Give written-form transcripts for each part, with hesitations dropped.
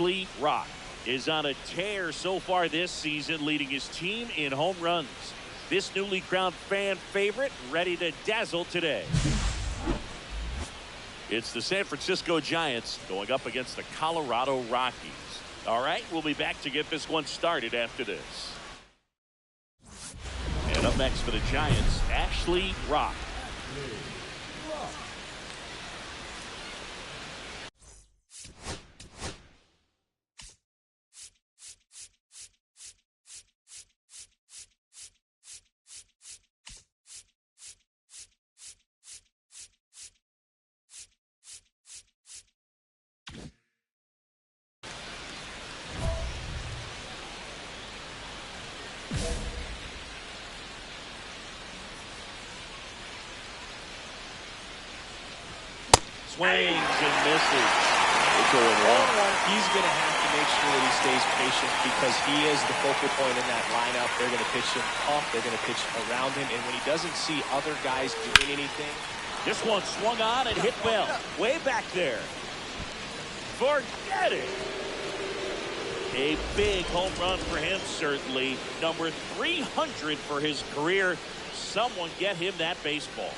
Ashley Rock is on a tear so far this season, leading his team in home runs. This newly crowned fan favorite ready to dazzle today. It's the San Francisco Giants going up against the Colorado Rockies. All right, we'll be back to get this one started after this. And up next for the Giants, Ashley Rock. Swings and misses. It's going wrong. He's going to have to make sure that he stays patient because he is the focal point in that lineup. They're going to pitch him off. They're going to pitch around him. And when he doesn't see other guys doing anything. This one swung on and hit well. Way back there. Forget it. A big home run for him, certainly. Number 300 for his career. Someone get him that baseball.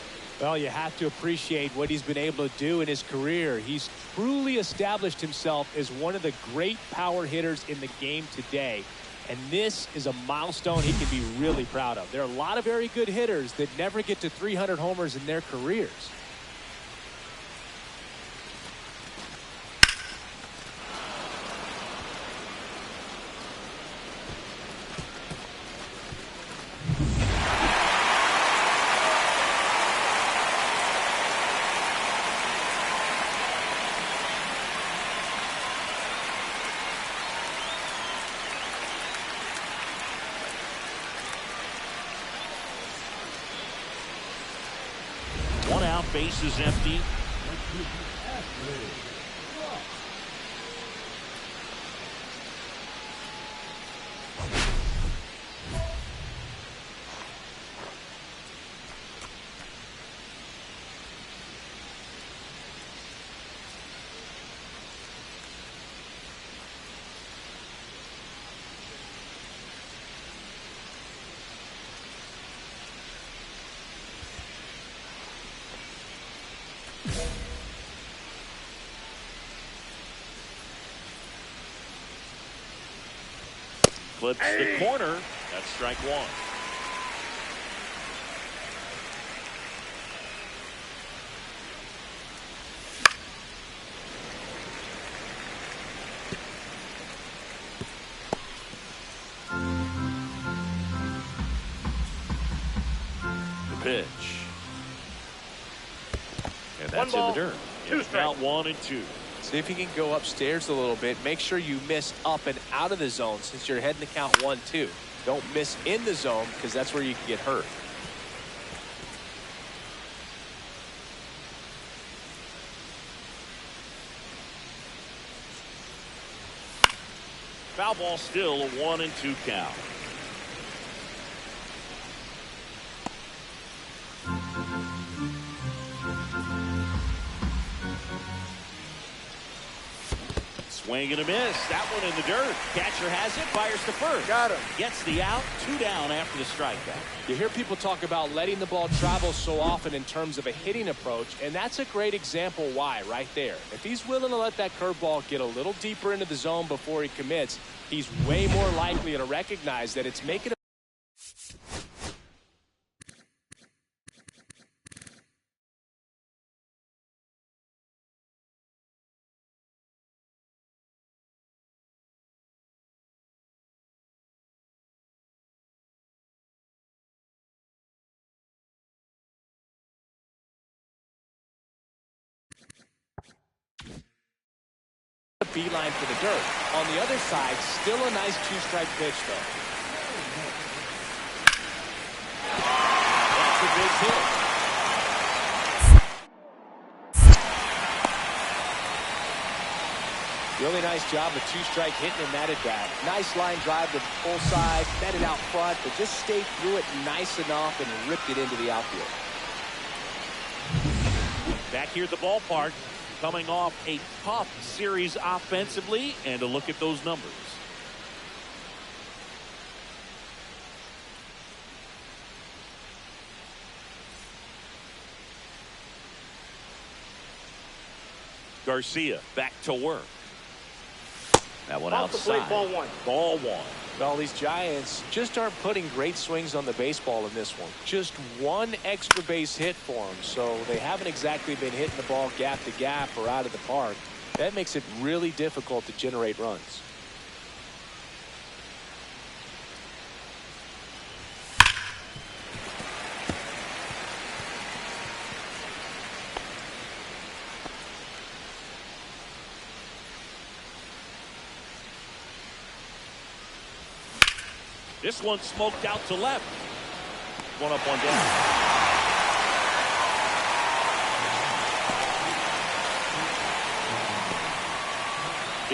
Well, you have to appreciate what he's been able to do in his career. He's truly established himself as one of the great power hitters in the game today. And this is a milestone he can be really proud of. There are a lot of very good hitters that never get to 300 homers in their careers. One out, base is empty. Flips the corner. That's strike one. The pitch. And that's in the dirt. It's now 1-2. See if you can go upstairs a little bit. Make sure you miss up and out of the zone since you're heading to count 1-2. Don't miss in the zone because that's where you can get hurt. Foul ball, still a 1-2 count. Swing and a miss. That one in the dirt. Catcher has it. Fires to first. Got him. Gets the out. 2 down after the strikeout. You hear people talk about letting the ball travel so often in terms of a hitting approach, and that's a great example why right there. If he's willing to let that curveball get a little deeper into the zone before he commits, he's way more likely to recognize that it's making a beeline for the dirt. On the other side, still a nice 2-strike pitch, though. That's a big hit. Really nice job of 2-strike hitting him that at bat. Nice line drive to the full side, met it out front, but just stayed through it nice enough and ripped it into the outfield. Back here at the ballpark, coming off a tough series offensively, and a look at those numbers. Garcia back to work. That one outside. Ball one. Ball one. Well, these Giants just aren't putting great swings on the baseball in this one. Just one extra base hit for them, so they haven't exactly been hitting the ball gap to gap or out of the park. That makes it really difficult to generate runs. This one smoked out to left. One up, one down.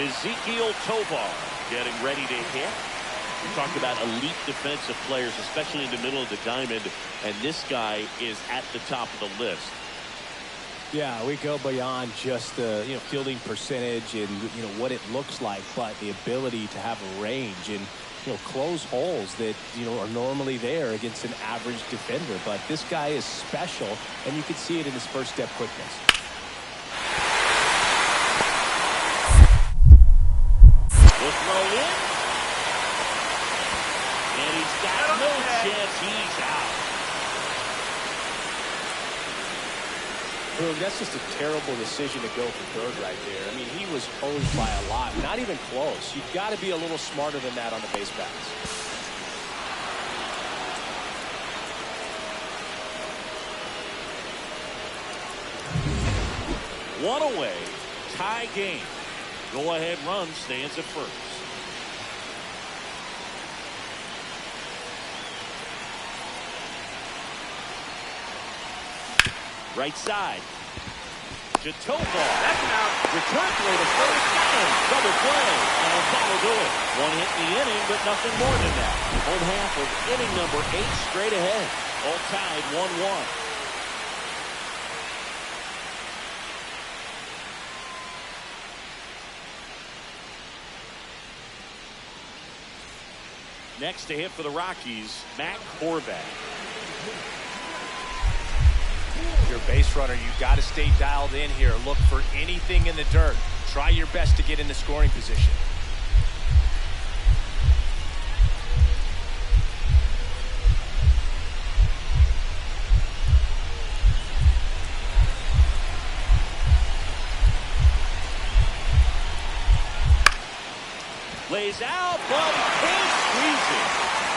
Ezekiel Tovar getting ready to hit. We talked about elite defensive players, especially in the middle of the diamond, and this guy is at the top of the list. Yeah, we go beyond just the fielding percentage and what it looks like, but the ability to have a range and close holes that are normally there against an average defender. But this guy is special, and you can see it in his first step quickness. Will throw in, and he's got no chance. He's out. That's just a terrible decision to go for third right there. I mean, he was hosed by a lot. Not even close. You've got to be a little smarter than that on the base pass. One away. Tie game. Go-ahead run stands at first. Right side. To Tovar. That's an out. Return throw to first. And double play. And that'll do it. One hit in the inning, but nothing more than that. Home half of inning number 8 straight ahead. All tied 1-1. Next to hit for the Rockies, Matt Horvath. You're a base runner. You've got to stay dialed in here. Look for anything in the dirt. Try your best to get in the scoring position. Lays out, but can't squeeze it.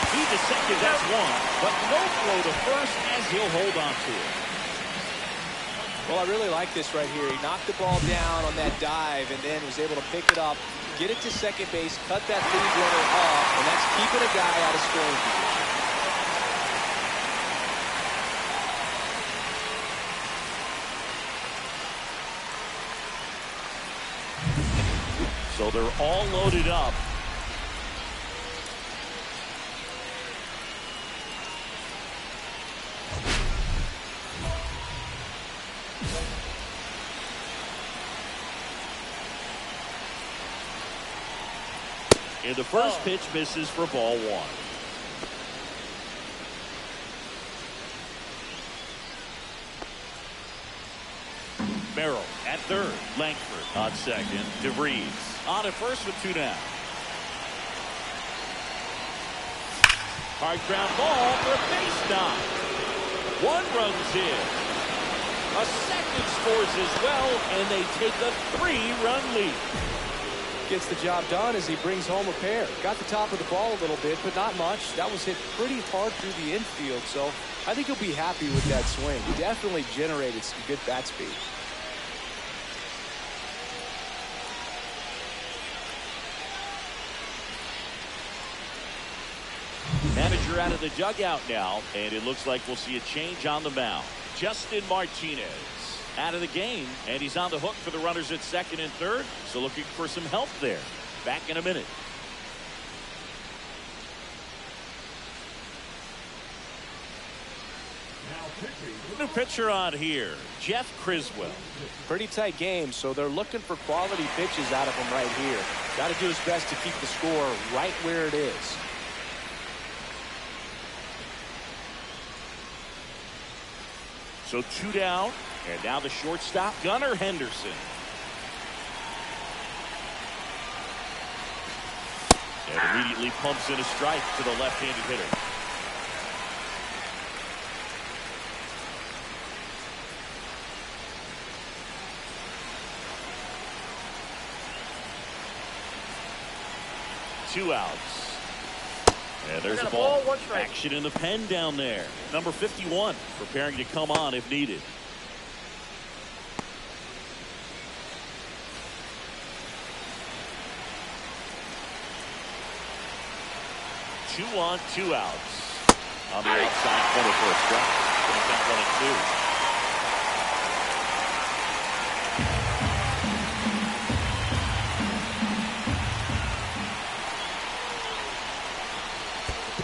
Feed to second, that's one. But no throw to first as he'll hold on to it. Well, I really like this right here. He knocked the ball down on that dive and then was able to pick it up, get it to second base, cut that lead runner off, and that's keeping a guy out of scoring position. So they're all loaded up. And the first pitch misses for ball one. Merrill at third. Langford on second. DeVries on at first with 2 down. Hard ground ball for a base knock. 1 run's in. A second scores as well, and they take a 3-run lead. Gets the job done as he brings home a pair. Got the top of the ball a little bit, but not much. That was hit pretty hard through the infield, so I think he'll be happy with that swing. He definitely generated some good bat speed. Manager out of the dugout now, and it looks like we'll see a change on the mound. Justin Martinez out of the game, and he's on the hook for the runners at second and third, so looking for some help there. Back in a minute. Now pitching. pitcher on here, Jeff Criswell. Pretty tight game, so they're looking for quality pitches out of him right here. Got to do his best to keep the score right where it is. So 2 down, and now the shortstop, Gunnar Henderson. And immediately pumps in a strike to the left-handed hitter. Two outs. And there's a ball. Action in the pen down there. Number 51 preparing to come on if needed. 2 on, 2 outs. On the outside corner for a strike. Going to count 1 and 2.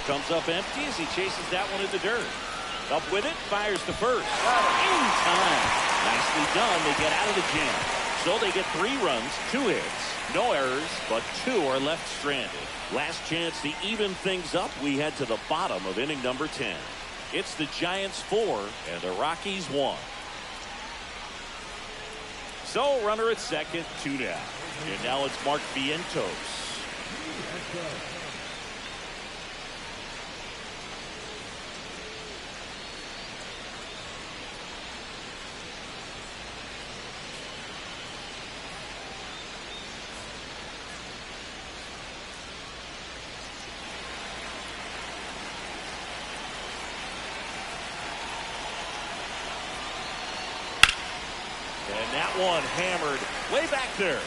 Comes up empty as he chases that one in the dirt. Up with it, fires to first. In time. Nicely done. They get out of the jam. So they get 3 runs, 2 hits, no errors, but 2 are left stranded. Last chance to even things up. We head to the bottom of inning number 10. It's the Giants 4 and the Rockies 1. So runner at second, 2 down. And now it's Mark Vientos. And that one hammered way back there.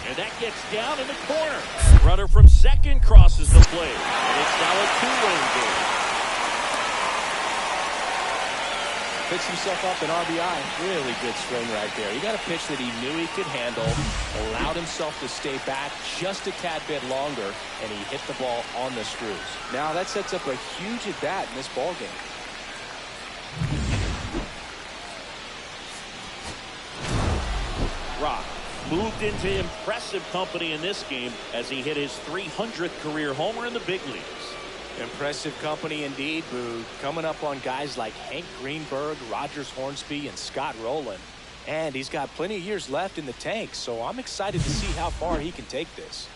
And that gets down in the corner. Runner from second crosses the plate. And it's now a 2-run game. Picks himself up an RBI. Really good swing right there. He got a pitch that he knew he could handle, allowed himself to stay back just a tad bit longer, and he hit the ball on the screws. Now that sets up a huge at-bat in this ballgame. Rock moved into impressive company in this game as he hit his 300th career homer in the big leagues. Impressive company indeed, Boo. Coming up on guys like Hank Greenberg, Rogers Hornsby, and Scott Rowland. And he's got plenty of years left in the tank, so I'm excited to see how far he can take this.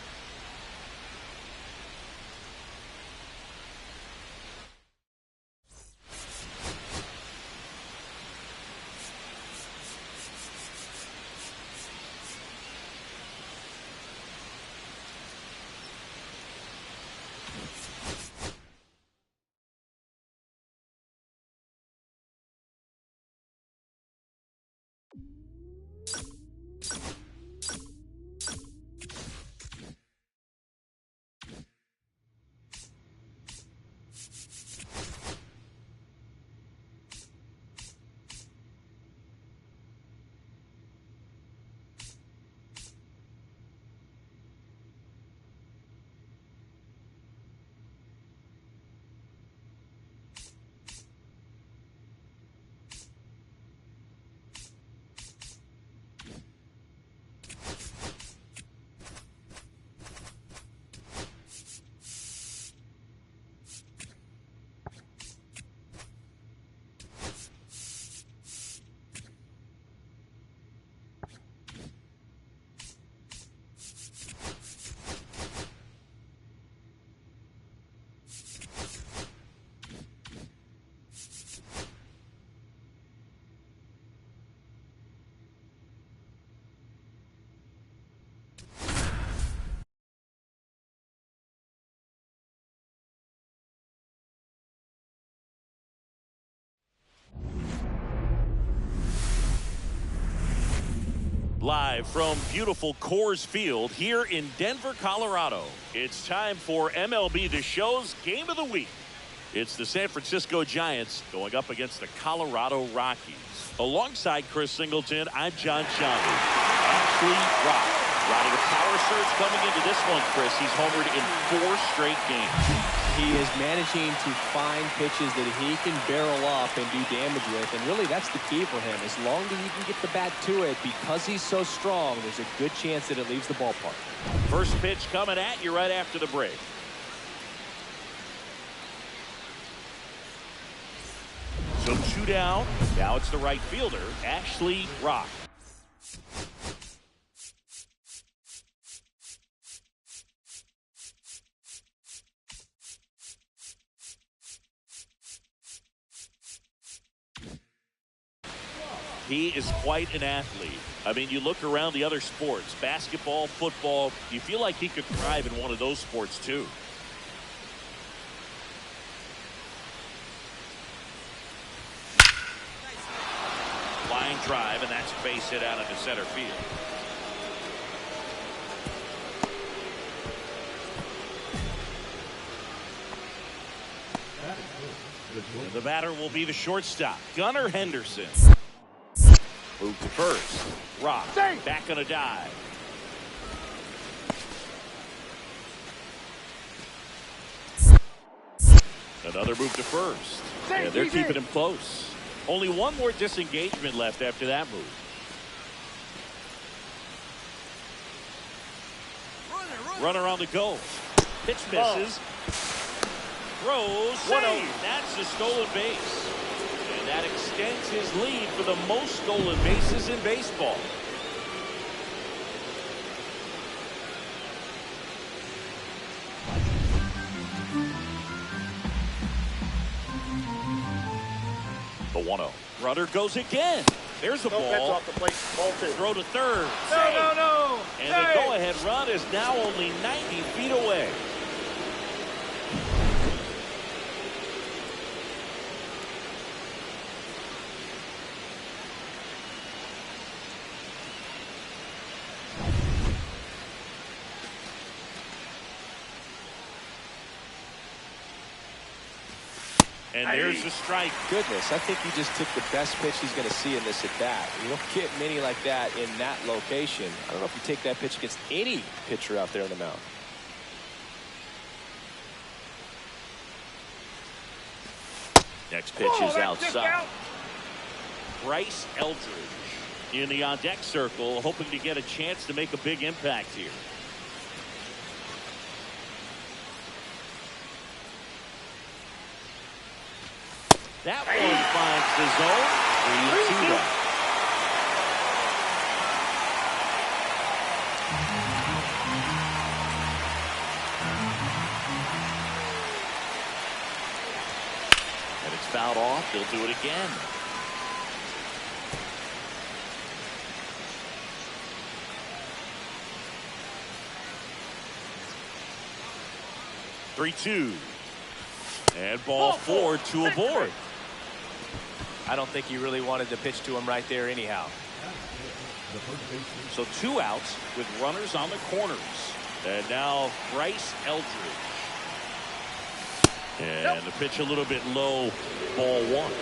Live from beautiful Coors Field here in Denver, Colorado. It's time for MLB The Show's Game of the Week. It's the San Francisco Giants going up against the Colorado Rockies. Alongside Chris Singleton, I'm John Shambi. Ashley Rock Riding a power surge coming into this one, Chris. He's homered in 4 straight games. He is managing to find pitches that he can barrel up and do damage with, and really that's the key for him. As long as he can get the bat to it, because he's so strong, there's a good chance that it leaves the ballpark. First pitch coming at you right after the break. So 2 down. Now it's the right fielder, Ashley Rock. He is quite an athlete. I mean, you look around the other sports, basketball, football, you feel like he could thrive in one of those sports too. Line drive, and that's a base hit out into center field. And the batter will be the shortstop, Gunnar Henderson. Move to first. Rock back on a dive. Another move to first. And they're keeping him close. Only one more disengagement left after that move. Runner on the go. Pitch misses. Throws. Save. That's a stolen base. And that extends his lead for the most stolen bases in baseball. The 1-0. Runner goes again. There's the ball. That's off the plate. Ball 2. Throw to third. No. And the go-ahead run is now only 90 feet away. And there's the strike. Goodness, I think he just took the best pitch he's going to see in this at bat. You don't get many like that in that location. I don't know if you take that pitch against any pitcher out there on the mound. Next pitch is outside. Bryce Eldridge in the on-deck circle, hoping to get a chance to make a big impact here. That one finds the zone. 3-2 down. And it's fouled off. They'll do it again. Three-two. And ball 4, 2 aboard. I don't think he really wanted to pitch to him right there anyhow. So 2 outs with runners on the corners. And now Bryce Eldridge. And the pitch a little bit low, ball 1.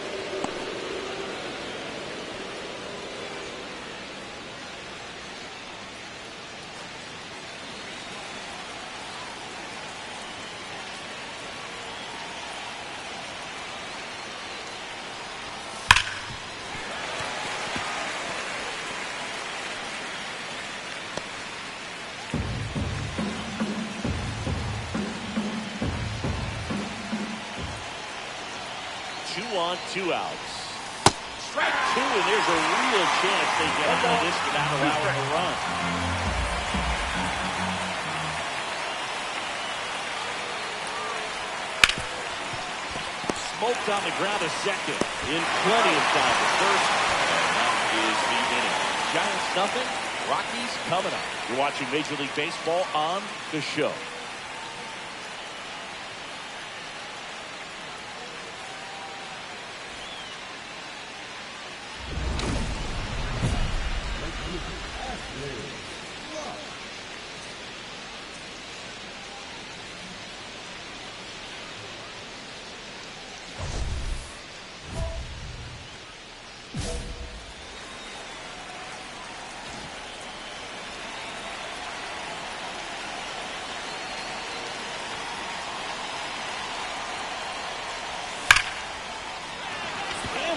On 2 outs. Strike 2, and there's a real chance they get out of this without allowing a run. Smoked on the ground to second in plenty of time to first, and that is the inning. Giants nothing, Rockies coming up. You're watching Major League Baseball on The Show.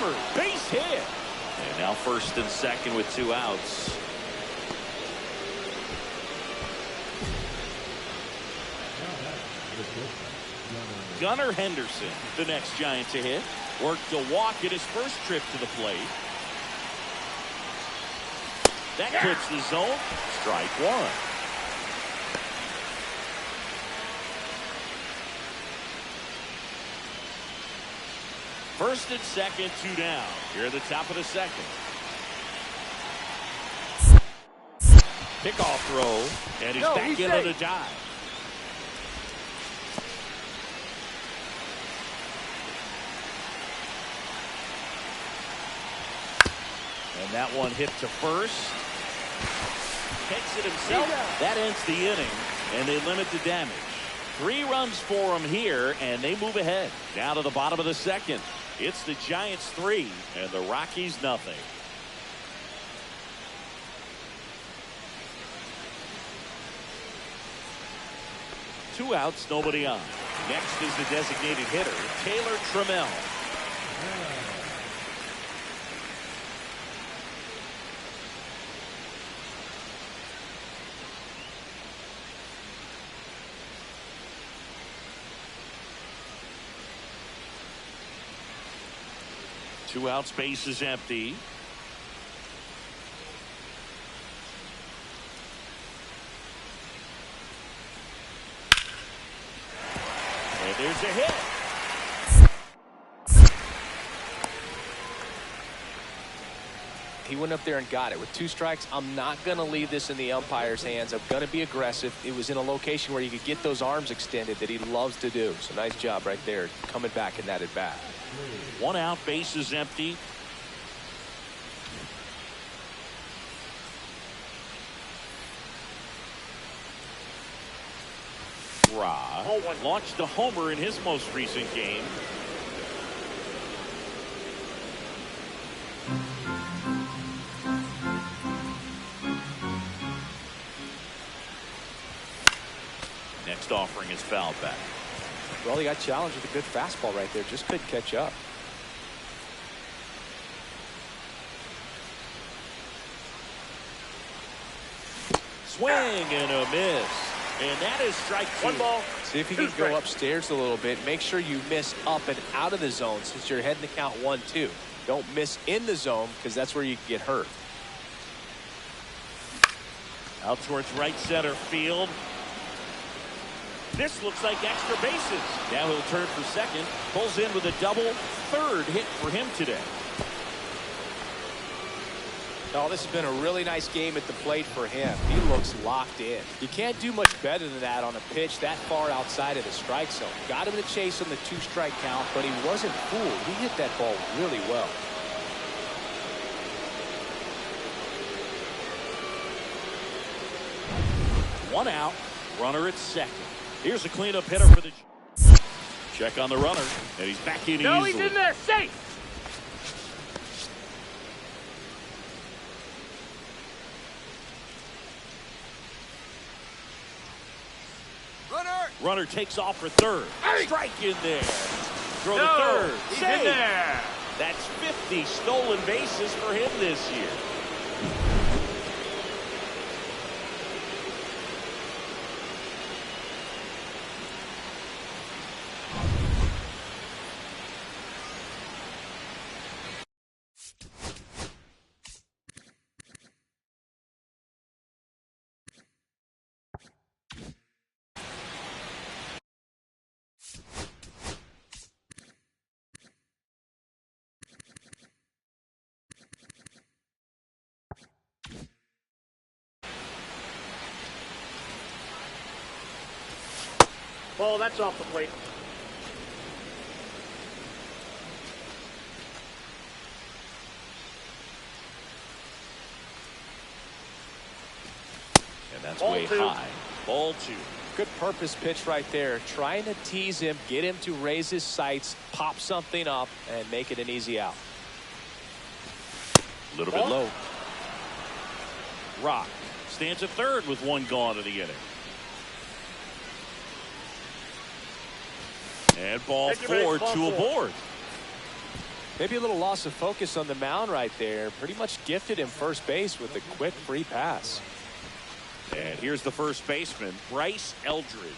homer, base hit. And now first and second with 2 outs. Gunnar Henderson, the next Giant to hit. Worked a walk at his first trip to the plate. That clips the zone. Strike one. First and second, 2 down. Here at the top of the second. Pickoff throw, and he's back in on the dive. And that one hit to first. Takes it himself. That ends the inning, and they limit the damage. 3 runs for him here, and they move ahead. Down to the bottom of the second. It's the Giants 3 and the Rockies nothing. Two outs, nobody on. Next is the designated hitter, Taylor Trammell. Two outs, base is empty. And there's a hit. He went up there and got it. With 2 strikes, I'm not going to leave this in the umpire's hands. I'm going to be aggressive. It was in a location where you could get those arms extended that he loves to do. So nice job right there, coming back in that at bat. 1 out, base is empty. Ra launched a homer in his most recent game. Next offering is fouled back. Well, he got challenged with a good fastball right there. Just couldn't catch up. Swing and a miss. And that is strike 2. 1 ball. See if you can go upstairs a little bit. Make sure you miss up and out of the zone since you're heading to count 1-2. Don't miss in the zone because that's where you can get hurt. Out towards right center field. This looks like extra bases. Now he'll turn for second. Pulls in with a double. 3rd hit for him today. Oh, this has been a really nice game at the plate for him. He looks locked in. You can't do much better than that on a pitch that far outside of the strike zone. Got him to chase on the 2-strike count, but he wasn't fooled. He hit that ball really well. One out. Runner at second. Here's a cleanup hitter for the... Check on the runner, and he's back in easily. No, he's in there, safe. Runner takes off for 3rd. Hey. Strike in there. Throw No, to 3rd. he's Save. in there. That's 50 stolen bases for him this year. Ball, that's off the plate. And that's Ball way 2. high. Ball 2. Good purpose pitch right there. Trying to tease him, get him to raise his sights, pop something up, and make it an easy out. A little bit low. Rock stands at 3rd with 1 gone to the inning. And ball 4, 2 aboard. Maybe a little loss of focus on the mound right there. Pretty much gifted him first base with a quick free pass. And here's the first baseman, Bryce Eldridge.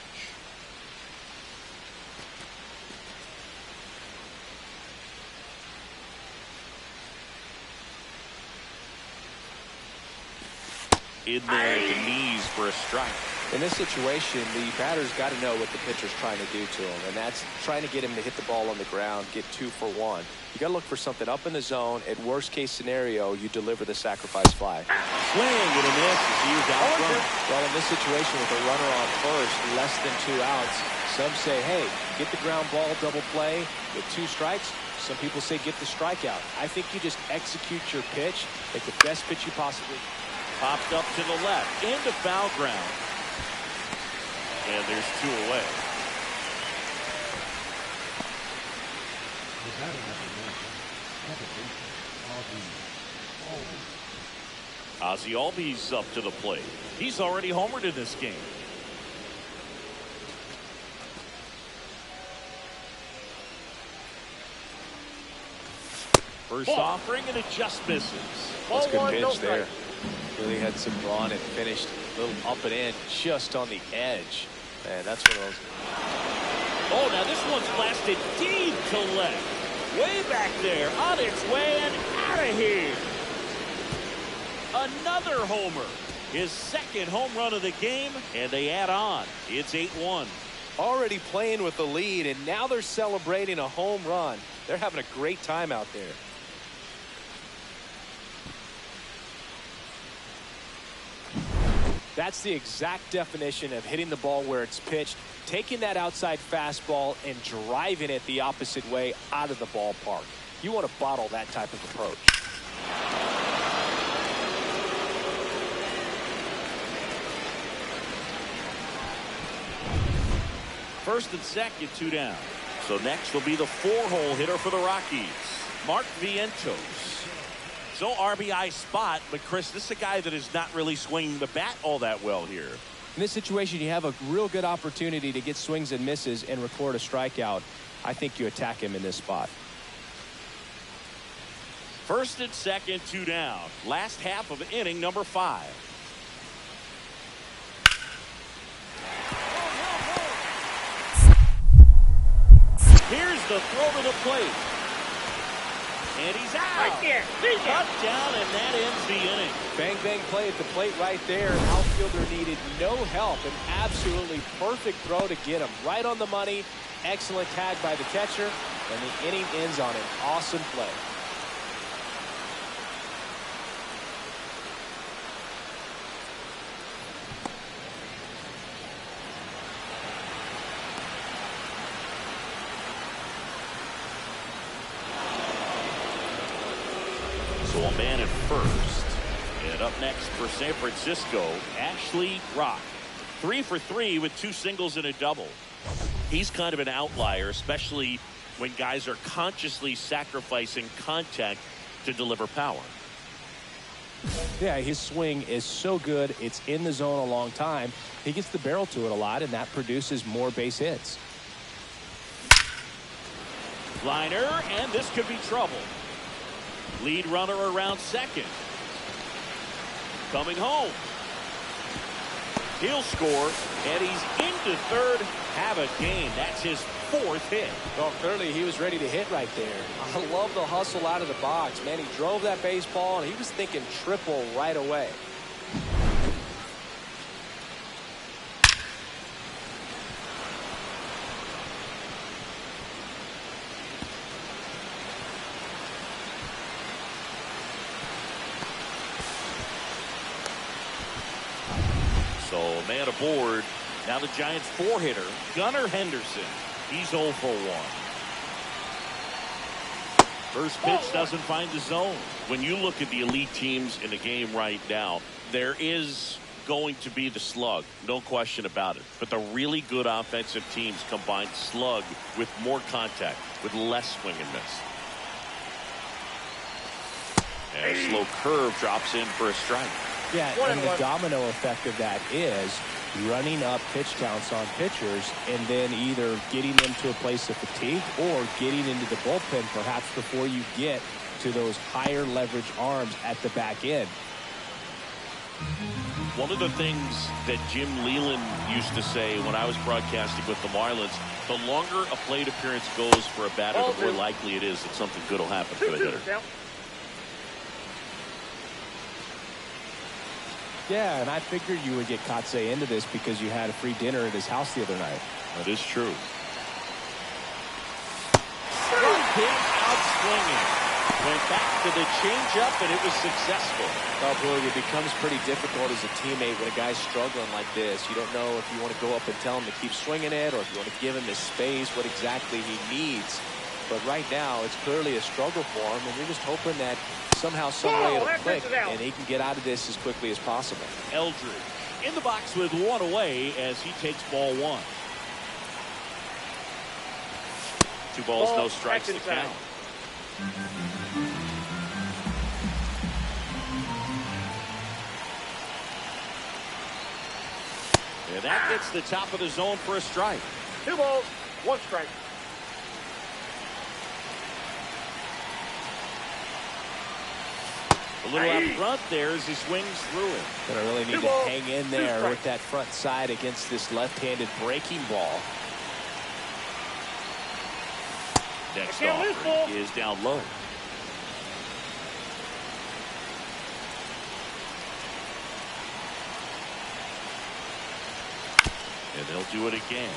In there at the knees for a strike. In this situation, the batter's got to know what the pitcher's trying to do to him, and that's trying to get him to hit the ball on the ground, get 2 for 1. You got to look for something up in the zone. At worst case scenario, you deliver the sacrifice fly. Swing and a miss as he was out front. Well, in this situation with a runner on first, less than 2 outs, some say, hey, get the ground ball, double play with 2 strikes. Some people say get the strikeout. I think you just execute your pitch, make the best pitch you possibly can. Popped up to the left, into foul ground. And there's 2 away. Ozzie Albies up to the plate. He's already homered in this game. First offering, and it just misses. That's a good pitch there. Really had some run and finished a little up and in just on the edge. And that's one of those. Oh, now this one's blasted deep to left. Way back there, on its way and out of here. Another homer. His second home run of the game, and they add on. It's 8-1. Already playing with the lead, and now they're celebrating a home run. They're having a great time out there. That's the exact definition of hitting the ball where it's pitched, taking that outside fastball and driving it the opposite way out of the ballpark. You want to bottle that type of approach. First and second, 2 down. So next will be the 4-hole hitter for the Rockies, Mark Vientos. So RBI spot, but Chris, this is a guy that is not really swinging the bat all that well here. In this situation, you have a real good opportunity to get swings and misses and record a strikeout. I think you attack him in this spot. First and second, 2 down. Last half of inning number 5. Here's the throw to the plate. And he's out. Right there. Cut down, and that ends the inning. Bang, bang play at the plate right there. Outfielder needed no help. An absolutely perfect throw to get him right on the money. Excellent tag by the catcher. And the inning ends on an awesome play. So a man at first. And up next for San Francisco, Ashley Rock. 3 for 3 with 2 singles and a double. He's kind of an outlier, especially when guys are consciously sacrificing contact to deliver power. Yeah, his swing is so good. It's in the zone a long time. He gets the barrel to it a lot, and that produces more base hits. Liner, and this could be trouble. Lead runner around second. Coming home. He'll score, and he's into third. Have a game. That's his 4th hit. Well, clearly he was ready to hit right there. I love the hustle out of the box. Man, he drove that baseball, and he was thinking triple right away. So, man aboard. Now the Giants' 4-hitter, Gunnar Henderson. He's 0 for 1. First pitch doesn't find the zone. When you look at the elite teams in the game right now, there is going to be the slug, no question about it. But the really good offensive teams combine slug with more contact, with less swing and miss. And a slow curve drops in for a strike. Yeah, and the domino effect of that is running up pitch counts on pitchers and then either getting them to a place of fatigue or getting into the bullpen perhaps before you get to those higher leverage arms at the back end. One of the things that Jim Leland used to say when I was broadcasting with the Marlins, the longer a plate appearance goes for a batter, the more likely it is that something good will happen for the hitter. Yeah, and I figured you would get Kotsay into this because you had a free dinner at his house the other night. That is true. Struck him out swinging. Went back to the changeup, and it was successful. Well, Boog, it becomes pretty difficult as a teammate when a guy's struggling like this. You don't know if you want to go up and tell him to keep swinging it or if you want to give him his space, what exactly he needs. But right now, it's clearly a struggle for him, and you're just hoping that somehow, some way it'll click, and he can get out of this as quickly as possible. Eldridge in the box with one away as he takes ball one. 2 balls, no strikes to count. And that gets the top of the zone for a strike. 2 balls, 1 strike. A little out front there as he swings through it. Gonna really need to hang in there with that front side against this left-handed breaking ball. Next offering is down low. And they'll do it again.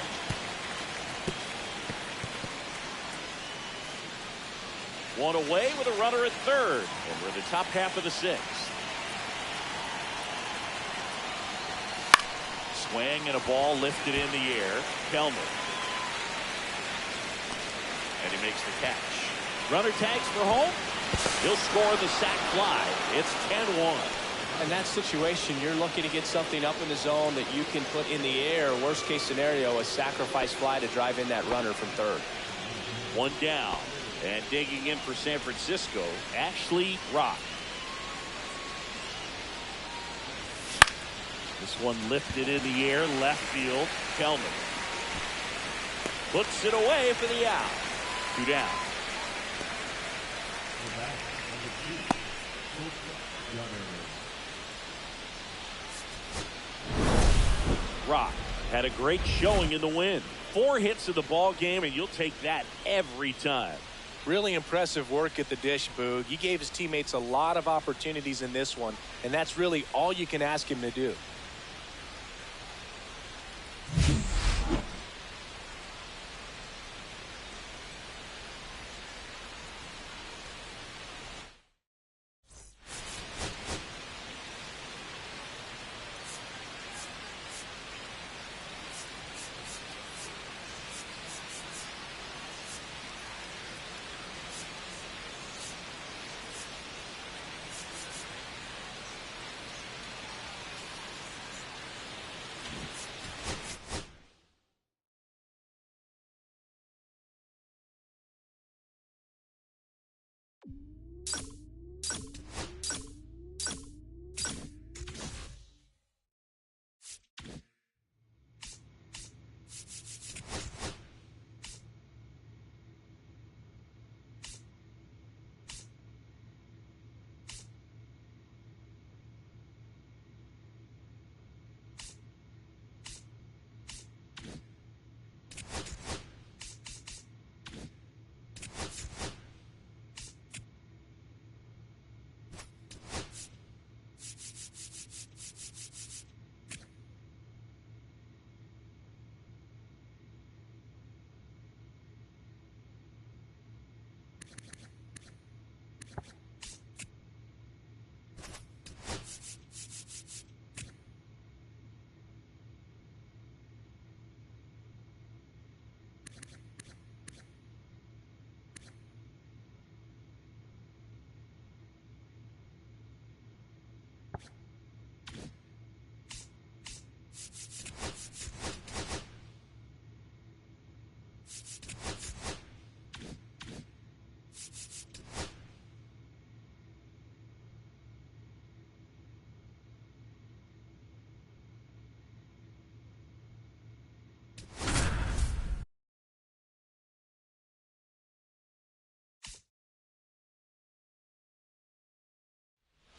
One away with a runner at third. And we're in the top half of the 6th. Swing and a ball lifted in the air. Kelman. And he makes the catch. Runner tags for home. He'll score the sac fly. It's 10-1. In that situation, you're looking to get something up in the zone that you can put in the air. Worst case scenario, a sacrifice fly to drive in that runner from third. 1 down. And digging in for San Francisco, Ashley Rock. This one lifted in the air, left field. Kelman puts it away for the out. 2 down. Rock had a great showing in the win. 4 hits in the ball game, and you'll take that every time. Really impressive work at the dish, Boog. He gave his teammates a lot of opportunities in this one, and that's really all you can ask him to do.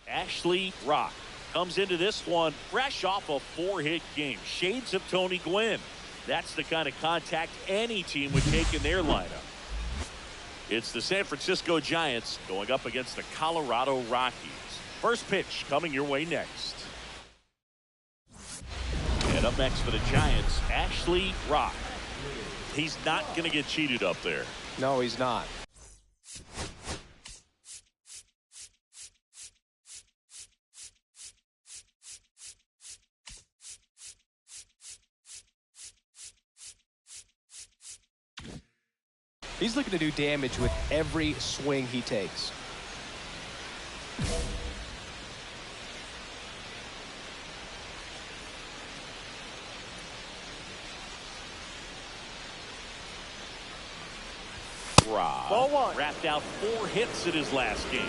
Ashley Rock comes into this one fresh off a 4-hit game. Shades of Tony Gwynn. That's the kind of contact any team would take in their lineup. It's the San Francisco Giants going up against the Colorado Rockies. First pitch coming your way next. And up next for the Giants, Ashley Rock. He's not going to get cheated up there. No, he's not. He's looking to do damage with every swing he takes. Rob Ball one. wrapped out 4 hits in his last game.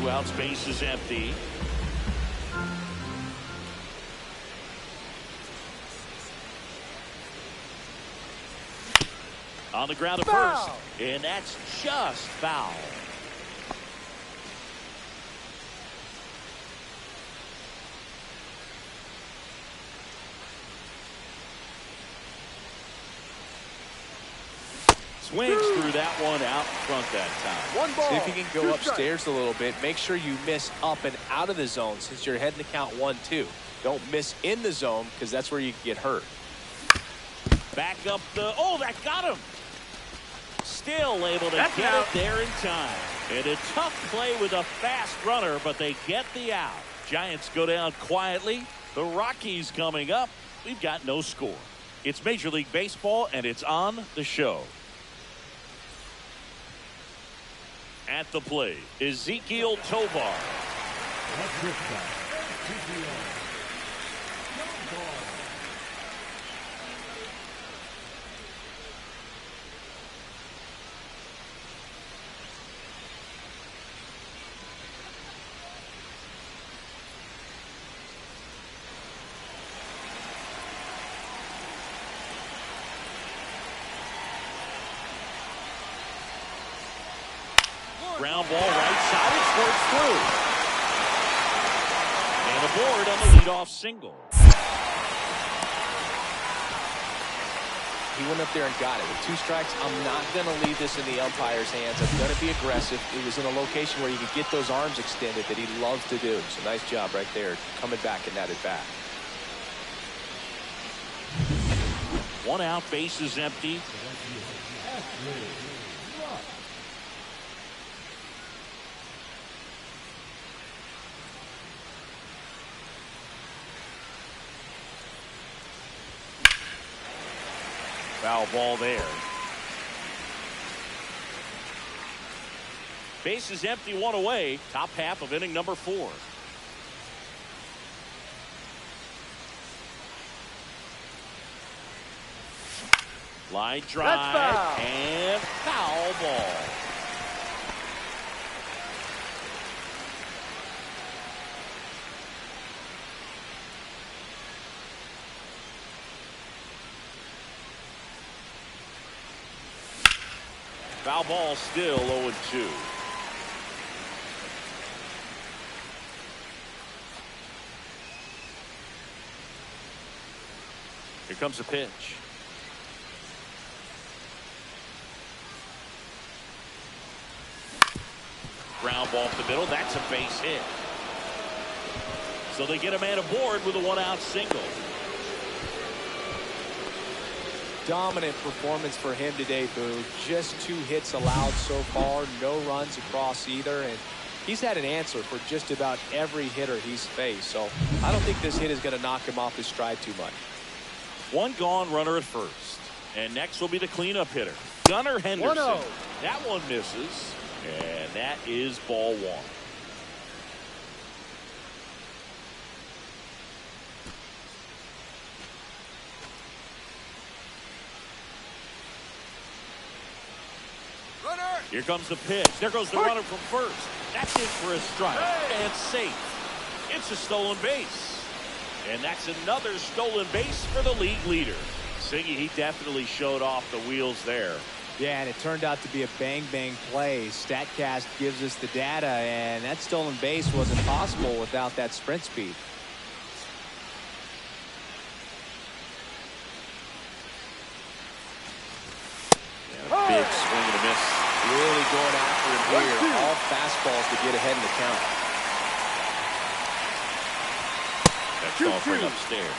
2 outs, bases empty. On the ground at first, and that's just foul. Swings through that one out front that time. One ball. See if you can go upstairs a little bit. Make sure you miss up and out of the zone since you're heading to count 1-2. Don't miss in the zone because that's where you can get hurt. Back up the, oh, that got him. Still able to That's get out. it there in time. And a tough play with a fast runner, but they get the out. Giants go down quietly. The Rockies coming up. We've got no score. It's Major League Baseball, and it's on the show. At the plate, Ezekiel Tovar. Ground ball right side, it squirts through. And aboard on the leadoff single. He went up there and got it. With 2 strikes, I'm not going to leave this in the umpire's hands. I'm going to be aggressive. It was in a location where you could get those arms extended that he loves to do. So nice job right there, coming back in that at bat. 1 out, bases empty. Foul ball there. Bases empty, 1 away. Top half of inning number 4. Line drive and foul ball. Foul ball, still 0-2. Here comes a pitch. Ground ball up the middle. That's a base hit. So they get a man aboard with a 1-out single. Dominant performance for him today, Boo. Just 2 hits allowed so far. No runs across either. And he's had an answer for just about every hitter he's faced. So I don't think this hit is going to knock him off his stride too much. 1 gone, runner at first. And next will be the cleanup hitter, Gunnar Henderson. 1-0. That one misses. And that is ball 1. Here comes the pitch. There goes the runner from first. That's in for a strike. And safe. It's a stolen base. And that's another stolen base for the league leader. Siggy, he definitely showed off the wheels there. Yeah, and it turned out to be a bang-bang play. StatCast gives us the data, and that stolen base wasn't possible without that sprint speed. Yeah, big swing and a miss. Really going after him here. All fastballs to get ahead in the count. That's all from upstairs.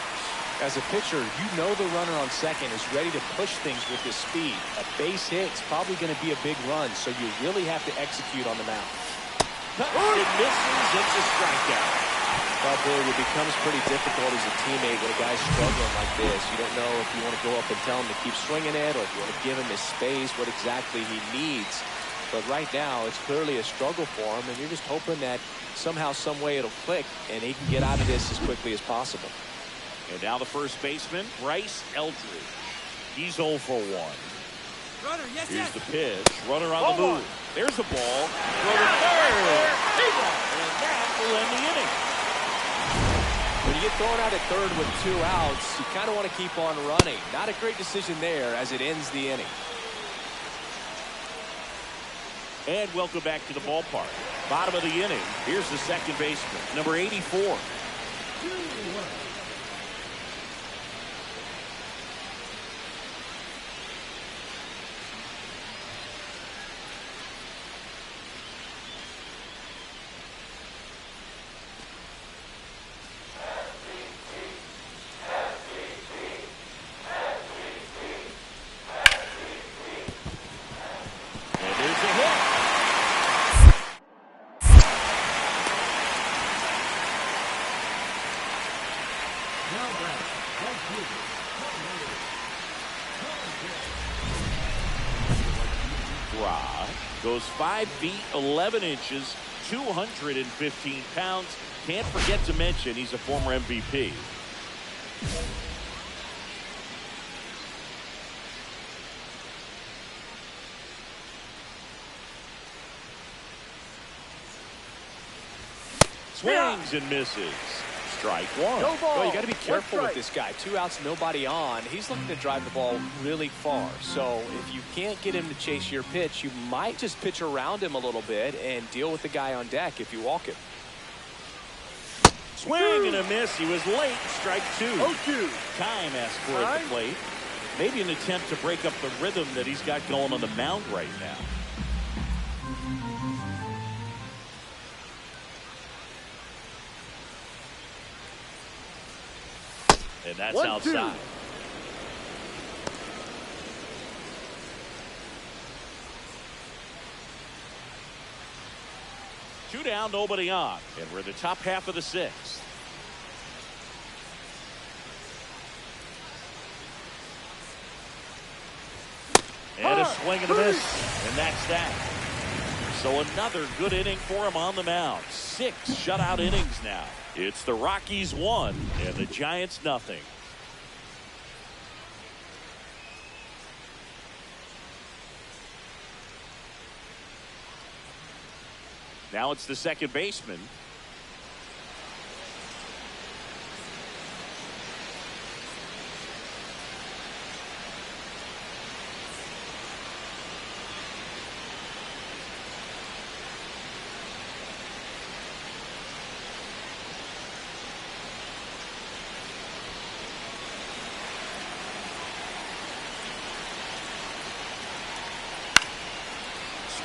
As a pitcher, you know the runner on second is ready to push things with his speed. A base hit's probably going to be a big run, so you really have to execute on the mound. It misses. It's a strikeout. Well, Billy, it becomes pretty difficult as a teammate when a guy's struggling like this. You don't know if you want to go up and tell him to keep swinging it, or if you want to give him his space, what exactly he needs. But right now, it's clearly a struggle for him, and you're just hoping that somehow, some way it'll click, and he can get out of this as quickly as possible. And now the first baseman, Bryce Eldridge. He's 0 for 1. Runner, yes, Here's yes. the pitch. Runner on the move. There's a ball. Throw to third. And that will end the inning. When you get thrown out at third with 2 outs, you kind of want to keep on running. Not a great decision there as it ends the inning. And welcome back to the ballpark. Bottom of the inning. Here's the second baseman, number 84. Goes 5 feet 11 inches, 215 pounds. Can't forget to mention he's a former MVP. Swings and misses. Strike one. No ball. Well, you got to be careful with this guy. 2 outs, nobody on. He's looking to drive the ball really far. So if you can't get him to chase your pitch, you might just pitch around him a little bit and deal with the guy on deck if you walk him. Swing and a miss. He was late. Strike 2. 0-2. Time asked for it at the plate. Maybe an attempt to break up the rhythm that he's got going on the mound right now. And that's 1-2. outside. Two down, nobody on. And we're in the top half of the 6th. And a swing and a miss. And that's that. So another good inning for him on the mound. 6 shutout innings now. It's the Rockies 1 and the Giants nothing. Now it's the second baseman.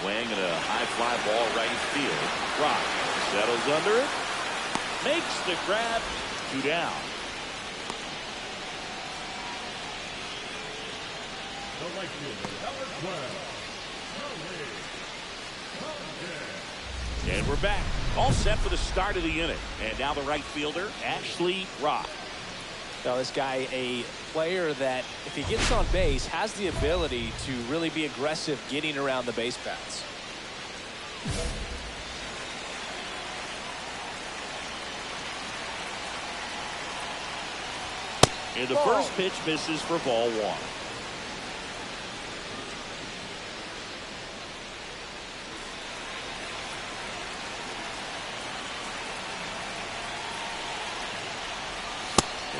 Swing and a high fly ball right field. Rock settles under it. Makes the grab. 2 down. And we're back. All set for the start of the inning. And now the right fielder, Ashley Rock. Now this guy, a player that if he gets on base has the ability to really be aggressive getting around the base paths. And the first pitch misses for ball 1.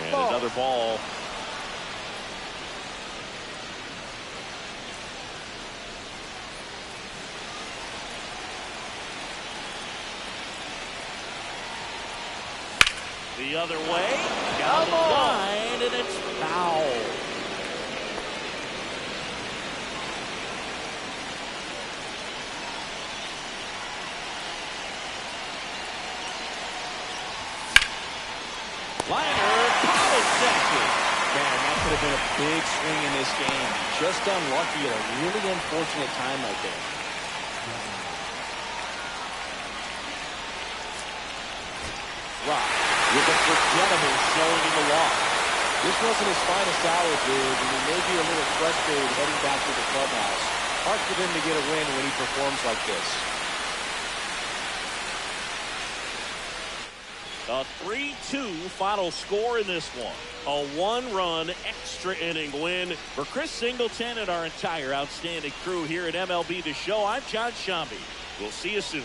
And another ball. The other way, down the line, and it's foul. Liner, power second. Man, that could have been a big swing in this game. Just unlucky at a really unfortunate time right there. Rock with a forgettable showing in the loss. This wasn't his finest hour, dude, and he may be a little frustrated heading back to the clubhouse. Hard for them to get a win when he performs like this. A 3-2 final score in this one. A one-run extra inning win for Chris Singleton and our entire outstanding crew here at MLB The Show. I'm John Shambi. We'll see you soon.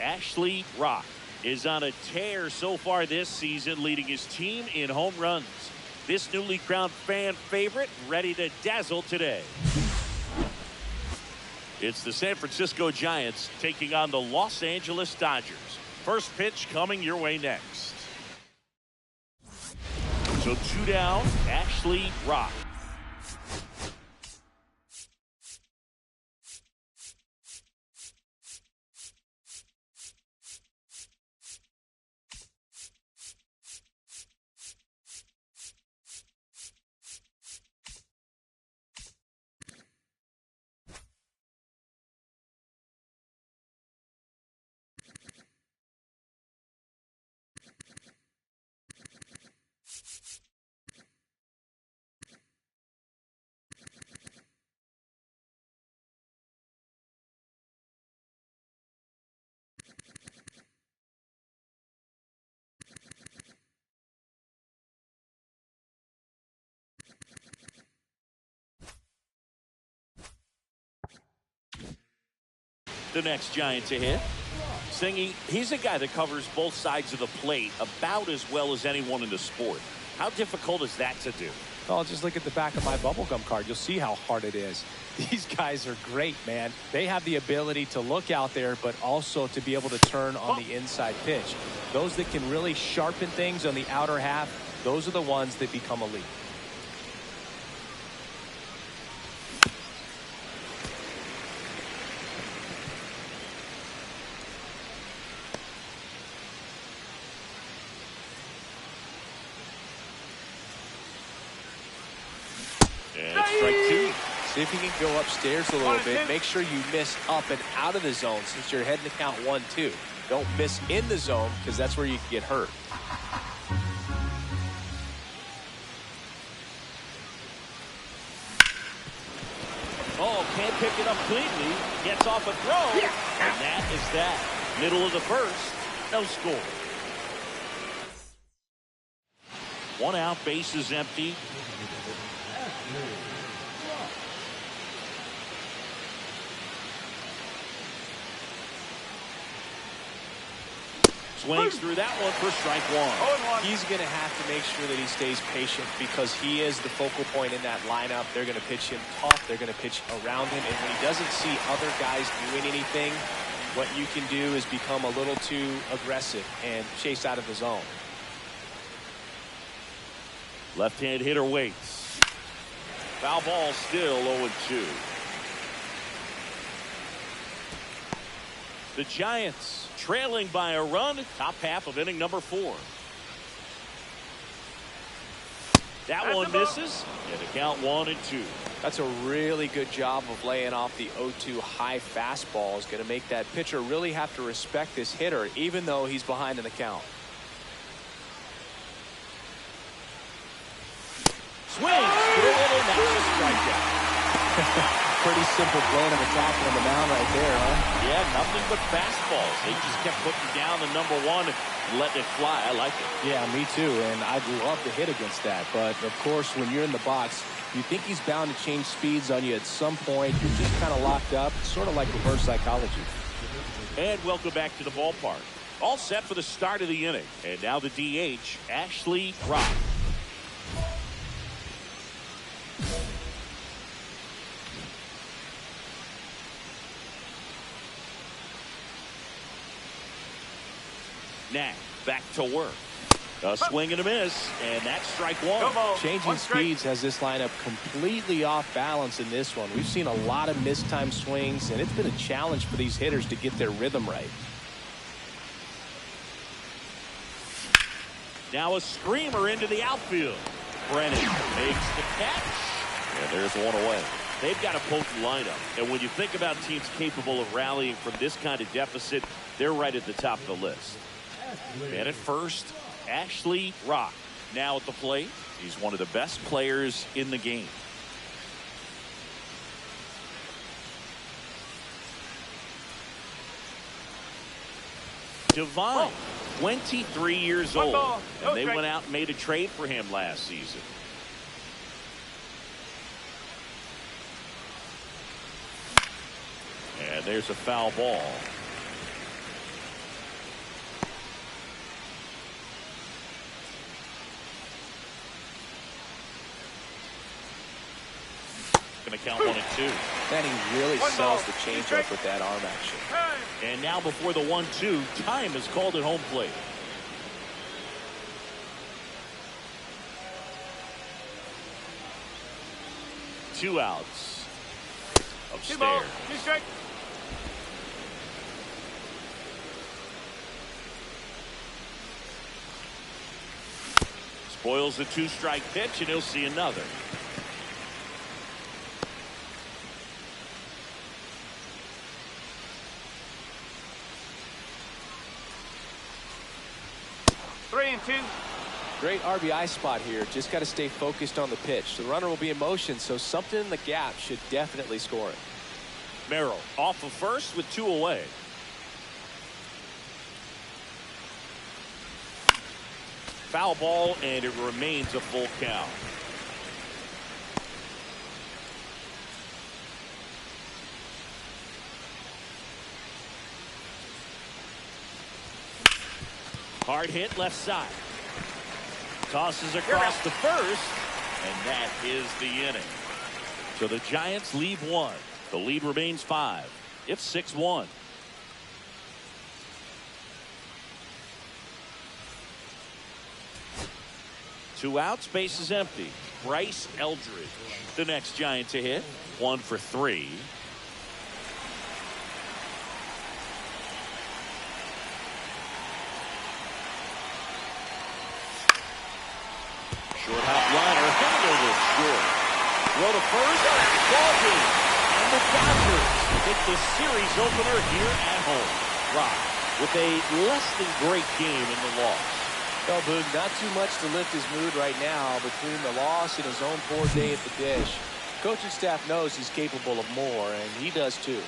Ashley Rock is on a tear so far this season, leading his team in home runs. This newly crowned fan favorite ready to dazzle today. It's the San Francisco Giants taking on the Los Angeles Dodgers. First pitch coming your way next. So 2 down, Ashley Rock. The next Giant to hit. Singy, he's a guy that covers both sides of the plate about as well as anyone in the sport. How difficult is that to do? Oh, just look at the back of my bubblegum card. You'll see how hard it is. These guys are great, man. They have the ability to look out there, but also to be able to turn on the inside pitch. Those that can really sharpen things on the outer half, those are the ones that become elite. See if you can go upstairs a little bit. Make sure you miss up and out of the zone since you're heading to count 1-2. Don't miss in the zone because that's where you can get hurt. Oh, can't pick it up cleanly. Gets off a throw. And that is that. Middle of the first. No score. 1 out, bases empty. Swings through that one for strike one. He's going to have to make sure that he stays patient because he is the focal point in that lineup. They're going to pitch him tough. They're going to pitch around him. And when he doesn't see other guys doing anything, what you can do is become a little too aggressive and chase out of the zone. Left-hand hitter waits. Foul ball still 0-2. The Giants trailing by a run, top half of inning number 4. That one misses, and the count 1-2. That's a really good job of laying off the 0-2 high fastball. Is going to make that pitcher really have to respect this hitter, even though he's behind in the count. Swings through it, and that's a strikeout. Pretty simple plan of attack on the mound right there, huh? Yeah, nothing but fastballs. They just kept putting down the number 1 and letting it fly. I like it. Yeah, me too, and I'd love to hit against that. But, of course, when you're in the box, you think he's bound to change speeds on you at some point. You're just kind of locked up, sort of like reverse psychology. And welcome back to the ballpark. All set for the start of the inning. And now the DH, Ashley Rock. Now back to work. A swing and a miss, and that's strike one. Changing speeds has this lineup completely off balance in this one. We've seen a lot of mistimed swings, and it's been a challenge for these hitters to get their rhythm right. Now a screamer into the outfield. Brennan makes the catch, and there's one away. They've got a potent lineup, and when you think about teams capable of rallying from this kind of deficit, they're right at the top of the list. And at first, Ashley Rock. Now at the plate, he's one of the best players in the game. Devine, 23 years old, and they went out and made a trade for him last season. And there's a foul ball. Going to count 1-2. And he really sells the changeup with that arm action. And now before the 1-2, time is called at home plate. Two outs. Upstairs. Spoils the 2-strike pitch, and he'll see another. Great RBI spot here. Just got to stay focused on the pitch. The runner will be in motion, so something in the gap should definitely score it. Merrill off of first with 2 away. Foul ball, and it remains a full count. Hard hit left side. Tosses across the first, and that is the inning. So the Giants leave one. The lead remains 5. It's 6-1. Two outs, base is empty. Bryce Eldridge, the next Giant to hit. 1 for 3. Short hop liner, handled short. Throw to first, ball game. And the Dodgers hit the series opener here at home. Rock with a less than great game in the loss. Well, Boog, not too much to lift his mood right now between the loss and his own poor day at the dish. Coaching staff knows he's capable of more, and he does too.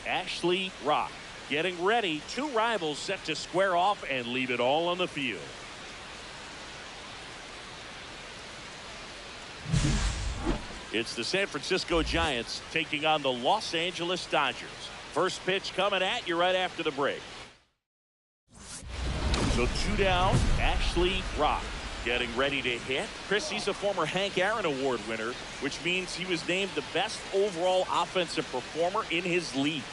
Ashley Rock getting ready. Two rivals set to square off and leave it all on the field. It's the San Francisco Giants taking on the Los Angeles Dodgers. First pitch coming at you right after the break. So two down, Ashley Rock getting ready to hit. Chris, he's a former Hank Aaron Award winner, which means he was named the best overall offensive performer in his league.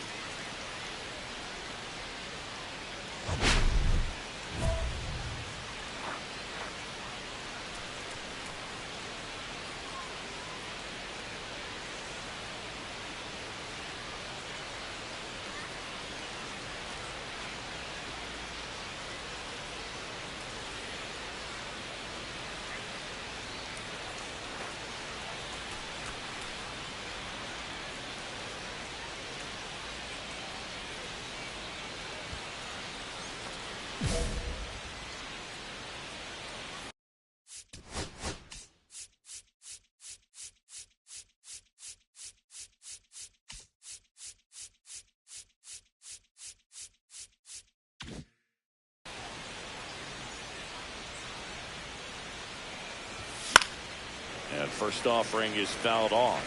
First offering is fouled off.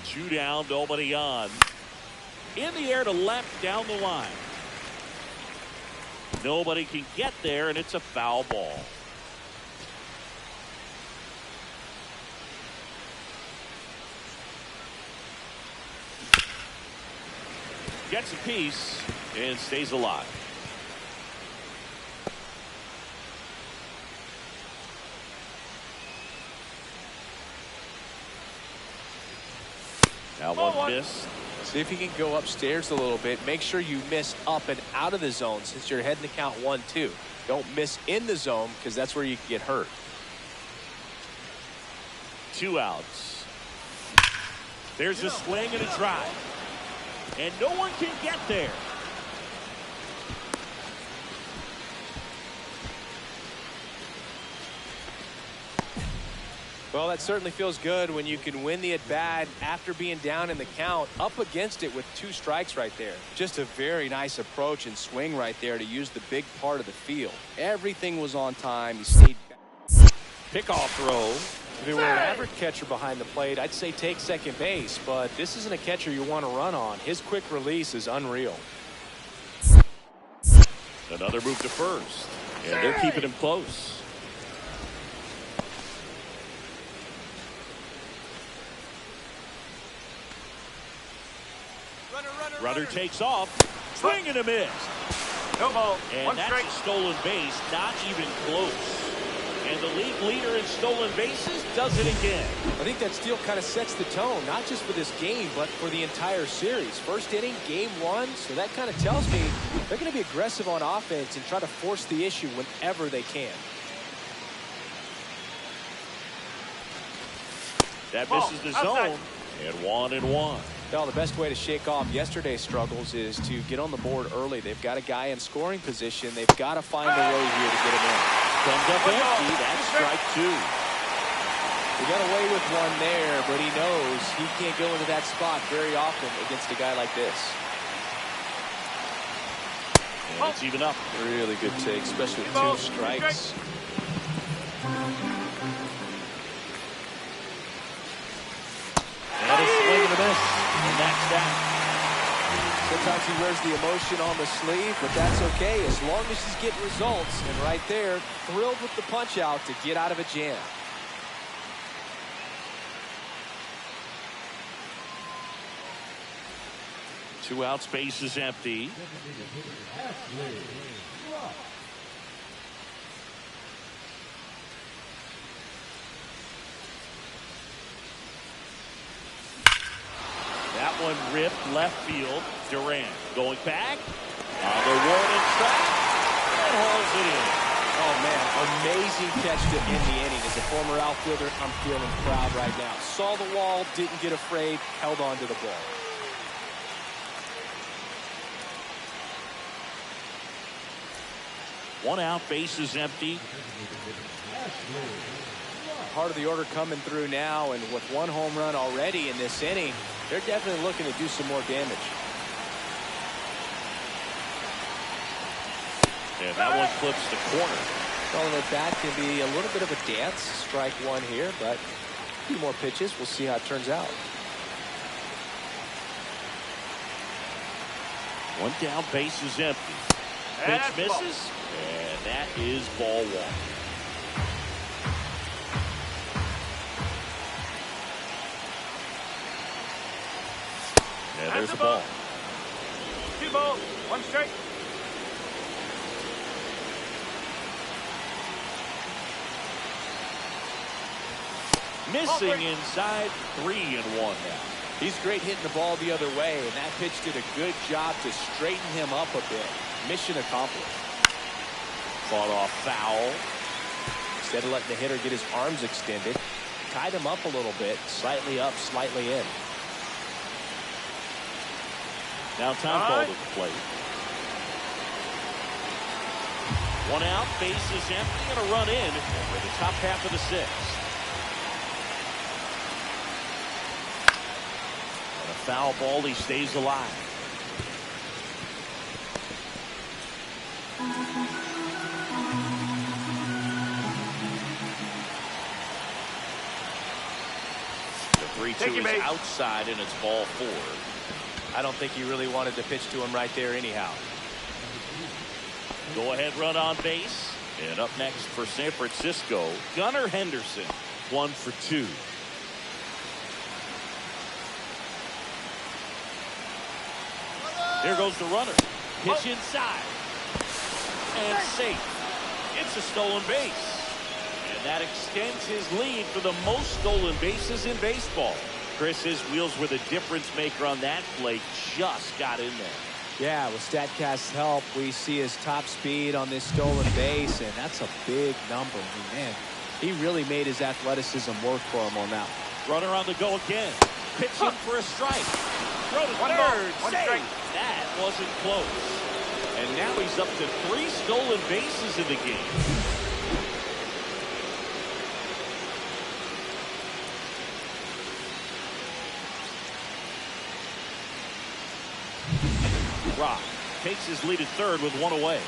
Two down, nobody on. In the air to left down the line. Nobody can get there, and it's a foul ball. Gets a piece and stays alive. That one missed. See if you can go upstairs a little bit. Make sure you miss up and out of the zone since you're heading to count 1-2. Don't miss in the zone because that's where you can get hurt. 2 outs. There's a swing and a drive. And no one can get there. Well, that certainly feels good when you can win the at-bat after being down in the count, up against it with 2 strikes right there. Just a very nice approach and swing right there to use the big part of the field. Everything was on time. He stayed back. Pickoff throw. If it were an average catcher behind the plate, I'd say take second base, but this isn't a catcher you want to run on. His quick release is unreal. Another move to first, and they're keeping him close. Runner takes off, swing and a miss. No ball. And One that's strike. a stolen base, not even close. And the league leader in stolen bases does it again. I think that steal kind of sets the tone, not just for this game, but for the entire series. First inning, game 1, so that kind of tells me they're going to be aggressive on offense and try to force the issue whenever they can. That misses the zone, and 1-1. Well, the best way to shake off yesterday's struggles is to get on the board early. They've got a guy in scoring position. They've got to find a way here to get him in. Comes up empty. That's strike 2. He got away with one there, but he knows he can't go into that spot very often against a guy like this. And it's even up. Really good take, especially with 2 strikes. And a swing and a miss. And that's that. Sometimes he wears the emotion on the sleeve, but that's okay as long as he's getting results. And right there, thrilled with the punch out to get out of a jam. Two outs, base is empty. That one ripped left field. Durant going back on the warning track and hauls it in. Oh, man, amazing catch to end the inning. As a former outfielder, I'm feeling proud right now. Saw the wall, didn't get afraid, held on to the ball. One out, base is empty. Part of the order coming through now, and with 1 home run already in this inning, they're definitely looking to do some more damage. And that one clips the corner. Well, the bat can be a little bit of a dance. Strike 1 here, but a few more pitches. We'll see how it turns out. One down, base is empty. Pitch misses, and that is ball 1. And there's the ball. 2 balls. 1 strike. Missing inside, 3-1 now. He's great hitting the ball the other way, and that pitch did a good job to straighten him up a bit. Mission accomplished. Fought off foul. Instead of letting the hitter get his arms extended, tied him up a little bit, slightly up, slightly in. Now time called at the plate. One out, base is empty, and a run in for the top half of the sixth. And a foul ball, he stays alive. The 3-2 is outside, and it's ball 4. I don't think he really wanted to pitch to him right there anyhow. Go ahead run on base. And up next for San Francisco, Gunnar Henderson, 1 for 2. Here goes the runner. Pitch inside. And safe. It's a stolen base. And that extends his lead for the most stolen bases in baseball. Chris, his wheels were the difference maker on that play. Just got in there. Yeah, with StatCast's help, we see his top speed on this stolen base, and that's a big number. I mean, man, he really made his athleticism work for him on that one. Runner on the go again. Pitching for a strike. Throw to One third. ball, one strike. That wasn't close. And now he's up to 3 stolen bases in the game. Rock takes his lead at third with 1 away.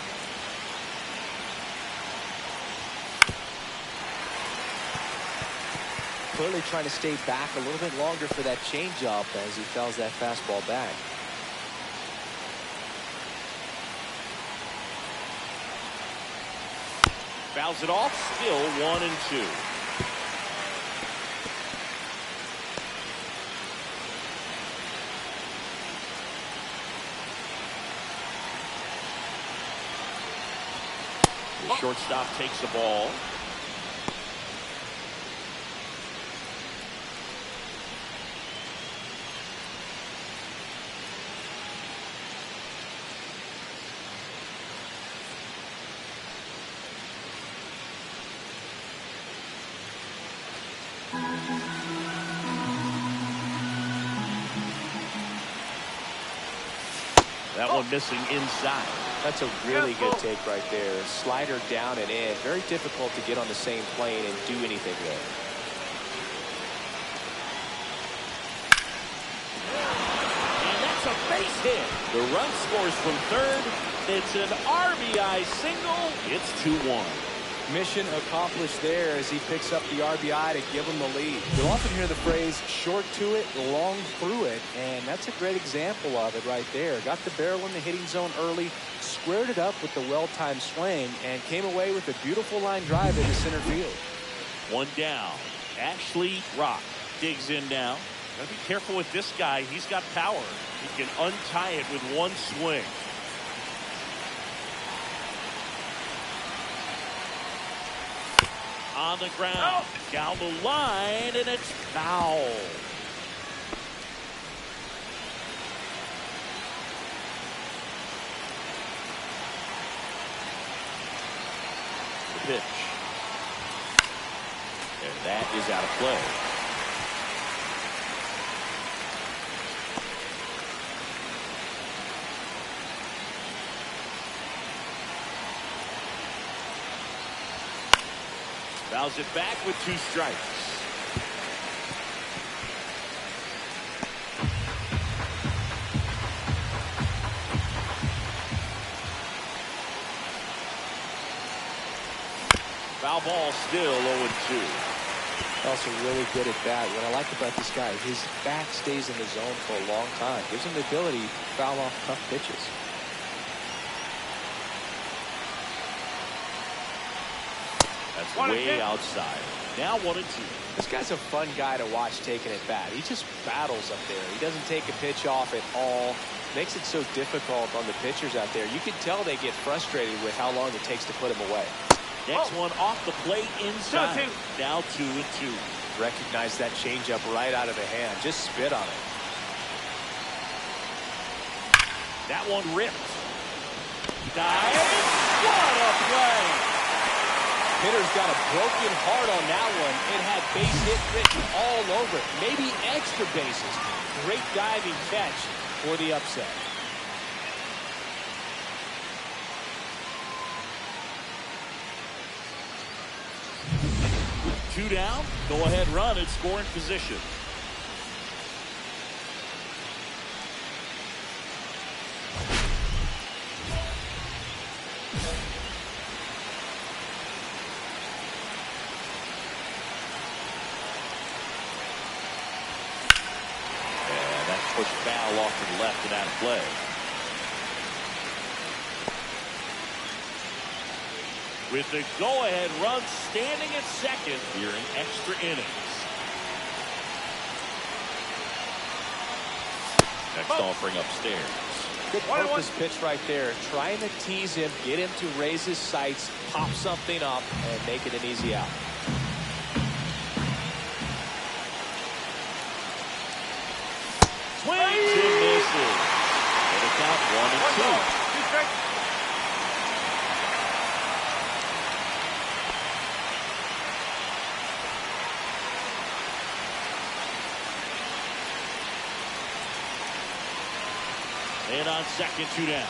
Clearly trying to stay back a little bit longer for that changeup as he fouls that fastball back. Fouls it off, still 1-2. The shortstop takes the ball. That one missing inside. That's a really good take right there. Slider down and in. Very difficult to get on the same plane and do anything there. And that's a base hit. The run scores from third. It's an RBI single. It's 2-1. Mission accomplished there as he picks up the RBI to give him the lead. You'll often hear the phrase short to it, long through it, and that's a great example of it right there. Got the barrel in the hitting zone early, squared it up with the well-timed swing, and came away with a beautiful line drive into center field. 1 down. Ashley Rock digs in now. Gotta be careful with this guy. He's got power. He can untie it with 1 swing. On the ground, down the line, and it's foul. The pitch. And that is out of play. Fouls it back with 2 strikes. Foul ball, still 0-2. Also really good at bat. What I like about this guy, his bat stays in the zone for a long time. Gives him the ability to foul off tough pitches. That's way outside. Now 1-2. This guy's a fun guy to watch taking at bat. He just battles up there. He doesn't take a pitch off at all. Makes it so difficult on the pitchers out there. You can tell they get frustrated with how long it takes to put him away. Next one off the plate inside. Now 2-2. Recognize that changeup right out of the hand. Just spit on it. That one ripped. Dive. What a play. Hitter's got a broken heart on that one. It had base hit written all over it. Maybe extra bases. Great diving catch for the upset. 2 down. Go ahead run and scoring position. And that pushed foul off to the left and out of play. With the go-ahead run standing at second here in extra innings. Next offering upstairs. Good purpose pitch right there. Trying to tease him, get him to raise his sights, pop something up, and make it an easy out. Swings and misses. And it's out 1-2. And on second, 2 down.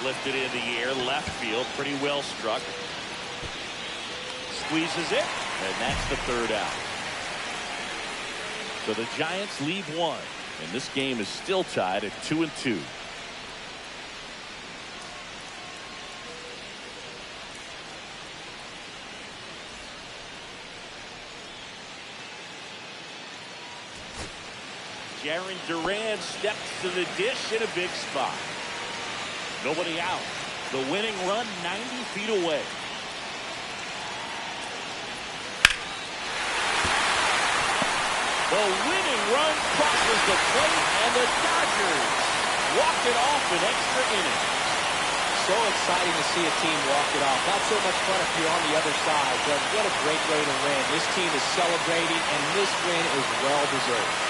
Lifted in the air, left field, pretty well struck. Squeezes it, and that's the 3rd out. So the Giants lead 1, and this game is still tied at 2-2. Jarren Duran steps to the dish in a big spot. Nobody out. The winning run 90 feet away. The winning run crosses the plate, and the Dodgers walk it off in extra innings. So exciting to see a team walk it off. Not so much fun if you're on the other side, but what a great way to win. This team is celebrating, and this win is well deserved.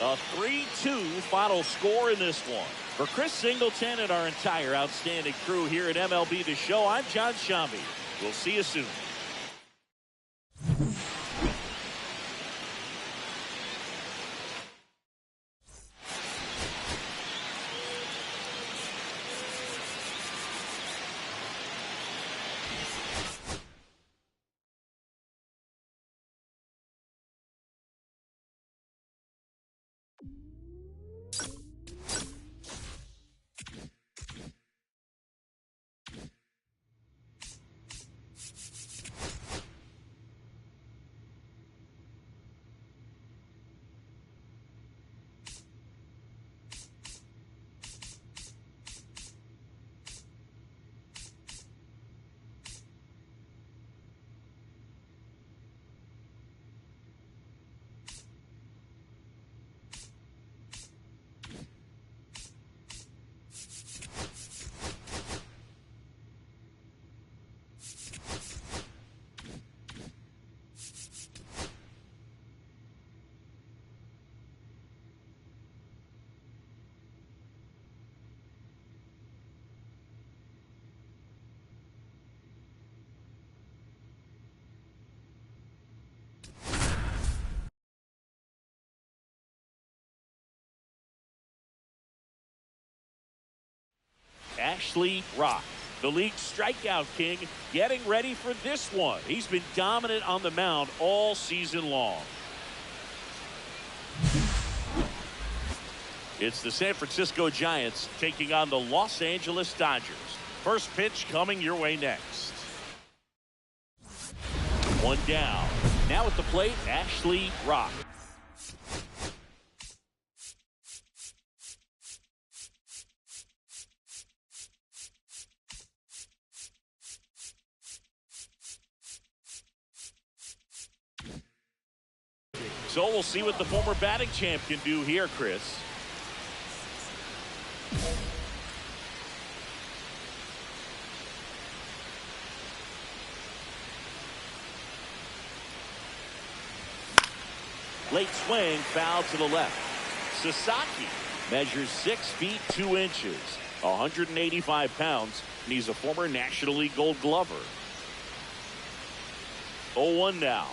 A 3-2 final score in this one. For Chris Singleton and our entire outstanding crew here at MLB The Show, I'm John Shambi. We'll see you soon. Ashley Rock, the league strikeout king, getting ready for this one. He's been dominant on the mound all season long. It's the San Francisco Giants taking on the Los Angeles Dodgers. First pitch coming your way next. 1 down. Now at the plate, Ashley Rock. So we'll see what the former batting champ can do here, Chris. Late swing, foul to the left. Sasaki measures 6 feet 2 inches. 185 pounds, and he's a former National League Gold Glover. 0-1 now.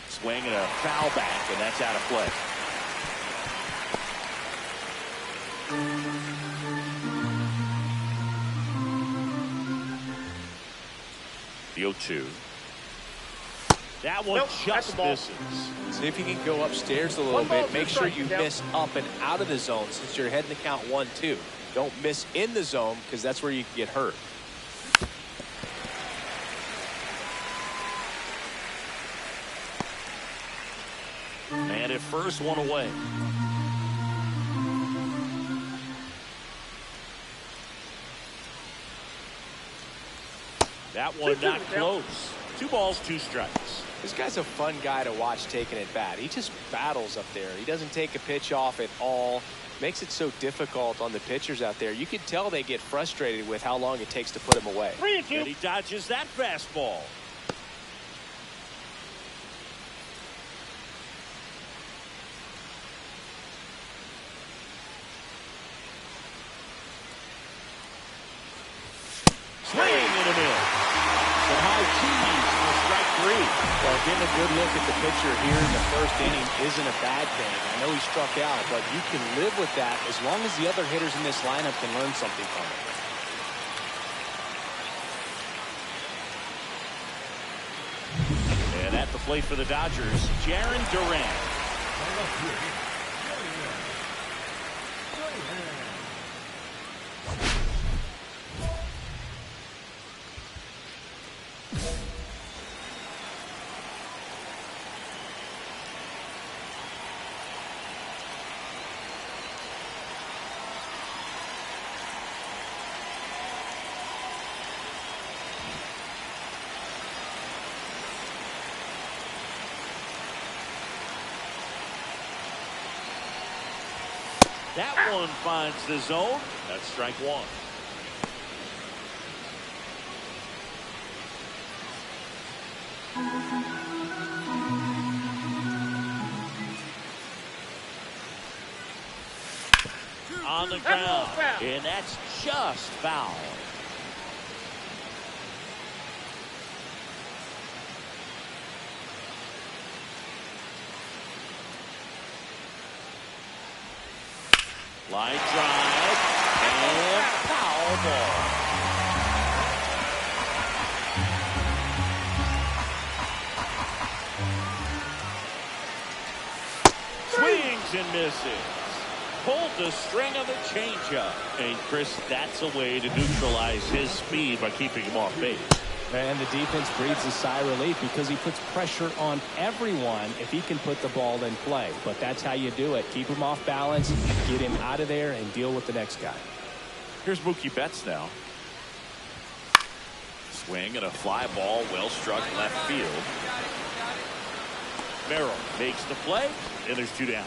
Swing and a foul back, and that's out of play. The 0-2. That one just misses. See if you can go upstairs a little bit. Make sure you miss up and out of the zone since you're heading to count 1-2. Don't miss in the zone because that's where you can get hurt. And at first, one away. That one not close. 2 balls, 2 strikes. This guy's a fun guy to watch taking at bat. He just battles up there. He doesn't take a pitch off at all. Makes it so difficult on the pitchers out there. You can tell they get frustrated with how long it takes to put him away. 3-2. And he dodges that fastball. Swing and a miss. Some high cheese for strike 3. Well, getting a good look at the pitcher here in the first inning isn't a bad thing. I know he struck out, but you can live with that as long as the other hitters in this lineup can learn something from it. And at the plate for the Dodgers, Jarren Duran. That one finds the zone. That's strike 1. On the ground, and that's just foul. Line drive and foul ball. Swings and misses. Pulled the string of the changeup. And Chris, that's a way to neutralize his speed by keeping him off base. And the defense breathes a sigh of relief because he puts pressure on everyone if he can put the ball in play. But that's how you do it. Keep him off balance, get him out of there, and deal with the next guy. Here's Mookie Betts now. Swing and a fly ball, well struck left field. Merrill makes the play, and there's 2 down.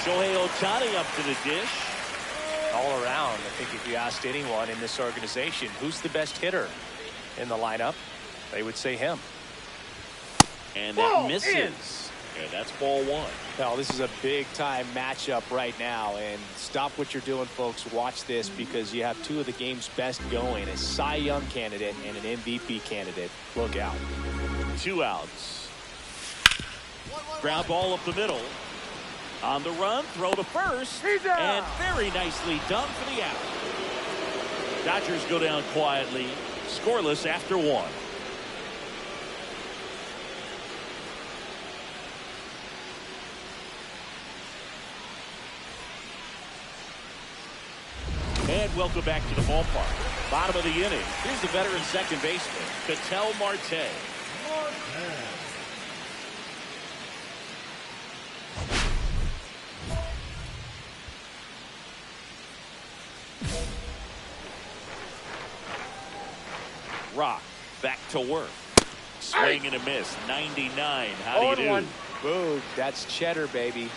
Shohei Ohtani up to the dish. All around, I think if you asked anyone in this organization who's the best hitter in the lineup, they would say him. And that misses. And that's ball 1. Now, this is a big-time matchup right now, and stop what you're doing, folks. Watch this because you have 2 of the game's best going, a Cy Young candidate and an MVP candidate. Look out. 2 outs. Ground ball up the middle. On the run, throw to first, and very nicely done for the out. Dodgers go down quietly, scoreless after 1. And welcome back to the ballpark. Bottom of the inning. Here's the veteran second baseman, Ketel Marte. Rock back to work. Swing and a miss. 99. How do you do? Boog. That's cheddar, baby.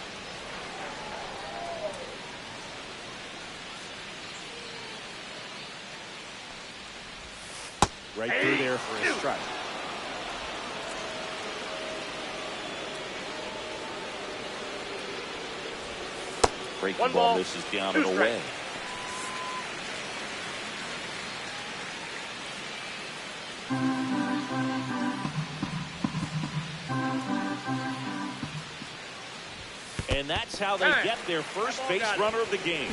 Right through there for a strike. Breaking ball misses down and away. And that's how they get their first base runner of the game.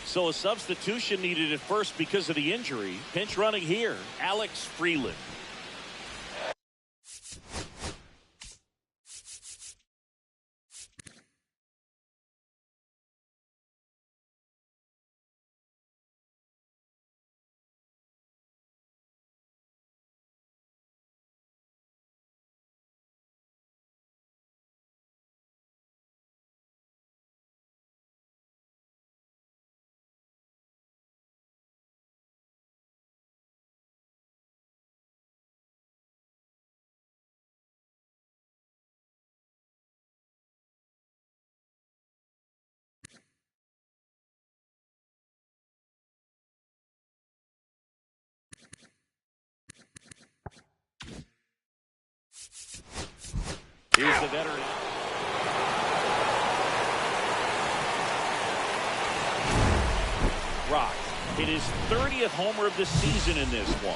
So a substitution needed at first because of the injury. Pinch running here, Alex Freeland. Here's the veteran. Rock hit his 30th homer of the season in this one.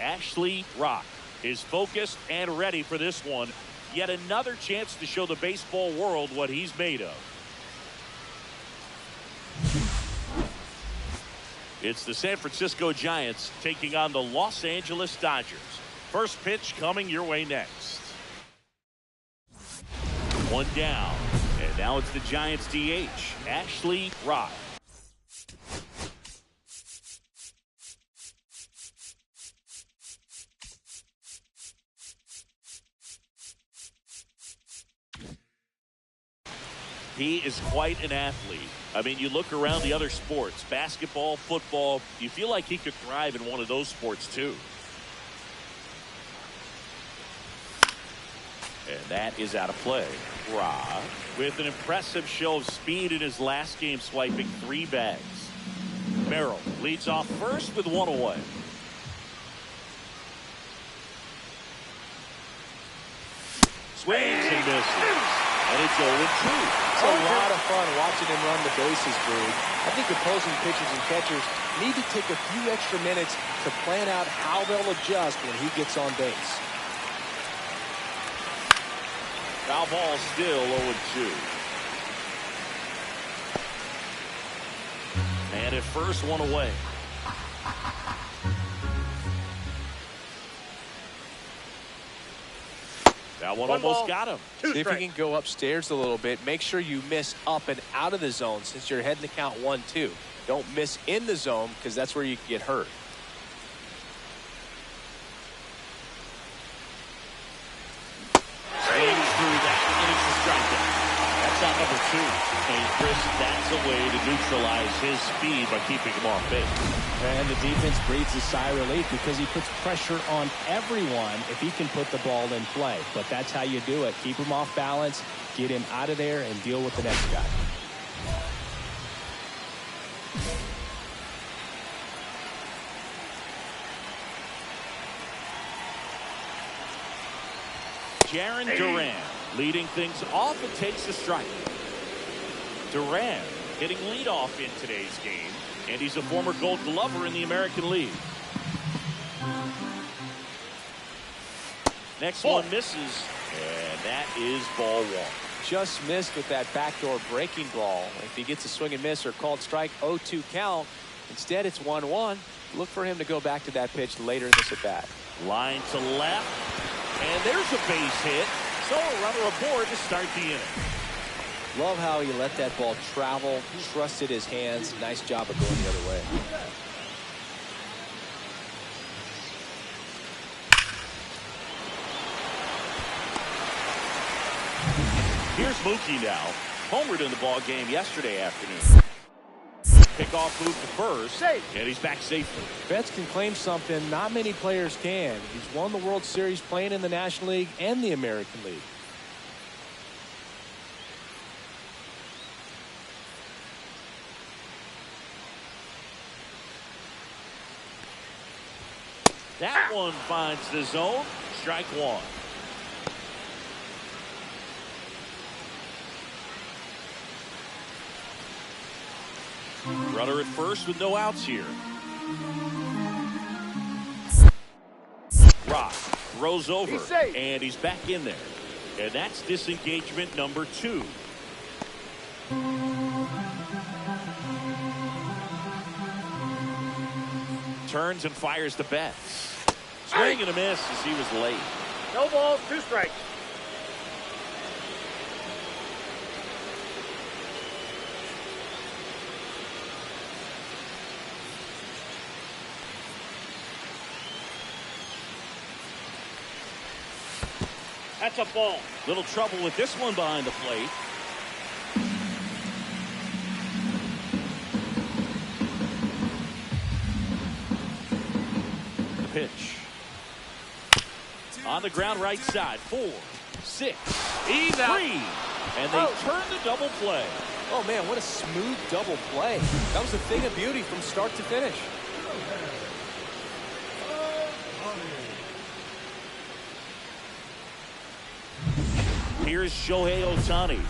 Ashley Rock is focused and ready for this one. Yet another chance to show the baseball world what he's made of. It's the San Francisco Giants taking on the Los Angeles Dodgers. First pitch coming your way next. One down. And now it's the Giants DH, Ashley Rock. He is quite an athlete. I mean, you look around the other sports, basketball, football, you feel like he could thrive in one of those sports too. And that is out of play. Rock with an impressive show of speed in his last game, swiping 3 bags. Merrill leads off first with 1 away. Swings and misses. And it's 0-2. It's a lot of fun watching him run the bases, Boog. I think opposing pitchers and catchers need to take a few extra minutes to plan out how they'll adjust when he gets on base. Foul ball still 0-2. And at first, 1 away. That one almost got him. See if you can go upstairs a little bit. Make sure you miss up and out of the zone since you're heading to count 1-2. Don't miss in the zone because that's where you can get hurt. Swings through that and it's the strikeout. That's out number 2. And Chris, that's a way to neutralize his speed by keeping him off base. And the defense breathes a sigh of relief because he puts pressure on everyone if he can put the ball in play. But that's how you do it. Keep him off balance, get him out of there, and deal with the next guy. Jaron Duran leading things off and takes a strike. Duran hitting leadoff in today's game, and he's a former Gold Glover in the American League. Next one misses, and that is ball one. Just missed with that backdoor breaking ball. If he gets a swing and miss or called strike, 0-2 count. Instead, it's 1-1. Look for him to go back to that pitch later in this at bat. Line to left, and there's a base hit. So a runner aboard to start the inning. Love how he let that ball travel, trusted his hands. Nice job of going the other way. Here's Mookie now. Homered in the ball game yesterday afternoon. Pickoff move to first, and he's back safely. Betts can claim something not many players can. He's won the World Series playing in the National League and the American League. That one finds the zone. Strike one. Runner at first with no outs here. Rock throws over, and he's back in there. And that's disengagement number 2. Turns and fires the Betts. Swing and a miss as he was late. No balls, 2 strikes. That's a ball. Little trouble with this one behind the plate. The pitch. On the ground right side. 4, 6, He's out. 3. And they turn the double play. Oh, man, what a smooth double play. That was a thing of beauty from start to finish. Here's Shohei Ohtani.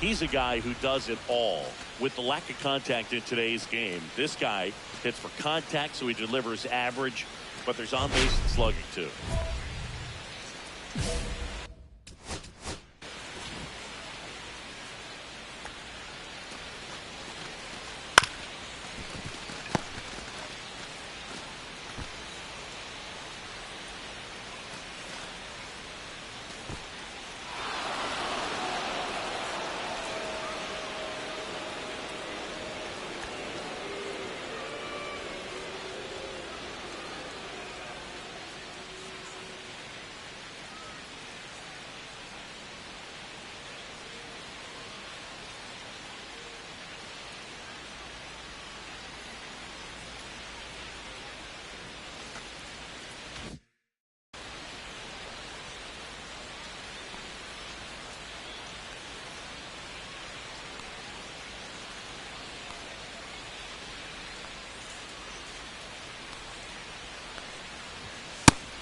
He's a guy who does it all. With the lack of contact in today's game, this guy hits for contact, so he delivers average, but there's on-base and slugging too.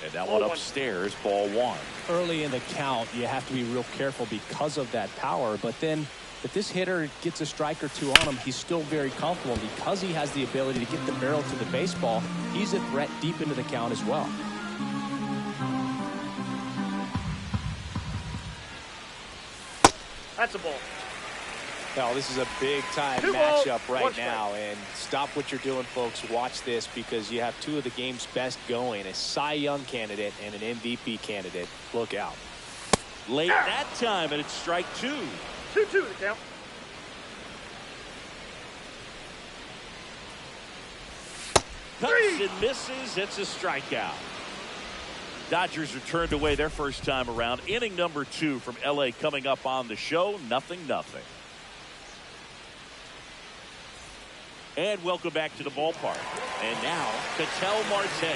And that one upstairs, ball one. Early in the count, you have to be real careful because of that power. But then if this hitter gets a strike or two on him, he's still very comfortable. Because he has the ability to get the barrel to the baseball, he's a threat deep into the count as well. That's a ball. Now, this is a big-time matchup right now, and stop what you're doing, folks. Watch this, because you have 2 of the game's best going, a Cy Young candidate and an MVP candidate. Look out. Late that time, and it's strike 2. 2-2 the count. Cuts and misses. It's a strikeout. Dodgers are turned away their first time around. Inning number 2 from LA coming up on the show. 0-0. And welcome back to the ballpark. And now, Ketel Marte.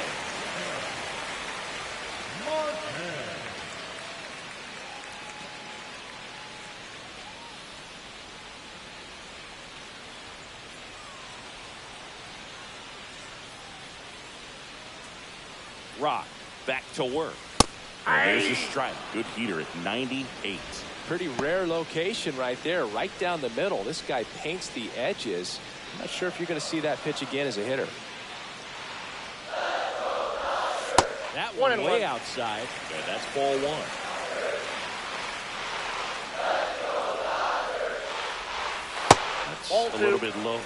Rock back to work. And there's a strike. Good heater at 98. Pretty rare location right there, right down the middle. This guy paints the edges. I'm not sure if you're going to see that pitch again as a hitter. That one way outside. And that's ball one. That's a little bit low.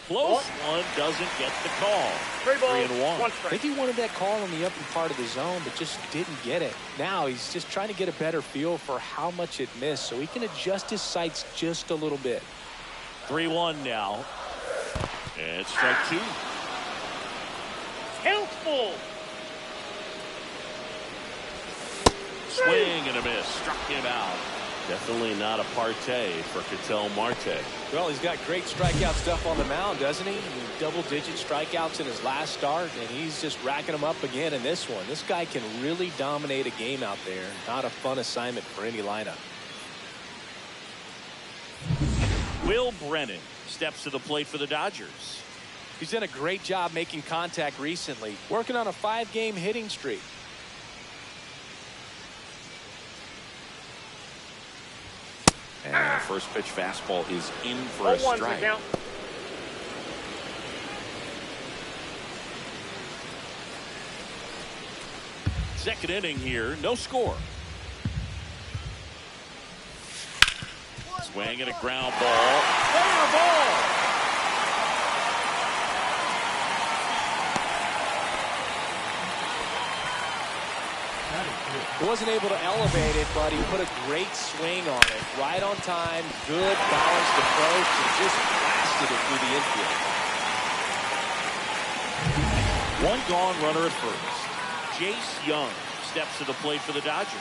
Close one, doesn't get the call. 3-1. I think he wanted that call on the upper part of the zone, but just didn't get it. Now he's just trying to get a better feel for how much it missed so he can adjust his sights just a little bit. 3-1 now. And strike two. Count's full. Swing and a miss. Struck him out. Definitely not a partay for Ketel Marte. Well, he's got great strikeout stuff on the mound, doesn't he? Double-digit strikeouts in his last start, and he's just racking them up again in this one. This guy can really dominate a game out there. Not a fun assignment for any lineup. Will Brennan steps to the plate for the Dodgers. He's done a great job making contact recently, working on a 5-game hitting streak. And the first pitch fastball is in for a strike. Second inning here, no score. Swing and a ground ball. Fair ball. He wasn't able to elevate it, but he put a great swing on it. Right on time, good balanced approach, and just blasted it through the infield. One gone, runner at first. Jace Young steps to the plate for the Dodgers.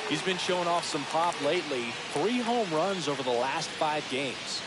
He's been showing off some pop lately. 3 home runs over the last 5 games.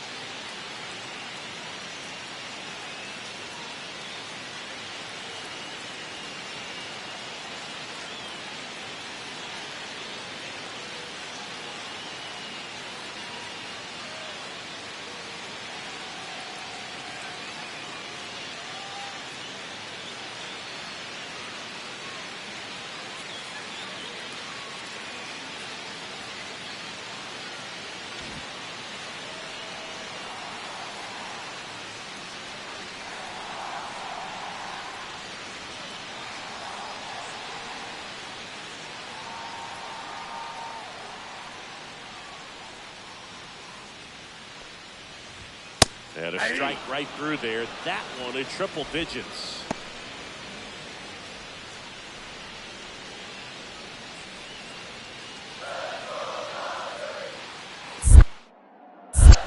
And a strike right through there. That one in triple digits.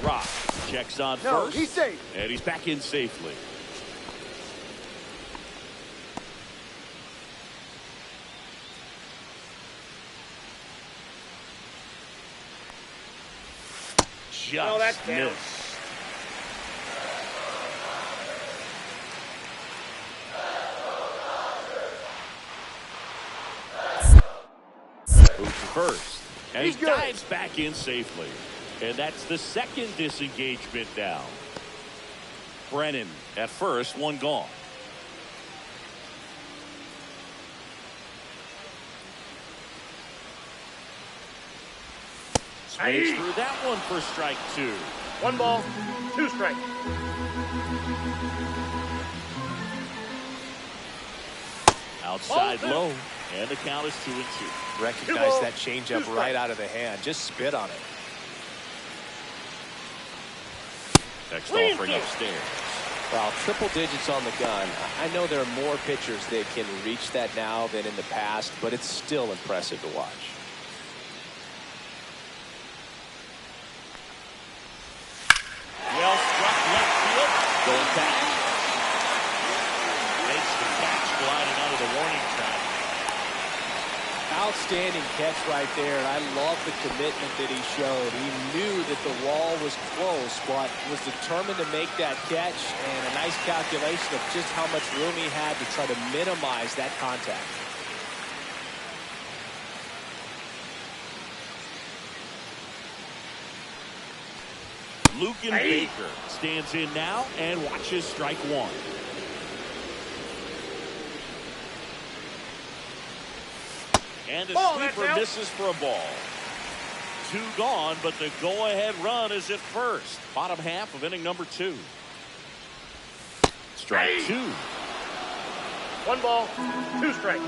Rock checks on first. He's safe. And he's back in safely. Just missed. Moves to first. And he dives back in safely. And that's the second disengagement down. Brennan at first, one gone. Swings through that one for strike two. 1 ball, 2 strikes. Outside low. And the count is 2-2. Recognize that changeup right out of the hand. Just spit on it. Next offering upstairs. Well, triple digits on the gun. I know there are more pitchers that can reach that now than in the past, but it's still impressive to watch. Well struck left field. Going back. Makes the catch gliding out of the warning track. Outstanding catch right there, and I love the commitment that he showed. He knew that the wall was close, but was determined to make that catch, and a nice calculation of just how much room he had to try to minimize that contact. Luken Baker stands in now and watches strike one. And the Ball, that's sweeper out. misses for a ball. 2 gone, but the go-ahead run is at first. Bottom half of inning number 2. Strike 2. 1 ball, 2 strikes.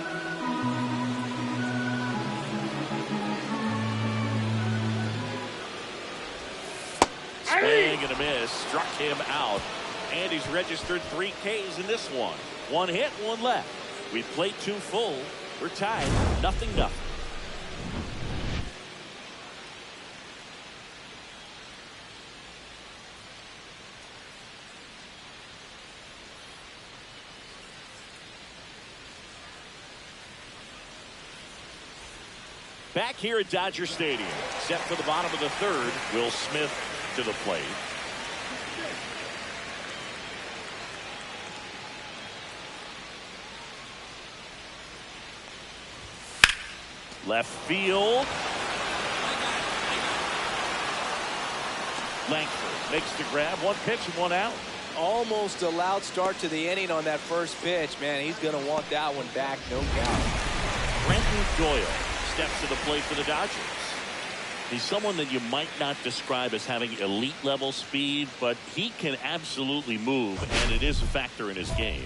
Swing and a miss. Struck him out. And he's registered 3 Ks in this one. 1 hit, 1 left. We've played 2 full. We're tied. 0-0. Back here at Dodger Stadium, set for the bottom of the 3rd, Will Smith to the plate. Left field. Langford makes the grab. 1 pitch and 1 out. Almost a loud start to the inning on that first pitch. Man, he's going to want that one back, no doubt. Brenton Doyle steps to the plate for the Dodgers. He's someone that you might not describe as having elite level speed, but he can absolutely move, and it is a factor in his game.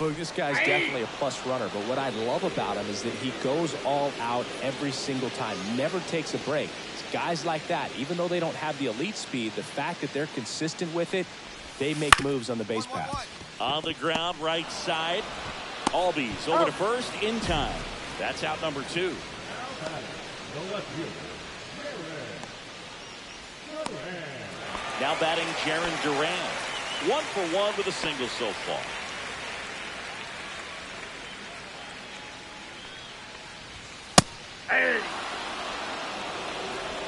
Look, this guy's definitely a plus runner, but what I love about him is that he goes all out every single time, never takes a break. It's guys like that, even though they don't have the elite speed, the fact that they're consistent with it, they make moves on the base paths. On the ground, right side. Albies over to first in time. That's out number 2. Now batting Jaron Duran. 1 for 1 with a single so far. Hey.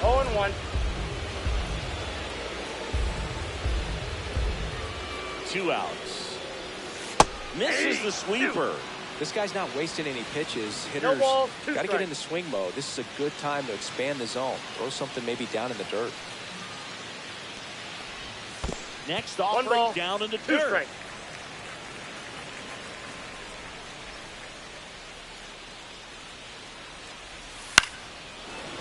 0-1. 2 outs. Misses the sweeper. This guy's not wasting any pitches. No Hitters balls, 2 got to get strikes. into swing mode. This is a good time to expand the zone. Throw something maybe down in the dirt. Next 1 offering ball, down in the 2 dirt. strikes.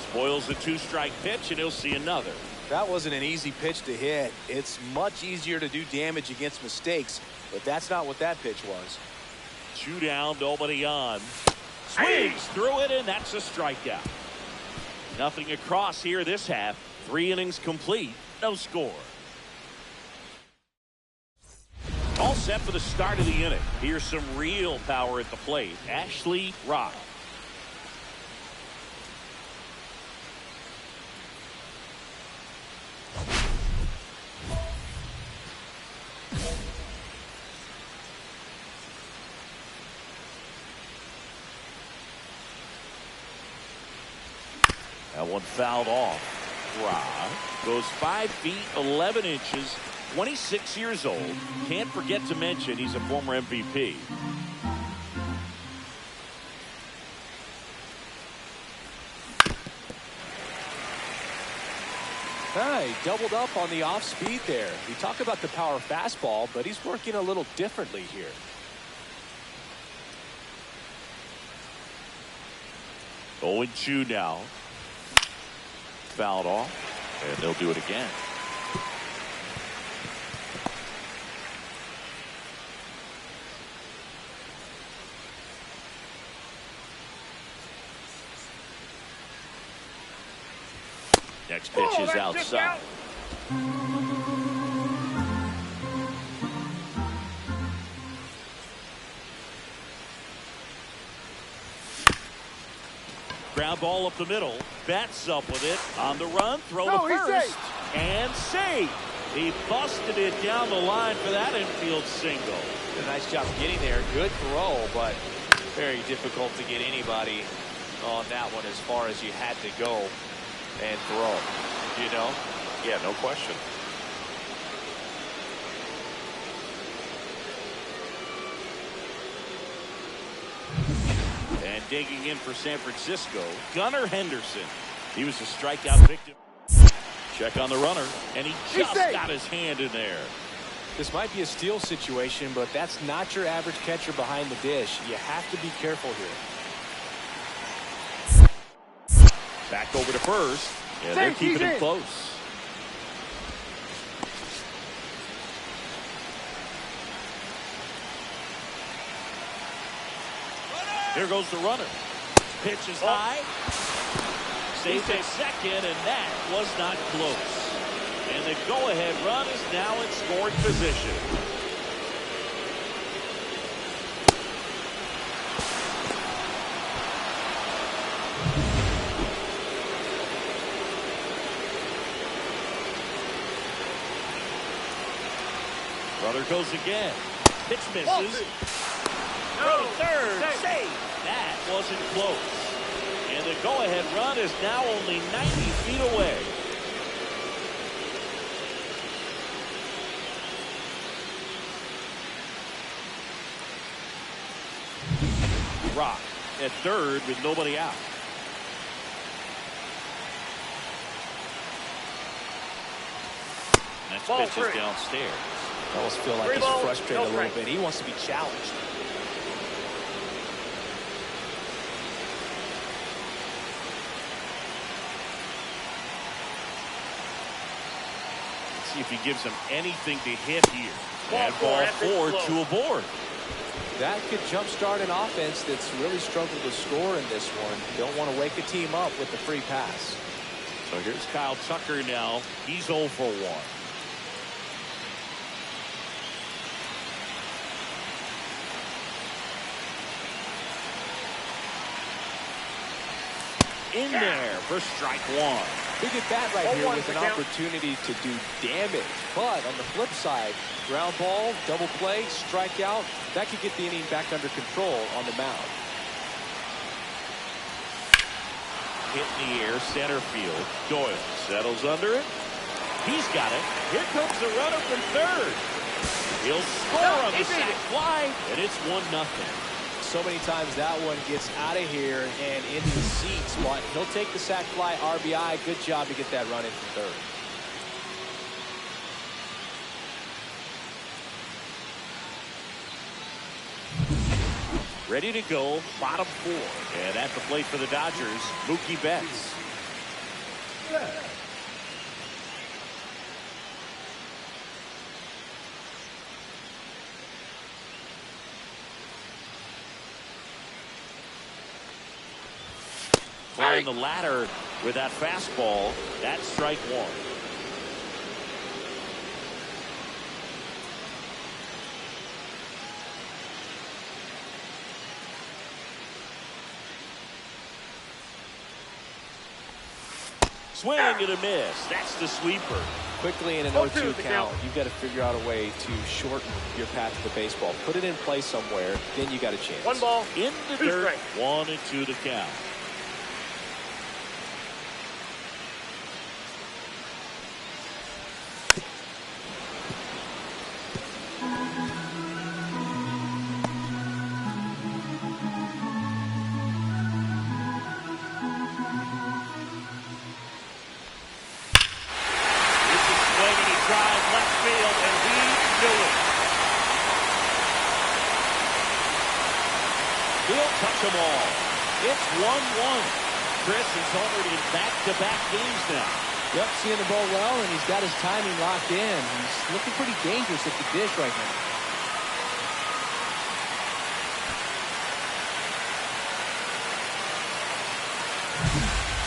Spoils the 2-strike pitch, and he'll see another. That wasn't an easy pitch to hit. It's much easier to do damage against mistakes, but that's not what that pitch was. 2 down, nobody on. Swings through it, and that's a strikeout. Nothing across here this half. 3 innings complete, no score. All set for the start of the inning. Here's some real power at the plate. Ashley Rock. That one fouled off. Rock goes 5 feet 11 inches. 26 years old. Can't forget to mention he's a former MVP. He doubled up on the off speed there. We talk about the power fastball, but he's working a little differently here. Oh, 2 now. Fouled off, and they'll do it again. Next pitch is outside. Ground ball up the middle. Bats up with it. On the run. Throw to first. And safe. He busted it down the line for that infield single. Did a nice job getting there. Good throw, but very difficult to get anybody on that one as far as you had to go and throw. You know? Yeah, no question. And digging in for San Francisco, Gunnar Henderson. He was a strikeout victim. Check on the runner, and he just got his hand in there. This might be a steal situation, but that's not your average catcher behind the dish. You have to be careful here. Back over to first, and they're keeping it close. Here goes the runner. Pitch is high. Safe at second, and that was not close. And the go-ahead run is now in scoring position. Runner goes again. Pitch misses. Third, save. That wasn't close. And the go-ahead run is now only 90 feet away. Rock at third with nobody out. Next pitch is downstairs. I almost feel like he's frustrated a little bit. He wants to be challenged. Let's see if he gives him anything to hit here. And ball four to a board. That could jumpstart an offense that's really struggled to score in this one. You don't want to wake a team up with the free pass. So here's Kyle Tucker now. He's 0 for 1. In there for strike one. Big at bat right here with an opportunity to do damage. But on the flip side, ground ball, double play, strikeout, that could get the inning back under control on the mound. Hit in the air, center field. Doyle settles under it. He's got it. Here comes the runner from third. He'll score on the sac fly, and it's 1-0. So many times that one gets out of here and into the seats, but he'll take the sac fly RBI. Good job to get that run in from third. Ready to go, bottom four. And at the plate for the Dodgers, Mookie Betts. Clearing the ladder with that fastball. That's strike one. Swing and a miss. That's the sweeper. Quickly in an 0-2 count, you've got to figure out a way to shorten your path to the baseball. Put it in play somewhere, then you got a chance. 1 ball in the dirt. 1-2 to count. Touch them all. It's 1-1. Chris is homered in back-to-back games now. Yep, seeing the ball well, and he's got his timing locked in. He's looking pretty dangerous at the dish right now.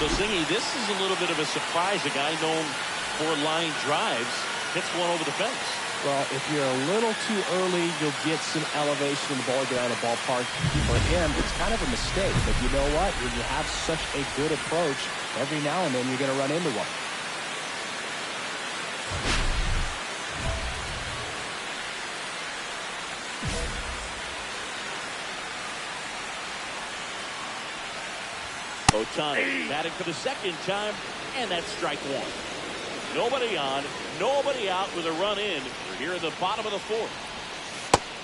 So, Singy, this is a little bit of a surprise. A guy known for line drives hits one over the fence. Well, if you're a little too early, you'll get some elevation in the ball down the ballpark. For him, it's kind of a mistake. But you know what? When you have such a good approach, every now and then you're going to run into one. Ohtani batting for the second time, and that's strike one. Nobody on, nobody out with a run in. We're here in the bottom of the fourth.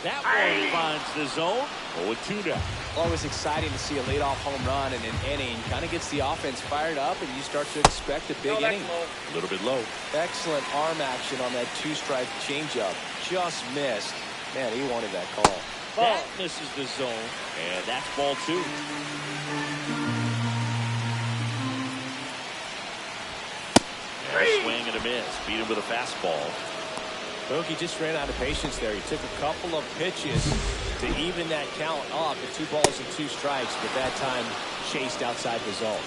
That one finds the zone. 0-2 now. Always exciting to see a leadoff home run in an inning. Kind of gets the offense fired up, and you start to expect a big inning. A little bit low. Excellent arm action on that two-strike changeup. Just missed. Man, he wanted that call. That misses the zone, and that's ball 2. Swing and a miss. Beat him with a fastball. Bogey just ran out of patience there. He took a couple of pitches to even that count up at 2 balls and 2 strikes, but that time chased outside the zone.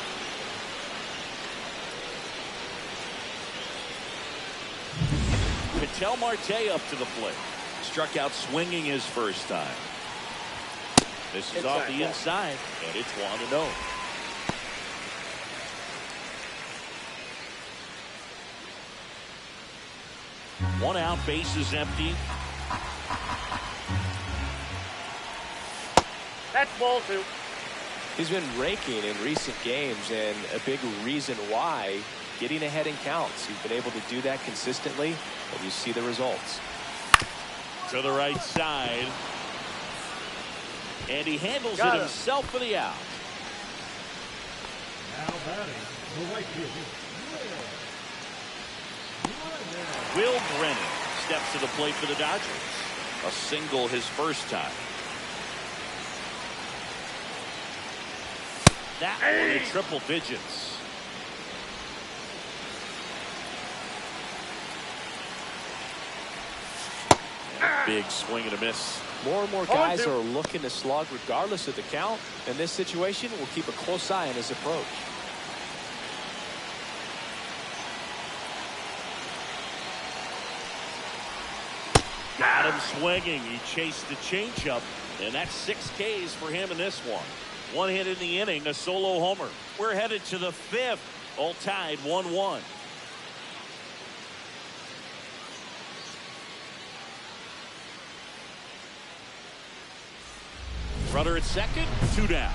Patel Marte up to the plate. Struck out swinging his first time. This is off the inside, and it's 1-0. One out, base is empty. That's ball 2. He's been raking in recent games, and a big reason why, getting ahead in counts. He's been able to do that consistently, and you see the results. To the right side. And he handles it himself for the out. Now batting, the right fielder. Will Brennan steps to the plate for the Dodgers. A single his first time. That one in triple digits. Big swing and a miss. More and more guys are looking to slug regardless of the count. In this situation, we'll keep a close eye on his approach. Got him swinging. He chased the changeup, and that's 6 Ks for him in this one. 1 hit in the inning, a solo homer. We're headed to the 5th. All tied 1-1. Runner at second, 2 down.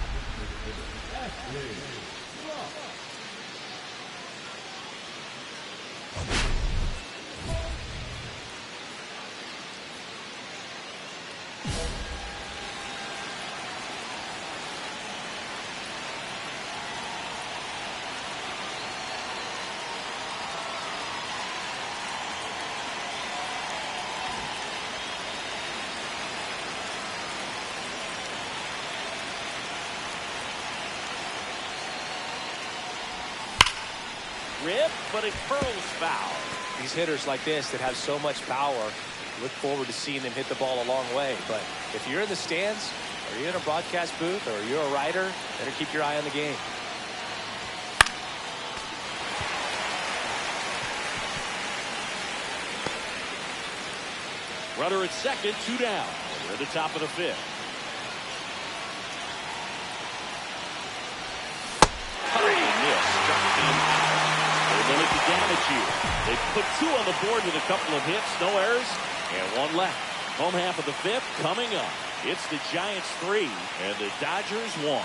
Rip, but it curls foul. These hitters like this that have so much power, look forward to seeing them hit the ball a long way. But if you're in the stands, or you're in a broadcast booth, or you're a writer, better keep your eye on the game. Runner at second, 2 down. We're at the top of the 5th. Limit the damage here. They put 2 on the board with a couple of hits, no errors, and 1 left. Home half of the 5th coming up. It's the Giants 3 and the Dodgers 1.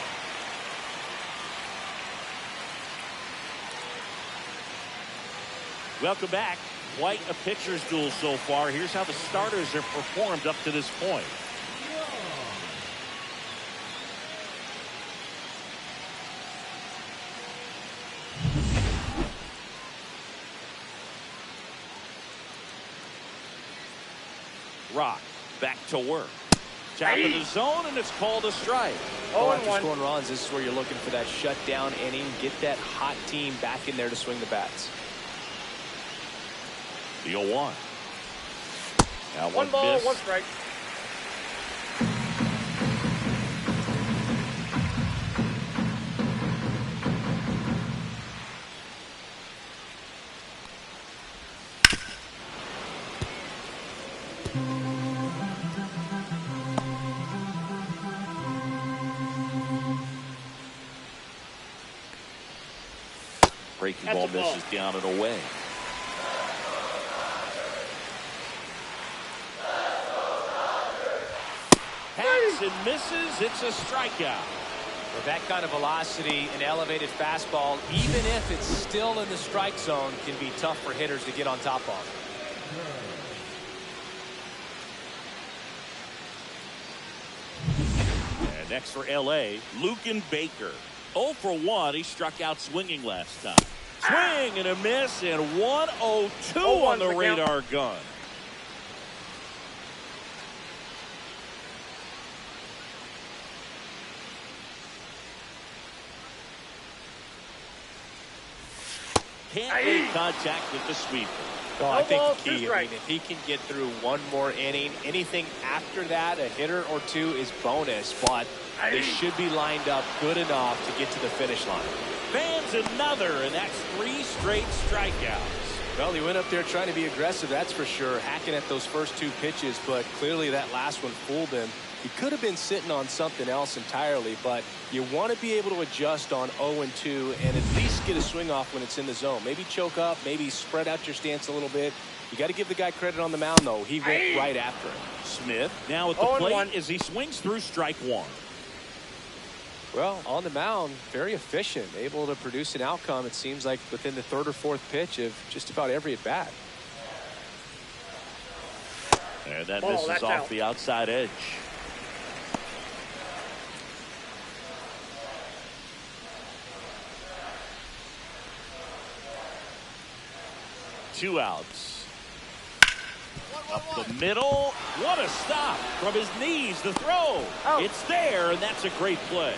Welcome back. Quite a pitcher's duel so far. Here's how the starters have performed up to this point. Rock back to work. Top of the zone, and it's called a strike. After scoring runs, this is where you're looking for that shutdown inning. Get that hot team back in there to swing the bats. The 0-1. Now 1 ball, 1 strike. Breaking ball misses down and away. Hacks and misses. It's a strikeout. With that kind of velocity, an elevated fastball, even if it's still in the strike zone, can be tough for hitters to get on top of. Next for LA, Lucan Baker. 0 for 1. He struck out swinging last time. Swing and a miss, and 1-0-2 on the radar gun. Can't make contact with the sweeper. Oh, I think the key, I mean, if he can get through one more inning, anything after that, a hitter or two is bonus, but they should be lined up good enough to get to the finish line. Fans another, and that's 3 straight strikeouts. Well, he went up there trying to be aggressive, that's for sure, hacking at those first 2 pitches, but clearly that last one fooled him. He could have been sitting on something else entirely, but you want to be able to adjust on 0-2 and at least get a swing off when it's in the zone. Maybe choke up, maybe spread out your stance a little bit. You got to give the guy credit on the mound, though. He went right after it. Smith now at the plate as he swings through strike 1. Well, on the mound, very efficient, able to produce an outcome, it seems like, within the 3rd or 4th pitch of just about every at-bat. And that misses off the outside edge. Two outs. Up the middle. What a stop from his knees. The throw. It's there, and that's a great play.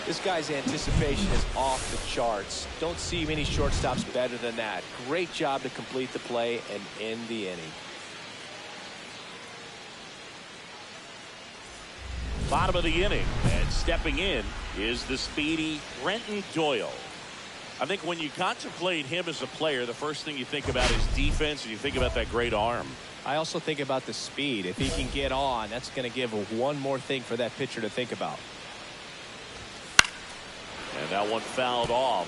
This guy's anticipation is off the charts. Don't see many shortstops better than that. Great job to complete the play and end the inning. Bottom of the inning, and stepping in is the speedy Brenton Doyle. I think when you contemplate him as a player, the first thing you think about is defense, and you think about that great arm. I also think about the speed. If he can get on, that's going to give one more thing for that pitcher to think about. And that one fouled off.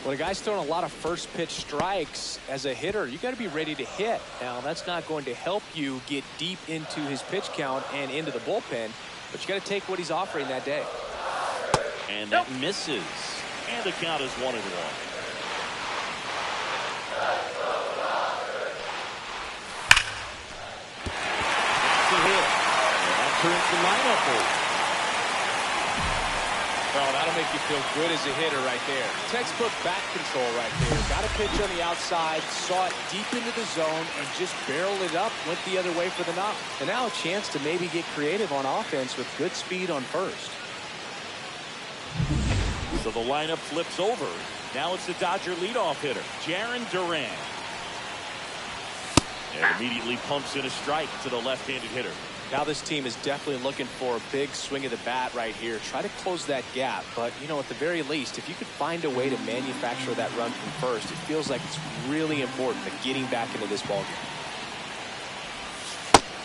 When a guy's throwing a lot of first pitch strikes as a hitter, you got to be ready to hit. Now, that's not going to help you get deep into his pitch count and into the bullpen, but you got to take what he's offering that day. And that misses. And the count is 1-1. That's a hit. And that turns the lineup over. Oh, that'll make you feel good as a hitter right there. Textbook bat control right there. Got a pitch on the outside, saw it deep into the zone, and just barreled it up, went the other way for the knock. And now a chance to maybe get creative on offense with good speed on first. So the lineup flips over. Now it's the Dodger leadoff hitter, Jarren Duran. And immediately pumps in a strike to the left-handed hitter. Now this team is definitely looking for a big swing of the bat right here. Try to close that gap. But, you know, at the very least, if you could find a way to manufacture that run from first, it feels like it's really important to getting back into this ballgame.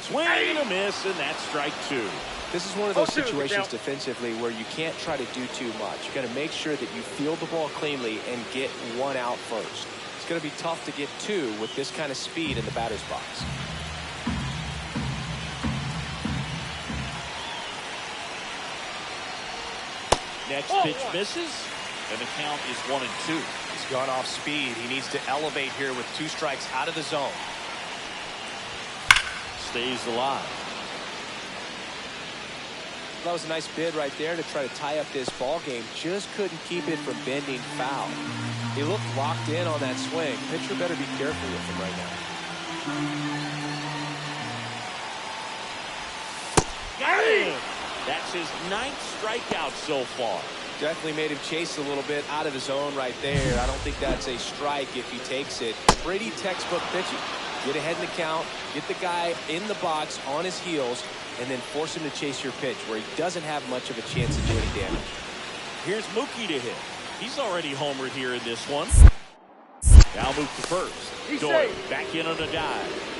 Swing and a miss, and that's strike 2. This is one of those situations defensively where you can't try to do too much. You got to make sure that you field the ball cleanly and get one out first. It's going to be tough to get 2 with this kind of speed in the batter's box. Next pitch misses, and the count is 1-2. He's gone off speed. He needs to elevate here with 2 strikes out of the zone. Stays alive. That was a nice bid right there to try to tie up this ball game. Just couldn't keep it from bending foul. He looked locked in on that swing. Pitcher better be careful with him right now. Got him! That's his 9th strikeout so far. Definitely made him chase a little bit out of the zone right there. I don't think that's a strike if he takes it. Pretty textbook pitching. Get ahead in the count, get the guy in the box on his heels, and then force him to chase your pitch where he doesn't have much of a chance to do any damage. Here's Mookie to hit. He's already homered here in this one. Now move to first. Doyle back in on a dive.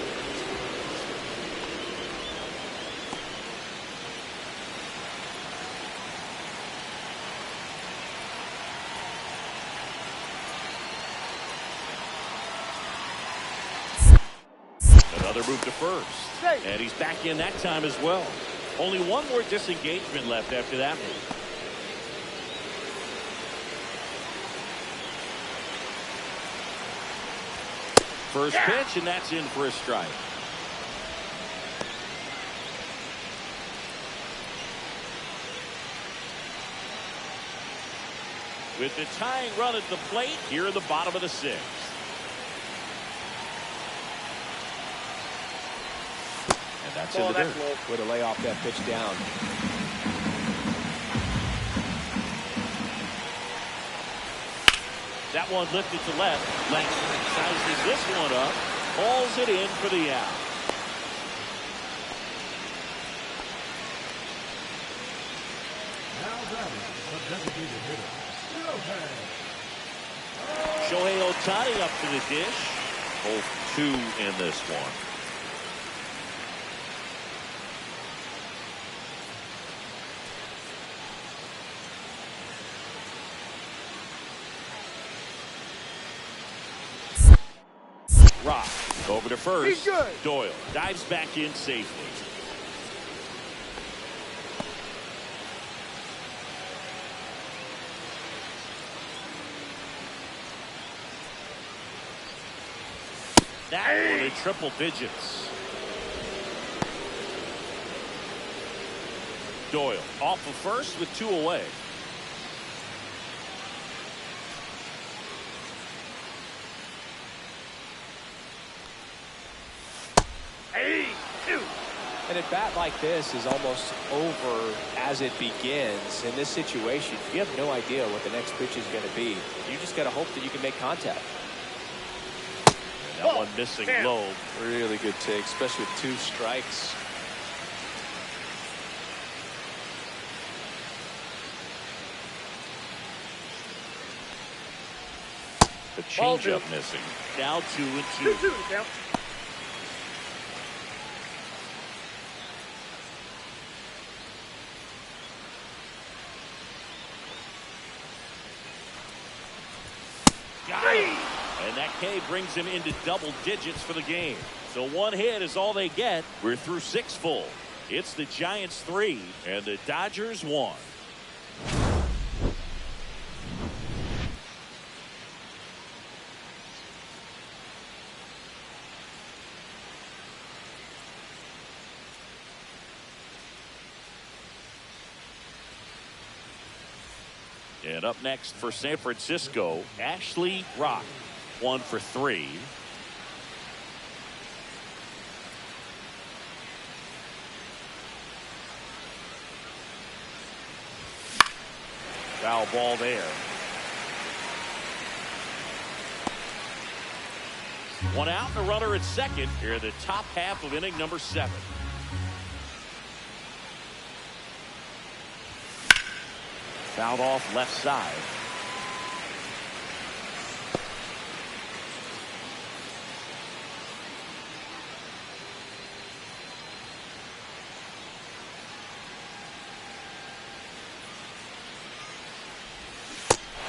Another move to first. And he's back in that time as well. Only one more disengagement left after that move. First pitch, and that's in for a strike. with the tying run at the plate here in the bottom of the sixth. And that's in the dirt. Way to lay off that pitch down. That one lifted to left. Langston sizes this one up. Hauls it in for the out. Now batting, the designated hitter, Shohei Ohtani up to the dish. Both 2 in this one. Rock over to first. He's good. Doyle dives back in safely. That one in triple digits. Doyle off of first with 2 away. And a bat like this is almost over as it begins. In this situation, you have no idea what the next pitch is going to be. You just got to hope that you can make contact. And that one missing low. Really good take, especially with 2 strikes. The changeup missing. Now 2-2. 2-2 count. Got him. And that K brings him into double digits for the game. So 1 hit is all they get. We're through 6 full. It's the Giants 3 and the Dodgers 1. And up next for San Francisco, Ashley Rock, 1 for 3. Foul ball there. 1 out and a runner at second here in the top half of inning number 7. Fouled off left side.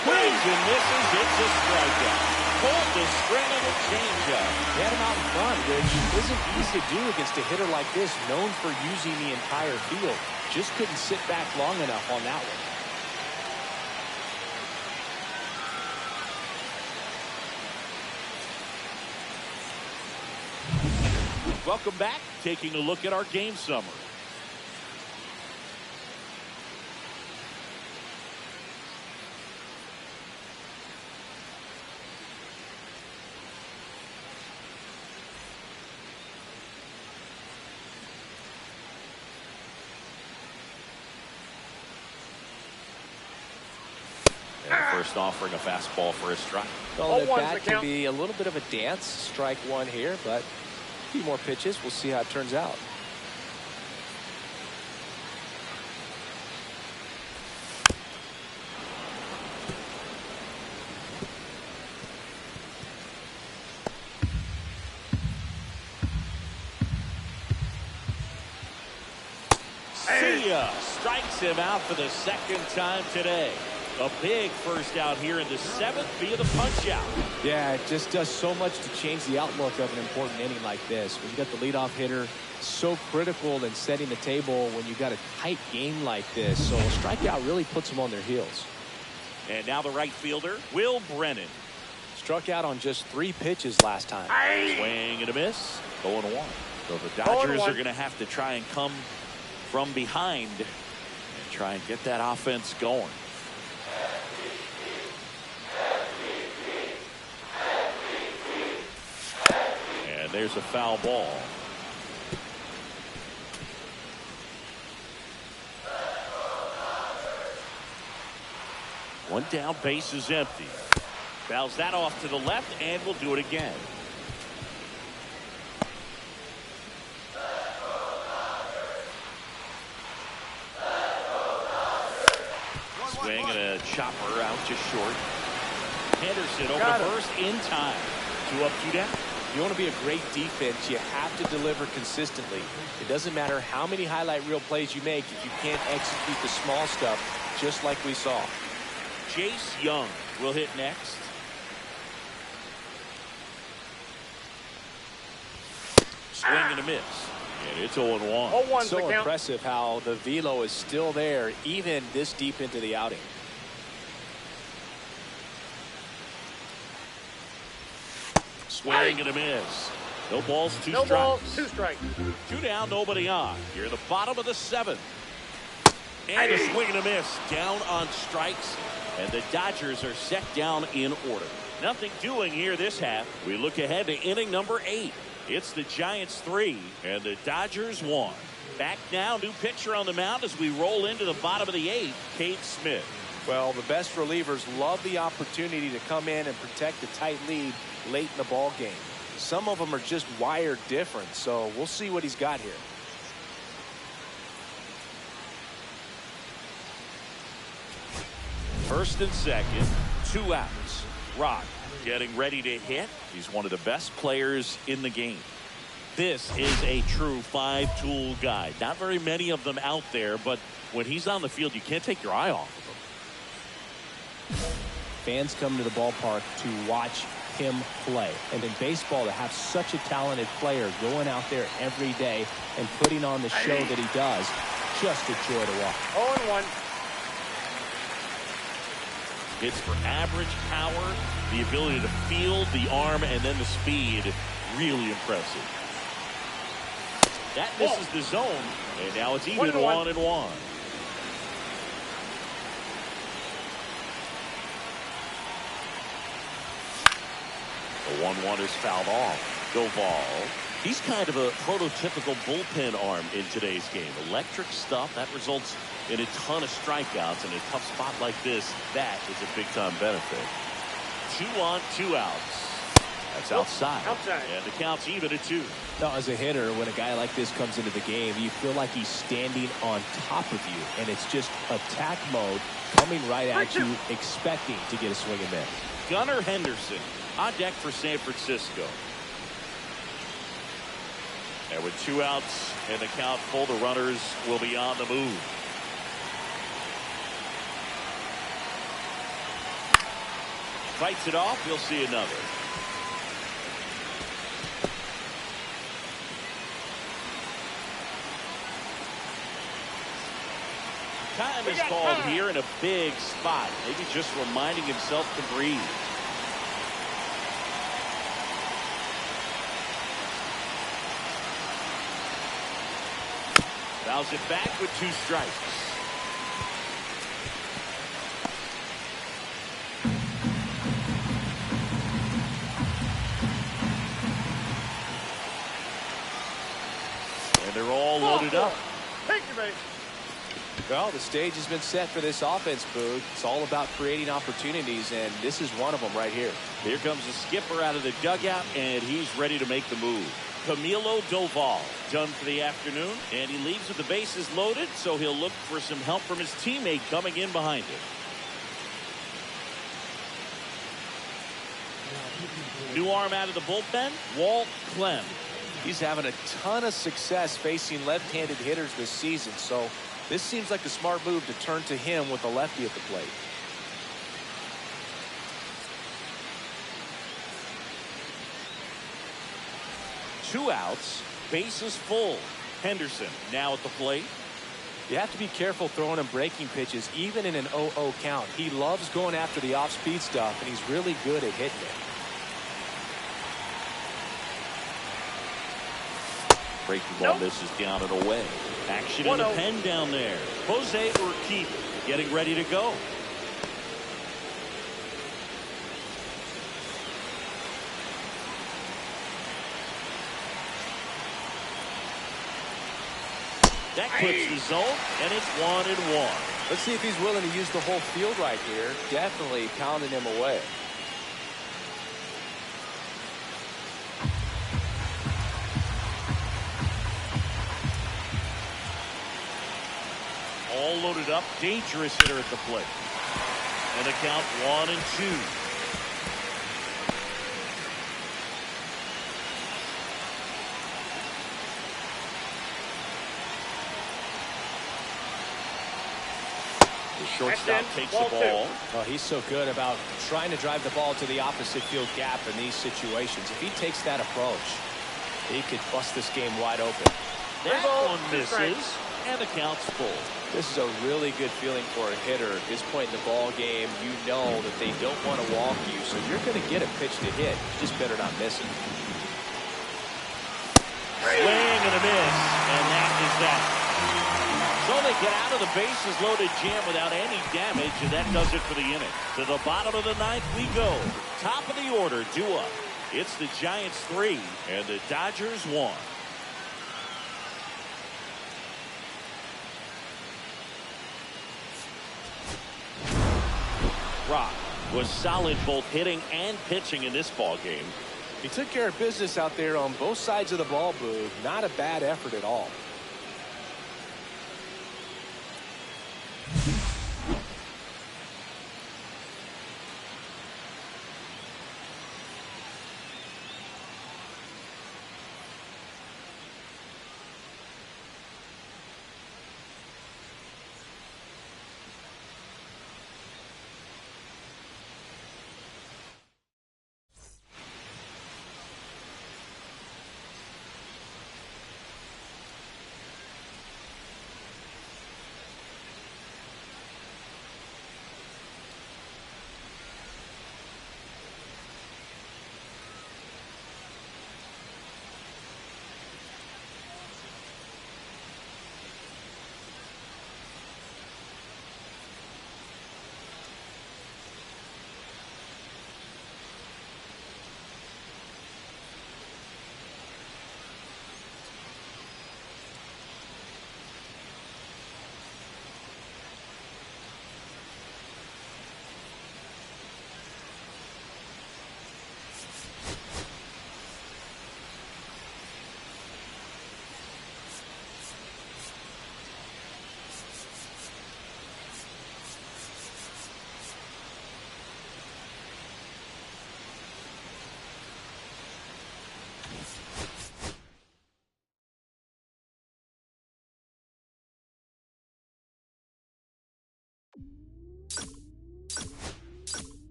Swings and misses. It's a strikeout. Pulled the string of a changeup. He had him out in front, which isn't easy to do against a hitter like this, known for using the entire field. Just couldn't sit back long enough on that one. Welcome back. Taking a look at our game summary. And first offering a fastball for a strike. Well, the bat can be a little bit of a dance. Strike 1 here, but a few more pitches. We'll see how it turns out. See ya. Strikes him out for the 2nd time today. A big first out here in the 7th via the punch out. Yeah, it just does so much to change the outlook of an important inning like this. When you got the leadoff hitter, so critical in setting the table when you got a tight game like this. So a strikeout really puts them on their heels. And now the right fielder, Will Brennan. Struck out on just 3 pitches last time. Swing and a miss. 0-1. So the Dodgers are going to have to try and come from behind and try and get that offense going. And there's a foul ball. One down, base is empty. Fouls that off to the left, and we'll do it again. Swing and a chopper out to short. Henderson over to first in time. 2 up, 2 down. If you want to be a great defense, you have to deliver consistently. It doesn't matter how many highlight reel plays you make if you can't execute the small stuff, just like we saw. Chase Young will hit next. Swing and a miss. And it's 0-1. 0-1's So the count. impressive how the velo is still there, even this deep into the outing. Swing and a miss. No balls, 2 No strikes. balls, 2 strikes. 2 down, nobody on. You're in the bottom of the 7th. And a swing and a miss. Down on strikes. And the Dodgers are set down in order. Nothing doing here this half. We look ahead to inning number 8. It's the Giants 3 and the Dodgers 1. Back now, new pitcher on the mound as we roll into the bottom of the 8th, Cade Smith. Well, the best relievers love the opportunity to come in and protect a tight lead late in the ball game. Some of them are just wired different, so we'll see what he's got here. First and second, 2 outs. Rock getting ready to hit. He's one of the best players in the game. This is a true 5-tool guy. Not very many of them out there, but when he's on the field, you can't take your eye off of him. Fans come to the ballpark to watch him play. And in baseball, to have such a talented player going out there every day and putting on the show that he does, just a joy to watch. 0-1. Hits for average power, the ability to field, the arm, and then the speed. Really impressive. That misses the zone, and now it's even 1-1. The 1-1 is fouled off. Doval. He's kind of a prototypical bullpen arm in today's game. Electric stuff that results in a ton of strikeouts. In a tough spot like this, that is a big-time benefit. 2 on, 2 outs. That's outside. And the count's even at 2. Now, as a hitter, when a guy like this comes into the game, you feel like he's standing on top of you, and it's just attack mode coming right at you, expecting to get a swing and miss. Gunnar Henderson on deck for San Francisco. And with 2 outs and the count full, the runners will be on the move. Fights it off. We'll see another. Time is called here in a big spot. Maybe just reminding himself to breathe. Fouls it back with 2 strikes. And they're all loaded up. Take your base. Well, the stage has been set for this offense, Boog. It's all about creating opportunities, and this is one of them right here. Here comes the skipper out of the dugout, and he's ready to make the move. Camilo Doval done for the afternoon, and he leaves with the bases loaded, so he'll look for some help from his teammate coming in behind him. New arm out of the bullpen, Walt Clem. He's having a ton of success facing left-handed hitters this season, so this seems like a smart move to turn to him with a lefty at the plate. Two outs, bases full. Henderson now at the plate. You have to be careful throwing him breaking pitches, even in an 0-0 count. He loves going after the off-speed stuff, and he's really good at hitting it. Breaking ball misses down and away. Action in the pen down there. Jose Urquidy getting ready to go. That clips the zone, and it's 1-1. Let's see if he's willing to use the whole field right here. Definitely pounding him away. All loaded up, dangerous hitter at the plate. And the count 1-2. The shortstop takes the ball. Well, he's so good about trying to drive the ball to the opposite field gap in these situations. If he takes that approach, he could bust this game wide open. That one misses, and the count's full. This is a really good feeling for a hitter. At this point in the ball game, you know that they don't want to walk you, so you're going to get a pitch to hit. You just better not miss it. Swing and a miss, and that is that. So they get out of the bases loaded jam without any damage, and that does it for the inning. To the bottom of the ninth we go. Top of the order, due up. It's the Giants 3 and the Dodgers 1. Rock was solid both hitting and pitching in this ball game. He took care of business out there on both sides of the ball booth. Not a bad effort at all.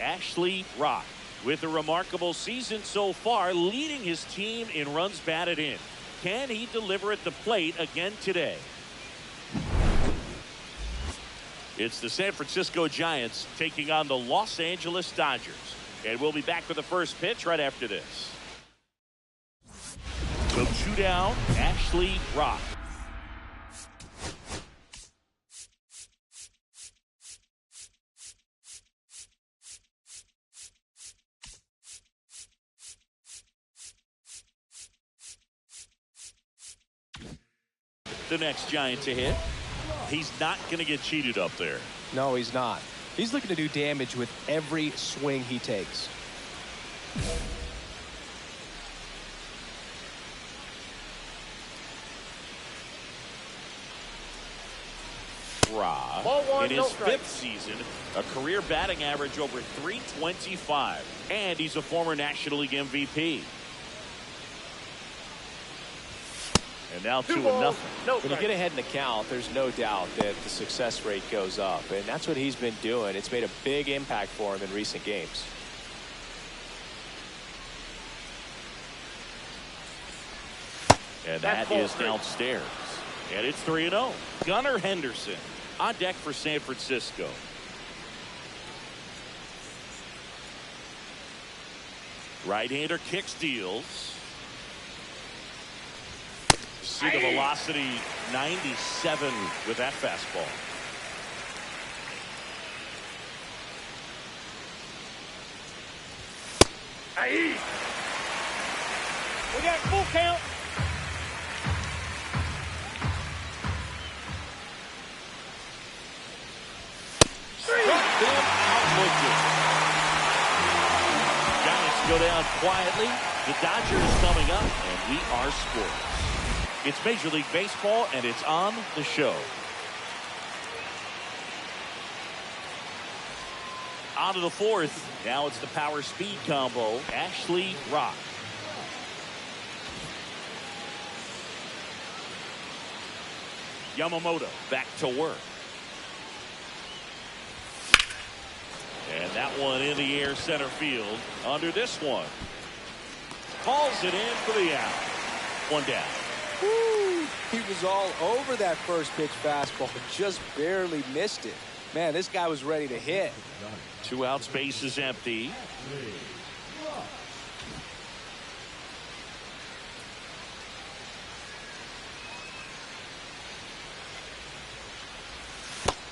Ashley Rock with a remarkable season so far, leading his team in runs batted in. Can he deliver at the plate again today? It's the San Francisco Giants taking on the Los Angeles Dodgers. And we'll be back with the first pitch right after this. So 2 down, Ashley Rock. the next Giant to hit. He's not going to get cheated up there. No, he's not. He's looking to do damage with every swing he takes. Ball one, in no his strike. 5th season, a career batting average over .325, and he's a former National League MVP. And now 2-0. No When you strike. get ahead in the count, there's no doubt that the success rate goes up, and that's what he's been doing. It's made a big impact for him in recent games. And that is downstairs. And it's 3-0. Gunnar Henderson on deck for San Francisco. Right-hander kicks, deals. See the velocity, 97 with that fastball. Aye. We got full count. Giants go down quietly. The Dodgers coming up, and we are sports. It's Major League Baseball, and it's on the show. On to the 4th. Now it's the power speed combo. Ashley Rock. Yamamoto back to work. And that one in the air center field. Under this one. Calls it in for the out. One down. Woo! He was all over that first pitch fastball, just barely missed it. Man, this guy was ready to hit. 2 outs, base is empty.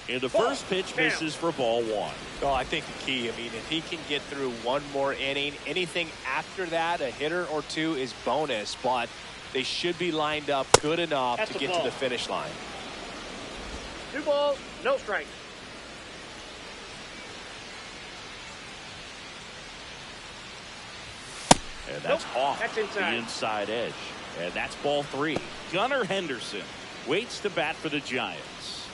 And the first pitch misses for ball 1. Oh, I think the key, I mean, if he can get through one more inning, anything after that, a hitter or two is bonus, but they should be lined up good enough to get to the finish line. 2 balls, no strike. And that's off That's inside. the inside edge. And that's ball 3. Gunnar Henderson waits to bat for the Giants.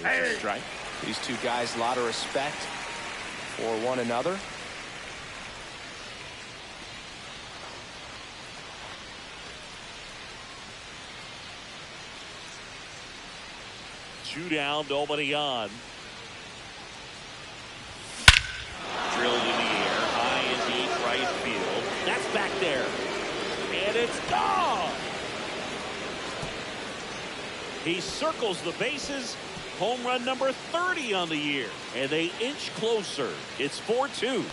There's a strike. These two guys, a lot of respect for one another. Two down, nobody on. Drilled in the air, high in deep right field. That's back there. And it's gone. He circles the bases. Home run number 30 on the year. And they inch closer. It's 4-2.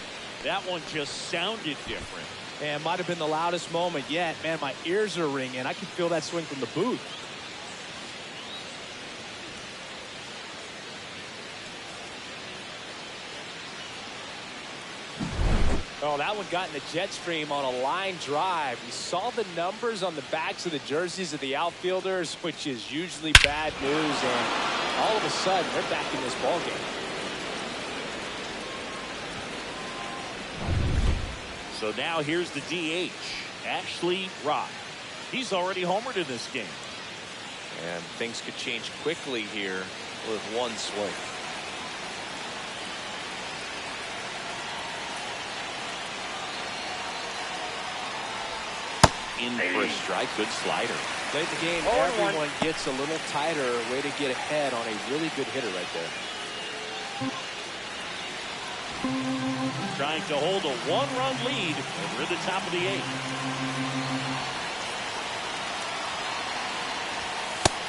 That one just sounded different. And might have been the loudest moment yet. Man, my ears are ringing. I can feel that swing from the booth. Oh, that one got in the jet stream on a line drive. We saw the numbers on the backs of the jerseys of the outfielders, which is usually bad news, and all of a sudden they're back in this ball game. So now here's the DH, Ashley Rock. He's already homered in this game. And things could change quickly here with one swing. In for a strike, good slider. Late in the game, everyone gets a little tighter. Way to get ahead on a really good hitter right there. Trying to hold a one-run lead, and we're at the top of the 8th.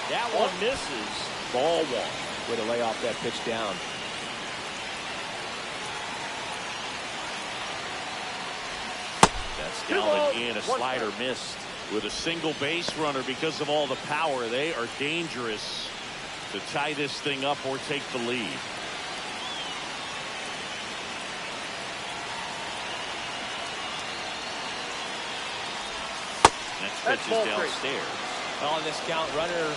That one misses. Ball 1. Way to lay off that pitch down. That's down in, a slider missed. With a single base runner, because of all the power, they are dangerous to tie this thing up or take the lead. pitch That's is ball three. downstairs. On this count, runner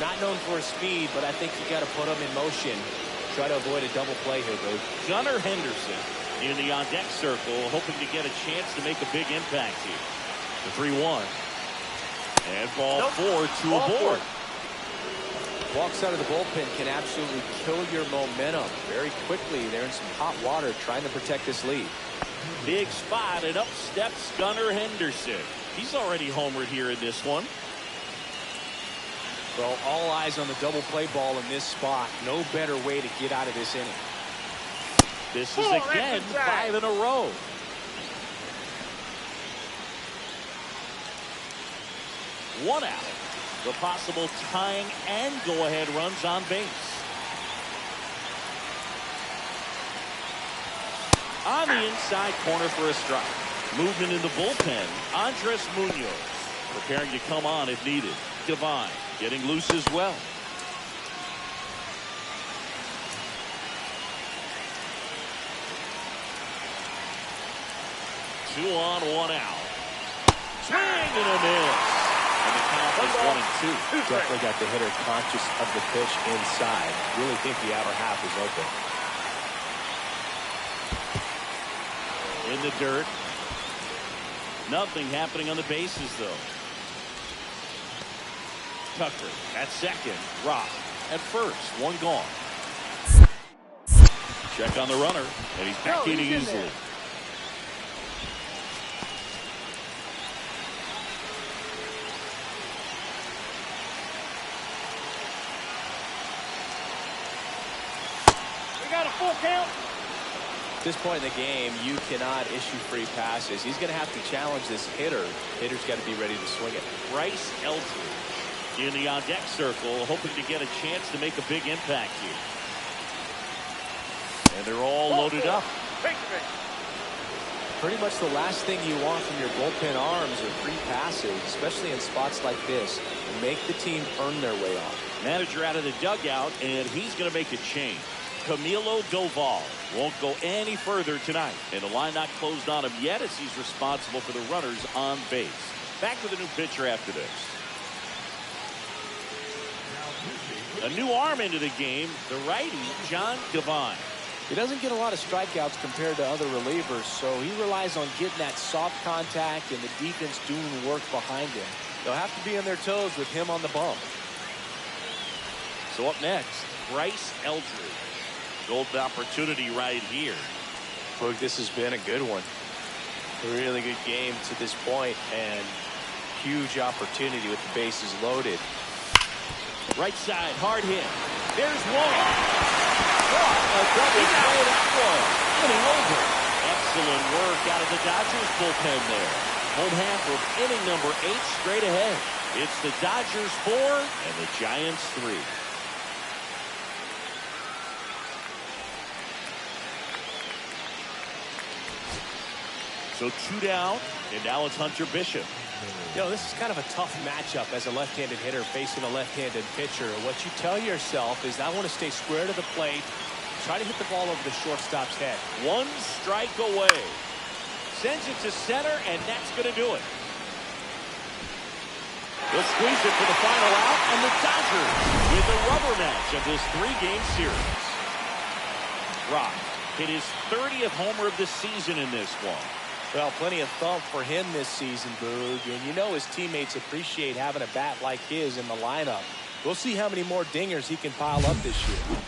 not known for his speed, but I think you got to put him in motion. Try to avoid a double play here, Boog. Gunnar Henderson in the on-deck circle, hoping to get a chance to make a big impact here. The 3-1. And ball four to a board. Walks out of the bullpen can absolutely kill your momentum very quickly. They're in some hot water trying to protect this lead. Big spot, and up steps Gunnar Henderson. He's already homered here in this one. Well, all eyes on the double play ball in this spot. No better way to get out of this inning. This is again 5 in a row. One out. The possible tying and go-ahead runs on base. On the inside corner for a strike. Movement in the bullpen. Andres Munoz preparing to come on if needed. Devine getting loose as well. Two on, one out. Swing and a miss. And the count is 1-2. Definitely got the hitter conscious of the pitch inside. Really think the outer half is open. In the dirt. Nothing happening on the bases, though. Tucker at second. Rock at first. One gone. Check on the runner, and he's back in easily. We got a full count. At this point in the game, you cannot issue free passes. He's going to have to challenge this hitter. Hitter's got to be ready to swing it. Bryce Elton in the on-deck circle, hoping to get a chance to make a big impact here. And they're all loaded up. Pretty much the last thing you want from your bullpen arms are free passes, especially in spots like this. Make the team earn their way on. Manager out of the dugout, and he's going to make a change. Camilo Doval won't go any further tonight, and the line not closed on him yet as he's responsible for the runners on base. Back to the new pitcher after this. A new arm into the game, the righty, John Devine. He doesn't get a lot of strikeouts compared to other relievers, so he relies on getting that soft contact and the defense doing the work behind him. They'll have to be on their toes with him on the bump. So up next, Bryce Eldridge. Golden opportunity right here. Look, this has been a good one. A really good game to this point, and huge opportunity with the bases loaded. Right side, hard hit. There's one. What a double play that was. Inning over. Excellent work out of the Dodgers bullpen there. Home half of inning number 8 straight ahead. It's the Dodgers 4 and the Giants 3. So 2 down, and now it's Hunter Bishop. You know, this is kind of a tough matchup as a left-handed hitter facing a left-handed pitcher. What you tell yourself is, I want to stay square to the plate, try to hit the ball over the shortstop's head. 1 strike away. Sends it to center, and that's going to do it. They'll squeeze it for the final out, and the Dodgers with the rubber match of this 3-game series. Rock hit his 30th homer of the season in this one. Well, plenty of thump for him this season, Boog. And you know his teammates appreciate having a bat like his in the lineup. We'll see how many more dingers he can pile up this year.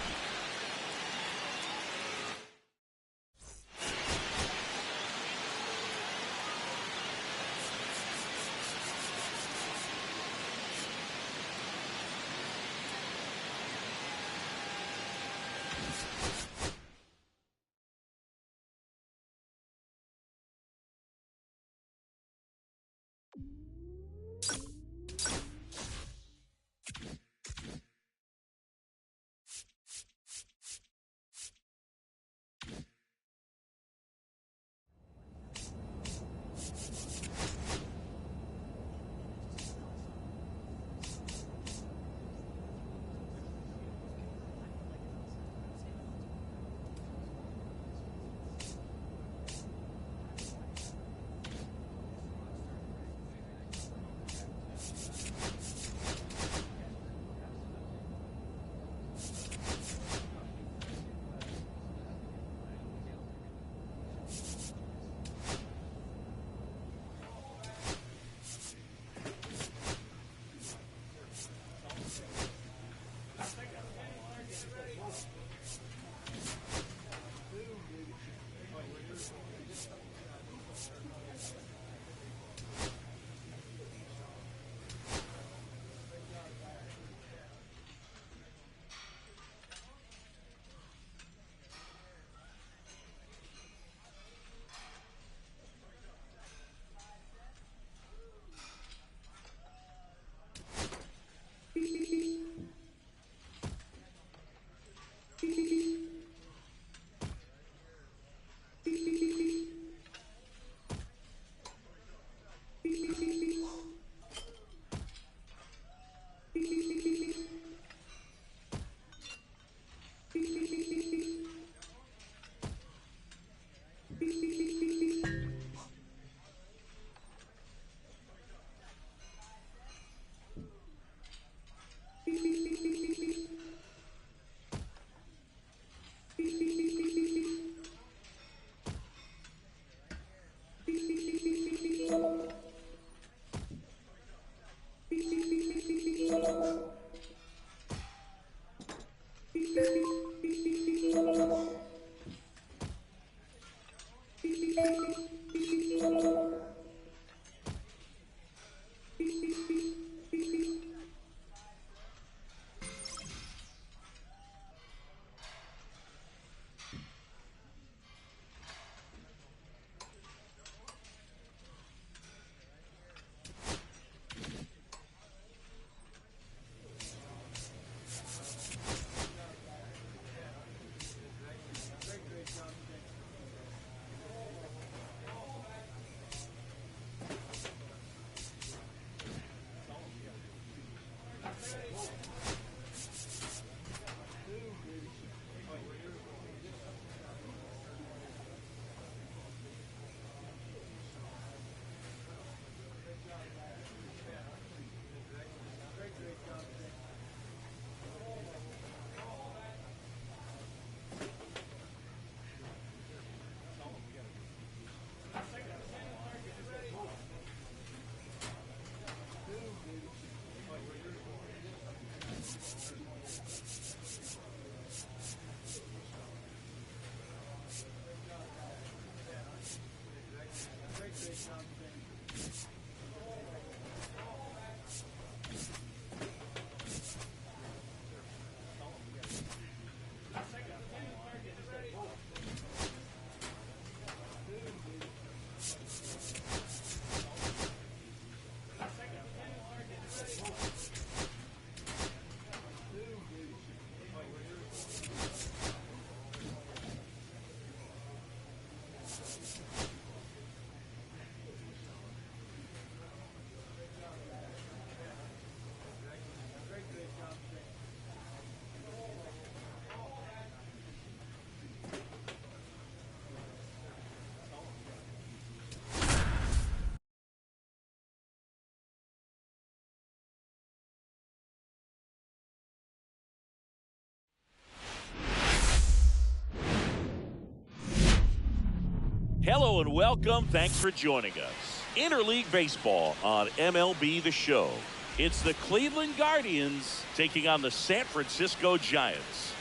Hello and welcome. Thanks for joining us. Interleague Baseball on MLB The Show. It's the Cleveland Guardians taking on the San Francisco Giants.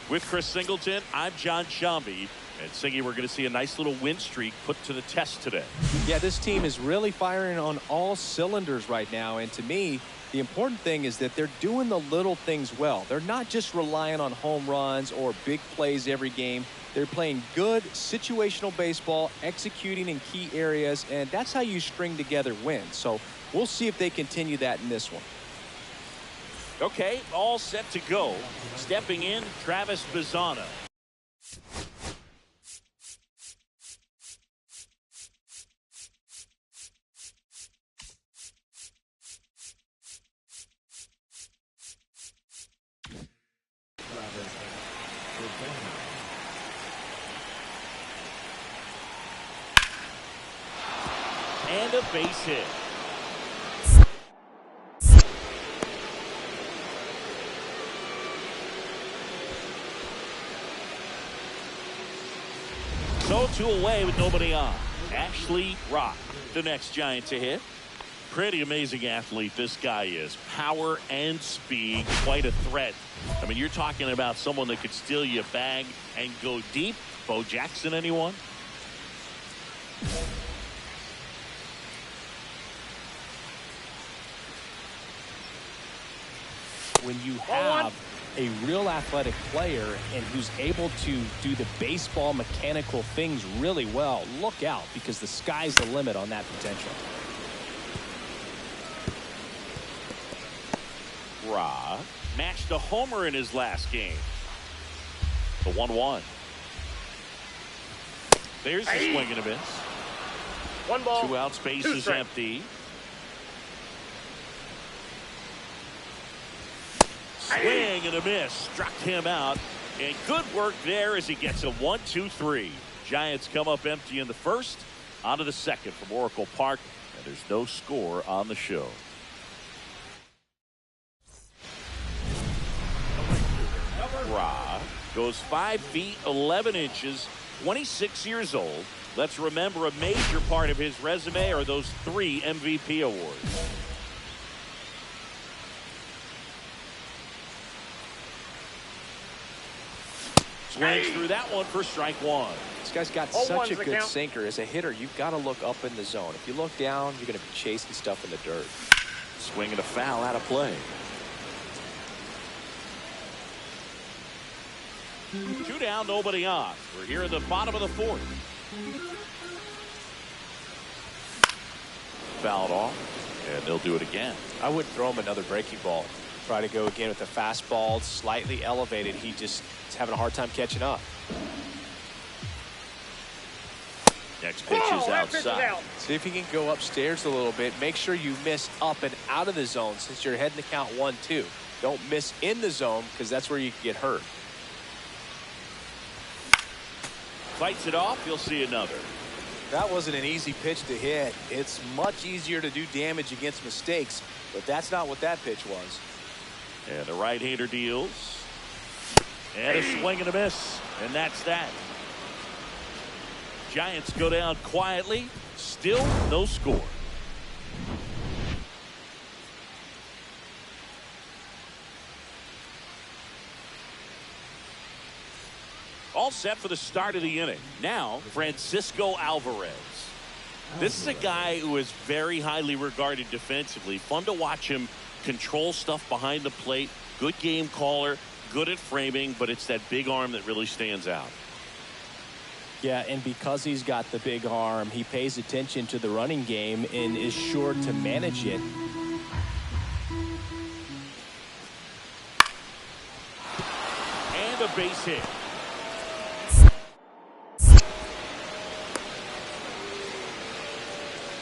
With Chris Singleton, I'm John Shambi. And Singy, we're going to see a nice little win streak put to the test today. Yeah, this team is really firing on all cylinders right now. And to me, the important thing is that they're doing the little things well. They're not just relying on home runs or big plays every game. They're playing good situational baseball, executing in key areas, and that's how you string together wins. So we'll see if they continue that in this one. Okay, all set to go. Stepping in, Travis Bazzano. And a base hit. So 2 away with nobody on. Ashley Rock, the next Giant to hit. Pretty amazing athlete this guy is. Power and speed, quite a threat. I mean, you're talking about someone that could steal you a bag and go deep. Bo Jackson, anyone? When you have a real athletic player and who's able to do the baseball mechanical things really well, look out, because the sky's the limit on that potential. Ra matched a homer in his last game. The 1-1. There's the swing and a miss. 1 ball. 2 outs, base is empty. Swing and a miss. Struck him out. And good work there as he gets a 1-2-3. Giants come up empty in the first. On to the second from Oracle Park. And there's no score on the show. Ra goes 5 feet 11 inches, 26 years old. Let's remember a major part of his resume are those 3 MVP awards. Swings through that one for strike 1. This guy's got such a good sinker. As a hitter, you've got to look up in the zone. If you look down, you're going to be chasing stuff in the dirt. Swing and a foul out of play. 2 down, nobody on. We're here in the bottom of the 4th. Fouled off, and they'll do it again. I wouldn't throw him another breaking ball. Try to go again with the fastball, slightly elevated. He just is having a hard time catching up. Next pitch is outside. See if he can go upstairs a little bit. Make sure you miss up and out of the zone since you're heading to count 1-2. Don't miss in the zone because that's where you can get hurt. Fights it off. You'll see another. That wasn't an easy pitch to hit. It's much easier to do damage against mistakes, but that's not what that pitch was. And the right-hander deals. And a swing and a miss. And that's that. Giants go down quietly. Still no score. All set for the start of the inning. Now, Francisco Alvarez. This is a guy who is very highly regarded defensively. Fun to watch him control stuff behind the plate. Good game caller, good at framing, but it's that big arm that really stands out. Yeah, and because he's got the big arm, he pays attention to the running game and is sure to manage it. And a base hit.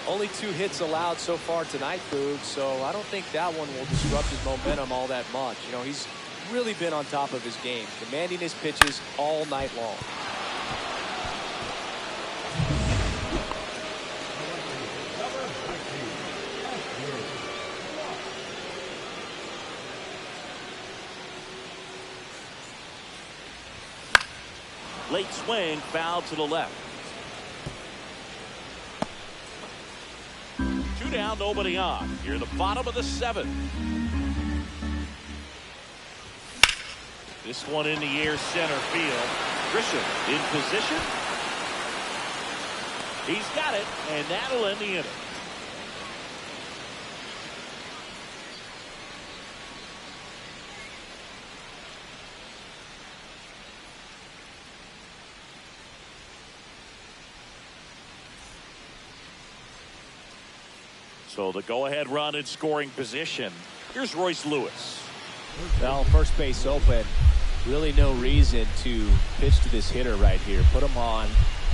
Only 2 hits allowed so far tonight, Boog, so I don't think that one will disrupt his momentum all that much. You know, he's really been on top of his game, commanding his pitches all night long. Late swing, foul to the left. 2 down, nobody on. Here in the bottom of the 7th. This one in the air, center field. Grisham in position. He's got it, and that'll end the inning. So the go-ahead run in scoring position. Here's Royce Lewis. Well, first base open. Really no reason to pitch to this hitter right here. Put him on,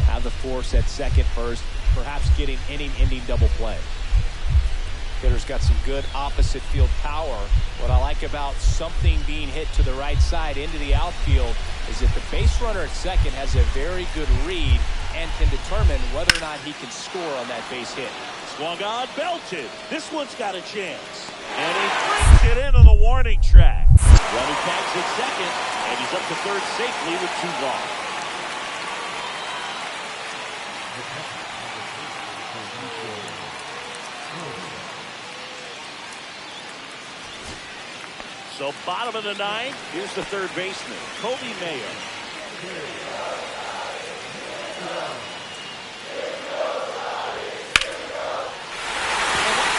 have the force at second first, perhaps getting inning-ending double play. Hitter's got some good opposite field power. What I like about something being hit to the right side into the outfield is that the base runner at second has a very good read and can determine whether or not he can score on that base hit. Swung on, belted. This one's got a chance. And he brings it into the warning track. Running tags at second, and he's up to third safely with 2 gone. So bottom of the 9th, here's the third baseman, Kobe Mayo.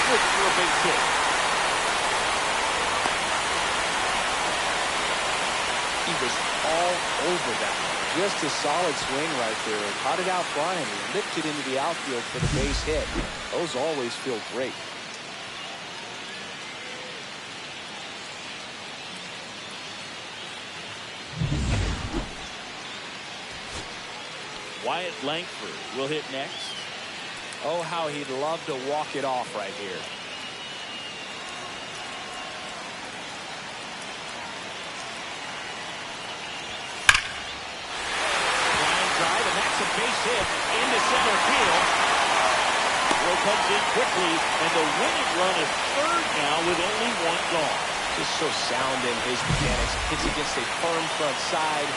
For a base hit. He was all over that one. Just a solid swing right there. Caught it out flying. He lipped it into the outfield for the base hit. Those always feel great. Wyatt Langford will hit next. Oh, how he'd love to walk it off right here. base hit into center field. Throw comes in quickly, and the winning run is third now with only one gone. Just so sound in his mechanics. Hits against a firm front side,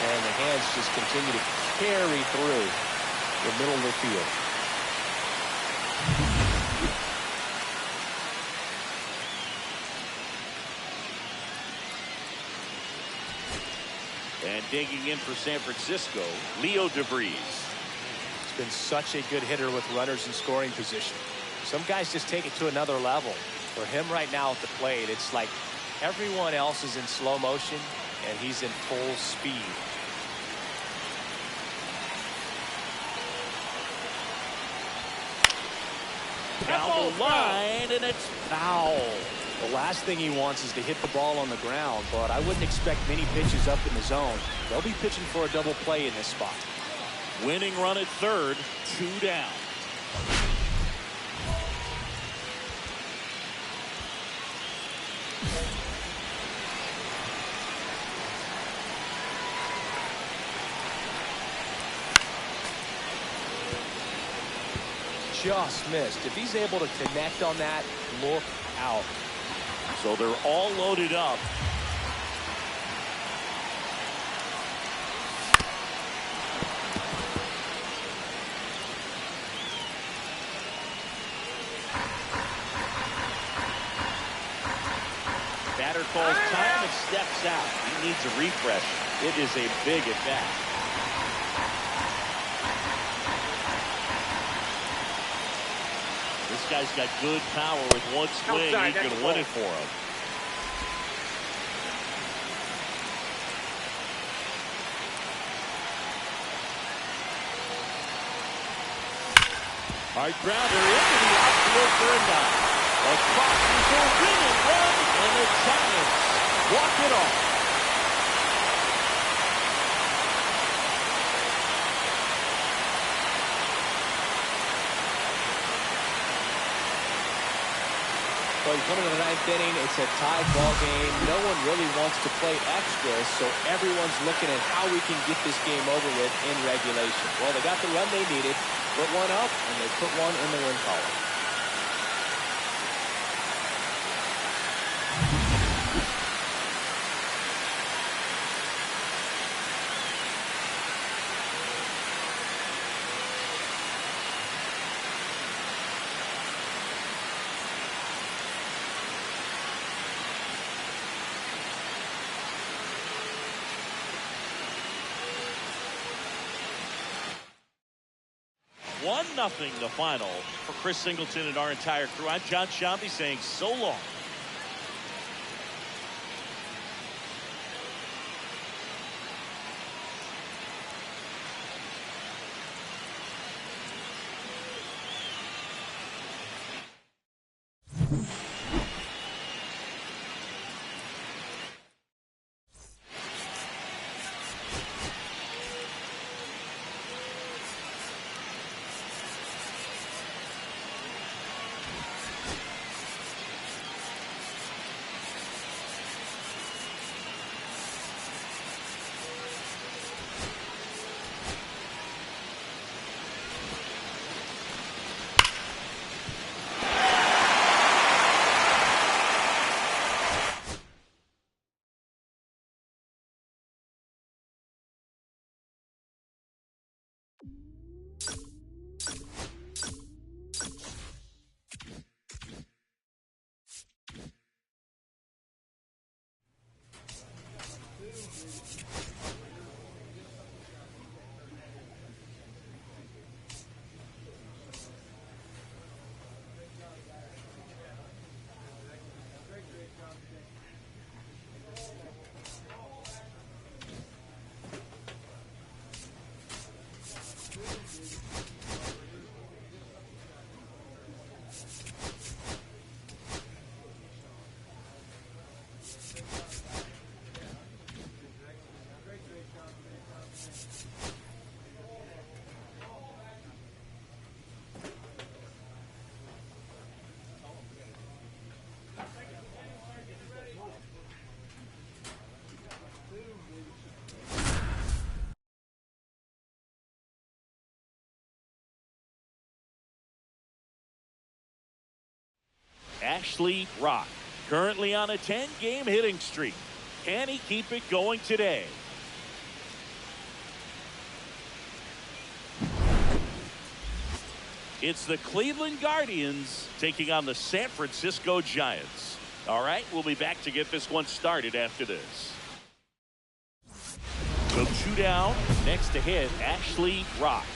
and the hands just continue to carry through the middle of the field. And digging in for San Francisco, Leo DeVries. He's been such a good hitter with runners in scoring position. Some guys just take it to another level. For him right now at the plate, it's like everyone else is in slow motion and he's in full speed. Down the line, and it's foul. The last thing he wants is to hit the ball on the ground, but I wouldn't expect many pitches up in the zone. They'll be pitching for a double play in this spot. Winning run at third, 2 down. Just missed. If he's able to connect on that, look out. So they're all loaded up. Batter calls time and steps out. He needs a refresh. It is a big at bat. This guy's got good power with one swing. He's going to win it for him. Hard grounder into the outfield for a knock. Across the winning run, and the Giants walk it off. Well, you come into the ninth inning, it's a tied ball game. No one really wants to play extra, so everyone's looking at how we can get this game over with in regulation. Well, they got the run they needed, put one up, and they put one in the win column. One nothing the final for Chris Singleton and our entire crew. I'm John Shambi saying so long. Ashley Rock, currently on a 10-game hitting streak. Can he keep it going today? It's the Cleveland Guardians taking on the San Francisco Giants. All right, we'll be back to get this one started after this. So showdown, next to hit, Ashley Rock.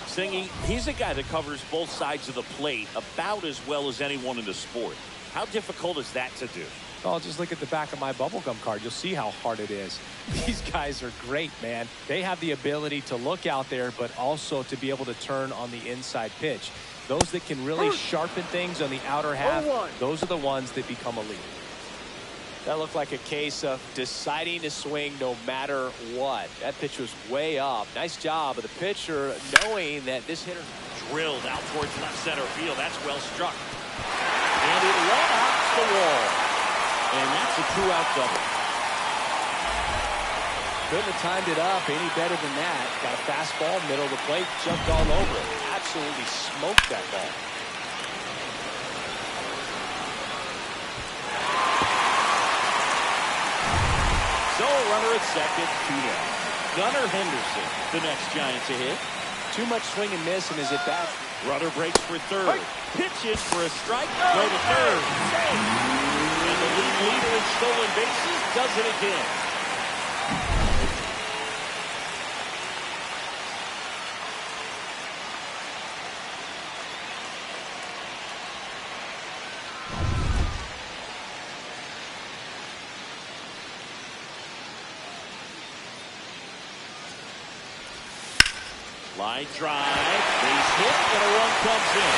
Singy, he's a guy that covers both sides of the plate about as well as anyone in the sport. How difficult is that to do? Oh, just look at the back of my bubblegum card. You'll see how hard it is. These guys are great, man. They have the ability to look out there, but also to be able to turn on the inside pitch. Those that can really sharpen things on the outer half, those are the ones that become elite. That looked like a case of deciding to swing no matter what. That pitch was way up. Nice job of the pitcher knowing that this hitter drilled out towards left center field. That's well struck. And it went off the wall. And that's a 2-out double. Couldn't have timed it up any better than that. Got a fastball, middle of the plate, jumped all over it. Absolutely smoked that ball. So runner at second, 2 down. Gunnar Henderson, the next Giant to hit. Too much swing and miss in his at bat. Runner breaks for third. Pitches for a strike. Go to third. And the league leader in stolen bases does it again. Line drive, base hit, and a run comes in.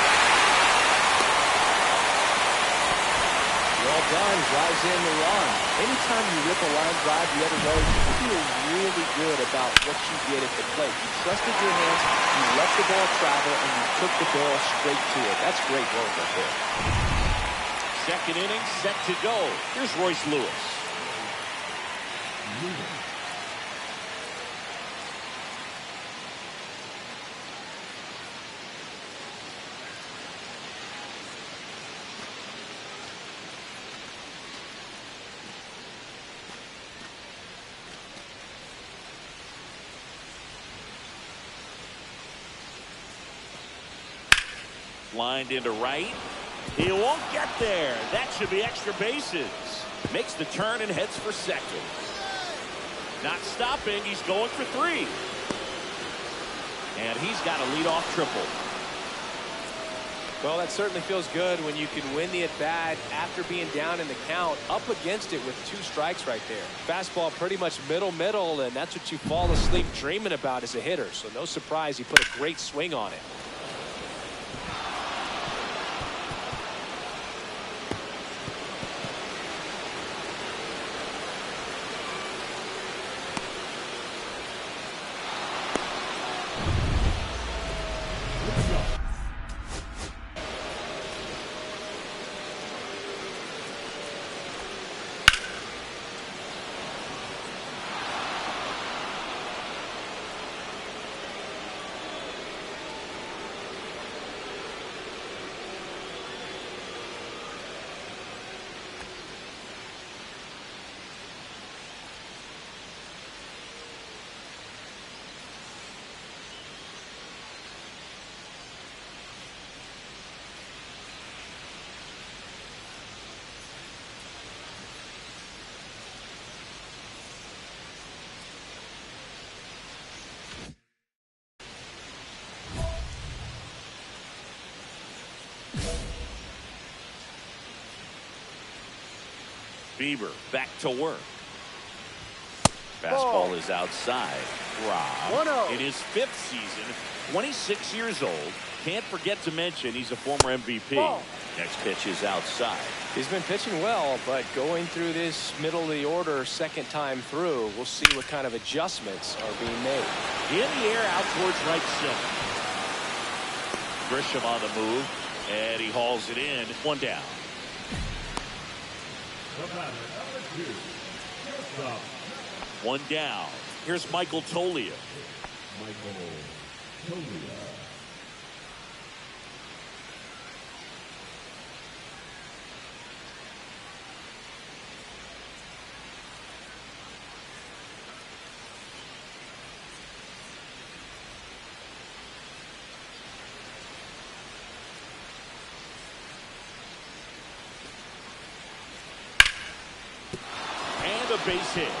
Well done, drives in the run. Anytime you rip a line drive the other way, you feel really good about what you did at the plate. You trusted your hands, you let the ball travel, and you took the ball straight to it. That's great work right there. Second inning set to go. Here's Royce Lewis. Lined into right. He won't get there. That should be extra bases. Makes the turn and heads for second. Not stopping. He's going for 3. And he's got a leadoff triple. Well, that certainly feels good when you can win the at-bat after being down in the count, up against it with 2 strikes right there. Fastball pretty much middle, and that's what you fall asleep dreaming about as a hitter. So no surprise he put a great swing on it. Bieber back to work. Fastball is outside. Rob, 1-0. in his 5th season, 26 years old. Can't forget to mention he's a former MVP. Ball. Next pitch is outside. He's been pitching well, but going through this middle of the order second time through, we'll see what kind of adjustments are being made. In the air out towards right center. Grisham on the move, and he hauls it in. 1 down. The batter, number 2, shortstop, 1 down. Here's Michael Toglia. Michael Toglia. And a base hit.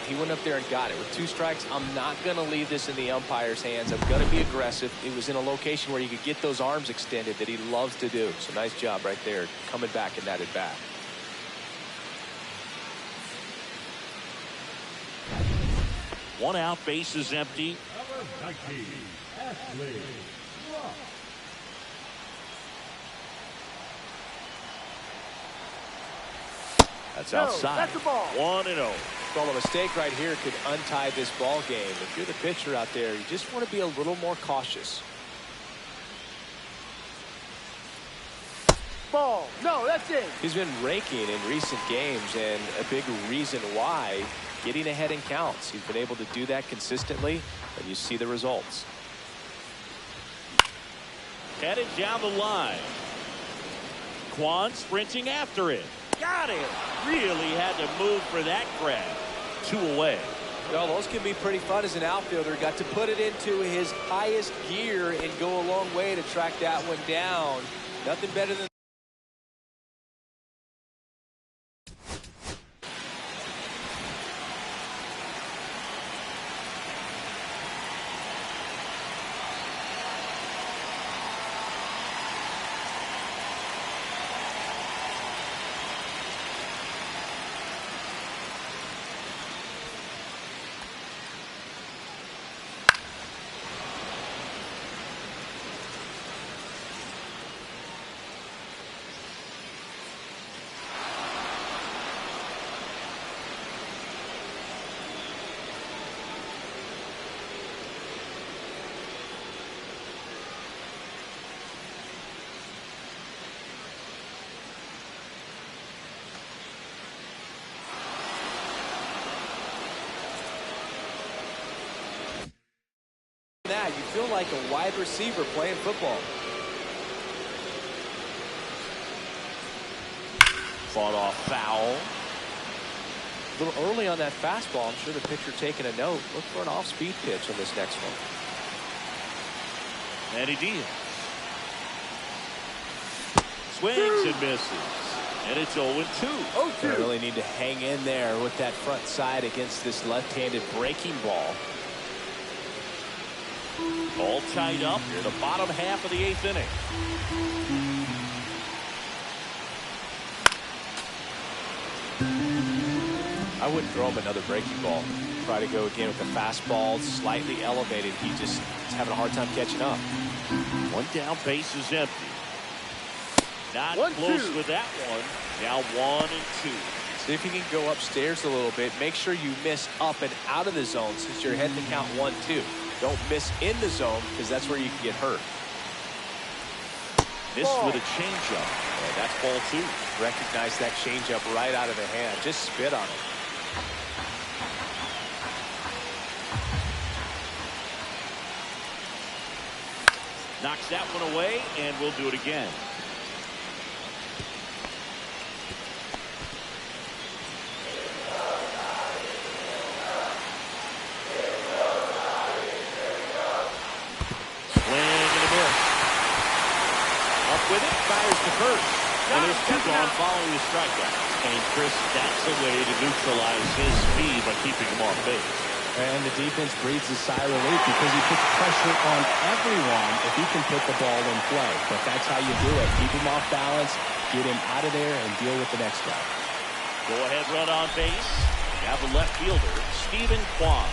He went up there and got it with 2 strikes. I'm not going to leave this in the umpire's hands. I'm going to be aggressive. It was in a location where you could get those arms extended that he loves to do. So nice job right there coming back in that at bat. One out, base is empty. Number 19, Ashley Rock. That's No, outside. that's the ball. 1-0. Well, a mistake right here could untie this ball game. If you're the pitcher out there, you just want to be a little more cautious. Ball. No, that's it. He's been raking in recent games, and a big reason why, getting ahead in counts. He's been able to do that consistently, and you see the results. Headed down the line. Kwan sprinting after it. Got it. Really had to move for that grab. 2 away. Well, those can be pretty fun as an outfielder. Got to put it into his highest gear and go a long way to track that one down. Nothing better than that. You feel like a wide receiver playing football. Fought off foul. A little early on that fastball. I'm sure the pitcher taking a note. Look for an off-speed pitch on this next one. Manny Diaz. Swings and misses. And it's 0-2. They really need to hang in there with that front side against this left-handed breaking ball. All tied up near the bottom half of the 8th inning. I wouldn't throw him another breaking ball. Try to go again with the fastball slightly elevated. He just is having a hard time catching up. 1 down, base is empty. Not 1-2. close with that one. Now 1-2. See if you can go upstairs a little bit. Make sure you miss up and out of the zone since you're heading to count 1-2. Don't miss in the zone because that's where you can get hurt. Missed with a changeup. That's ball 2. Recognize that changeup right out of the hand. Just spit on it. Knocks that one away, and we'll do it again. With it, fires to first. And there's 2 gone following the strikeout. And Chris, that's a way to neutralize his speed by keeping him off base. And the defense breathes a sigh of relief because he puts pressure on everyone if he can put the ball in play. But that's how you do it. Keep him off balance, get him out of there, and deal with the next guy. Go-ahead run on base. We have the left fielder, Stephen Kwan.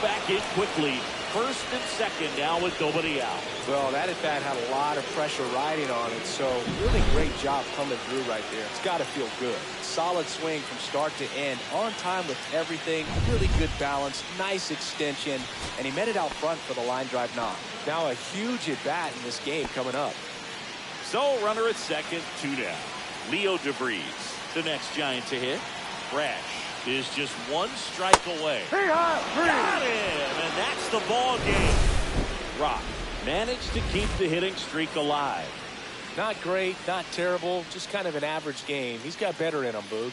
Back in quickly. First and second now with nobody out. Well, that at bat had a lot of pressure riding on it, so really great job coming through right there. It's got to feel good. Solid swing from start to end, on time with everything, really good balance, nice extension, and he met it out front for the line drive knock. Now a huge at bat in this game coming up. So runner at second, 2 down. Leo DeVries, the next Giant to hit. Brash is just 1 strike away. Got him, and that's the ball game. Rock managed to keep the hitting streak alive. Not great, not terrible, just kind of an average game. He's got better in him, Boog.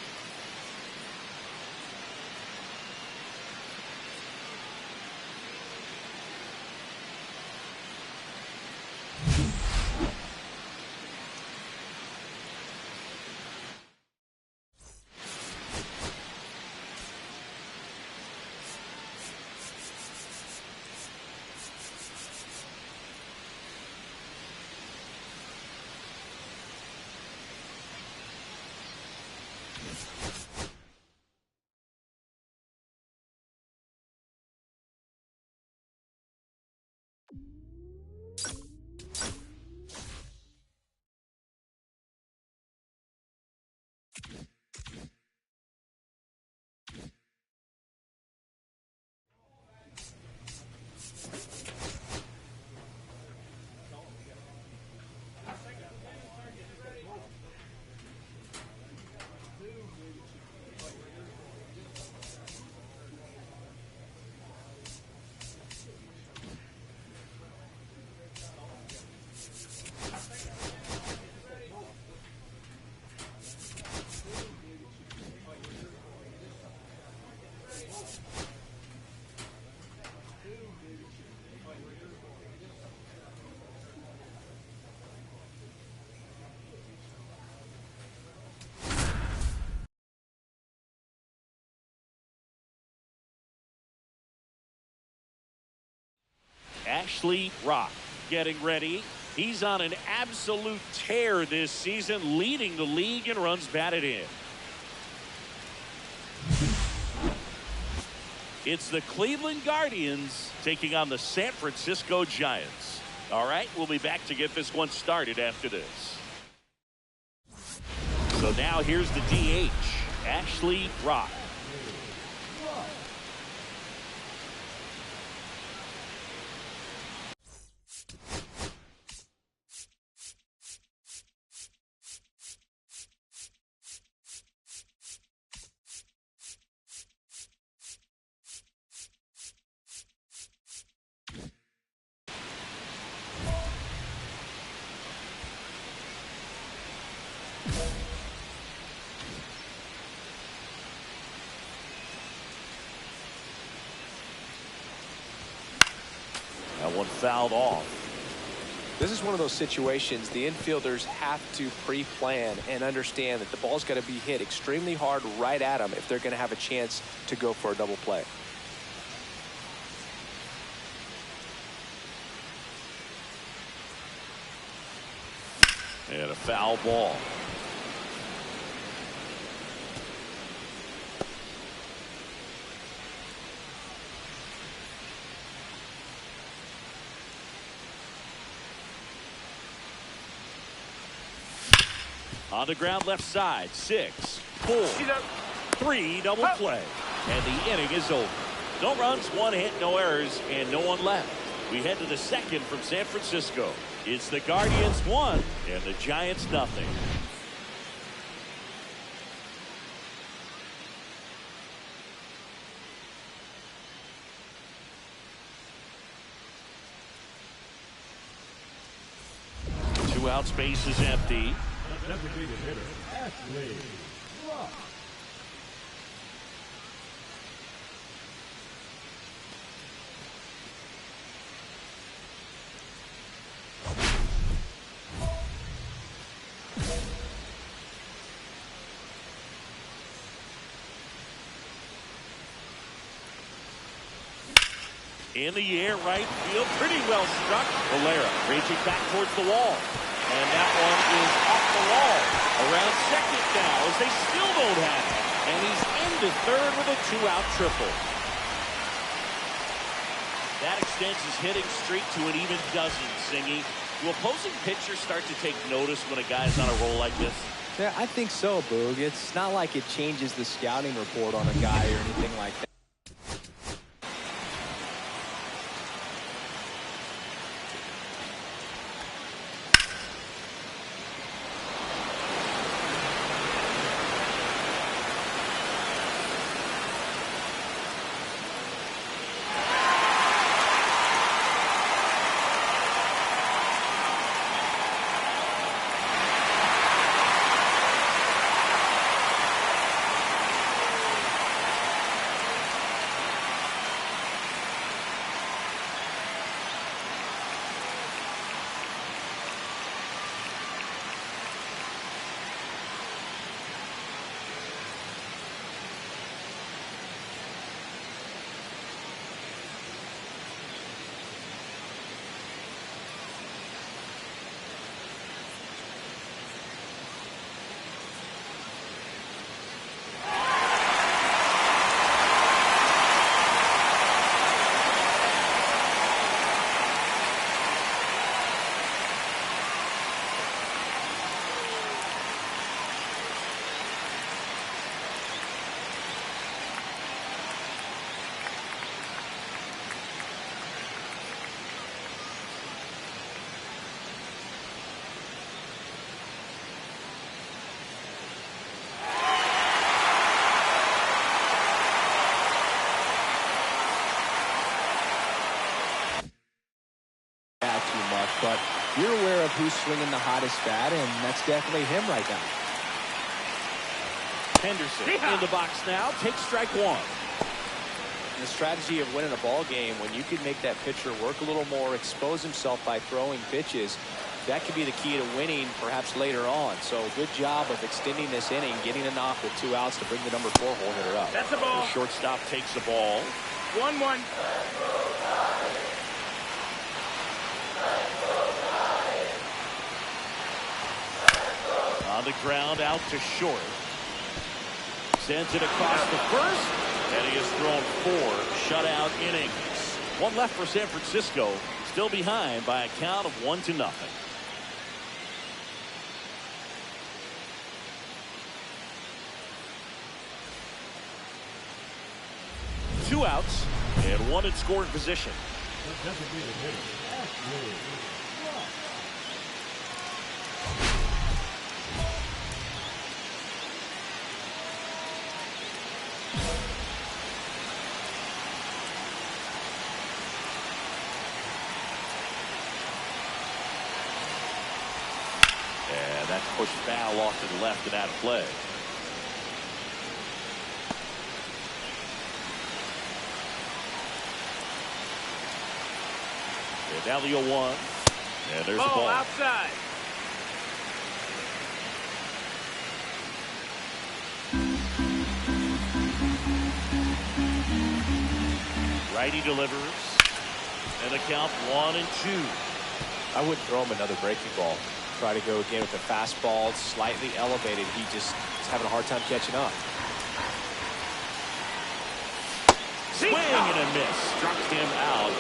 Ashley Rock getting ready. He's on an absolute tear this season, leading the league in runs batted in. It's the Cleveland Guardians taking on the San Francisco Giants. All right, we'll be back to get this one started after this. So now here's the DH, Ashley Rock. That one fouled off. This is one of those situations the infielders have to pre-plan and understand that the ball's got to be hit extremely hard right at them if they're going to have a chance to go for a double play. And a foul ball. On the ground left side, 6, 4, 3 double play. And the inning is over. No runs, 1 hit, no errors, and no one left. We head to the second from San Francisco. It's the Guardians 1 and the Giants nothing. 2 outs, base is empty. The designated hitter, Ashley. Rock. In the air, right field, pretty well struck. Valera reaching back towards the wall. And that one is off the wall. Around second now as they still don't have it. And he's into third with a 2-out triple. That extends his hitting streak to an even dozen, Singy. Do opposing pitchers start to take notice when a guy's on a roll like this? Yeah, I think so, Boog. It's not like it changes the scouting report on a guy or anything like that. But you're aware of who's swinging the hottest bat, and that's definitely him right now. Henderson in the box now, takes strike one. The strategy of winning a ball game, when you can make that pitcher work a little more, expose himself by throwing pitches, that could be the key to winning perhaps later on. So good job of extending this inning, getting a knock with 2 outs to bring the number 4 hole hitter up. That's a ball. The shortstop takes the ball. 1-1. On the ground, out to short. Sends it across the first, and he has thrown 4 shutout innings. One left for San Francisco, still behind by a count of 1-0. Two outs and one in scoring position. The designated hitter, Ashley. Rock. And that's pushed foul off to the left and out of play. And now the 0-1. And there's the ball. Outside. Righty delivers. And the count 1-2. I wouldn't throw him another breaking ball. Try to go again with the fastball, slightly elevated. He just is having a hard time catching up. Swing and a miss. Struck him out.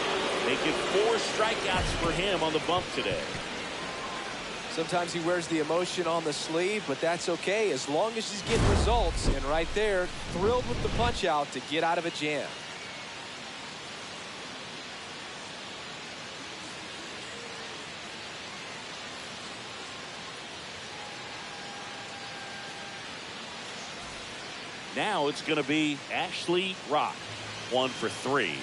Making 4 strikeouts for him on the bump today. Sometimes he wears the emotion on the sleeve, but that's okay as long as he's getting results. And right there, thrilled with the punch out to get out of a jam. Now it's going to be Ashley Rock. 1 for 3.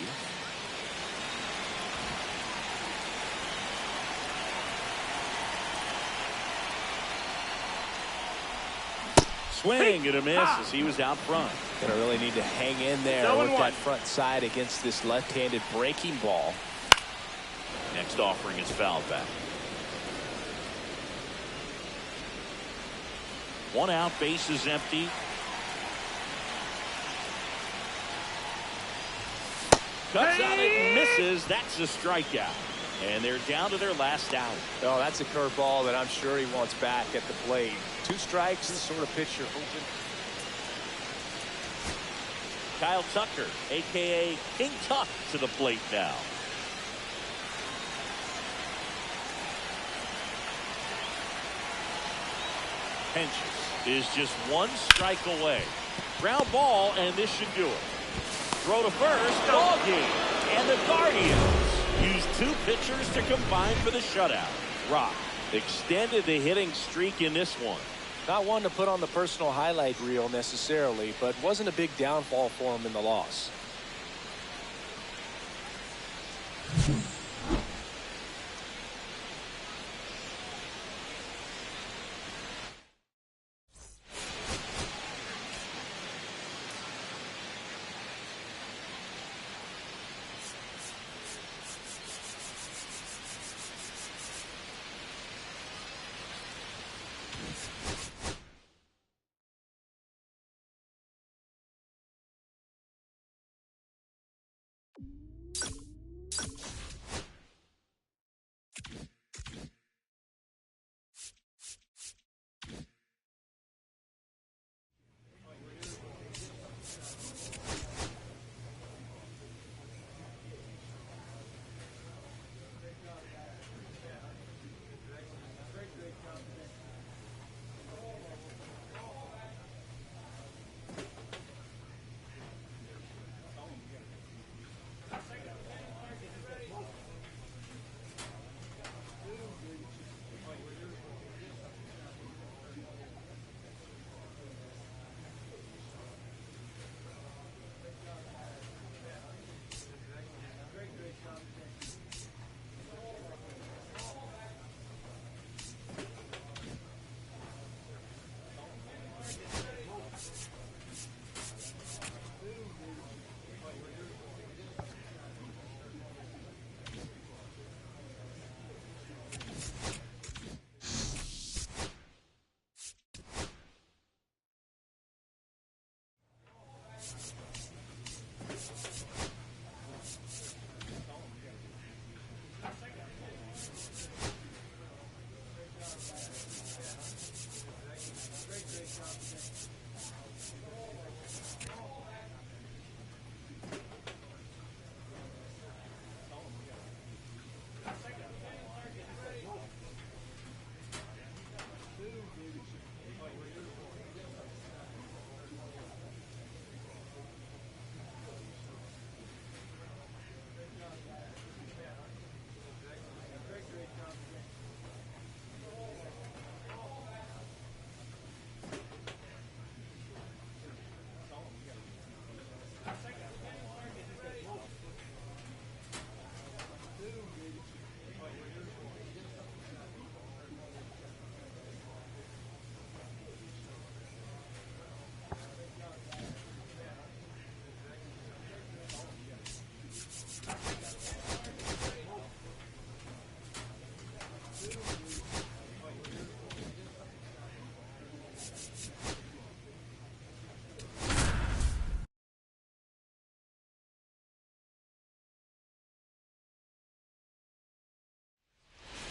swing and a miss as he was out front. Gonna really need to hang in there with that front side against this left-handed breaking ball. Next offering is fouled back. 1 out, base is empty. Cuts on it and misses. That's a strikeout. And they're down to their last out. Oh, that's a curveball that I'm sure he wants back at the plate. 2 strikes, the sort of pitch you're hoping. Kyle Tucker, a.k.a. King Tuck, to the plate now. Pinches is just 1 strike away. Ground ball, and this should do it. Throw to first, ball game. And the Guardians use 2 pitchers to combine for the shutout. Rock extended the hitting streak in this one. Not one to put on the personal highlight reel necessarily, but wasn't a big downfall for him in the loss.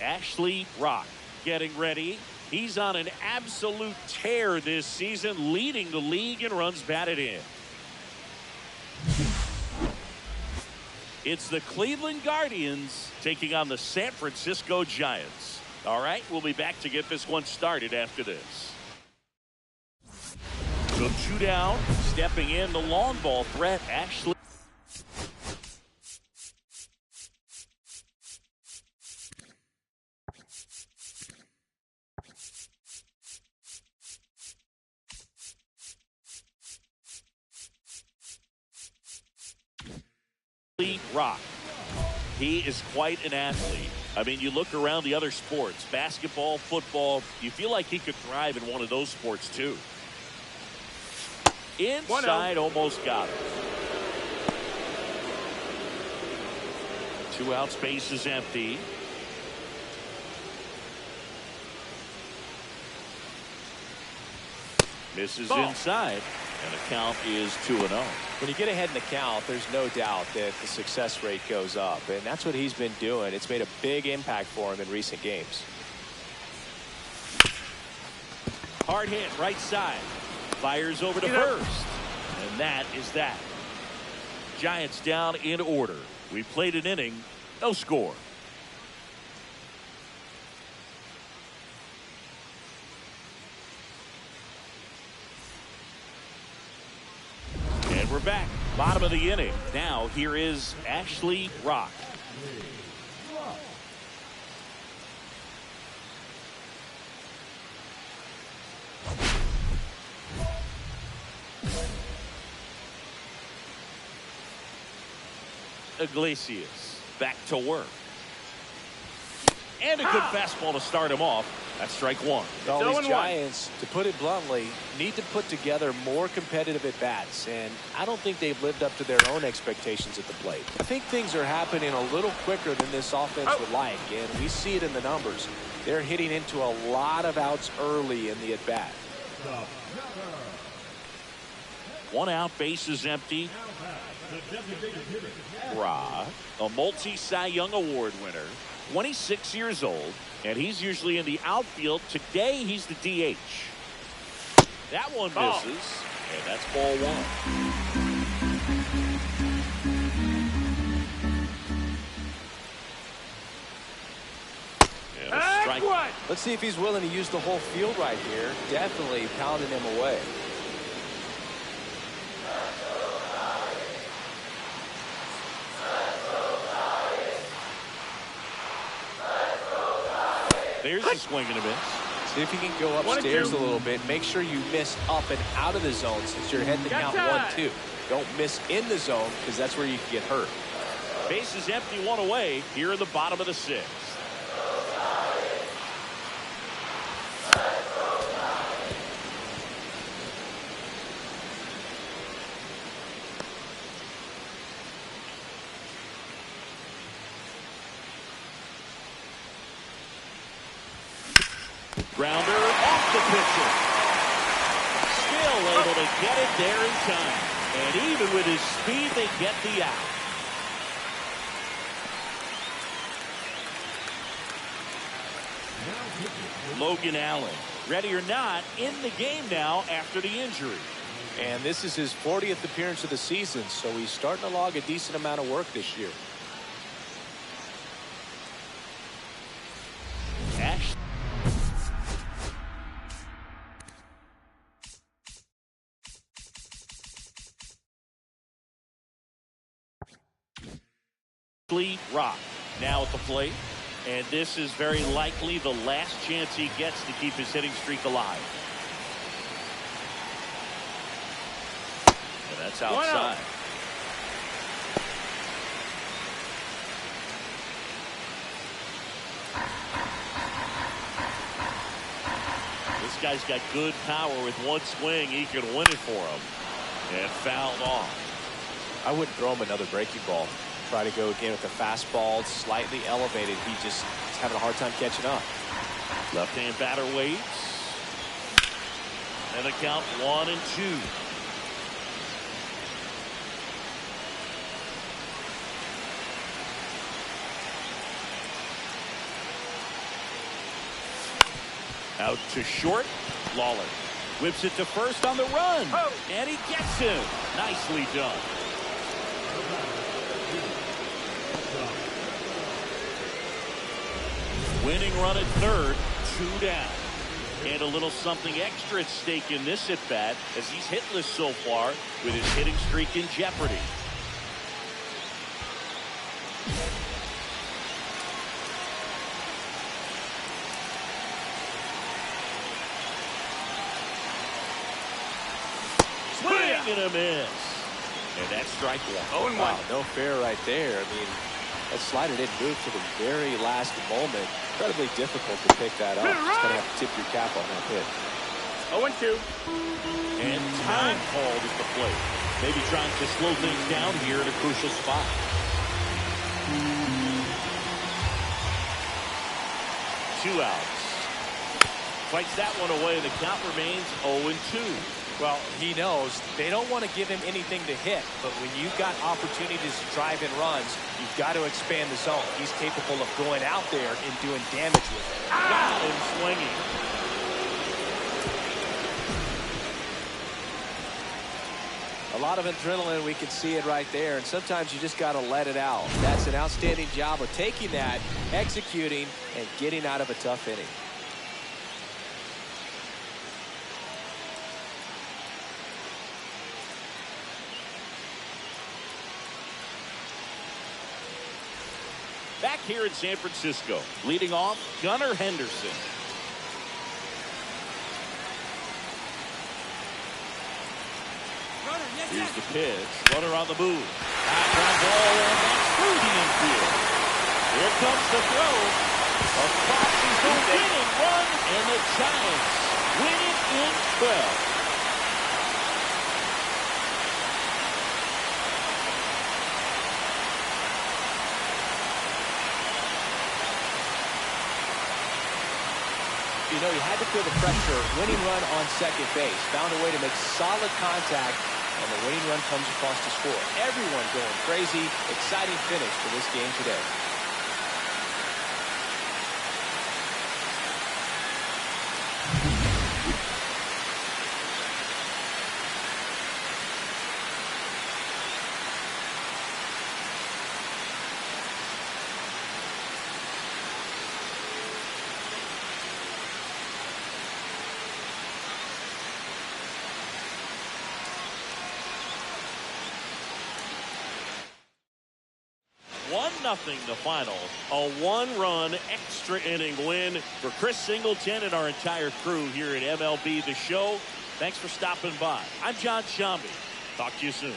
Ashley Rock getting ready. He's on an absolute tear this season, leading the league in runs batted in. It's the Cleveland Guardians taking on the San Francisco Giants. All right, we'll be back to get this one started after this. So 2 down, stepping in the long ball threat, Ashley. Rock. He is quite an athlete. I mean, you look around the other sports, basketball, football, you feel like he could thrive in one of those sports too. Inside, almost got it. 2 outs, base is empty. Misses inside, and the count is 2-0. When you get ahead in the count, there's no doubt that the success rate goes up, and that's what he's been doing. It's made a big impact for him in recent games. Hard hit, right side. Fires over to first. And that is that. Giants down in order. We played an inning, no score. And we're back. Bottom of the inning. Now here is Ashley Rock. Iglesias back to work. And a good fastball to start him off. That's strike one. Well, these Giants, to put it bluntly, need to put together more competitive at-bats, and I don't think they've lived up to their own expectations at the plate. I think things are happening a little quicker than this offense would like, and we see it in the numbers. They're hitting into a lot of outs early in the at-bat. 1 out, base is empty. Rock, a multi-Cy Young Award winner, 26 years old, and he's usually in the outfield. Today, he's the DH. That one misses, and that's ball 1. And a strike. Let's see if he's willing to use the whole field right here. Definitely pounding him away. There's a swing and a miss. See if you can go upstairs a little bit. Make sure you miss up and out of the zone since you're heading to count 1-2. Don't miss in the zone because that's where you can get hurt. Base is empty, 1 away here in the bottom of the 6th. Grounder off the pitcher. Still able to get it there in time. And even with his speed, they get the out. Logan Allen, ready or not, in the game now after the injury. And this is his 40th appearance of the season, so he's starting to log a decent amount of work this year. Rock now at the plate, and this is very likely the last chance he gets to keep his hitting streak alive. And that's outside. This guy's got good power. With one swing, he can win it for him. And fouled off. I wouldn't throw him another breaking ball. Try to go again with the fastball, slightly elevated. He just is having a hard time catching up. Left-hand batter waits. And the count 1-2. Out to short. Lawler whips it to first on the run. And he gets him. Nicely done. Winning run at third, 2 down. And a little something extra at stake in this at-bat as he's hitless so far with his hitting streak in jeopardy. Swing and a miss. And that's strike 1. Wow, no fair right there. I mean, that slider didn't move to the very last moment. Incredibly difficult to pick that up. Just going to have to tip your cap on that hit. 0-2. And time called at the plate. Maybe trying to slow things down here in a crucial spot. Two outs. Fights that one away. The count remains 0-2. Well, he knows they don't want to give him anything to hit, but when you've got opportunities to drive in runs, you've got to expand the zone. He's capable of going out there and doing damage with it. Got him swinging. A lot of adrenaline, we can see it right there, and sometimes you just got to let it out. That's an outstanding job of taking that, executing, and getting out of a tough inning. Back here in San Francisco, leading off, Gunnar Henderson. Runner, yes, Here's yes. the pitch. Runner on the move. High ground ball, and that's through the infield. Here comes the throw. Across the winning run, and the Giants win it in 12. You know, he had to feel the pressure. Winning run on second base. Found a way to make solid contact, and the winning run comes across to score. Everyone going crazy. Exciting finish for this game today. Nothing the final. A one-run extra inning win for Chris Singleton and our entire crew here at MLB The Show. Thanks for stopping by. I'm John Shambi. Talk to you soon.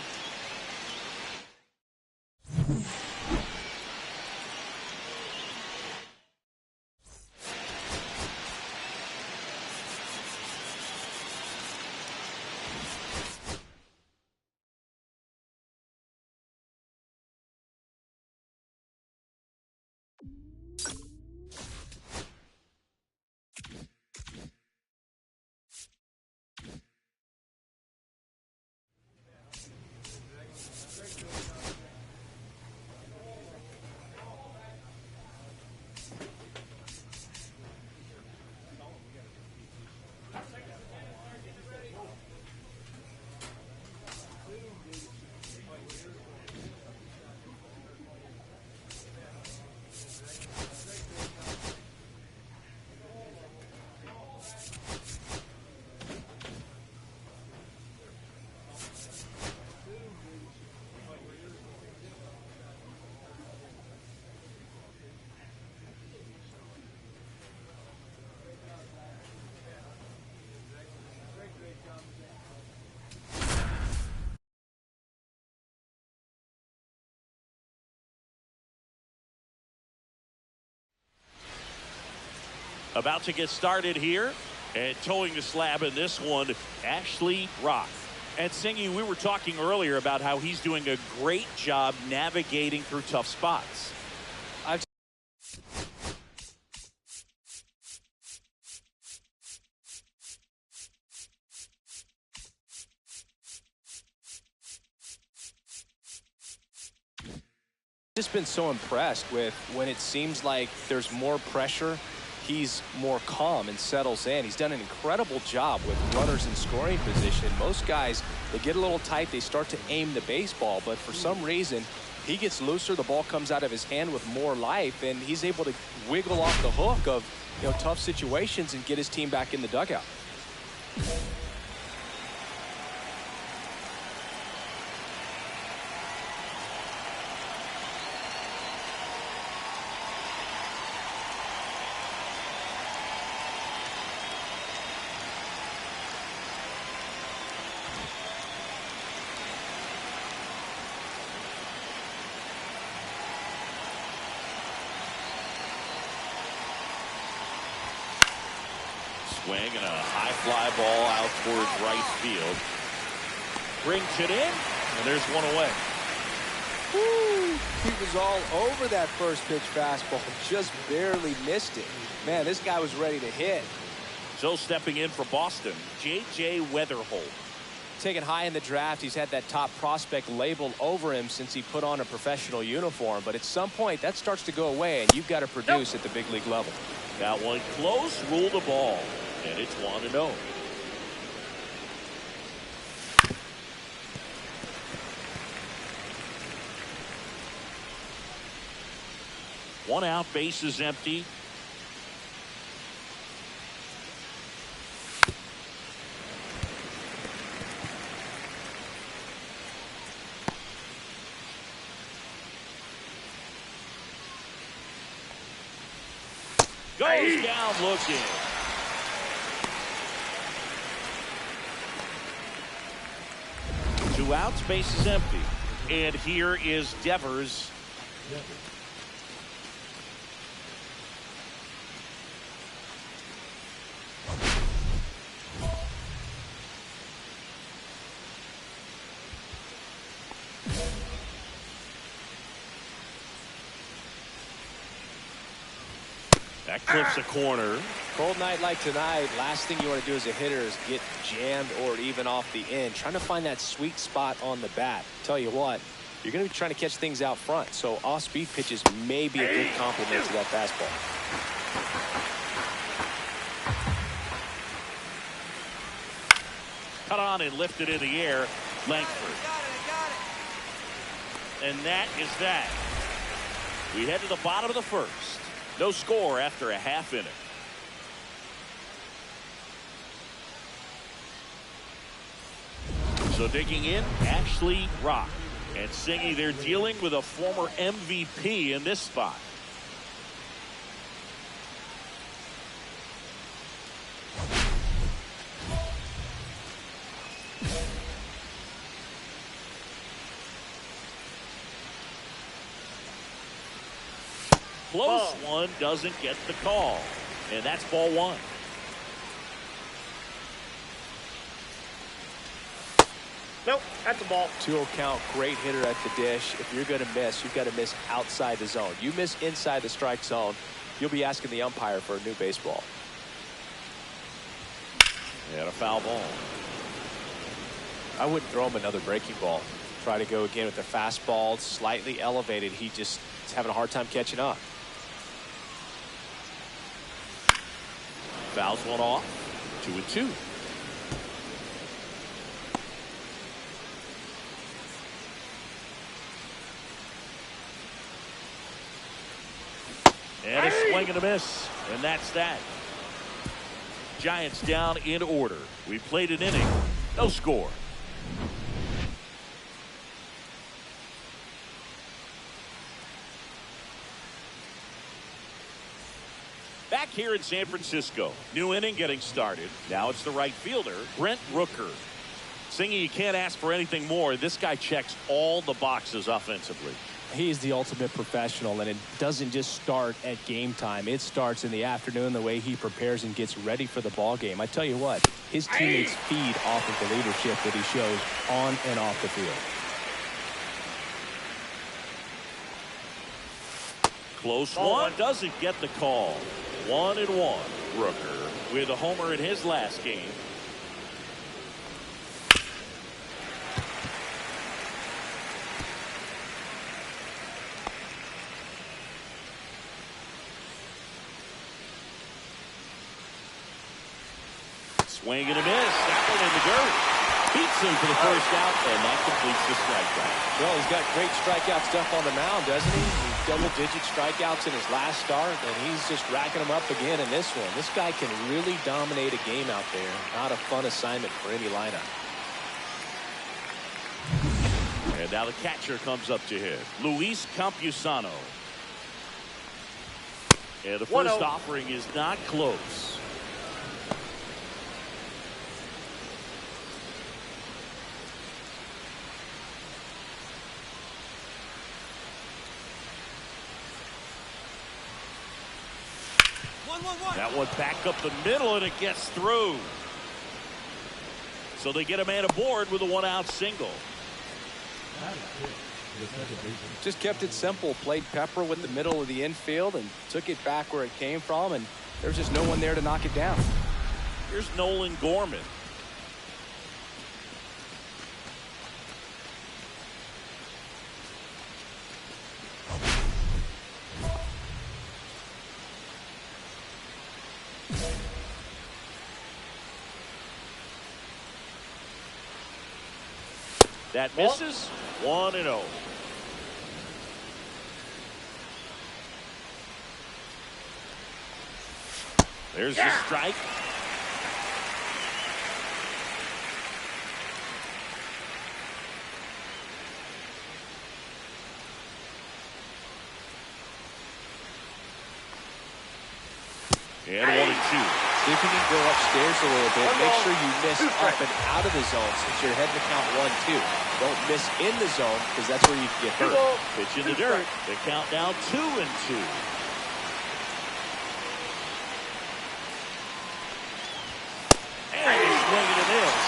About to get started here, and towing the slab in this one, Ashley Roth. And Singy, we were talking earlier about how he's doing a great job navigating through tough spots. Just been so impressed with when it seems like there's more pressure, he's more calm and settles in. He's done an incredible job with runners in scoring position. Most guys, they get a little tight, they start to aim the baseball, but for some reason he gets looser, the ball comes out of his hand with more life, and he's able to wiggle off the hook of, you know, tough situations and get his team back in the dugout. Swing and a high fly ball out towards right field. Brings it in, and there's one away. Woo! He was all over that first pitch fastball, just barely missed it. Man, this guy was ready to hit. So stepping in for Boston, J.J. Weatherholt. Taken high in the draft, he's had that top prospect labeled over him since he put on a professional uniform. But at some point, that starts to go away, and you've got to produce at the big league level. That one close, ruled the ball, and it's 1-0. One out, base is empty. Goes down looking. Two outs, base is empty. And here is Devers. That clips a corner. Cold night like tonight, last thing you want to do as a hitter is get jammed or even off the end. Trying to find that sweet spot on the bat. Tell you what, you're going to be trying to catch things out front, so off-speed pitches may be a good complement to that fastball. Cut on and lifted in the air. Langford. And that is that. We head to the bottom of the first. No score after a half inning. So digging in, Ashley Rock. And Singy, they're dealing with a former MVP in this spot. Close one, doesn't get the call. And that's ball one. Nope, that's a ball. 2-0 count, great hitter at the dish. If you're going to miss, you've got to miss outside the zone. You miss inside the strike zone, you'll be asking the umpire for a new baseball. And a foul ball. I wouldn't throw him another breaking ball. Try to go again with the fastball, slightly elevated. He just is having a hard time catching up. Fouls one off. 2-2. And a swing and a miss. And that's that. Giants down in order. We played an inning. No score. Back here in San Francisco. New inning getting started. Now it's the right fielder, Brent Rooker. Singy, you can't ask for anything more. This guy checks all the boxes offensively. He's the ultimate professional, and it doesn't just start at game time. It starts in the afternoon, the way he prepares and gets ready for the ball game. I tell you what, his teammates feed off of the leadership that he shows on and off the field. Close one, doesn't get the call. 1-1. Rooker with a homer in his last game. Swing and a miss. That one in the dirt. Beats him for the first out, and that completes the strikeout. Well, he's got great strikeout stuff on the mound, doesn't he? He's double-digit strikeouts in his last start, and he's just racking them up again in this one. This guy can really dominate a game out there. Not a fun assignment for any lineup. And now the catcher comes up to hit. Luis Campusano. And the first offering is not close. 1-1-1. That one back up the middle, and it gets through. So they get a man aboard with a one-out single. That is it. The second baseman. Just kept it simple. Played pepper with the middle of the infield and took it back where it came from, and there's just no one there to knock it down. Here's Nolan Gorman. That misses. 1-0. There's the strike. And 1-2. See if you can go upstairs a little bit. Make sure you miss up and out of the zone since you're heading to count 1-2. Don't miss in the zone because that's where you can get hurt. Pitch in the dirt. They count now 2-2. And he's swinging and miss.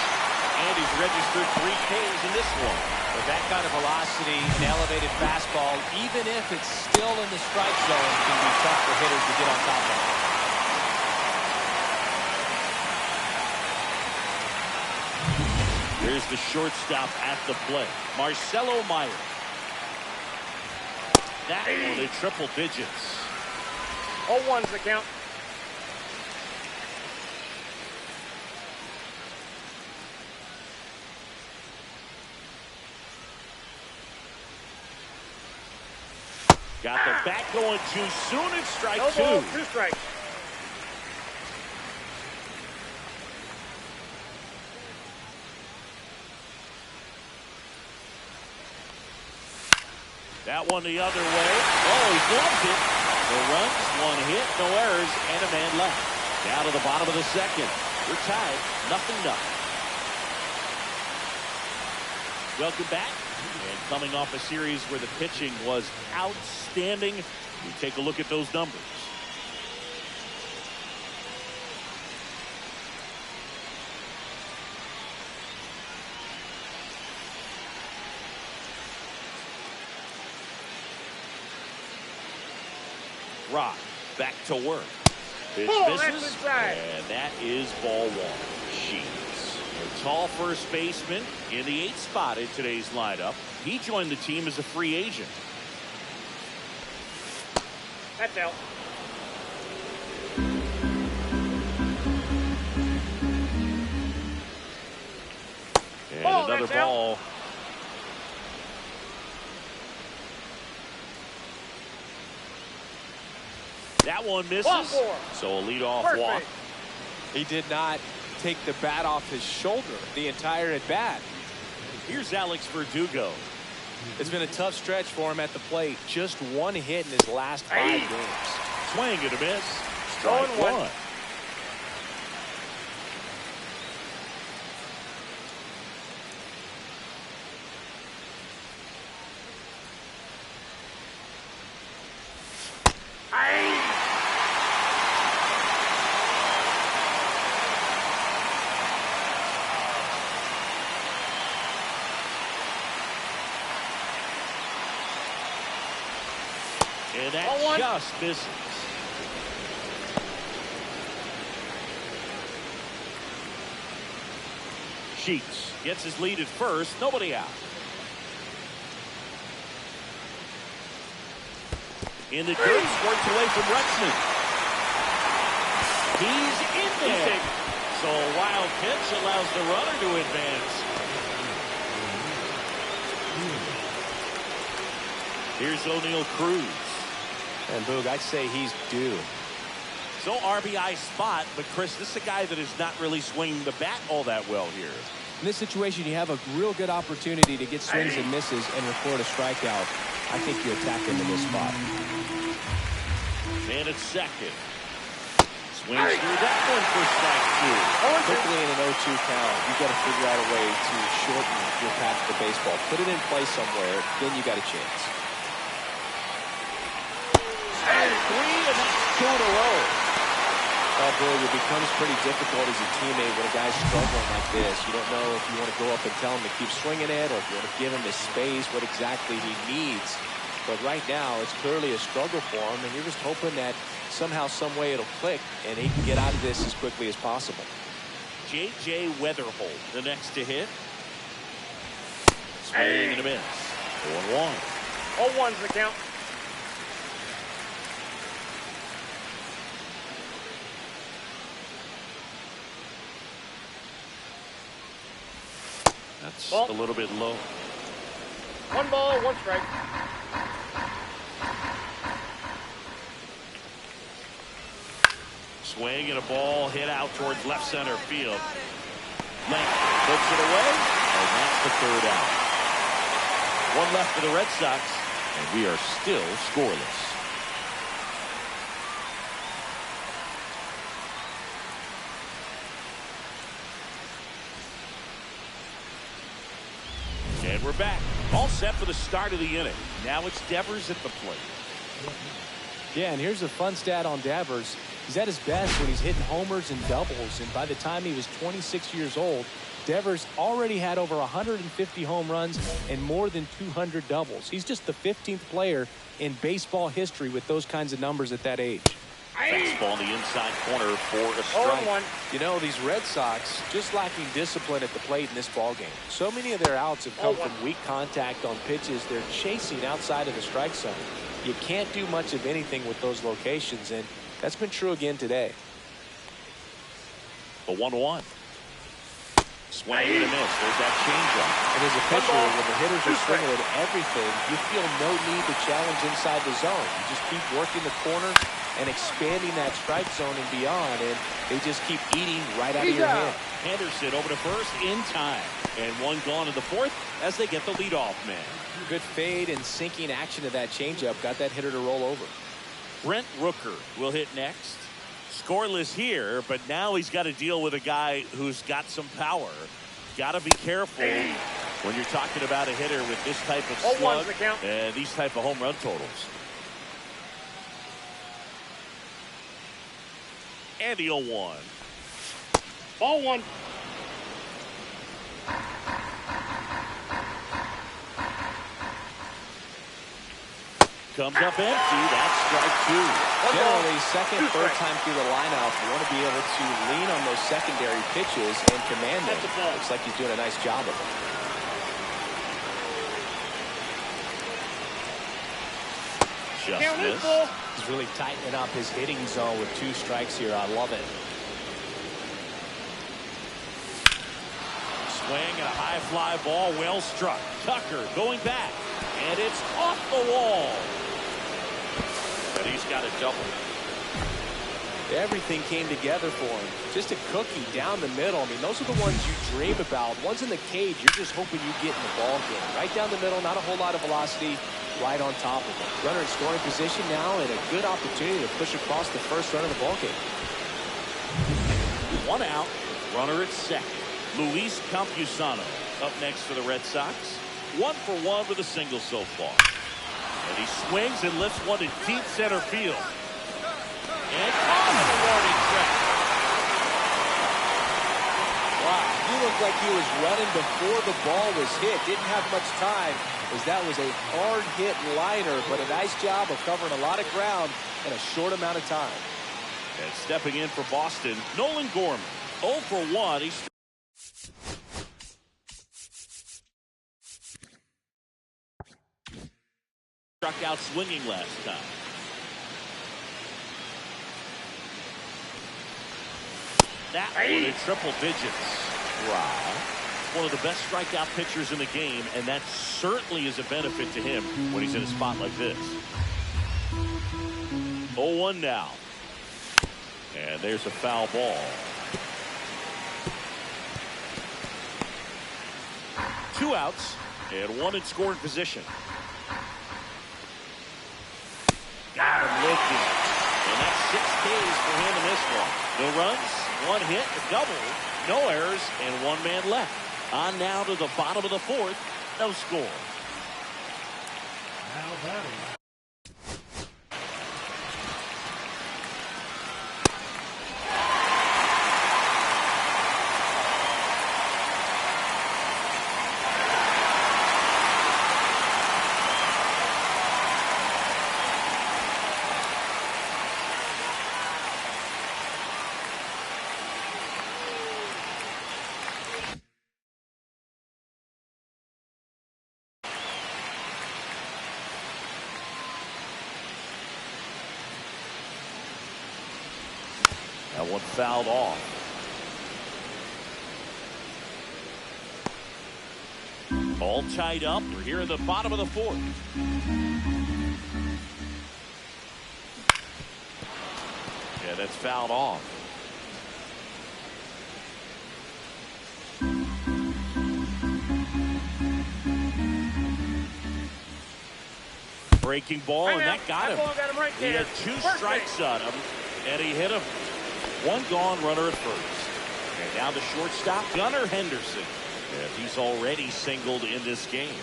And he's registered 3 Ks in this one. With that kind of velocity, an elevated fastball, even if it's still in the strike zone, can be tough for hitters to get on top of. Here's the shortstop at the plate, Marcelo Meyer. That one in triple digits. 0-1's the count. Got the bat going too soon, and strike No 2. ball, 2 strikes. That one the other way. Oh, he gloves it. No runs, 1 hit, no errors, and a man left. Down to the bottom of the second. We're tied, 0-0. Welcome back. And coming off a series where the pitching was outstanding, we take a look at those numbers. Rock back to work. Pitch misses, and that is ball 1. Sheets, a tall first baseman in the 8th spot in today's lineup. He joined the team as a free agent. That's out. And another ball. That one misses. So a leadoff walk. He did not take the bat off his shoulder the entire at bat. Here's Alex Verdugo. It's been a tough stretch for him at the plate. Just 1 hit in his last 5 games. Swing and a miss. Strike 1. And that just misses. Sheets gets his lead at first. Nobody out. In the dirt, squirts away from Rexman. He's in there. So a wild pitch allows the runner to advance. Here's O'Neal Cruz. And Boog, I'd say he's due. So RBI spot, but Chris, this is a guy that is not really swinging the bat all that well here. In this situation, you have a real good opportunity to get swings and misses and record a strikeout. I think you attack him in this spot. Man at second. Swings through that one for strike 2. Quickly in an 0-2 count, you've got to figure out a way to shorten your path to the baseball. Put it in play somewhere, then you got a chance. And 3, and that's 2 in a row. Well, Billy, it becomes pretty difficult as a teammate when a guy's struggling like this. You don't know if you want to go up and tell him to keep swinging it or if you want to give him the space, what exactly he needs. But right now, it's clearly a struggle for him, and you're just hoping that somehow, some way it'll click, and he can get out of this as quickly as possible. J.J. Weatherholt, the next to hit. Swing and a miss. 0-1. 0-1's the count. That's Ball. a little bit low. 1 ball, 1 strike. Swing and a ball hit out towards left center field. Link puts it away, and that's the 3rd out. 1 left for the Red Sox, and we are still scoreless. And we're back. All set for the start of the inning. Now it's Devers at the plate. Yeah, and here's a fun stat on Devers. He's at his best when he's hitting homers and doubles, and by the time he was 26 years old, Devers already had over 150 home runs and more than 200 doubles. He's just the 15th player in baseball history with those kinds of numbers at that age. Fastball in the inside corner for a strike. 0-1. You know, these Red Sox just lacking discipline at the plate in this ballgame. So many of their outs have come from weak contact on pitches they're chasing outside of the strike zone. You can't do much of anything with those locations, and that's been true again today. The 1-1. Swing and a miss. There's that changeup. And as a pitcher, when the hitters are swinging at everything, you feel no need to challenge inside the zone. You just keep working the corners and expanding that strike zone and beyond, and they just keep eating right out of your hand. Henderson over to first in time. And 1 gone in the 4th as they get the leadoff man. Good fade and sinking action of that changeup got that hitter to roll over. Brent Rooker will hit next. Scoreless here, but now he's got to deal with a guy who's got some power. Got to be careful when you're talking about a hitter with this type of slug and these type of home run totals. And the 0-1. Ball 1. Comes up empty. That's strike 2. Generally, second, third time through the lineup, you want to be able to lean on those secondary pitches and command them. Looks like he's doing a nice job of it. Just missed. He's really tightening up his hitting zone with 2 strikes here. I love it. Swing and a high fly ball, well struck. Tucker going back, and it's off the wall. But he's got a double. Everything came together for him. Just a cookie down the middle. I mean, those are the ones you dream about. Ones in the cage, you're just hoping you get in the ball game. Right down the middle, not a whole lot of velocity, right on top of it. Runner in scoring position now, and a good opportunity to push across the first run of the ball game. 1 out, runner at second. Luis Campusano up next for the Red Sox. 1 for 1 with a single so far. And he swings and lifts one to deep center field. And on the warning track. Wow, he looked like he was running before the ball was hit. Didn't have much time, as that was a hard hit liner, but a nice job of covering a lot of ground in a short amount of time. And stepping in for Boston, Nolan Gorman. 0 for 1. He's struck out swinging last time. That one in triple digits. Wow. One of the best strikeout pitchers in the game, and that certainly is a benefit to him when he's in a spot like this. 0-1 now. And there's a foul ball. 2 outs and 1 in scoring position. Got him looking. And that's 6 Ks for him in this one. No runs, 1 hit, a double, no errors, and 1 man left. On now to the bottom of the 4th. No score. Now batting. one fouled off. All tied up. We're here in the bottom of the fourth. Yeah, that's fouled off. Breaking ball, and that got him. Right, he had two strikes on him, and he hit him. One gone, runner at first. And now the shortstop, Gunnar Henderson. And he's already singled in this game.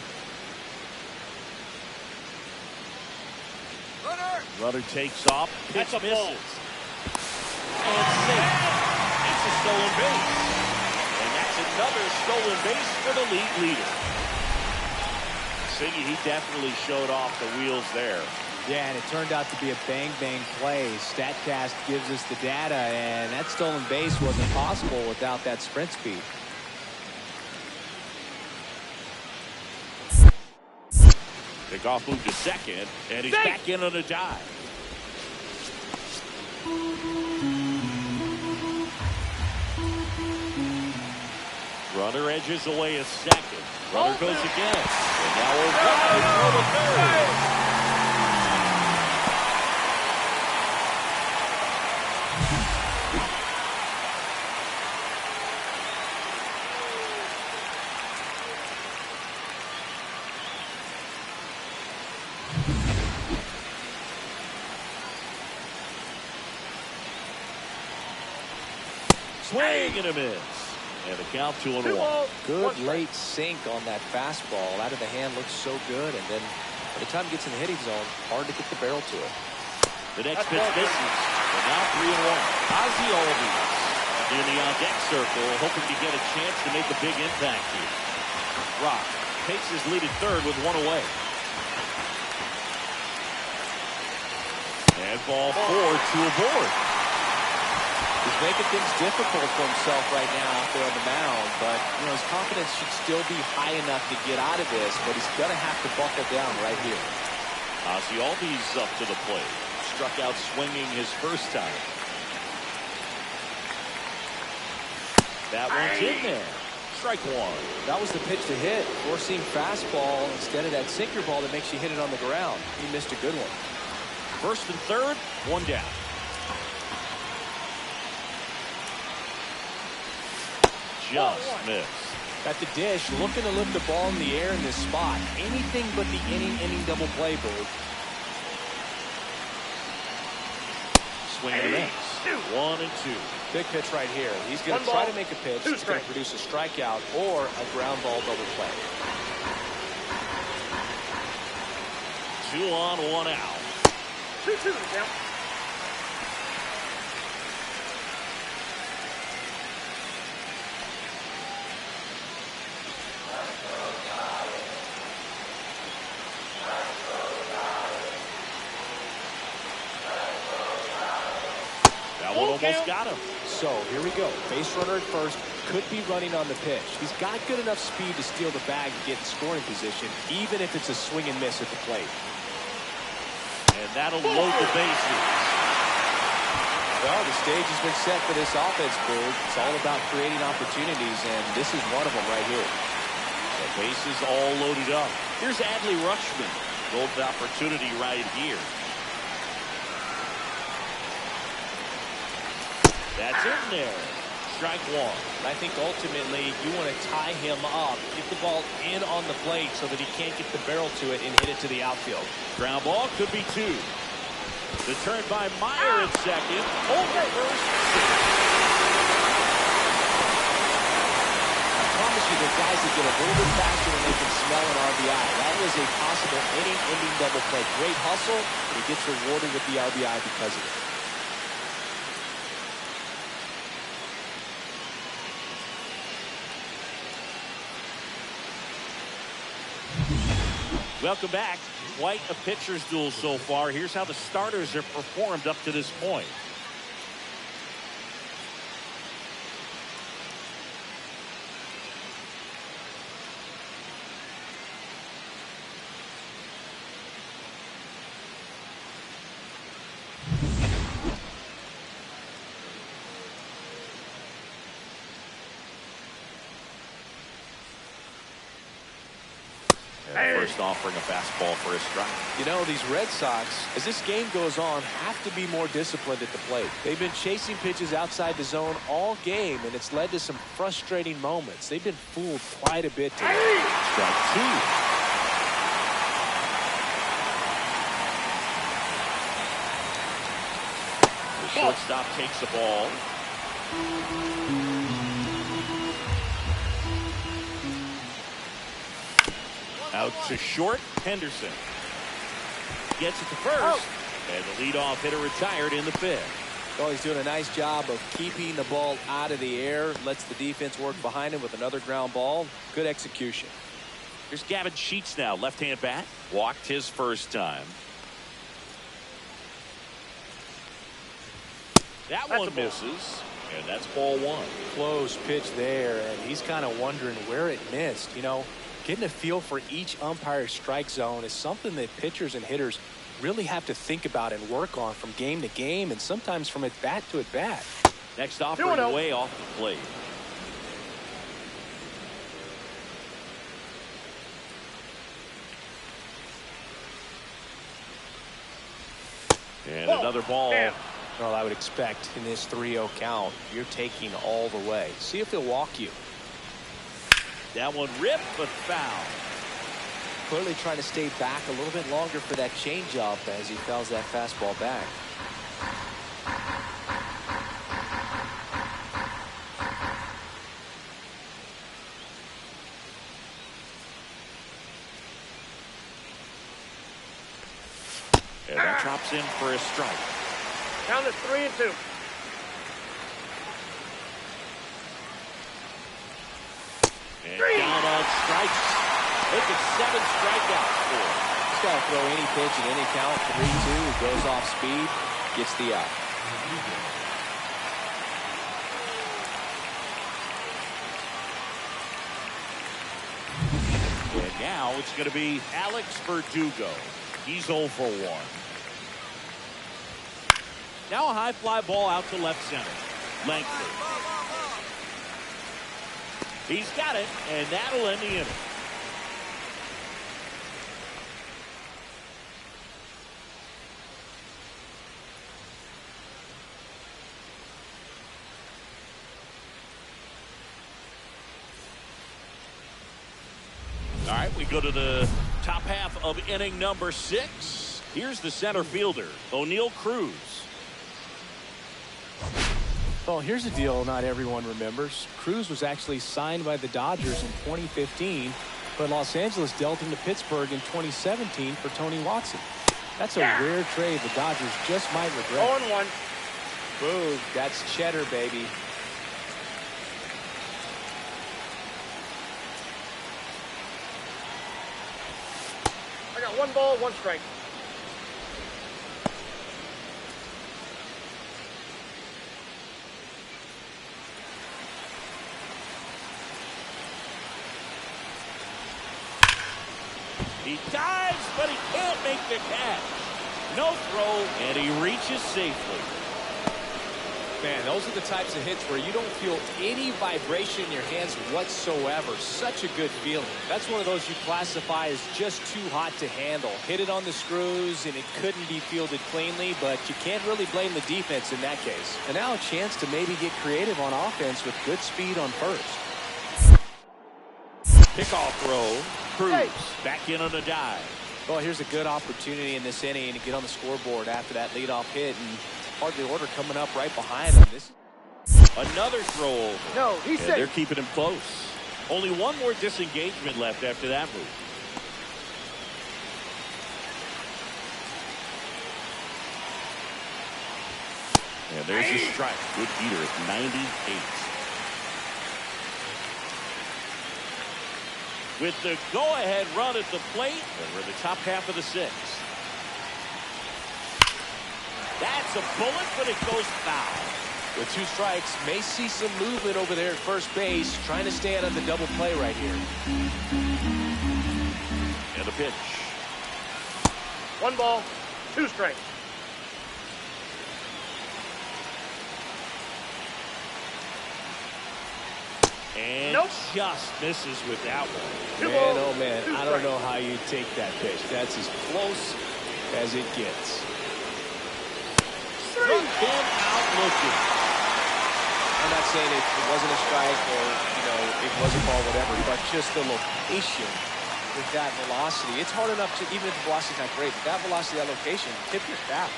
Runner takes off, pitch misses. And safe. It's a stolen base. And that's another stolen base for the league leader. Siggy, he definitely showed off the wheels there. Yeah, and it turned out to be a bang-bang play. StatCast gives us the data, and that stolen base wasn't possible without that sprint speed. Pickoff move to second, and he's back in on a dive. Runner edges away a second. Runner goes again. And now we're wide for the third. Swing and a miss. And the count 2-1. Good late sink on that fastball. Out of the hand looks so good. And then by the time it gets in the hitting zone, hard to get the barrel to it. The next pitch misses. And now 3-1. Ozzie Albies in the on-deck circle, hoping to get a chance to make a big impact here. Rock takes his lead at third with one away. And ball 4, 2 aboard. He's making things difficult for himself right now out there on the mound, but you know his confidence should still be high enough to get out of this, but he's going to have to buckle down right here. Ozzie Albies up to the plate. Struck out swinging his first time. That one's in there. Strike one. That was the pitch to hit. Four-seam fastball instead of that sinker ball that makes you hit it on the ground. He missed a good one. First and third, one down. Just missed. At the dish, looking to lift the ball in the air in this spot. Anything but the inning double play, Bird. Swing and a miss. 1 and 2. Big pitch right here. He's going to try to make a pitch that's going to produce a strikeout or a ground ball double play. 2 on, 1 out. 2-2 the count. Almost got him. So here we go. Base runner at first, could be running on the pitch. He's got good enough speed to steal the bag and get in scoring position, even if it's a swing and miss at the plate. And that'll load the bases. Well, the stage has been set for this offense, Bird. It's all about creating opportunities, and this is one of them right here. The bases all loaded up. Here's Adley Rutschman. Golden opportunity right here. That's in there. Strike one. I think ultimately you want to tie him up, get the ball in on the plate so that he can't get the barrel to it and hit it to the outfield. Ground ball could be 2. The turn by Meyer at second. Over first. I promise you there are guys that get a little bit faster when they can smell an RBI. That was a possible inning-ending double play. Great hustle. He gets rewarded with the RBI because of it. Welcome back. Quite a pitcher's duel so far. Here's how the starters have performed up to this point. First offering a fastball for a strike. You know, these Red Sox, as this game goes on, have to be more disciplined at the plate. They've been chasing pitches outside the zone all game, and it's led to some frustrating moments. They've been fooled quite a bit today. Strike two. The shortstop takes the ball. Out to short, Henderson. Gets it to first. And the leadoff hitter retired in the fifth. Well, he's doing a nice job of keeping the ball out of the air. Lets the defense work behind him with another ground ball. Good execution. Here's Gavin Sheets now, left-hand bat. Walked his first time. That one misses. And that's ball one. Close pitch there, and he's kind of wondering where it missed. You know, getting a feel for each umpire's strike zone is something that pitchers and hitters really have to think about and work on from game to game, and sometimes from at bat to at bat. Next offering away off the plate. And another ball. Well, I would expect in this 3-0 count, you're taking all the way. See if he'll walk you. That one ripped, but foul. Clearly trying to stay back a little bit longer for that changeup as he fouls that fastball back. And that drops in for a strike. Count is 3-2. And down on strikes. Look at 7 strikeouts for him. He's got to throw any pitch at any count. 3-2. Goes off speed. Gets the out. And now it's going to be Alex Verdugo. He's 0 for 1. Now a high fly ball out to left center. Langford. He's got it, and that'll end the inning. All right, we go to the top half of inning number 6. Here's the center fielder, O'Neal Cruz. Well, here's a deal not everyone remembers. Cruz was actually signed by the Dodgers in 2015, but Los Angeles dealt him to Pittsburgh in 2017 for Tony Watson. That's a rare trade the Dodgers just might regret. 0-1. Boom, that's cheddar, baby. I got 1 ball, 1 strike. He dives, but he can't make the catch. No throw, and he reaches safely. Man, those are the types of hits where you don't feel any vibration in your hands whatsoever. Such a good feeling. That's one of those you classify as just too hot to handle. Hit it on the screws, and it couldn't be fielded cleanly, but you can't really blame the defense in that case. And now a chance to maybe get creative on offense with good speed on first. Pickoff throw. Cruz back in on a dive. Well, here's a good opportunity in this inning to get on the scoreboard after that leadoff hit, and hardly order coming up right behind him. This another throw over. No, he's safe. They're keeping him close. Only one more disengagement left after that move. And there's a strike. Good heater at 98. With the go-ahead run at the plate, and we're in the top half of the 6th. That's a bullet, but it goes foul. with 2 strikes, may see some movement over there at first base, trying to stay out of the double play right here. And the pitch. 1 ball, 2 strikes. And Nope. just misses with that one. Two Man, balls, oh man, two I don't know strikes. how you take that pitch. That's as close as it gets. Struck him out looking. I'm not saying it wasn't a strike or, you know, it was a ball, whatever, but just the location with that velocity. It's hard enough to, even if the velocity's not great, but that velocity, that location, tip your cap.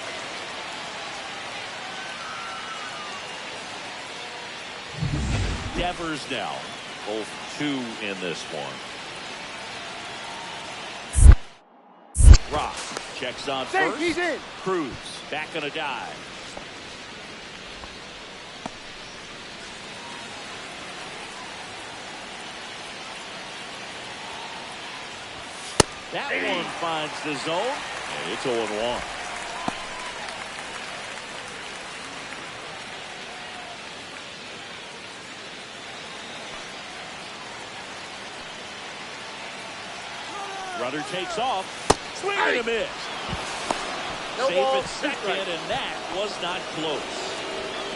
Devers now, both 2 in this one. Rock checks on Safe, first. he's in. Cruz back on a dive. That one finds the zone, and it's 0-1. Runner takes off. Swing and a miss. No Safe ball, at two second, strikes. and that was not close.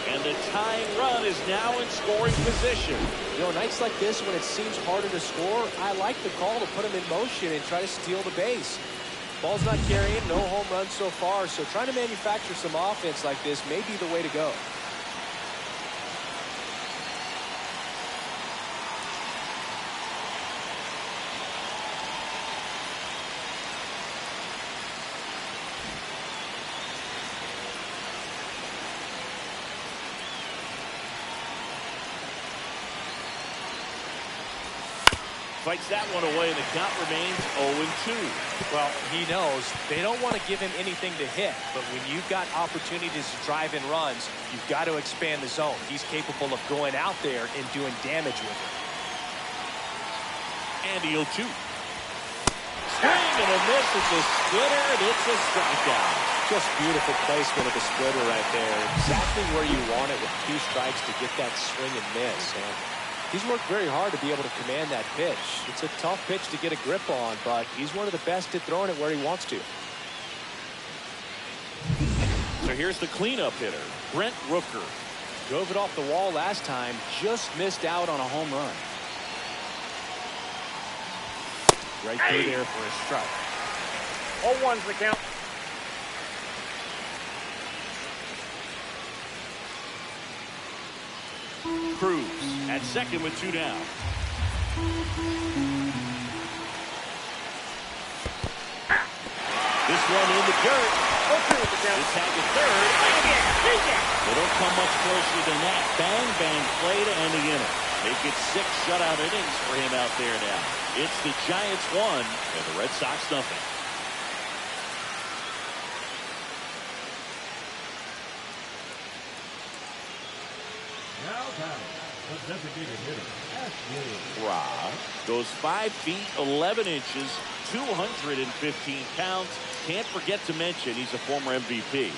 And the tying run is now in scoring position. You know, nights like this when it seems harder to score, I like the call to put him in motion and try to steal the base. Ball's not carrying, no home runs so far, so trying to manufacture some offense like this may be the way to go. Fights that one away, and the count remains 0-2. Well, he knows they don't want to give him anything to hit, but when you've got opportunities to drive in runs, you've got to expand the zone. He's capable of going out there and doing damage with it. And the 0-2. Swing and a miss. It's a splitter, and it's a strikeout. Just beautiful placement of the splitter right there. Exactly where you want it with 2 strikes to get that swing and miss. And he's worked very hard to be able to command that pitch. It's a tough pitch to get a grip on, but he's one of the best at throwing it where he wants to. So here's the cleanup hitter, Brent Rooker. Drove it off the wall last time, just missed out on a home run. Right through there for a strike. 0-1's the count. Cruz at second with 2 down. This one in the dirt. 0-2 with the count. The tag at third. They don't come much closer than that. Bang, bang play to end the inning. Make it 6 shutout innings for him out there now. It's the Giants 1 and the Red Sox nothing. Now batting, the designated hitter, Ashwood. Ra goes 5 feet 11 inches, 215 pounds. Can't forget to mention he's a former MVP.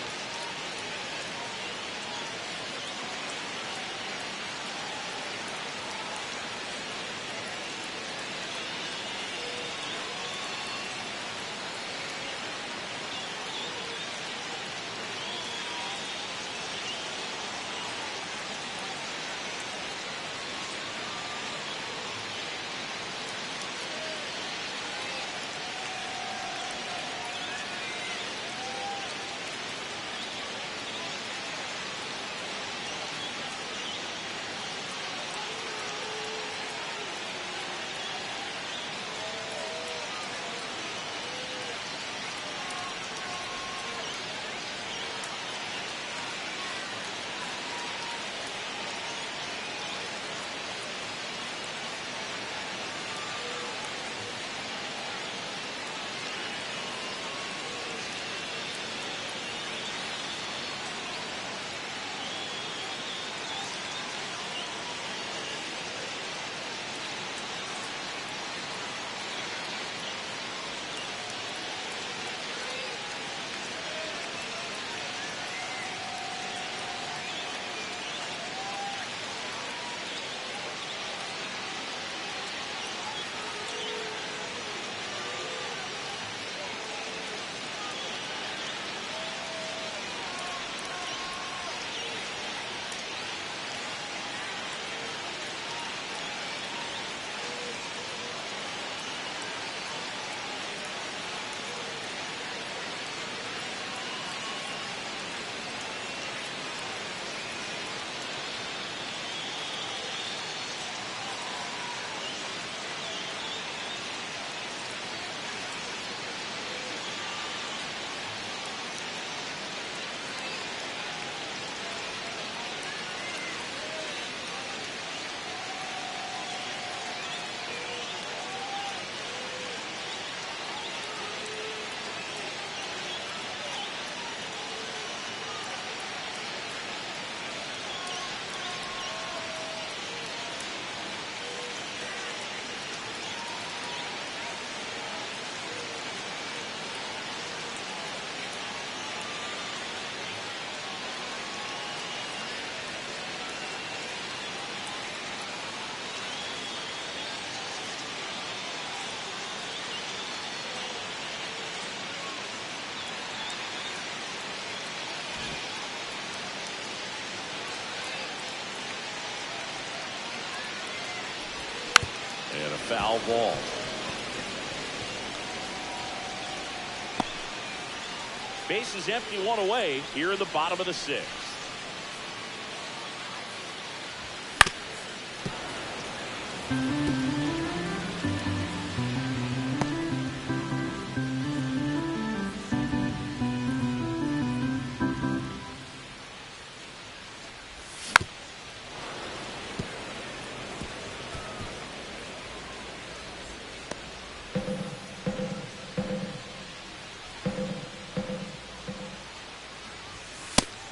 Foul ball. Bases empty, one away here in the bottom of the sixth.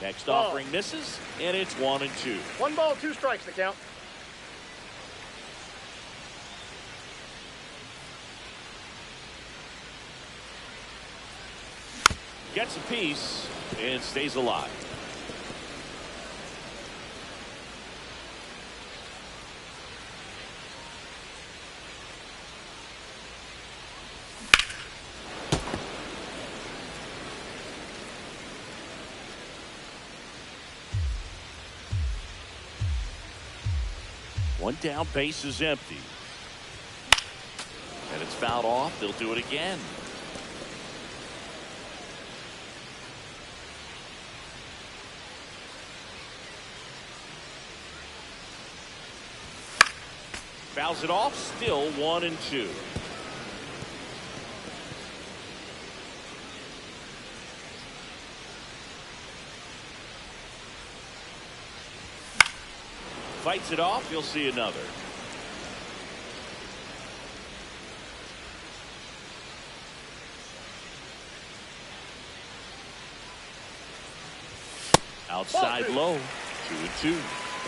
Next offering misses, and it's 1-2. 1 ball, 2 strikes to count. Gets a piece and stays alive. One down, base is empty. And it's fouled off. They'll do it again. Fouls it off, still 1-2. Fights it off, you'll see another. Outside low, 2-2.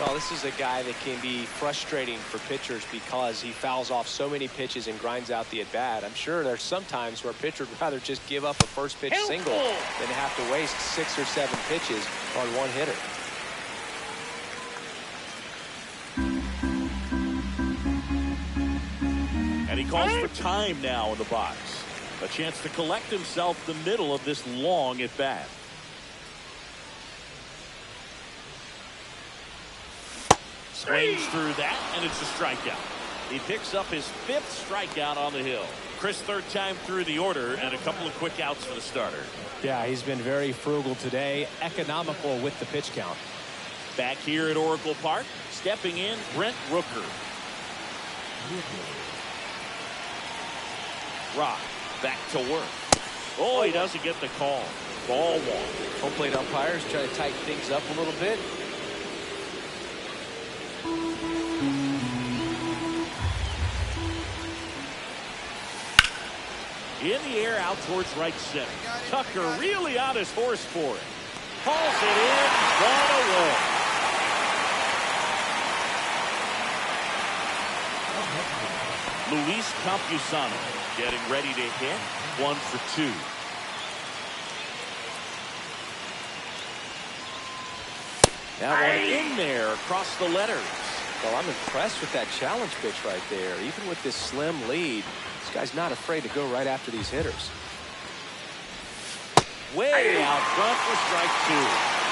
Well, this is a guy that can be frustrating for pitchers because he fouls off so many pitches and grinds out the at-bat. I'm sure there's some times where a pitcher would rather just give up a first pitch single than have to waste 6 or 7 pitches on one hitter. And he calls for time now in the box. A chance to collect himself the middle of this long at-bat. Swings through that, and it's a strikeout. He picks up his 5th strikeout on the hill. Chris, 3rd time through the order, and a couple of quick outs for the starter. Yeah, he's been very frugal today, economical with the pitch count. Back here at Oracle Park, stepping in, Brent Rooker. Rock, back to work. Oh, he doesn't get the call. Ball 1. Home plate umpires try to tighten things up a little bit. In the air, out towards right center. Tucker really on his horse for it. Hauls it in, 1 away. Luis Campusano getting ready to hit. 1 for 2. That one in there across the letters. Well, I'm impressed with that challenge pitch right there. Even with this slim lead, this guy's not afraid to go right after these hitters. Way out front for strike 2.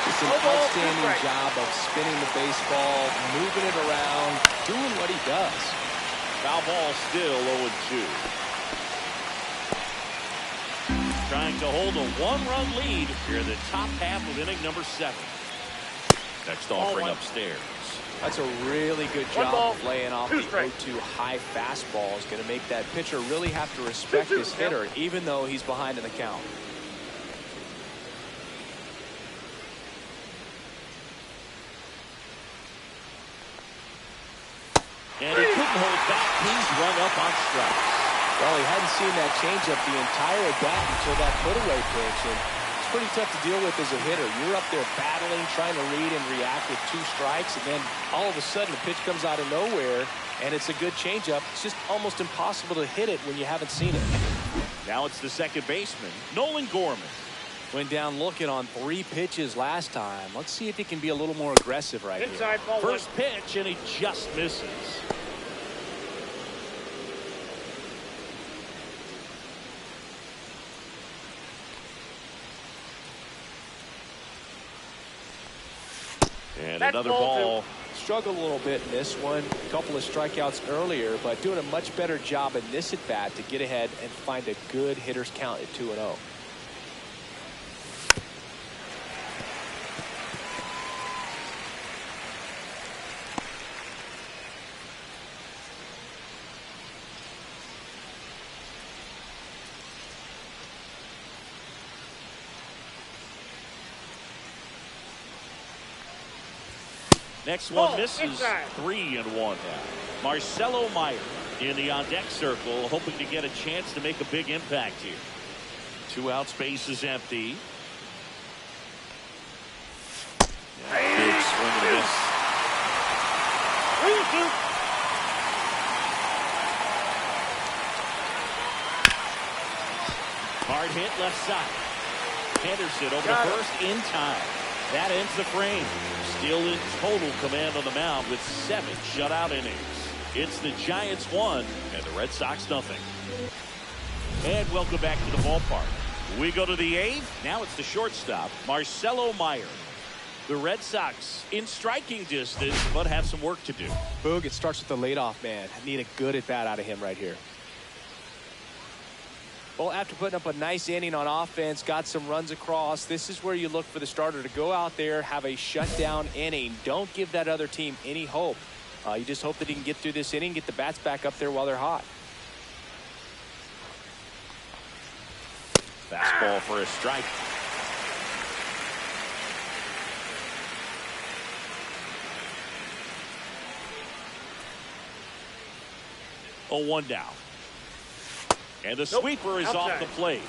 It's an outstanding job of spinning the baseball, moving it around, doing what he does. Foul ball still 0-2. Trying to hold a 1-run lead here in the top half of inning number 7. Next offering upstairs. That's a really good job of laying off the 0-2 high fastball. Is going to make that pitcher really have to respect this hitter, even though he's behind in the count. And he couldn't hold back. He's run up on strikes. Well, he hadn't seen that changeup the entire at-bat until that put-away pitch. And it's pretty tough to deal with as a hitter. You're up there battling, trying to read and react with 2 strikes, and then all of a sudden the pitch comes out of nowhere, and it's a good changeup. It's just almost impossible to hit it when you haven't seen it. Now it's the second baseman, Nolan Gorman. Went down looking on 3 pitches last time. Let's see if he can be a little more aggressive right here. First pitch, and he just misses. And another ball struggled a little bit in this one. A couple of strikeouts earlier, but doing a much better job in this at-bat to get ahead and find a good hitter's count at 2-0. Next one misses. 3-1 now. Marcelo Meyer in the on-deck circle, hoping to get a chance to make a big impact here. 2 outs, base is empty. Big swing and a miss. Hard hit left side. Henderson over to first in time. That ends the frame. Still in total command on the mound with 7 shutout innings. It's the Giants 1 and the Red Sox nothing. And welcome back to the ballpark. We go to the 8th. Now it's the shortstop, Marcelo Meyer. The Red Sox in striking distance, but have some work to do. Boog, it starts with the leadoff man. I need a good at-bat out of him right here. Well, after putting up a nice inning on offense, got some runs across, this is where you look for the starter to go out there, have a shutdown inning. Don't give that other team any hope. You just hope that he can get through this inning, get the bats back up there while they're hot. Fastball for a strike. Oh, 1 down. And the sweeper is off the plate.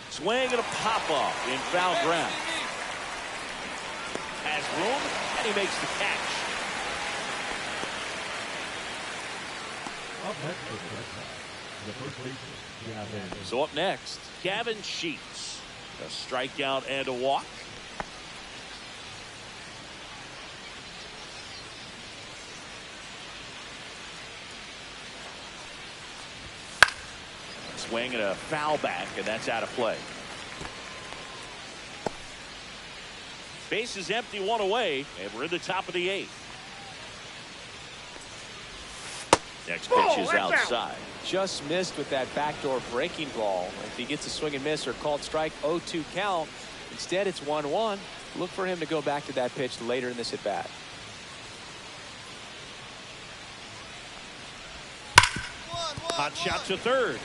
Swing and a pop-off in foul ground. Has room, and he makes the catch. Up next for the first baseman, Gavin. So up next, Gavin Sheets. A strikeout and a walk. Swing and a foul back, and that's out of play. Base is empty, 1 away, and we're in the top of the 8th. Next pitch is outside. Just missed with that backdoor breaking ball. If he gets a swing and miss or called strike, 0-2 count. Instead, it's 1-1. Look for him to go back to that pitch later in this at bat. Hot shot to third.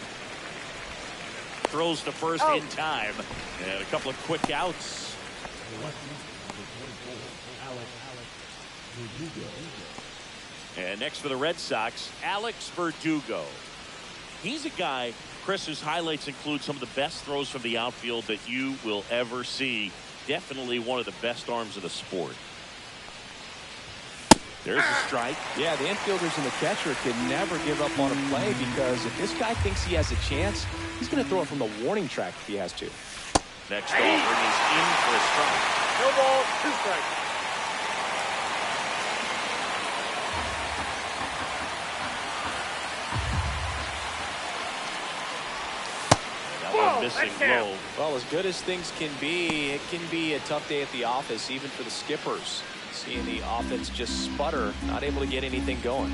Throws to first in time. And a couple of quick outs. And next for the Red Sox, Alex Verdugo. He's a guy, Chris's highlights include some of the best throws from the outfield that you will ever see. Definitely one of the best arms of the sport. There's a strike. Yeah, the infielders and the catcher can never give up on a play, because if this guy thinks he has a chance, he's going to throw it from the warning track if he has to. Next offering is in for a strike. No ball, 2 strikes. That one missing low. Well, as good as things can be, it can be a tough day at the office, even for the skippers. Seeing the offense just sputter, not able to get anything going.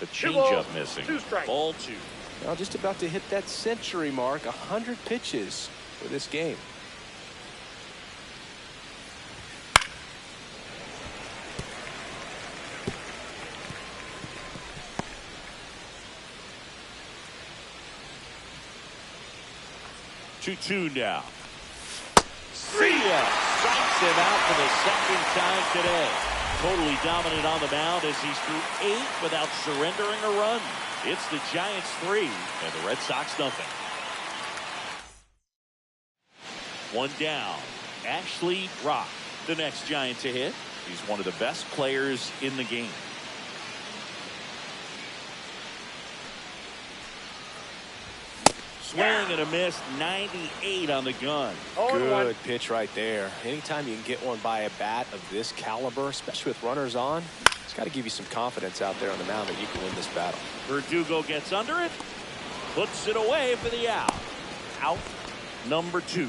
The changeup missing. 2 strikes. Ball 2. Well, just about to hit that century mark, 100 pitches for this game. Two now. See ya! Strikes him out for the second time today. Totally dominant on the mound as he's through 8 without surrendering a run. It's the Giants 3 and the Red Sox nothing. 1 down. Ashley Rock, the next Giant to hit. He's one of the best players in the game. Swing and a miss, 98 on the gun. Good pitch right there. Anytime you can get one by a bat of this caliber, especially with runners on, it's got to give you some confidence out there on the mound that you can win this battle. Verdugo gets under it. Puts it away for the out. Out number 2.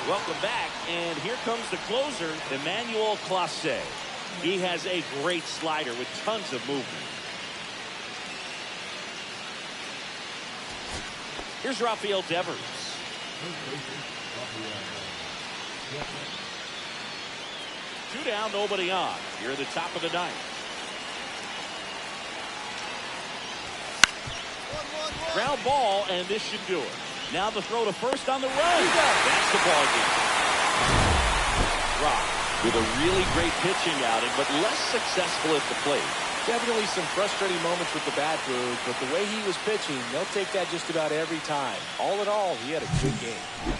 Welcome back, and here comes the closer, Emmanuel Clase. He has a great slider with tons of movement. Here's Rafael Devers. 2 down, nobody on. Here at the top of the 9th. Ground ball, and this should do it. Now the throw to first on the run. That's the ball game. Rock with a really great pitching outing, but less successful at the plate. Definitely some frustrating moments with the bat, Boog, but the way he was pitching, they'll take that just about every time. All in all, he had a good game.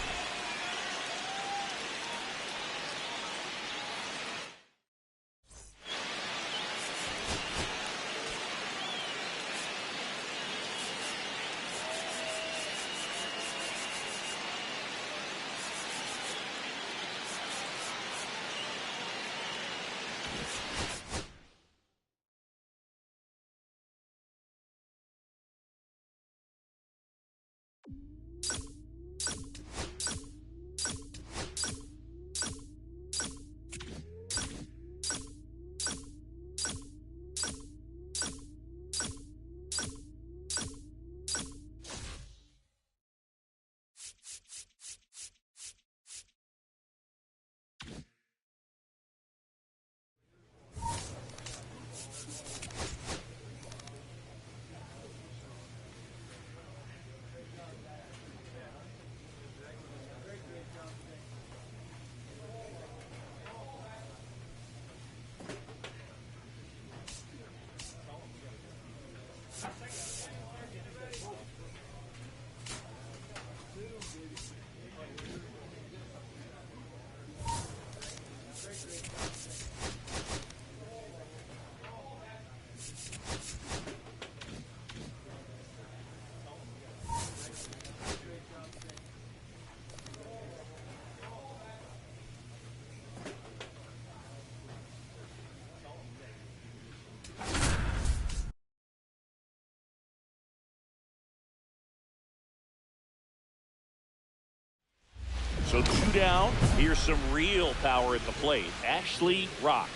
So 2 down. Here's some real power at the plate. Ashley Rock.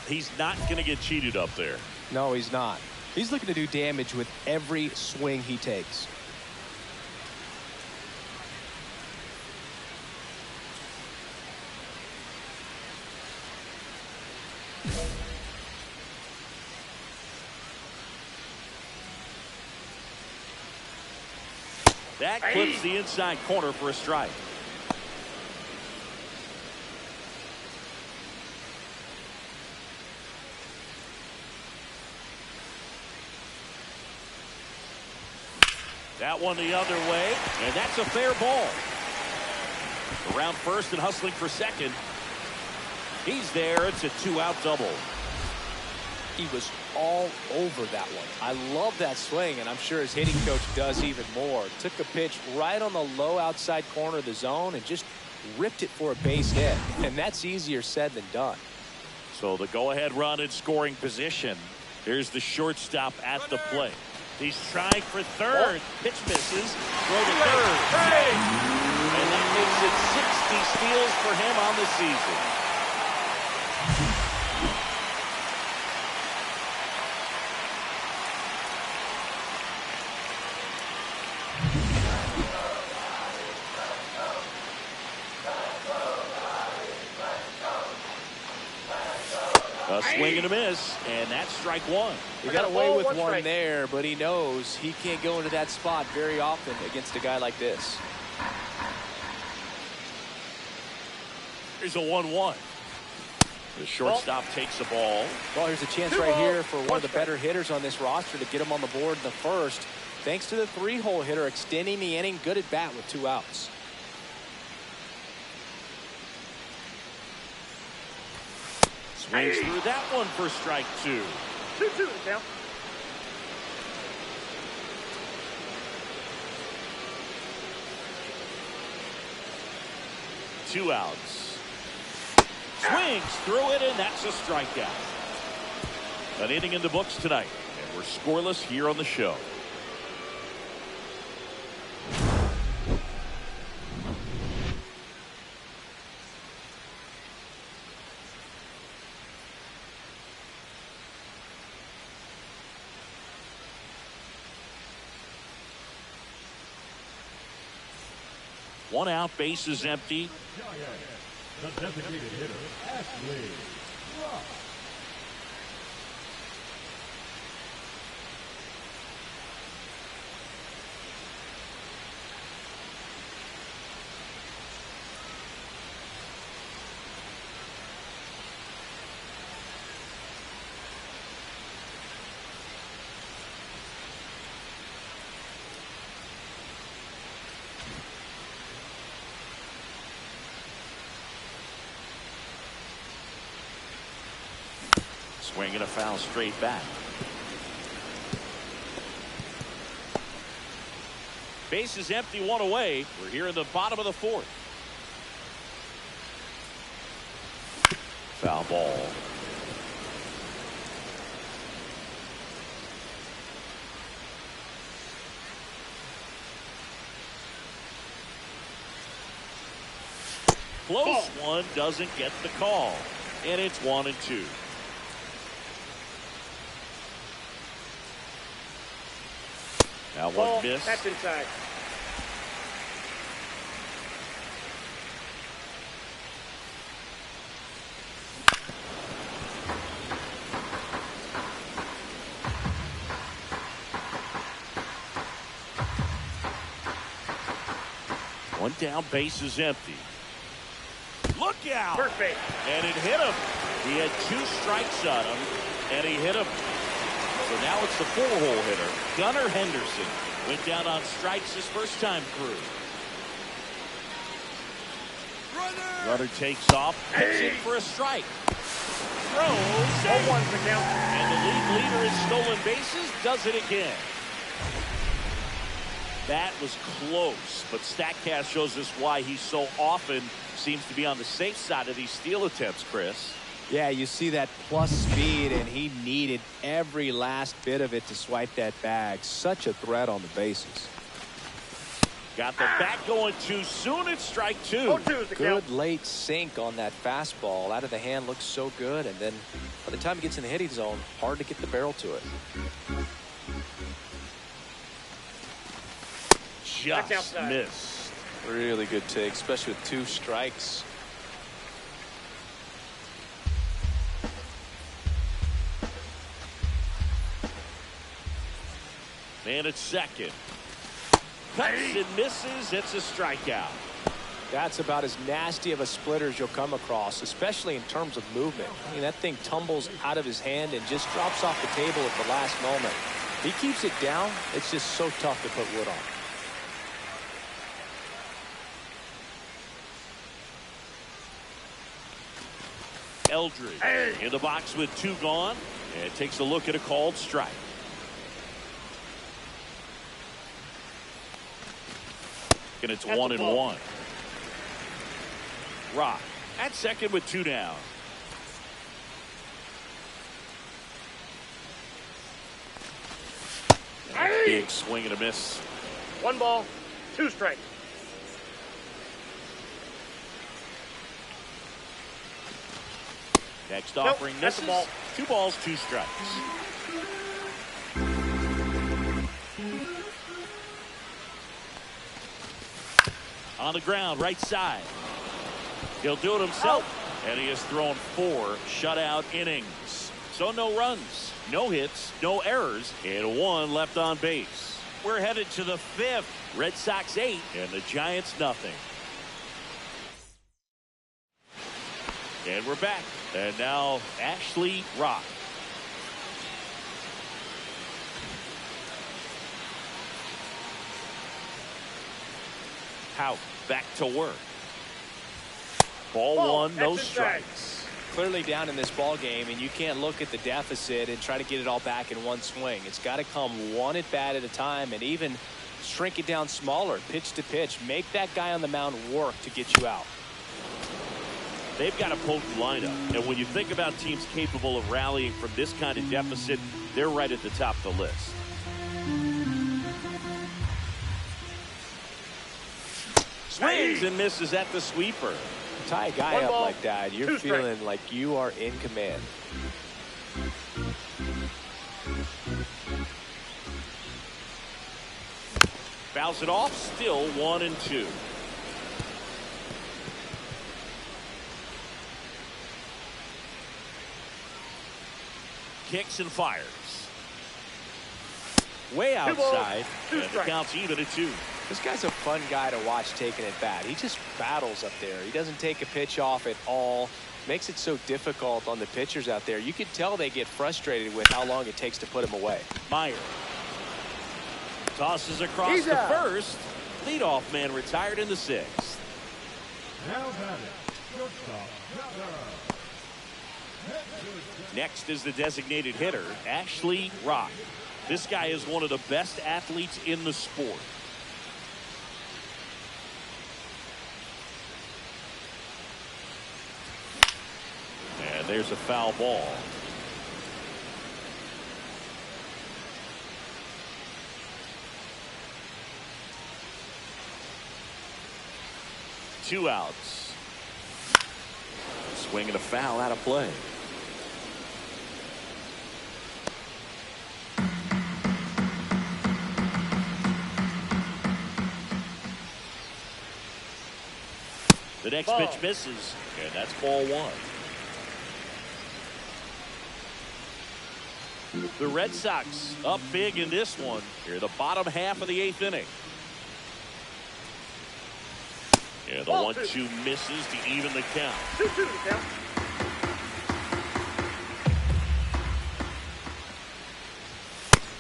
He's not going to get cheated up there. No, he's not. He's looking to do damage with every swing he takes. That clips the inside corner for a strike. That one the other way, and that's a fair ball. Around first and hustling for second. He's there. It's a 2-out double. He was all over that one. I love that swing, and I'm sure his hitting coach does even more. Took a pitch right on the low outside corner of the zone and just ripped it for a base hit. And that's easier said than done. So the go-ahead run in scoring position. Here's the shortstop at the plate. He's trying for third. Pitch misses. Throw to third. And that makes it 60 steals for him on the season. A swing and a miss, and that's strike one. He got away with one there, but he knows he can't go into that spot very often against a guy like this. Here's a 1-1. The shortstop takes the ball. Well, here's a chance right here for one of the better hitters on this roster to get him on the board in the first. Thanks to the 3-hole hitter extending the inning. Good at bat with 2 outs. Swings through that one for strike 2. 2-2 the count. Two outs. Swings through it, and that's a strikeout. An inning in the books tonight, and we're scoreless here on the show. One out, base is empty. The designated hitter, Ashley Rock. Swinging a foul straight back. Base is empty, one away. We're here in the bottom of the 4th. Foul ball. Close one, doesn't get the call. And it's 1-2. Now one miss. That's inside. One down, base is empty. Look out! First base. And it hit him. He had 2 strikes on him, and he hit him. So now it's the 4-hole hitter, Gunnar Henderson. Went down on strikes his first time through. Runner takes off, heads in for a strike. Throws, 1-1 the count. and the league leader in stolen bases does it again. That was close, but StatCast shows us why he so often seems to be on the safe side of these steal attempts, Chris. Yeah, you see that plus speed, and he needed every last bit of it to swipe that bag. Such a threat on the bases. Got the bat going too soon. It's strike 2. 0-2 is the count. Good late sink on that fastball. Out of the hand looks so good, and then by the time it gets in the hitting zone, hard to get the barrel to it. Just missed. Really good take, especially with 2 strikes. Man at second. Cuts and misses. It's a strikeout. That's about as nasty of a splitter as you'll come across, especially in terms of movement. I mean, that thing tumbles out of his hand and just drops off the table at the last moment. He keeps it down. It's just so tough to put wood on. Eldridge in the box with 2 gone, and takes a look at a called strike. And it's 1-1. Rock at second with 2 down. Big swing and a miss. 1 ball, 2 strikes. Next offering that's a misses. ball. 2 balls, 2 strikes. On the ground, right side. He'll do it himself. And he has thrown 4 shutout innings. So no runs, no hits, no errors, and 1 left on base. We're headed to the 5th. Red Sox 8 and the Giants nothing. And we're back. And now Ashley Rock. Hout back to work. Ball one, no strikes. Clearly down in this ball game, and you can't look at the deficit and try to get it all back in one swing. It's got to come one at bat at a time, and even shrink it down smaller, pitch to pitch. Make that guy on the mound work to get you out. They've got a potent lineup, and when you think about teams capable of rallying from this kind of deficit, they're right at the top of the list. Swings and misses at the sweeper. Tie a guy One up ball, like that, you're two feeling strikes. like you are in command. Fouls it off, still 1-2. Kicks and fires. Way outside, two and the strikes. count's even at 2. This guy's a fun guy to watch taking at bat. He just battles up there. He doesn't take a pitch off at all. Makes it so difficult on the pitchers out there. You can tell they get frustrated with how long it takes to put him away. Meyer tosses across He's the out. first. Leadoff man retired in the 6th. Now batting, shortstop, Butler. Next is the designated hitter, Ashley Rock. This guy is one of the best athletes in the sport. And there's a foul ball. Two outs. Swing and a foul out of play. The next Ball. pitch misses, and that's ball 1. The Red Sox up big in this one. Here, the bottom half of the 8th inning. Yeah, the Ball 1-2 misses to even the count. 2-2 the count.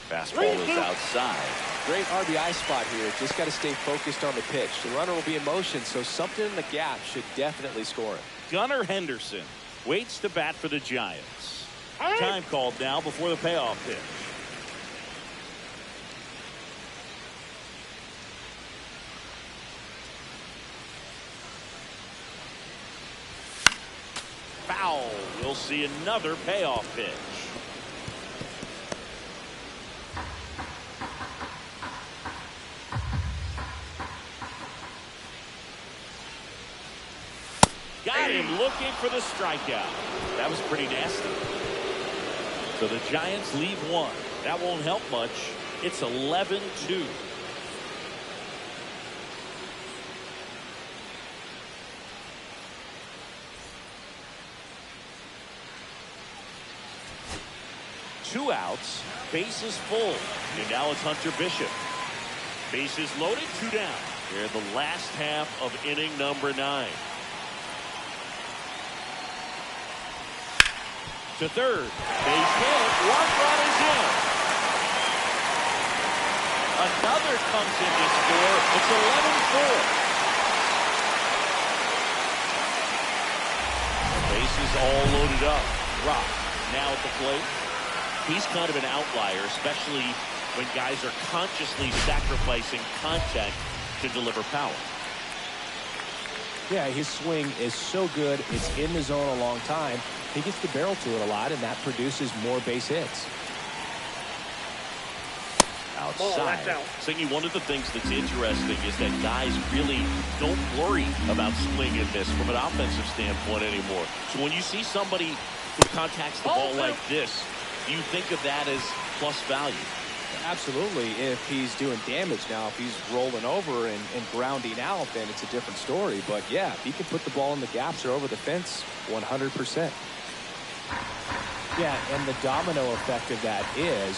Fastball is outside. Great RBI spot here. Just got to stay focused on the pitch. The runner will be in motion, so something in the gap should definitely score him. Gunnar Henderson waits to bat for the Giants. Time called now before the payoff pitch. Foul. We'll see another payoff pitch. Got him looking for the strikeout. That was pretty nasty. So the Giants leave one. That won't help much. It's 11-2. Two outs, bases full. And now it's Hunter Bishop. Bases loaded, 2 down. Here in the last half of inning number 9. To third. Base hit. 1 run is in. Another comes in to score. It's 11-4. Bases all loaded up. Rock now at the plate. He's kind of an outlier, especially when guys are consciously sacrificing contact to deliver power. Yeah, his swing is so good. It's in the zone a long time. He gets the barrel to it a lot, and that produces more base hits. Outside. That's out. Thinking one of the things that's interesting is that guys really don't worry about swing and miss from an offensive standpoint anymore. So when you see somebody who contacts the ball like this, you think of that as plus value. Absolutely. If he's doing damage now, if he's rolling over and grounding out, then it's a different story. But yeah, if he can put the ball in the gaps or over the fence, 100%. Yeah, and the domino effect of that is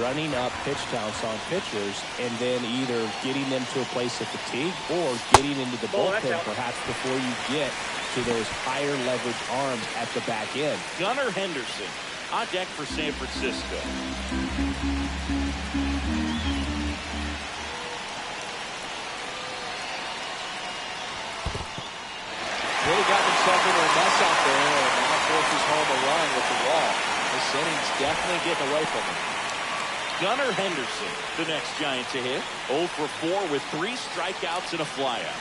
running up pitch counts on pitchers and then either getting them to a place of fatigue or getting into the bullpen perhaps before you get to those higher leverage arms at the back end. Gunnar Henderson on deck for San Francisco. Really got himself into a mess out there and now forces home a run with the wall. This inning's definitely getting away from him. Gunnar Henderson, the next Giant to hit. 0 for 4 with 3 strikeouts and a flyout.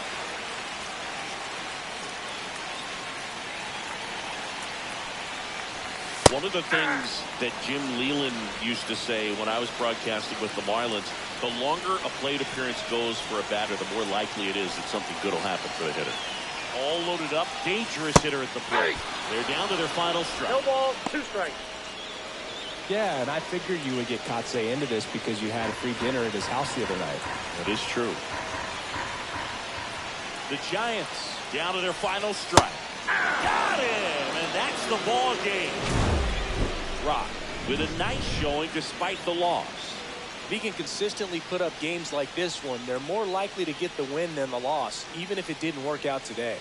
One of the things that Jim Leland used to say when I was broadcasting with the Marlins, the longer a plate appearance goes for a batter, the more likely it is that something good will happen for the hitter. All loaded up, dangerous hitter at the plate. They're down to their final strike. No ball, 2 strikes. Yeah, and I figured you would get Kotsay into this because you had a free dinner at his house the other night. That is true. The Giants down to their final strike. Got him, and that's the ball game. Rock with a nice showing despite the loss. If he can consistently put up games like this one, they're more likely to get the win than the loss, even if it didn't work out today.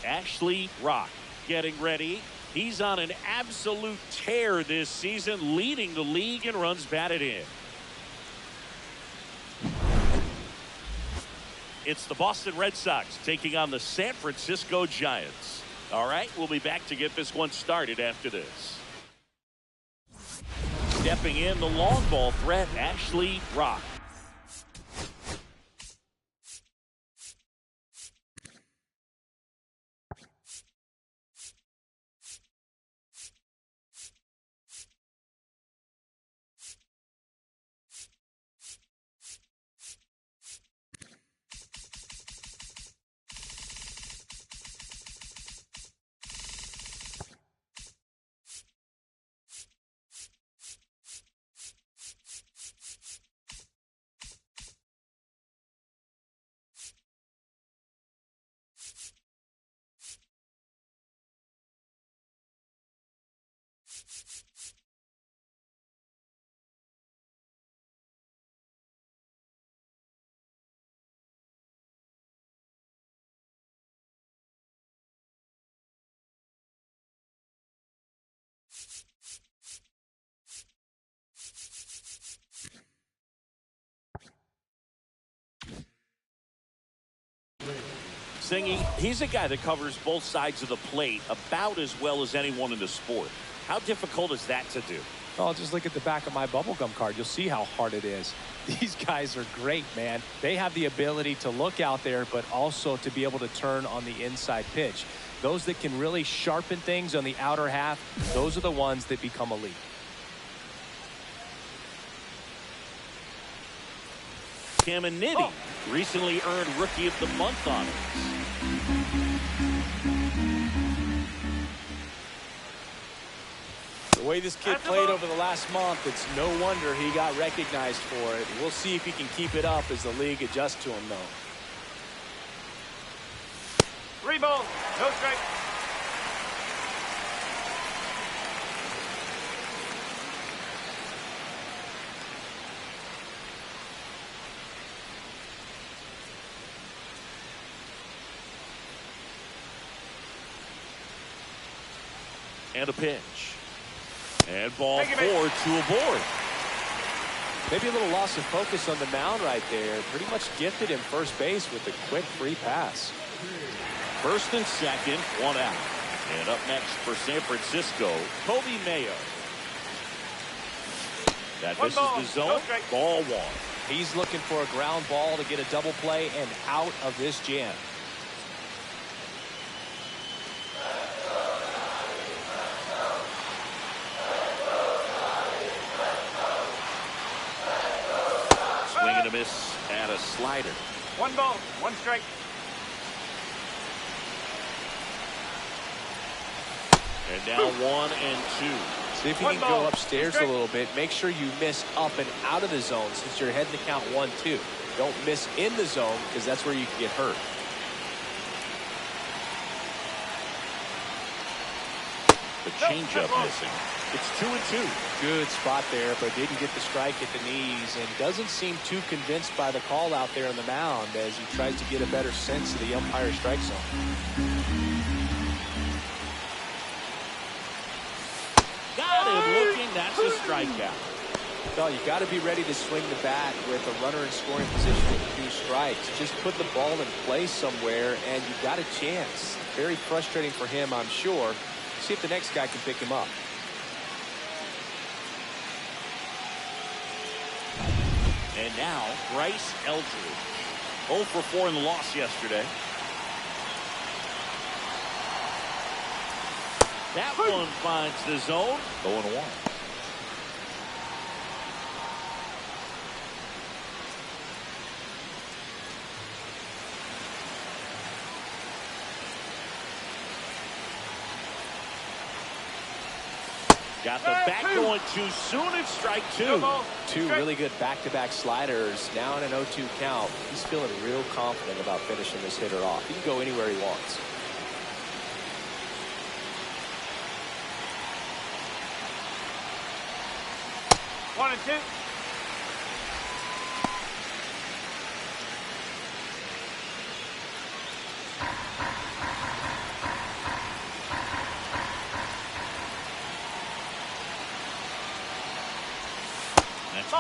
Ashley Rock getting ready. He's on an absolute tear this season, leading the league in runs batted in. It's the Boston Red Sox taking on the San Francisco Giants. All right, we'll be back to get this one started after this. Stepping in, the long ball threat, Ashley Rock. Singy, he's a guy that covers both sides of the plate about as well as anyone in the sport. How difficult is that to do? Oh, just look at the back of my bubblegum card. You'll see how hard it is. These guys are great, man. They have the ability to look out there, but also to be able to turn on the inside pitch. Those that can really sharpen things on the outer half, those are the ones that become elite. Caminiti recently earned Rookie of the Month honors. The way this kid played over the last month, it's no wonder he got recognized for it. We'll see if he can keep it up as the league adjusts to him, though. 3 balls, no strike. And a pitch. And ball 4, 2 aboard. Maybe a little loss of focus on the mound right there. Pretty much gifted him first base with a quick free pass. First and second, 1 out. And up next for San Francisco, Kobe Mayo. That misses the zone. Ball 1. He's looking for a ground ball to get a double play and out of this jam. Swing and a miss at a slider. 1 ball, 1 strike. And now 1 and 2. See if you can go upstairs a little bit. Make sure you miss up and out of the zone since you're heading to count 1-2. Don't miss in the zone because that's where you can get hurt. The changeup missing. It's 2 and 2. Good spot there, but didn't get the strike at the knees and doesn't seem too convinced by the call out there on the mound as he tries to get a better sense of the umpire's strike zone. Got him looking. That's a strikeout. Well, you got to be ready to swing the bat with a runner in scoring position with 2 strikes. Just put the ball in place somewhere, and you got a chance. Very frustrating for him, I'm sure. See if the next guy can pick him up. And now, Bryce Eldridge. 0 for 4 in the loss yesterday. That one finds the zone. 0-1. Got the bat going too soon. It's strike 2. 2 really good back-to-back sliders. Now in an 0-2 count. He's feeling real confident about finishing this hitter off. He can go anywhere he wants. One and 2.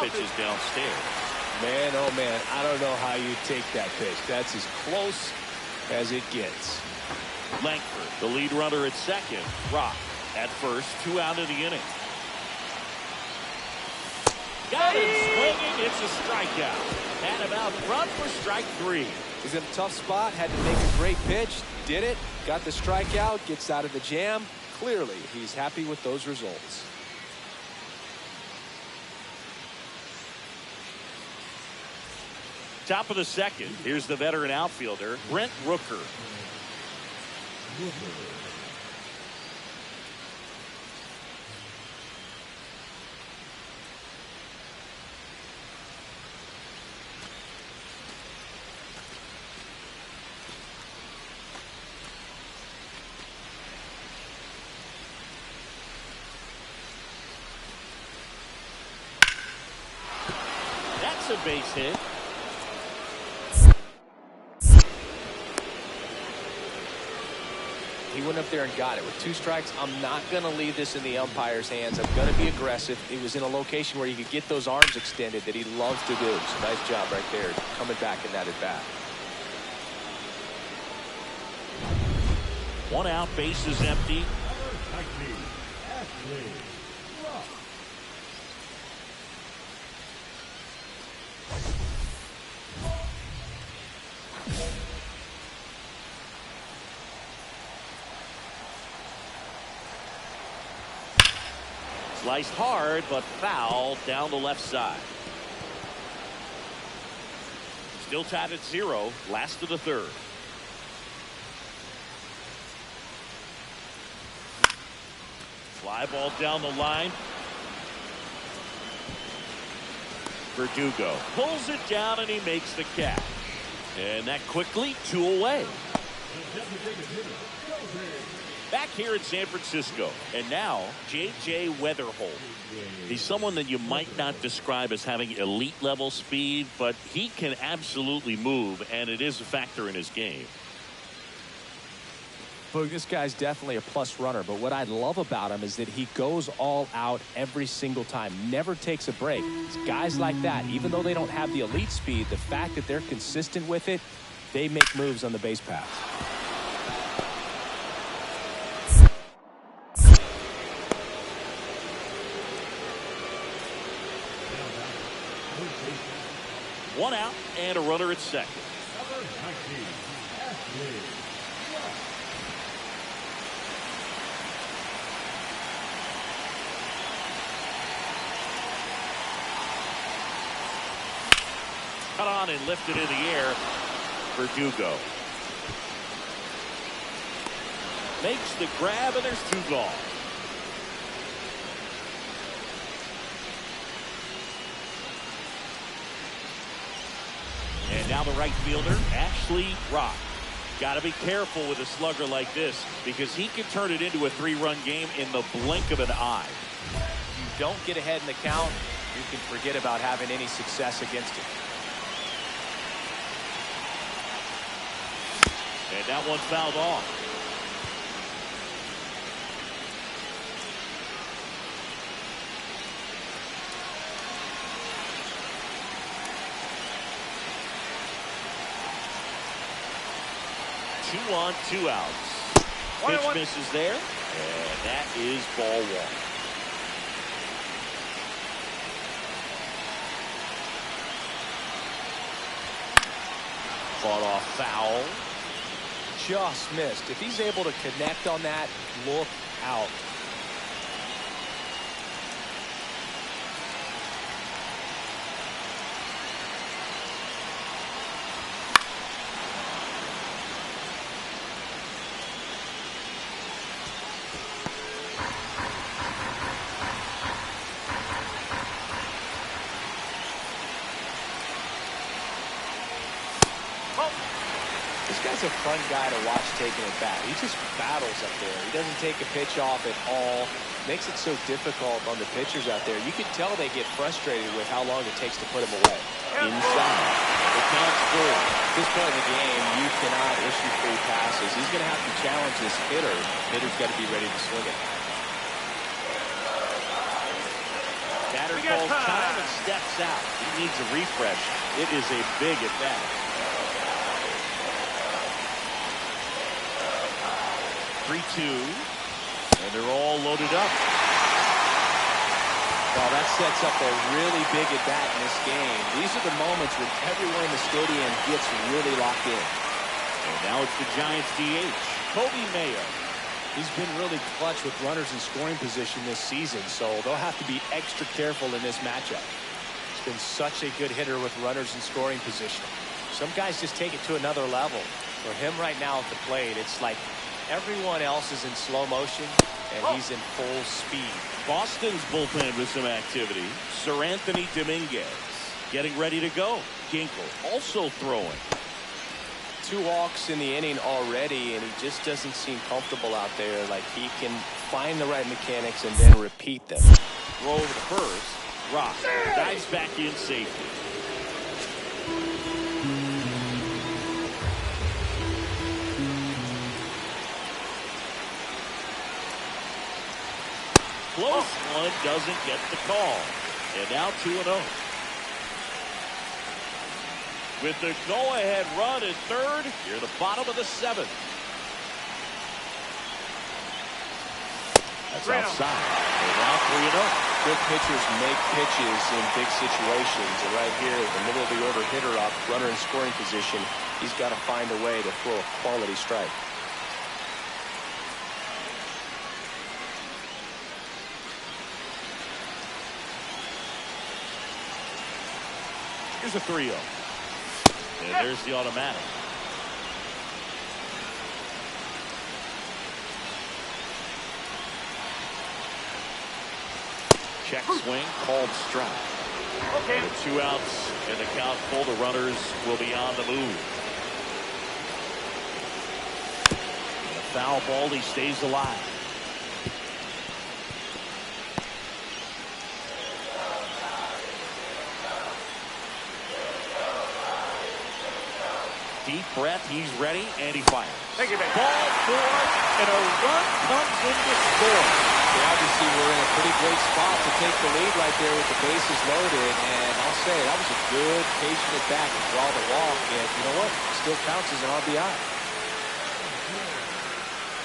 Pitch is downstairs. Man, oh man, I don't know how you take that pitch. That's as close as it gets. Langford, the lead runner at second. Rock at first, 2 out of the inning. Got him swinging. It's a strikeout. And about front for strike 3. He's in a tough spot. Had to make a great pitch. Did it. Got the strikeout. Gets out of the jam. Clearly, he's happy with those results. Top of the second. Here's the veteran outfielder, Brent Rooker. That's a base hit. He went up there and got it. With 2 strikes, I'm not going to leave this in the umpire's hands. I'm going to be aggressive. It was in a location where he could get those arms extended that he loves to do. So nice job right there, coming back in that at-bat. 1 out, base is empty. Sliced hard, but foul down the left side. Still tied at 0, last of the third. Fly ball down the line. Verdugo pulls it down and he makes the catch. And that quickly 2 away. Back here in San Francisco, and now J.J. Weatherholt. He's someone that you might not describe as having elite level speed, but he can absolutely move, and it is a factor in his game. Boog, this guy's definitely a plus runner, but what I love about him is that he goes all out every single time, never takes a break. It's guys like that, even though they don't have the elite speed, the fact that they're consistent with it, they make moves on the base paths. One out and a runner at second. Cut on and lifted in the air. Verdugo makes the grab, and there's 2 gone. And now the right fielder, Ashley Rock. Got to be careful with a slugger like this because he can turn it into a 3-run game in the blink of an eye. If you don't get ahead in the count, you can forget about having any success against it. And that one's fouled off. Two on, 2 outs. Pitch misses there, and that is ball 1. Fought off foul. Just missed. If he's able to connect on that, look out. This guy's a fun guy to watch taking it back. He just battles up there. He doesn't take a pitch off at all. Makes it so difficult on the pitchers out there. You can tell they get frustrated with how long it takes to put him away. Inside. The count's full. At this point in the game, you cannot issue free passes. He's going to have to challenge this hitter. Hitter's got to be ready to swing it. Batter calls time and steps out. He needs a refresh. It is a big at bat. 3-2, and they're all loaded up. Well, that sets up a really big at bat in this game. These are the moments when everyone in the stadium gets really locked in. And now it's the Giants DH, Kobe Mayo. He's been really clutch with runners in scoring position this season, so they'll have to be extra careful in this matchup. He's been such a good hitter with runners in scoring position. Some guys just take it to another level. For him right now at the plate, it's like everyone else is in slow motion, and he's in full speed. Boston's bullpen with some activity. Sir Anthony Dominguez getting ready to go. Ginkel also throwing. 2 walks in the inning already, and he just doesn't seem comfortable out there. Like he can find the right mechanics and then repeat them. Throw over the first. Rock dives back in safely. Close one, doesn't get the call. And now 2-0. With the go-ahead run at third, here at the bottom of the 7th. That's outside. And now 3-0. Good pitchers make pitches in big situations. And right here, the middle of the order hitter up, runner in scoring position, he's got to find a way to throw a quality strike. Here's a 3-0. And there's the automatic. Check swing, called strike. Okay. With 2 outs and the count full, the runners will be on the move. And a foul ball, he stays alive. Deep breath, he's ready, and he fires. Thank you, man. Ball 4, and a run comes in to score. They obviously were in a pretty great spot to take the lead right there with the bases loaded, and I'll say that was a good patient at bat to draw the walk, and you know what? Still counts as an RBI.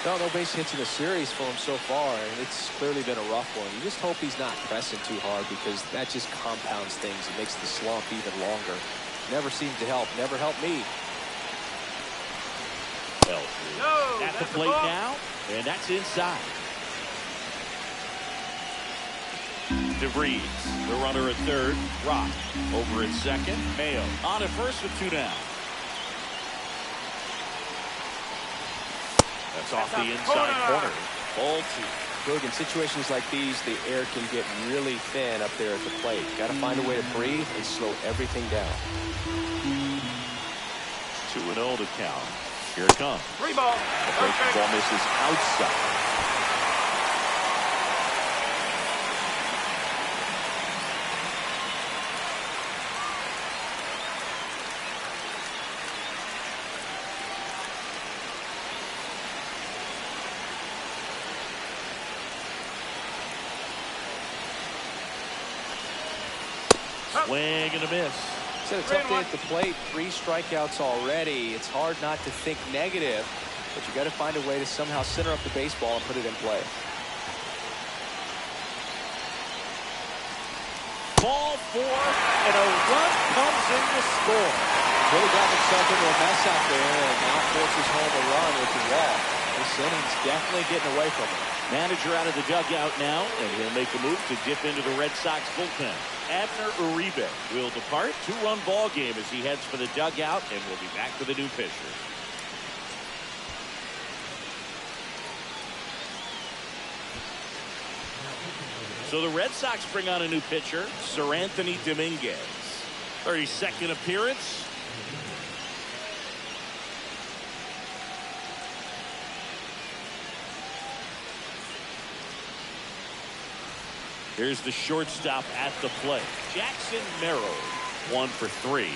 No base hits in the series for him so far, and it's clearly been a rough one. You just hope he's not pressing too hard because that just compounds things. It makes the slump even longer. Never seems to help. Never helped me. No, at the that's plate ball. now, and that's inside. DeVries, the runner at third. Rock over at second. Mayo on at first with 2 down. That's off the inside corner. Ball 2. Good. In situations like these, the air can get really thin up there at the plate. Got to find a way to breathe and slow everything down. 2-0 to count. Here it comes. 3 balls. The breaking ball misses outside. Swing and a miss. It's a tough day at the plate. 3 strikeouts already. It's hard not to think negative, but you got to find a way to somehow center up the baseball and put it in play. Ball 4, and a run comes in to score. Really got himself into a mess out there and now forces home a run with the walk. This inning's definitely getting away from him. Manager out of the dugout now, and he'll make a move to dip into the Red Sox bullpen. Abner Uribe will depart. 2-run ball game as he heads for the dugout, and we'll be back with a new pitcher. So the Red Sox bring on a new pitcher, Sir Anthony Dominguez. 32nd appearance. Here's the shortstop at the plate. Jackson Merrill, 1 for 3.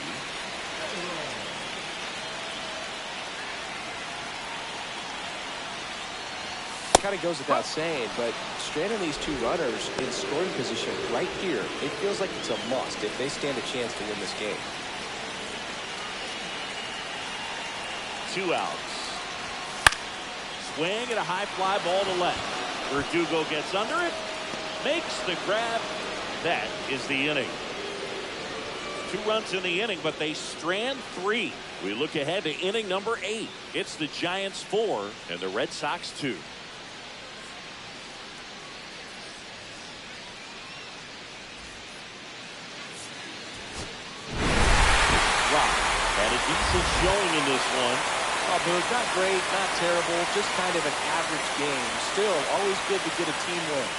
Kind of goes without saying, but stranding these 2 runners in scoring position right here, it feels like it's a must if they stand a chance to win this game. 2 outs. Swing and a high fly ball to left. Verdugo gets under it. Makes the grab. That is the inning. 2 runs in the inning, but they strand 3. We look ahead to inning number 8. It's the Giants 4 and the Red Sox 2. Rock had a decent showing in this one. Oh, Boog, not great, not terrible, just kind of an average game. Still, always good to get a team win.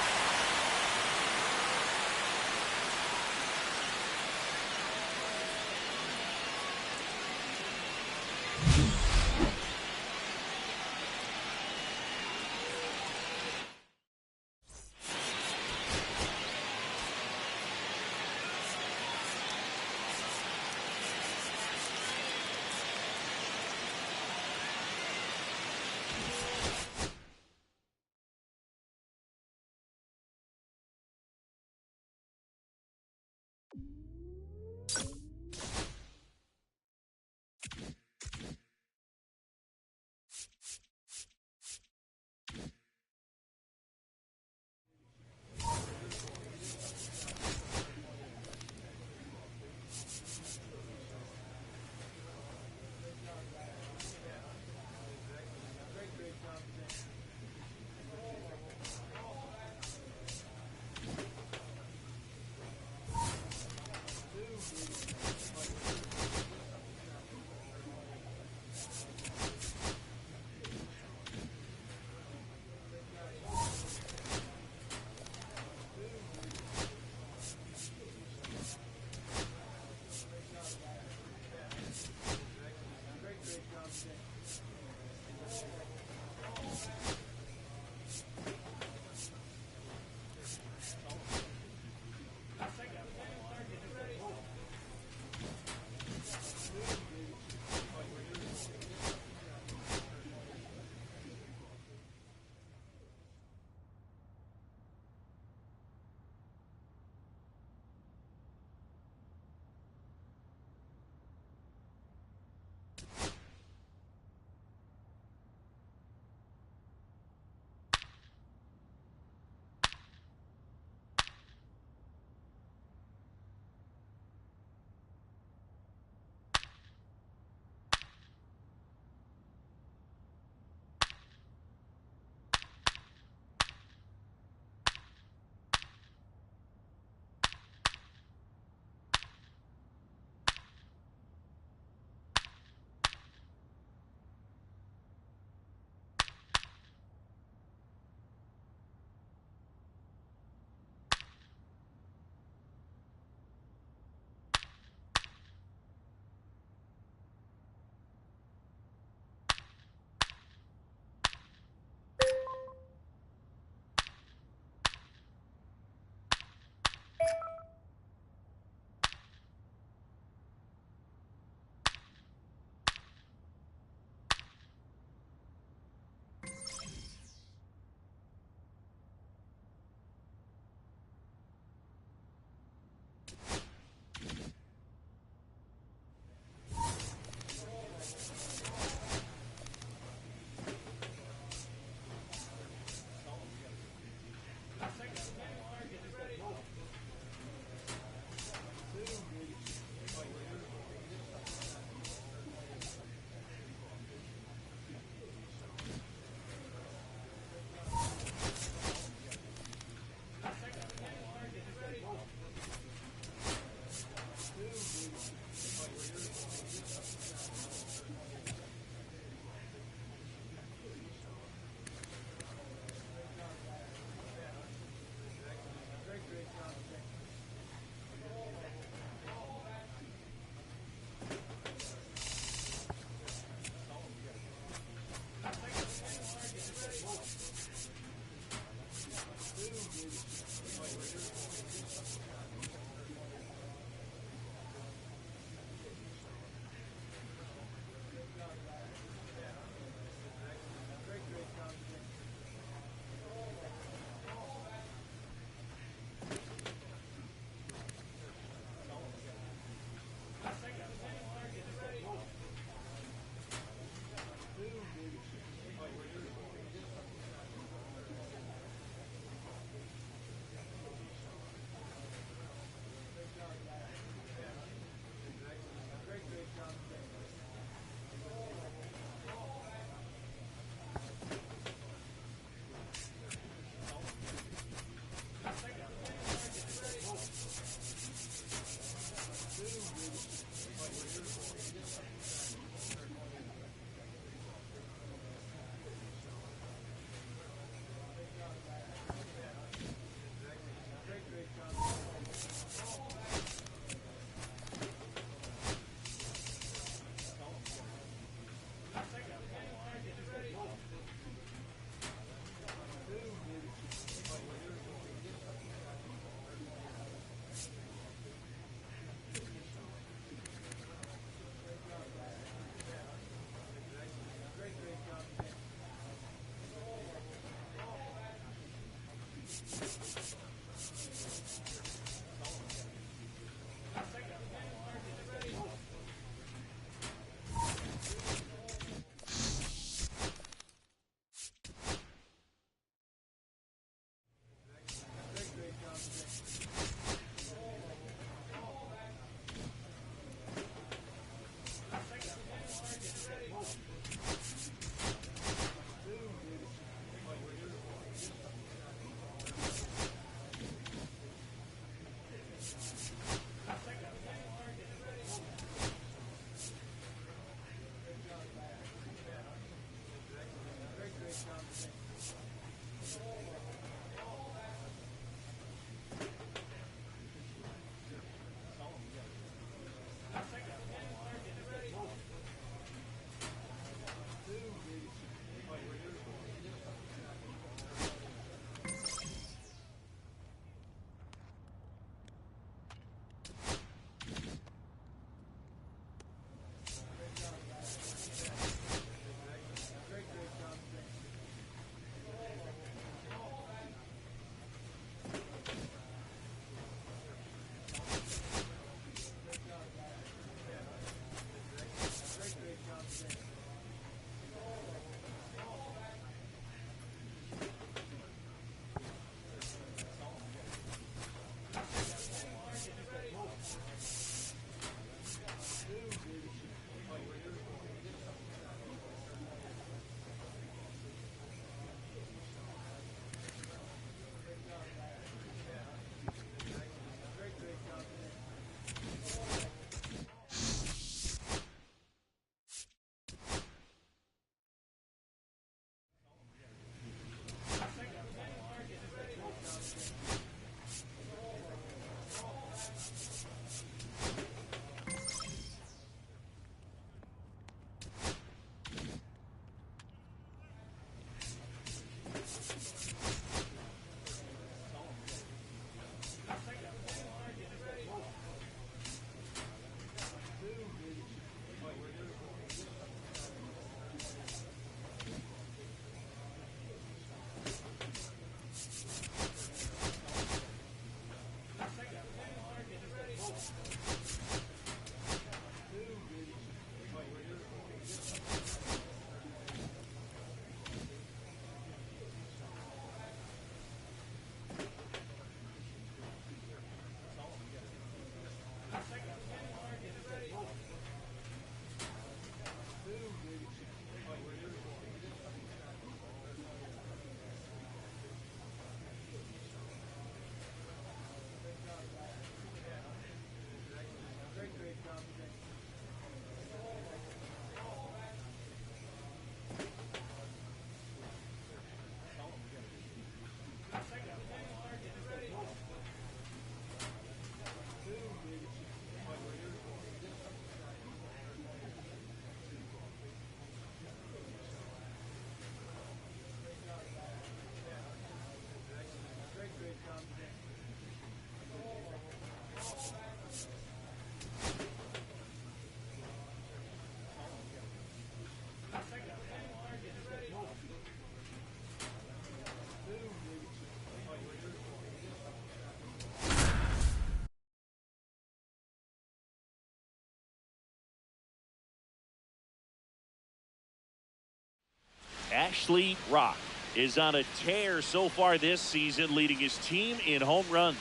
Ashley Rock is on a tear so far this season, leading his team in home runs.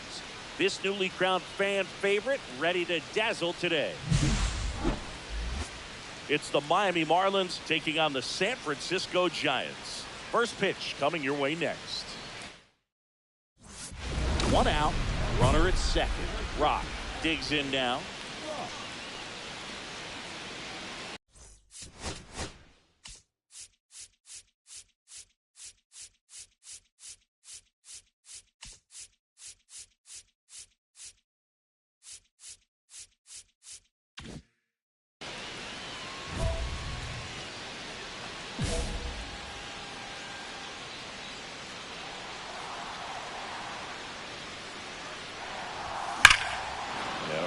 This newly crowned fan favorite ready to dazzle today. It's the Miami Marlins taking on the San Francisco Giants. First pitch coming your way next. One out, runner at second. Rock digs in now.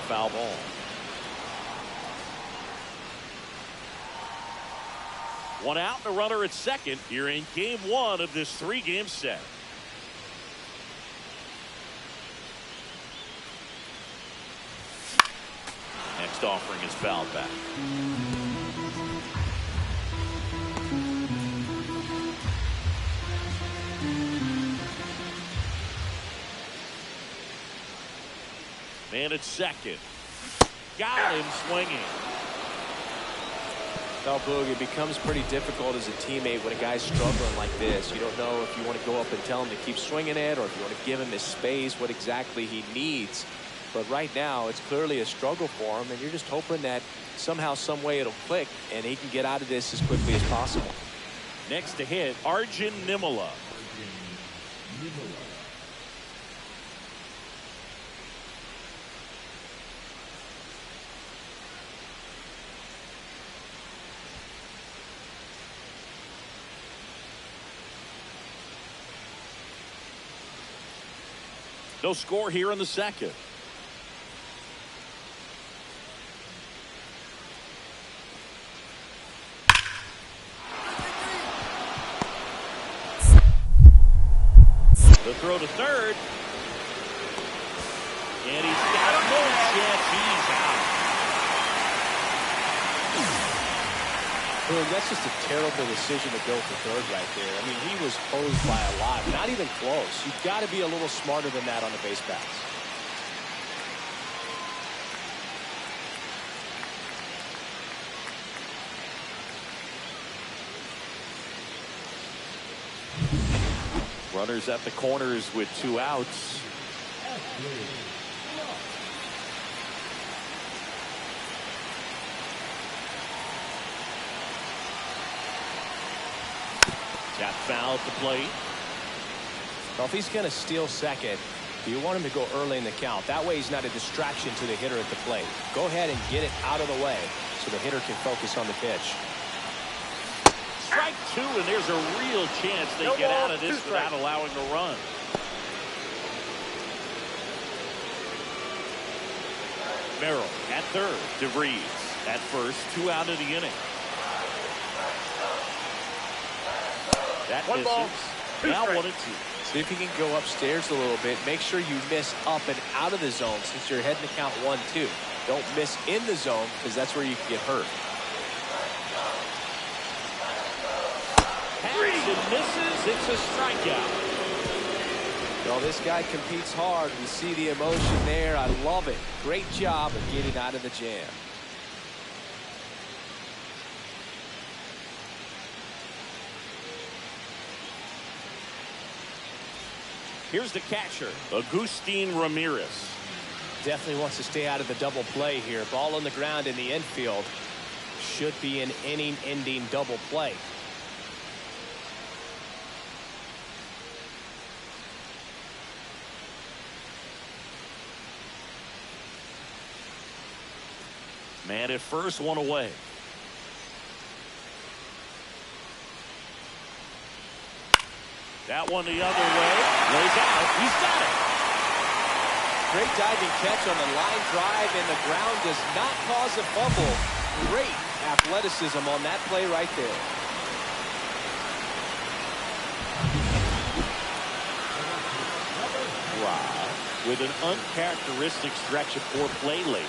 Foul ball. One out, the runner at second here in game one of this three-game set. next offering is fouled back. Man at second. Got him swinging. Well, Boog, it becomes pretty difficult as a teammate when a guy's struggling like this. You don't know if you want to go up and tell him to keep swinging it or if you want to give him his space, what exactly he needs. But right now, it's clearly a struggle for him, and you're just hoping that somehow, some way it'll click, and he can get out of this as quickly as possible. Next to hit, Arjun Nimala. No score here in the second. The throw to third. And he's got no chance. He's out. Boom, that's just a terrible decision to go for third right there. I mean, he was posed by a lot. Not even close. You've got to be a little smarter than that on the base pass. Runners at the corners with 2 outs. Got foul at the plate. Well, if he's going to steal second, you want him to go early in the count. That way he's not a distraction to the hitter at the plate. Go ahead and get it out of the way so the hitter can focus on the pitch. Strike 2, and there's a real chance they get out of this without allowing a run. Merrill at third. DeVries at first. 2 out of the inning. That One ball, misses. Now strikes. 1-2. See if you can go upstairs a little bit. Make sure you miss up and out of the zone since you're heading to count 1-2. Don't miss in the zone because that's where you can get hurt. Hangs and misses. It's a strikeout. Well, this guy competes hard. We see the emotion there. I love it. Great job of getting out of the jam. Here's the catcher, Agustin Ramirez. Definitely wants to stay out of the double play here. Ball on the ground in the infield. Should be an inning-ending double play. Man at first, 1 away. That one the other way. Lays out. He's got it. Great diving catch on the line drive, and the ground does not cause a fumble. Great athleticism on that play right there. Rob with an uncharacteristic stretch of poor play lately.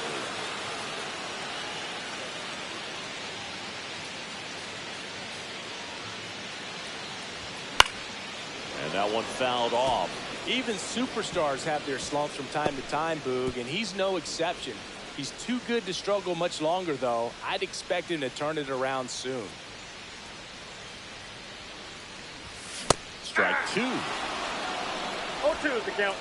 And that one fouled off. Even superstars have their slumps from time to time, Boog, and he's no exception. He's too good to struggle much longer, though. I'd expect him to turn it around soon. Strike 2. 0-2 is the count.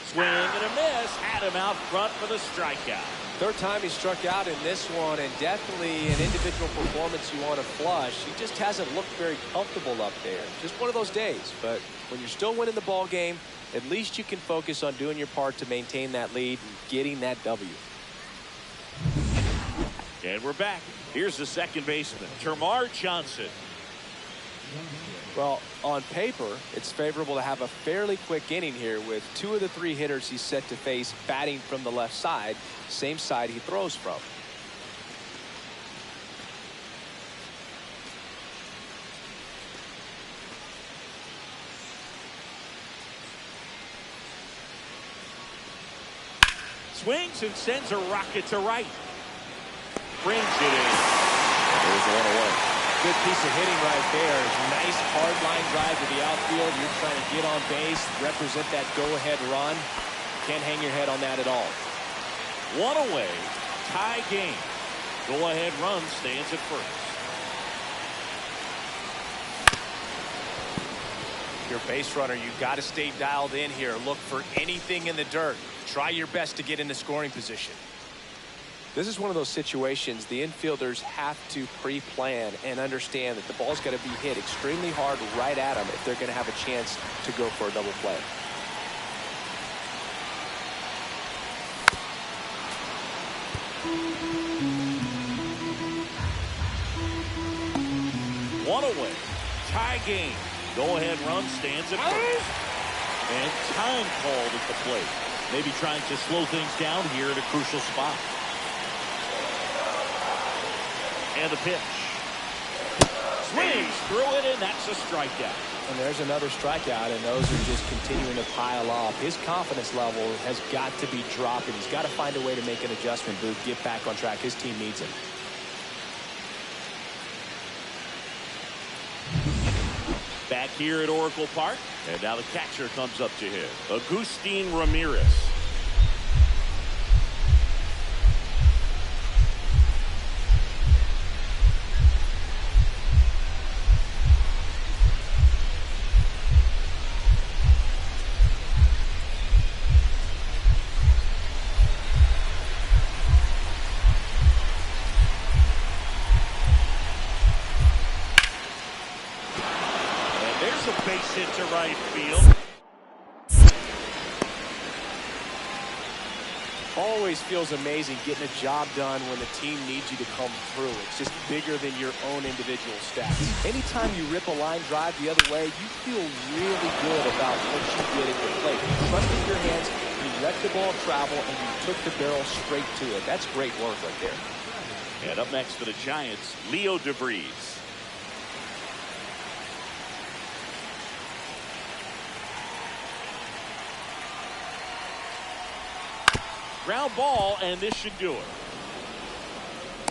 Swing and a miss. Had him out front for the strikeout. Third time he struck out in this one, and definitely an individual performance you want to flush. He just hasn't looked very comfortable up there. Just one of those days. But when you're still winning the ball game, at least you can focus on doing your part to maintain that lead and getting that W. And we're back. Here's the second baseman, Termarr Johnson. Well, on paper, it's favorable to have a fairly quick inning here with 2 of the 3 hitters he's set to face batting from the left side, same side he throws from. Swings and sends a rocket to right. Brings it in. There's one away. Good piece of hitting right there. Nice hard line drive to the outfield. You're trying to get on base, represent that go-ahead run. Can't hang your head on that at all. One away. Tie game. Go-ahead run stands at first. Your base runner, you got to stay dialed in here. Look for anything in the dirt. Try your best to get into scoring position. This is one of those situations the infielders have to pre-plan and understand that the ball's got to be hit extremely hard right at them if they're going to have a chance to go for a double play. One away. Tie game. Go-ahead run stands at first. And time called at the plate. Maybe trying to slow things down here at a crucial spot. And the pitch. Swings through it, and that's a strikeout. And there's another strikeout, and those are just continuing to pile up. His confidence level has got to be dropping. He's got to find a way to make an adjustment, Booth, get back on track. His team needs him. Back here at Oracle Park, and now the catcher comes up to him, Agustin Ramirez. A base hit to right field. Always feels amazing getting a job done when the team needs you to come through. It's just bigger than your own individual stats. Anytime you rip a line drive the other way, you feel really good about what you did at the plate. You trusted your hands, you let the ball travel, and you took the barrel straight to it. That's great work right there. And up next for the Giants, Leo DeVries. Ground ball, and this should do it.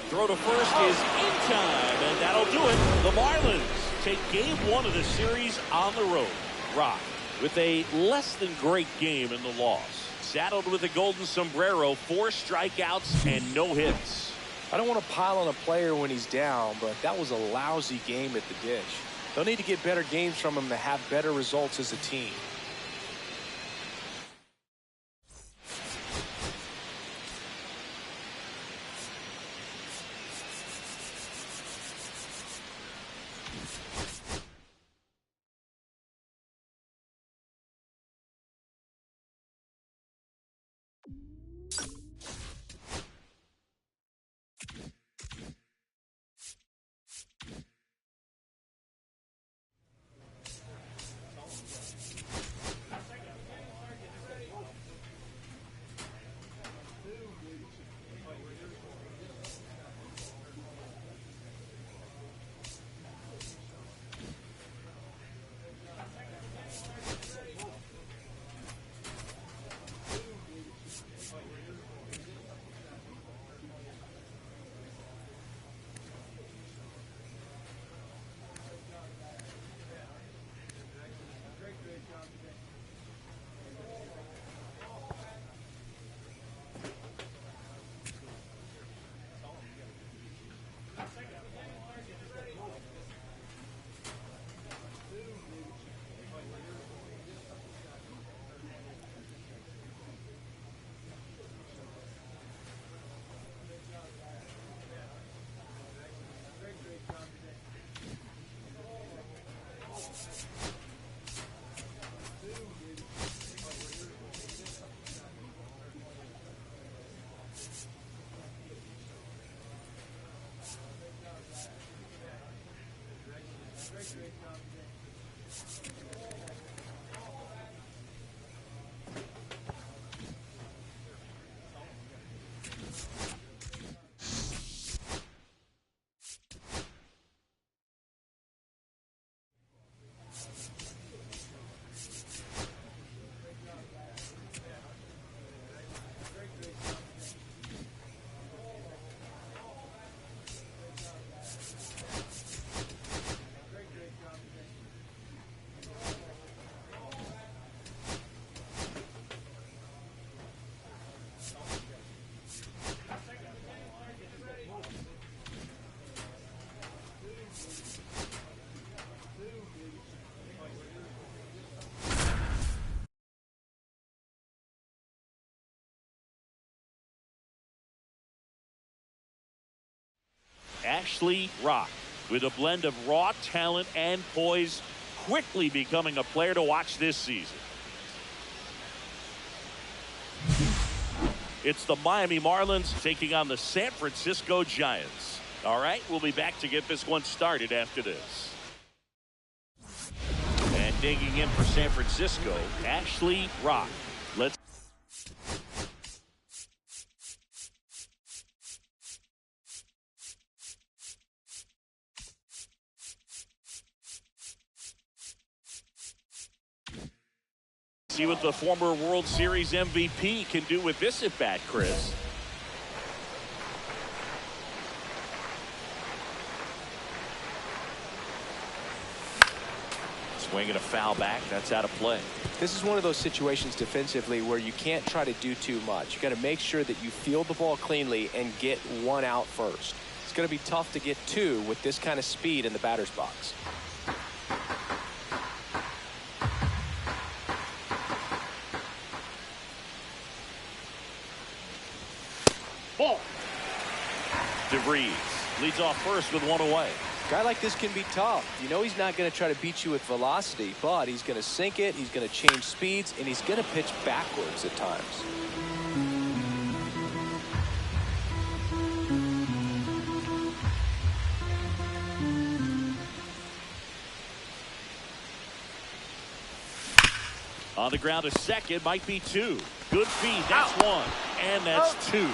Throw to first is in time, and that'll do it. The Marlins take game one of the series on the road. Rock with a less than great game in the loss. Saddled with a golden sombrero, 4 strikeouts and no hits. I don't want to pile on a player when he's down, but that was a lousy game at the dish. They'll need to get better games from him to have better results as a team. Ashley Rock, with a blend of raw talent and poise, quickly becoming a player to watch this season. It's the Miami Marlins taking on the San Francisco Giants. All right, we'll be back to get this one started after this. And digging in for San Francisco, Ashley Rock. Let's see what the former World Series MVP can do with this at bat, Chris. Swinging a foul back. That's out of play. This is one of those situations defensively where you can't try to do too much. You got to make sure that you field the ball cleanly and get one out first. It's going to be tough to get two with this kind of speed in the batter's box. Ball. DeVries leads off first with one away. A guy like this can be tough. You know he's not going to try to beat you with velocity, but he's going to sink it, he's going to change speeds, and he's going to pitch backwards at times. On the ground, a second, might be two. Good feed, that's one, and that's two.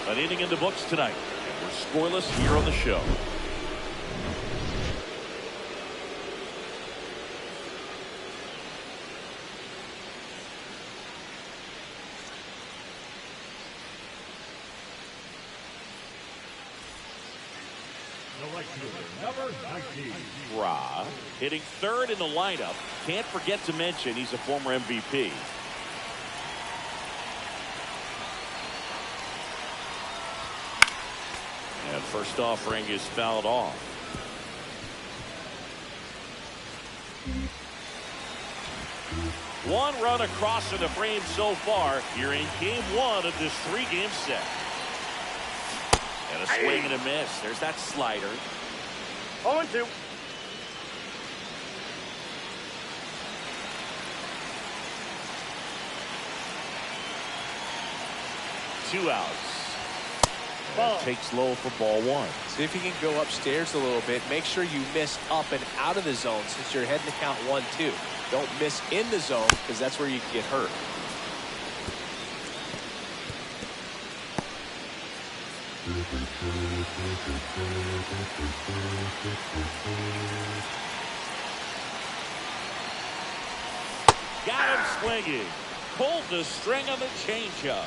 An inning in the books tonight, and we're scoreless here on the show. Number 19. Ra hitting third in the lineup. Can't forget to mention he's a former MVP. And first offering is fouled off. One run across in the frame so far here in game one of this three-game set. And a swing and a miss. There's that slider. 0-2. Two outs. And takes low for ball one. See if you can go upstairs a little bit. Make sure you miss up and out of the zone since you're heading to count 1-2. Don't miss in the zone because that's where you can get hurt. Got him swinging. Pulled the string on the changeup.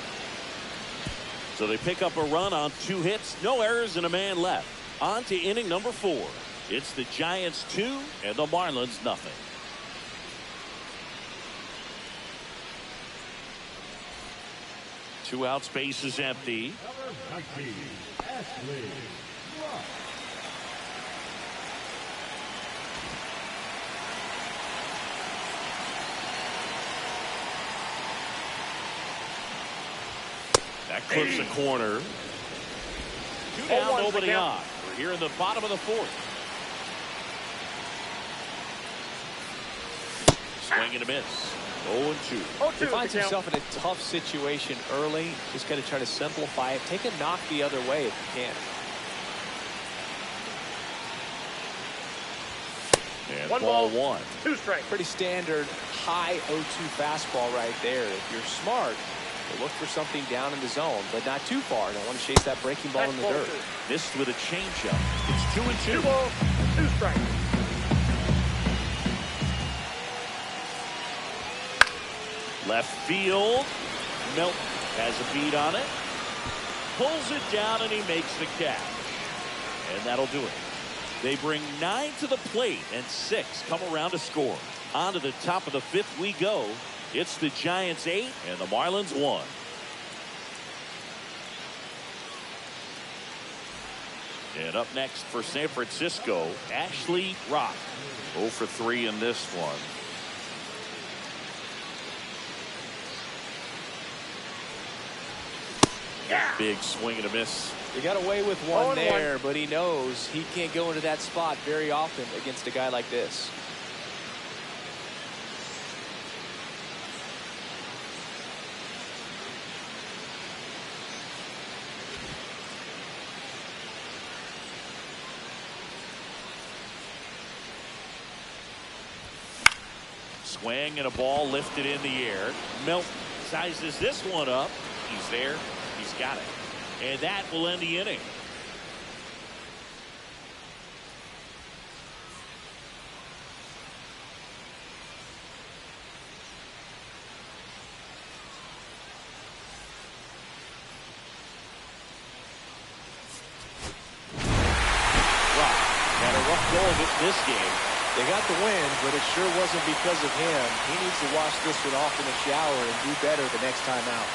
So they pick up a run on 2 hits, no errors, and a man left. On to inning number 4. It's the Giants 2 and the Marlins nothing. Two out, space is empty. Number 19. Ashley Rock. That clips a corner. Two down, nobody on. We're here in the bottom of the 4th. Swing and a miss. 0-2. He finds himself in a tough situation early. Just got to try to simplify it. Take a knock the other way if you can. And ball one. 2 strikes. Pretty standard high 0-2 fastball right there. If you're smart, you look for something down in the zone, but not too far. Don't want to chase that breaking ball in the dirt. Missed with a changeup. It's 2-2. 2 balls, 2 strikes. Left field. Milton has a beat on it. Pulls it down and he makes the catch. And that'll do it. They bring 9 to the plate and 6 come around to score. On to the top of the 5th we go. It's the Giants 8 and the Marlins 1. And up next for San Francisco, Ashley Rock. 0 for 3 in this one. Big swing and a miss. He got away with one 0-1. there, but he knows he can't go into that spot very often against a guy like this. Swing and a ball lifted in the air. Milton sizes this one up. He's there. He's got it. And that will end the inning. Wow. Had a rough go of it this game. They got the win, but it sure wasn't because of him. He needs to wash this one off in the shower and do better the next time out.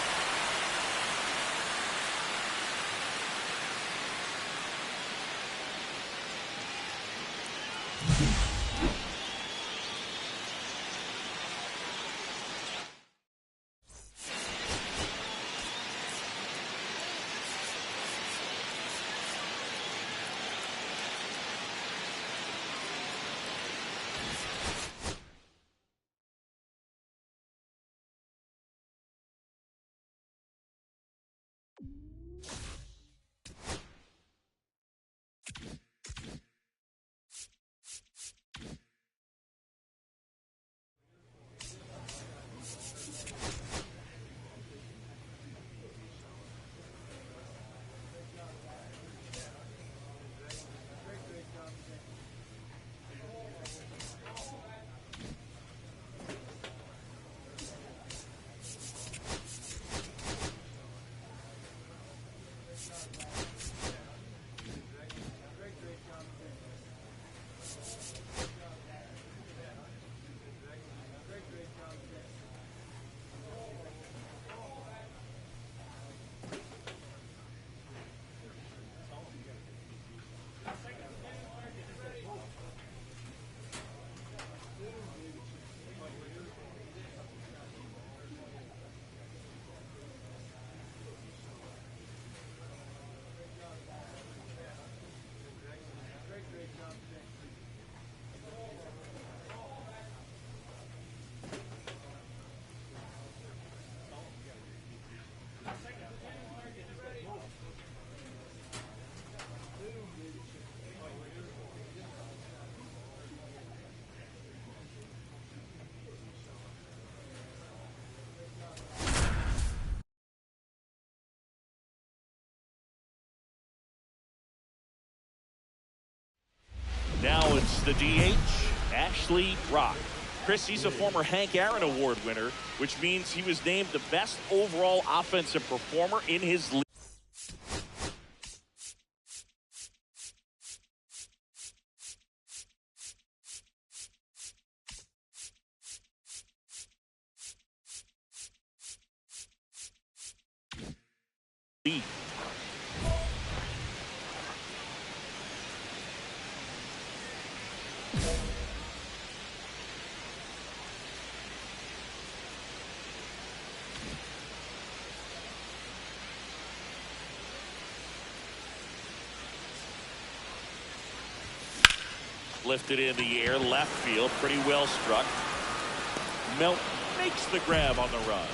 Now it's the DH, Ashley Brock. Chris, he's a former Hank Aaron Award winner, which means he was named the best overall offensive performer in his league. Lifted in the air, left field, pretty well struck. Milton makes the grab on the run.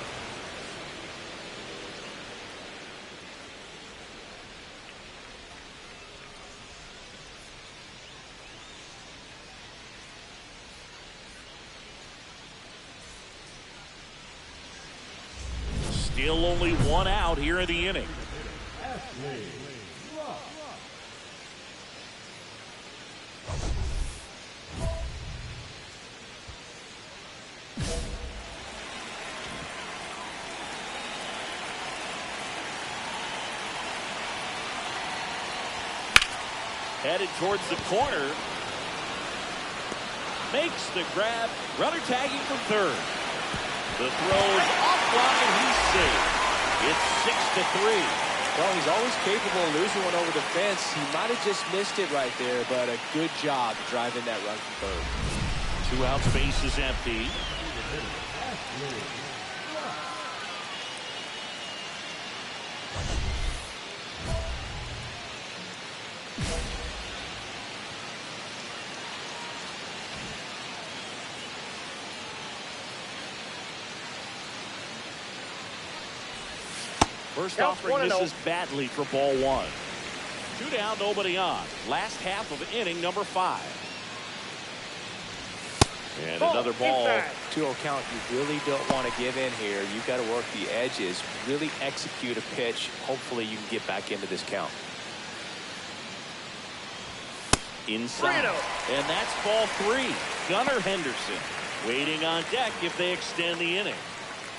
Still only one out here in the inning. Headed towards the corner. Makes the grab. Runner tagging from third. The throw's offline. He's safe. It's 6-3. Well, he's always capable of losing one over the fence. He might have just missed it right there, but a good job driving that run from third. 2 outs, base is empty. First Counts offering 1-0. misses badly for ball one. 2 down, nobody on. Last half of inning number 5. And another ball. Inside. 2-0 count. You really don't want to give in here. You've got to work the edges, really execute a pitch. Hopefully you can get back into this count. Inside. 3-0. And that's ball 3. Gunnar Henderson waiting on deck if they extend the inning.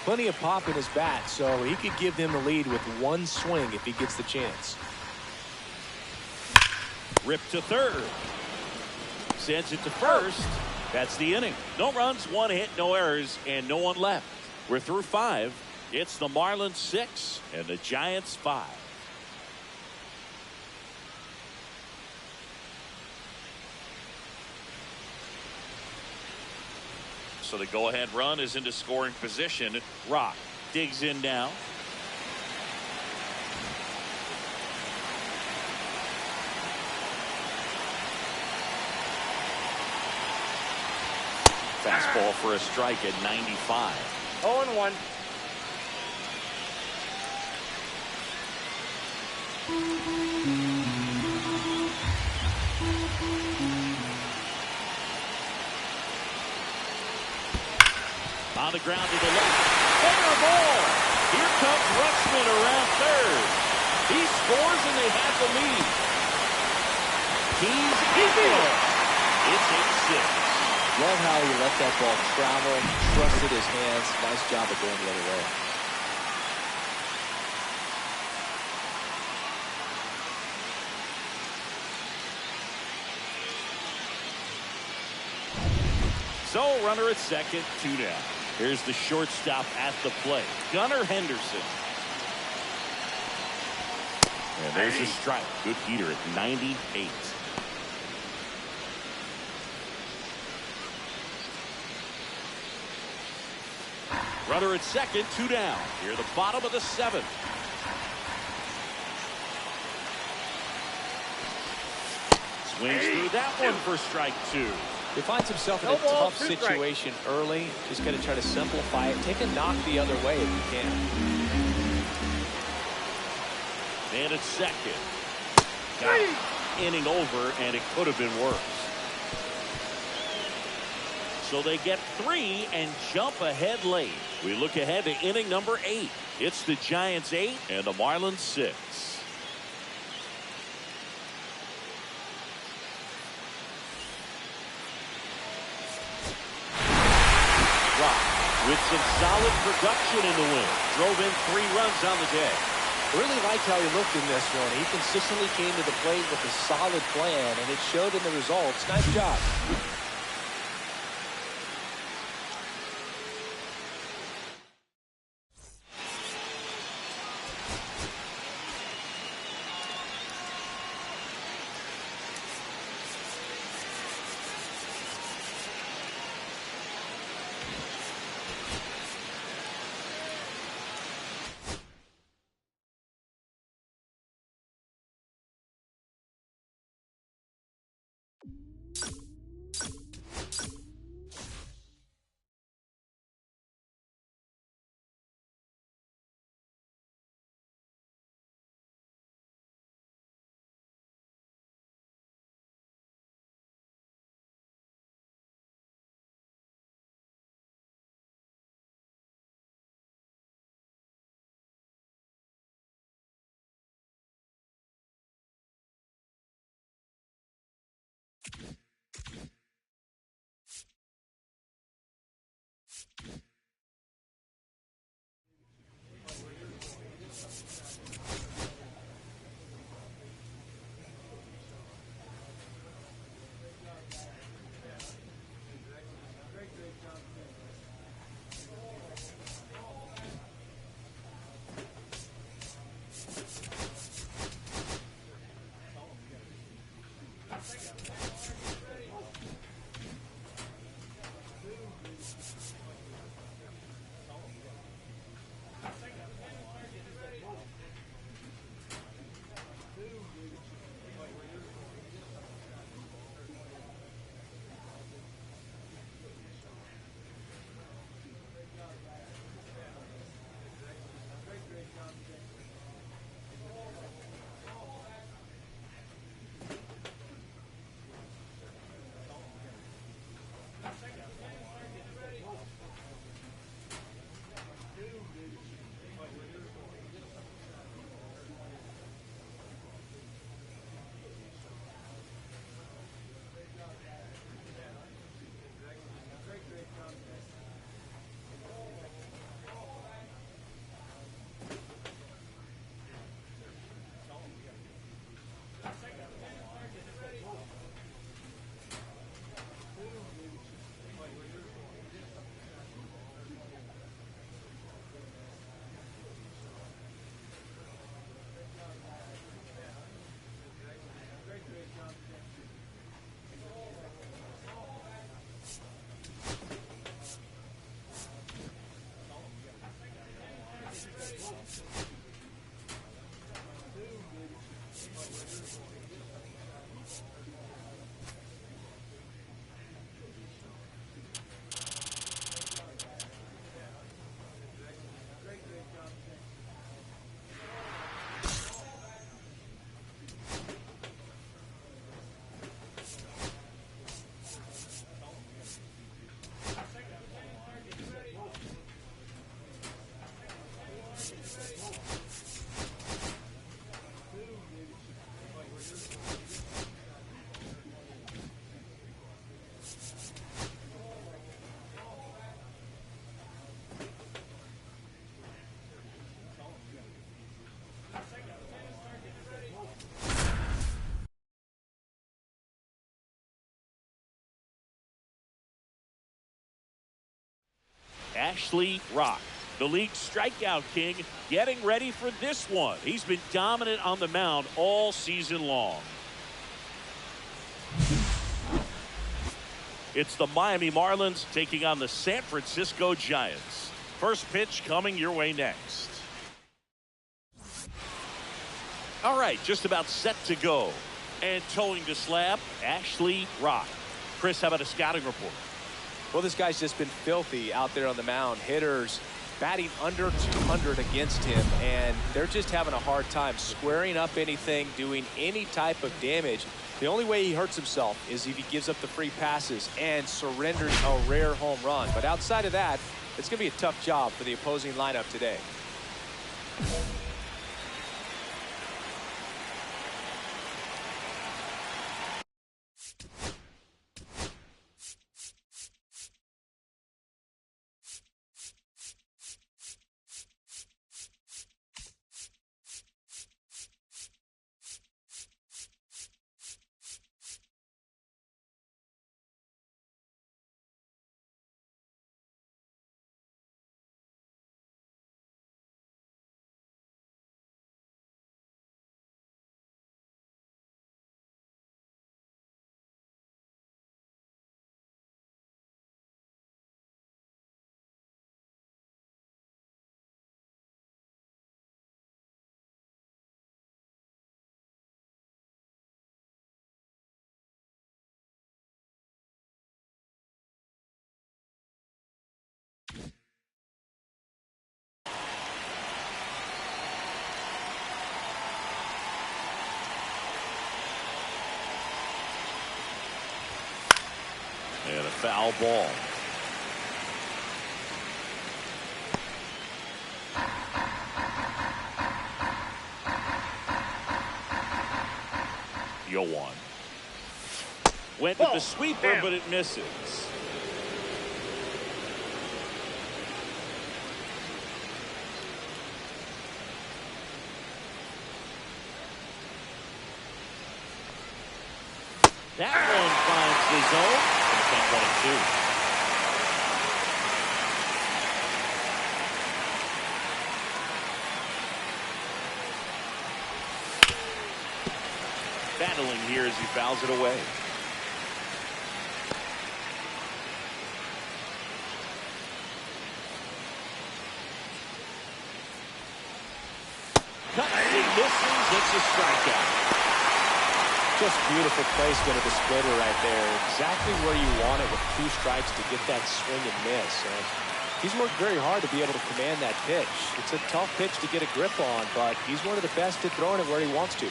Plenty of pop in his bat, so he could give them the lead with one swing if he gets the chance. Rip to third. Sends it to first. That's the inning. No runs, 1 hit, no errors, and no one left. We're through 5. It's the Marlins 6 and the Giants 5. So the go-ahead run is into scoring position. Rock digs in now. Fastball for a strike at 95. 0-1. On the ground to the left. Fair ball. Here comes Rutschman around third. He scores and they have the lead. He's in it. It's 8-6. Love how he let that ball travel, trusted his hands. Nice job of going the other way. So runner at second, 2 down. Here's the shortstop at the plate, Gunnar Henderson. And there's a strike. Good heater at 98. Runner at second, 2 down. Here the bottom of the 7th. Swings through that one for strike 2. He finds himself in No a ball, tough 2 strikes. situation early. Just got to try to simplify it. Take a knock the other way if you can. And at second. Got it. Inning over, and it could have been worse. So they get 3 and jump ahead late. We look ahead to inning number 8. It's the Giants 8 and the Marlins 6. Rock with some solid production in the win. Drove in 3 runs on the day. Really liked how he looked in this one. He consistently came to the plate with a solid plan, and it showed in the results. Nice job. Ashley Rock, the league strikeout king, getting ready for this one. He's been dominant on the mound all season long. It's the Miami Marlins taking on the San Francisco Giants. First pitch coming your way next. All right, just about set to go. And towing the slab, Ashley Rock. Chris, how about a scouting report? Well, this guy's just been filthy out there on the mound. Hitters batting under 200 against him, and they're just having a hard time squaring up anything, doing any type of damage. The only way he hurts himself is if he gives up the free passes and surrenders a rare home run. But outside of that, it's going to be a tough job for the opposing lineup today. And a foul ball. Yoan went with the sweeper, but it misses. That one finds the zone. 10-22. Battling here as he fouls it away. Cut and misses. It's a strikeout. Just beautiful placement of the splitter right there. Exactly where you want it with 2 strikes to get that swing and miss. And he's worked very hard to be able to command that pitch. It's a tough pitch to get a grip on, but he's one of the best at throwing it where he wants to.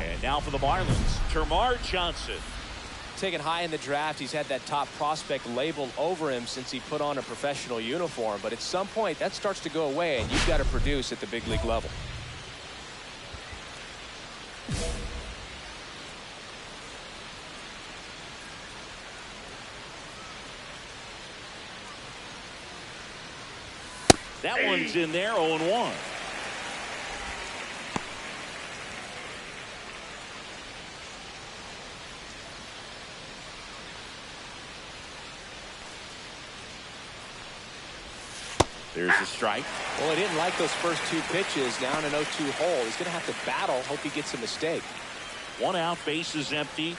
And now for the Marlins, Termarr Johnson. Taken high in the draft, he's had that top prospect labeled over him since he put on a professional uniform. But at some point, that starts to go away, and you've got to produce at the big league level. That one's in there, 0-1. There's a strike. Well, he didn't like those first 2 pitches. Now in an 0-2 hole, he's going to have to battle. Hope he gets a mistake. 1 out, base is empty.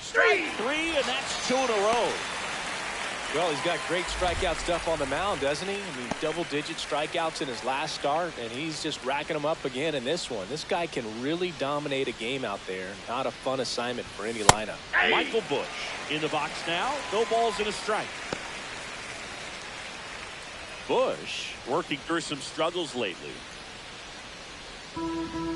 Strike 3, and that's 2 in a row. Well, he's got great strikeout stuff on the mound, doesn't he? I mean, double-digit strikeouts in his last start, and he's just racking them up again in this one. This guy can really dominate a game out there. Not a fun assignment for any lineup. Michael Busch in the box now. No balls and a strike. Busch working through some struggles lately.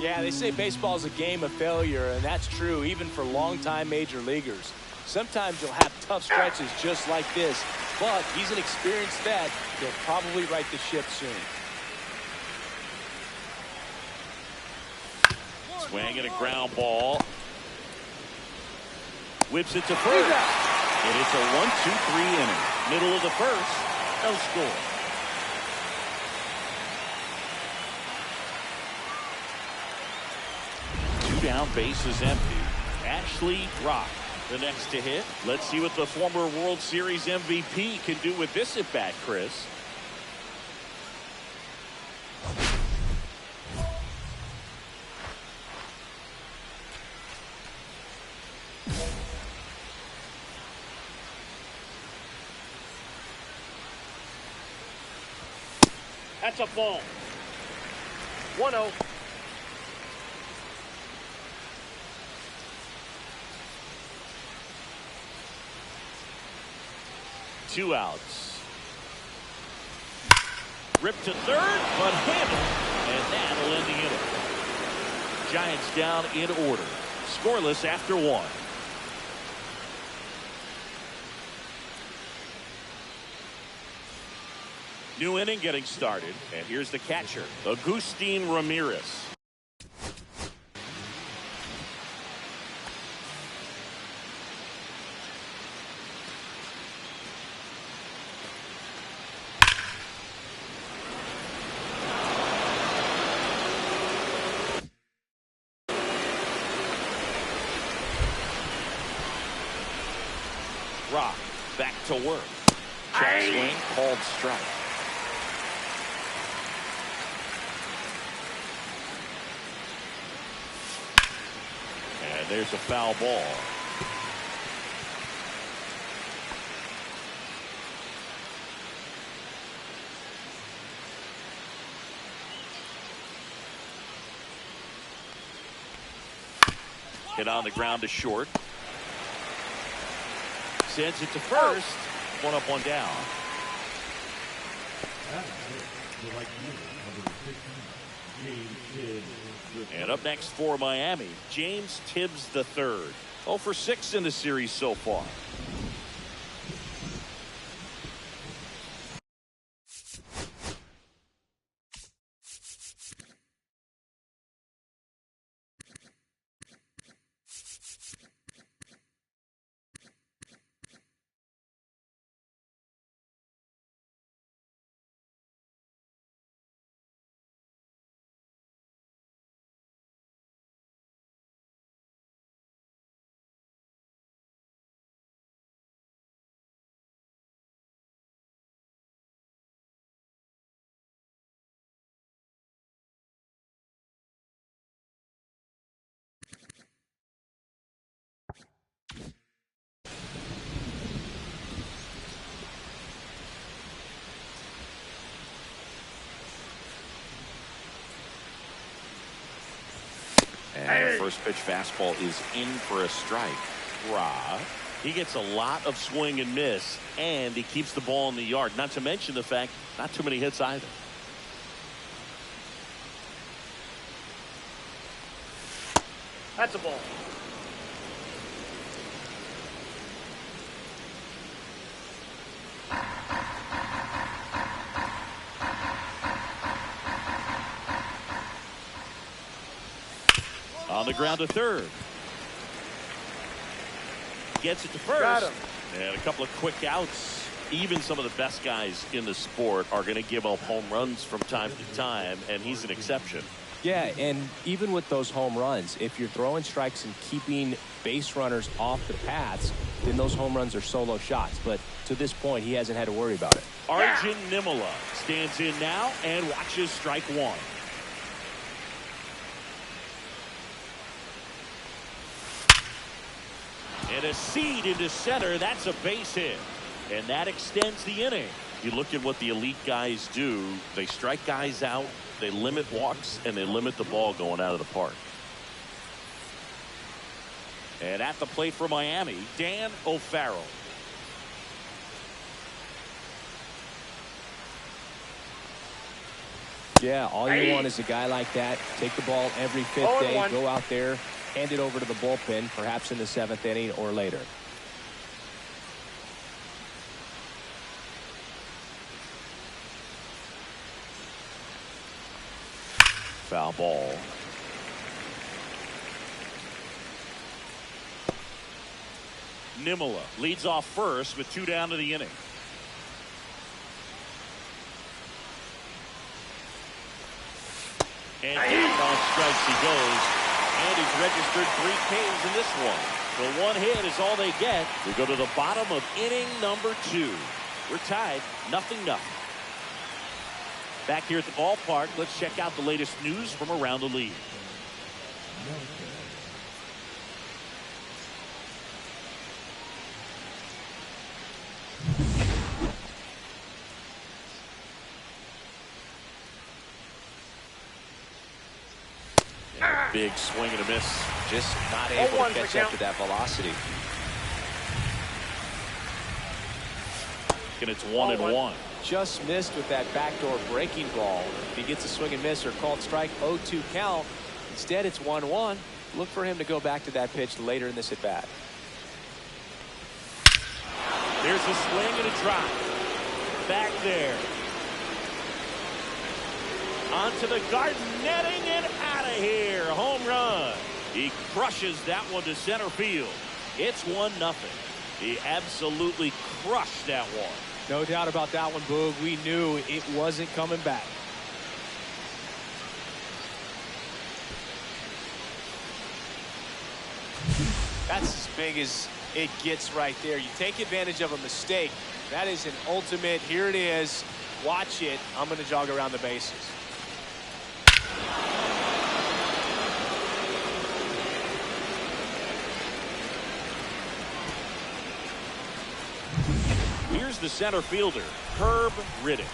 Yeah, they say baseball is a game of failure, and that's true even for longtime major leaguers. Sometimes you'll have tough stretches just like this, but he's an experienced vet. He'll probably right the ship soon. Swing and a ground ball. Whips it to first. And it's a 1-2-3 inning. Middle of the first. No score. Two down, bases empty. Ashley Rock, the next to hit. Let's see what the former World Series MVP can do with this at bat, Chris. That's a ball. 1-0. Two outs. Ripped to third, but handled, and that'll end the inning. Giants down in order. Scoreless after one. New inning getting started, and here's the catcher, Agustin Ramirez. Rock back to work. Check swing, called strike. And there's a foul ball. Hit on the ground to short. Sends it to first. One up, one down. And up next for Miami, James Tibbs III. 0 for 6 in the series so far. And the first pitch fastball is in for a strike. Rock. He gets a lot of swing and miss, and he keeps the ball in the yard. Not to mention the fact, not too many hits either. That's a ball. On the ground to third. Gets it to first. Got him. And a couple of quick outs. Even some of the best guys in the sport are going to give up home runs from time to time, and he's an exception. Yeah, and even with those home runs, if you're throwing strikes and keeping base runners off the paths, then those home runs are solo shots. But to this point, he hasn't had to worry about it. Arjun Nimala stands in now and watches strike one. And a seed into center. That's a base hit. And that extends the inning. You look at what the elite guys do. They strike guys out. They limit walks, and they limit the ball going out of the park. And at the plate for Miami, Dan O'Farrell. Yeah, all you want is a guy like that. Take the ball every fifth day, go out there, hand it over to the bullpen, perhaps in the 7th inning or later. Foul ball. Nimala leads off first with 2 down to the inning. And down on strikes he goes. And he's registered 3 Ks in this one. So 1 hit is all they get. We go to the bottom of inning number 2. We're tied, 0-0. Back here at the ballpark, let's check out the latest news from around the league. Big swing and a miss. Just not able to catch up to that velocity. And it's 1-1. Just missed with that backdoor breaking ball. If he gets a swing and miss or called strike, 0-2 count. Instead, it's 1-1. Look for him to go back to that pitch later in this at bat. There's a swing and a drop. Back there. Onto the garden netting and out of here. Home run. He crushes that one to center field. It's 1-0. He absolutely crushed that one. No doubt about that one, Boog. We knew it wasn't coming back. That's as big as it gets right there. You take advantage of a mistake. That is an ultimate. Here it is. Watch it. I'm going to jog around the bases. Here's the center fielder, Herb Riddick.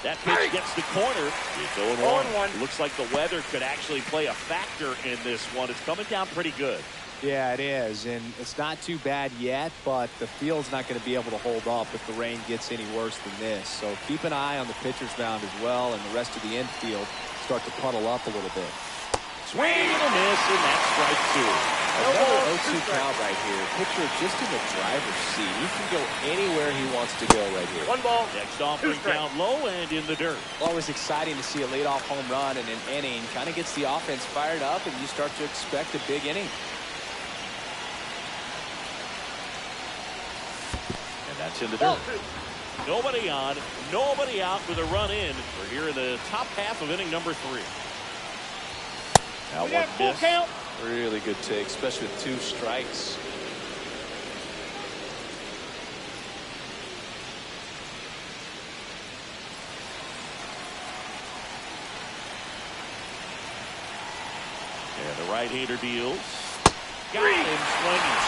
That pitch gets the corner. It's 0-1. Looks like the weather could actually play a factor in this one. It's coming down pretty good. Yeah, it is, and it's not too bad yet, but the field's not going to be able to hold up if the rain gets any worse than this. So keep an eye on the pitcher's mound as well, and the rest of the infield start to puddle up a little bit. Swing and a miss, and that's strike 2. Another 0-2 count right here. Pitcher just in the driver's seat. He can go anywhere he wants to go right here. 1 ball. Next offering count low and in the dirt. Always exciting to see a leadoff home run in an inning. Kind of gets the offense fired up, and you start to expect a big inning. And that's in the dirt. Nobody on, nobody out with a run in. We're here in the top half of inning number 3. Now one miss. Count. Really good take, especially with 2 strikes. And the right-hander deals. Got him swinging.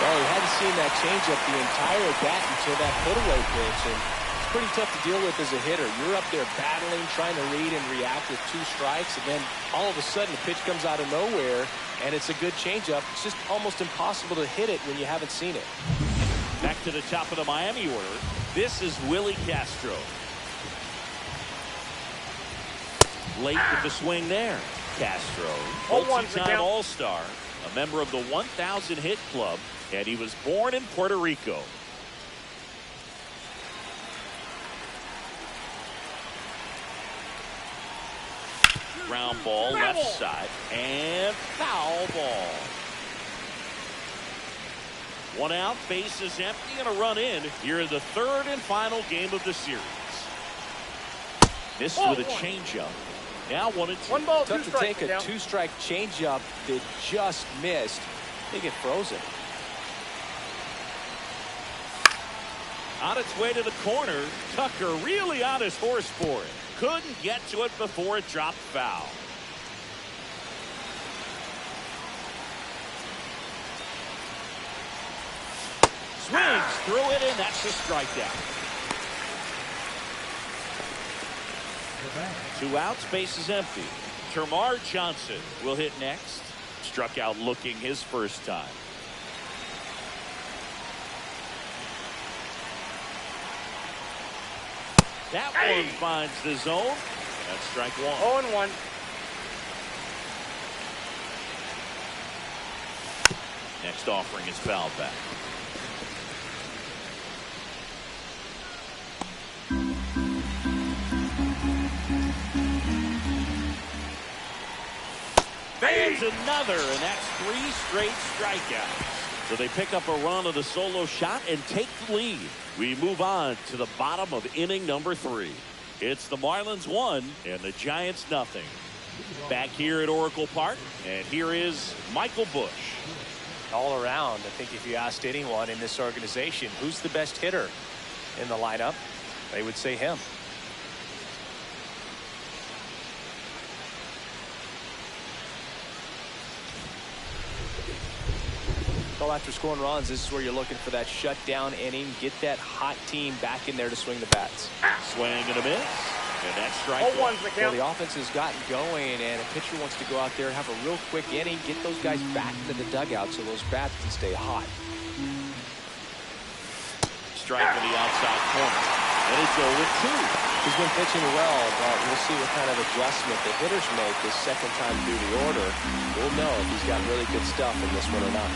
Well, he hadn't seen that changeup the entire bat until that put-away pitch, and it's pretty tough to deal with as a hitter. You're up there battling, trying to read and react with 2 strikes, and then all of a sudden the pitch comes out of nowhere, and it's a good changeup. It's just almost impossible to hit it when you haven't seen it. Back to the top of the Miami order. This is Willie Castro. Late with the swing there. Castro, multi-time All-Star, a member of the 1,000 hit club, and he was born in Puerto Rico. Ground ball, left side, and foul ball. 1 out, bases empty, and a run in here in the 3rd and final game of the series. This with a changeup. Now 1-2. 1 ball, 2 Tough to strikes. take a 2-strike changeup that just missed. They get frozen. On its way to the corner, Tucker really on his horse for it. Couldn't get to it before it dropped foul. Swings through it, and that's a strikeout. 2 outs, bases empty. Termarr Johnson will hit next. Struck out looking his first time. That one finds the zone. That's strike 1. 0-1. Next offering is fouled back. There's another, and that's 3 straight strikeouts. So they pick up a run of the solo shot and take the lead. We move on to the bottom of inning number 3. It's the Marlins 1 and the Giants nothing. Back here at Oracle Park, and here is Michael Busch. All around, I think if you asked anyone in this organization who's the best hitter in the lineup, they would say him. Well, after scoring runs, this is where you're looking for that shutdown inning. Get that hot team back in there to swing the bats. Swing and a miss. And that's strike one. Well, the offense has gotten going, and a pitcher wants to go out there, have a real quick inning, get those guys back to the dugout so those bats can stay hot. Strike in the outside corner. And it's 0-2. He's been pitching well, but we'll see what kind of adjustment the hitters make this second time through the order. We'll know if he's got really good stuff in this one or not.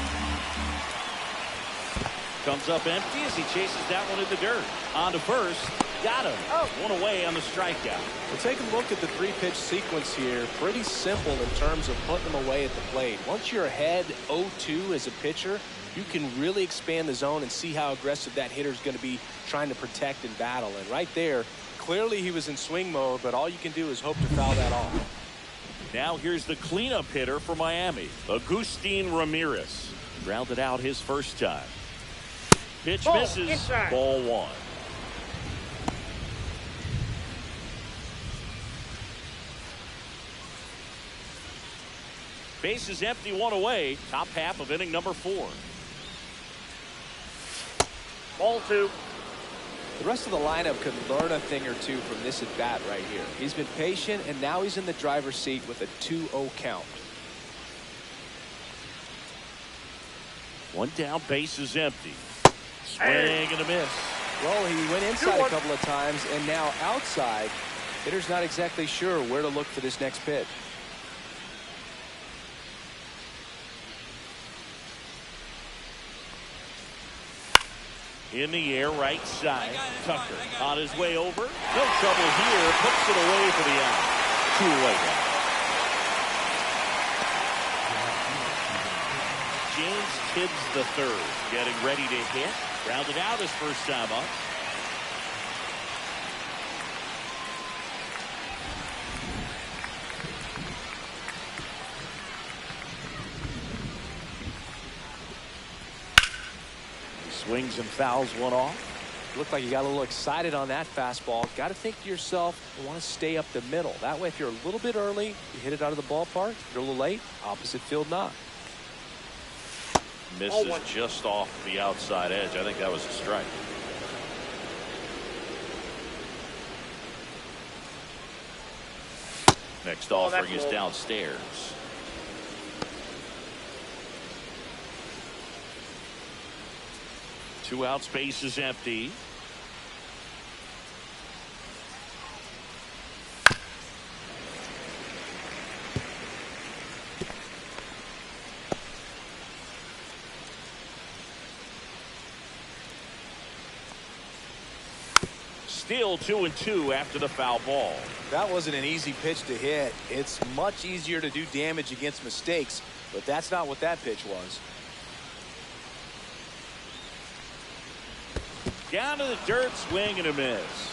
Comes up empty as he chases that one in the dirt. On to first. Got him. One away on the strikeout. Well, take a look at the 3-pitch sequence here. Pretty simple in terms of putting them away at the plate. Once you're ahead 0-2 as a pitcher, you can really expand the zone and see how aggressive that hitter is going to be trying to protect and battle. And right there, clearly he was in swing mode, but all you can do is hope to foul that off. Now here's the cleanup hitter for Miami, Agustin Ramirez. Grounded out his first time. Pitch misses. Inside. Ball 1. Base is empty, 1 away. Top half of inning number 4. Ball 2. The rest of the lineup could learn a thing or two from this at bat right here. He's been patient, and now he's in the driver's seat with a 2-0 count. 1 down, base is empty. Swing and a miss. Well, he went inside a couple of times, and now outside. Hitter's not exactly sure where to look for this next pitch. In the air, right side. Tucker on his way over. No trouble here. Puts it away for the out. 2 away now. James Tibbs III getting ready to hit. Grounded out his first time up. Swings and fouls one off. Looked like you got a little excited on that fastball. Got to think to yourself, you want to stay up the middle. That way, if you're a little bit early, you hit it out of the ballpark. If you're a little late, opposite field knock. Misses just off the outside edge. I think that was a strike. Next offering is downstairs. Two out, space is empty. Still 2-2 after the foul ball. That wasn't an easy pitch to hit. It's much easier to do damage against mistakes, but that's not what that pitch was. Down to the dirt, swing and a miss.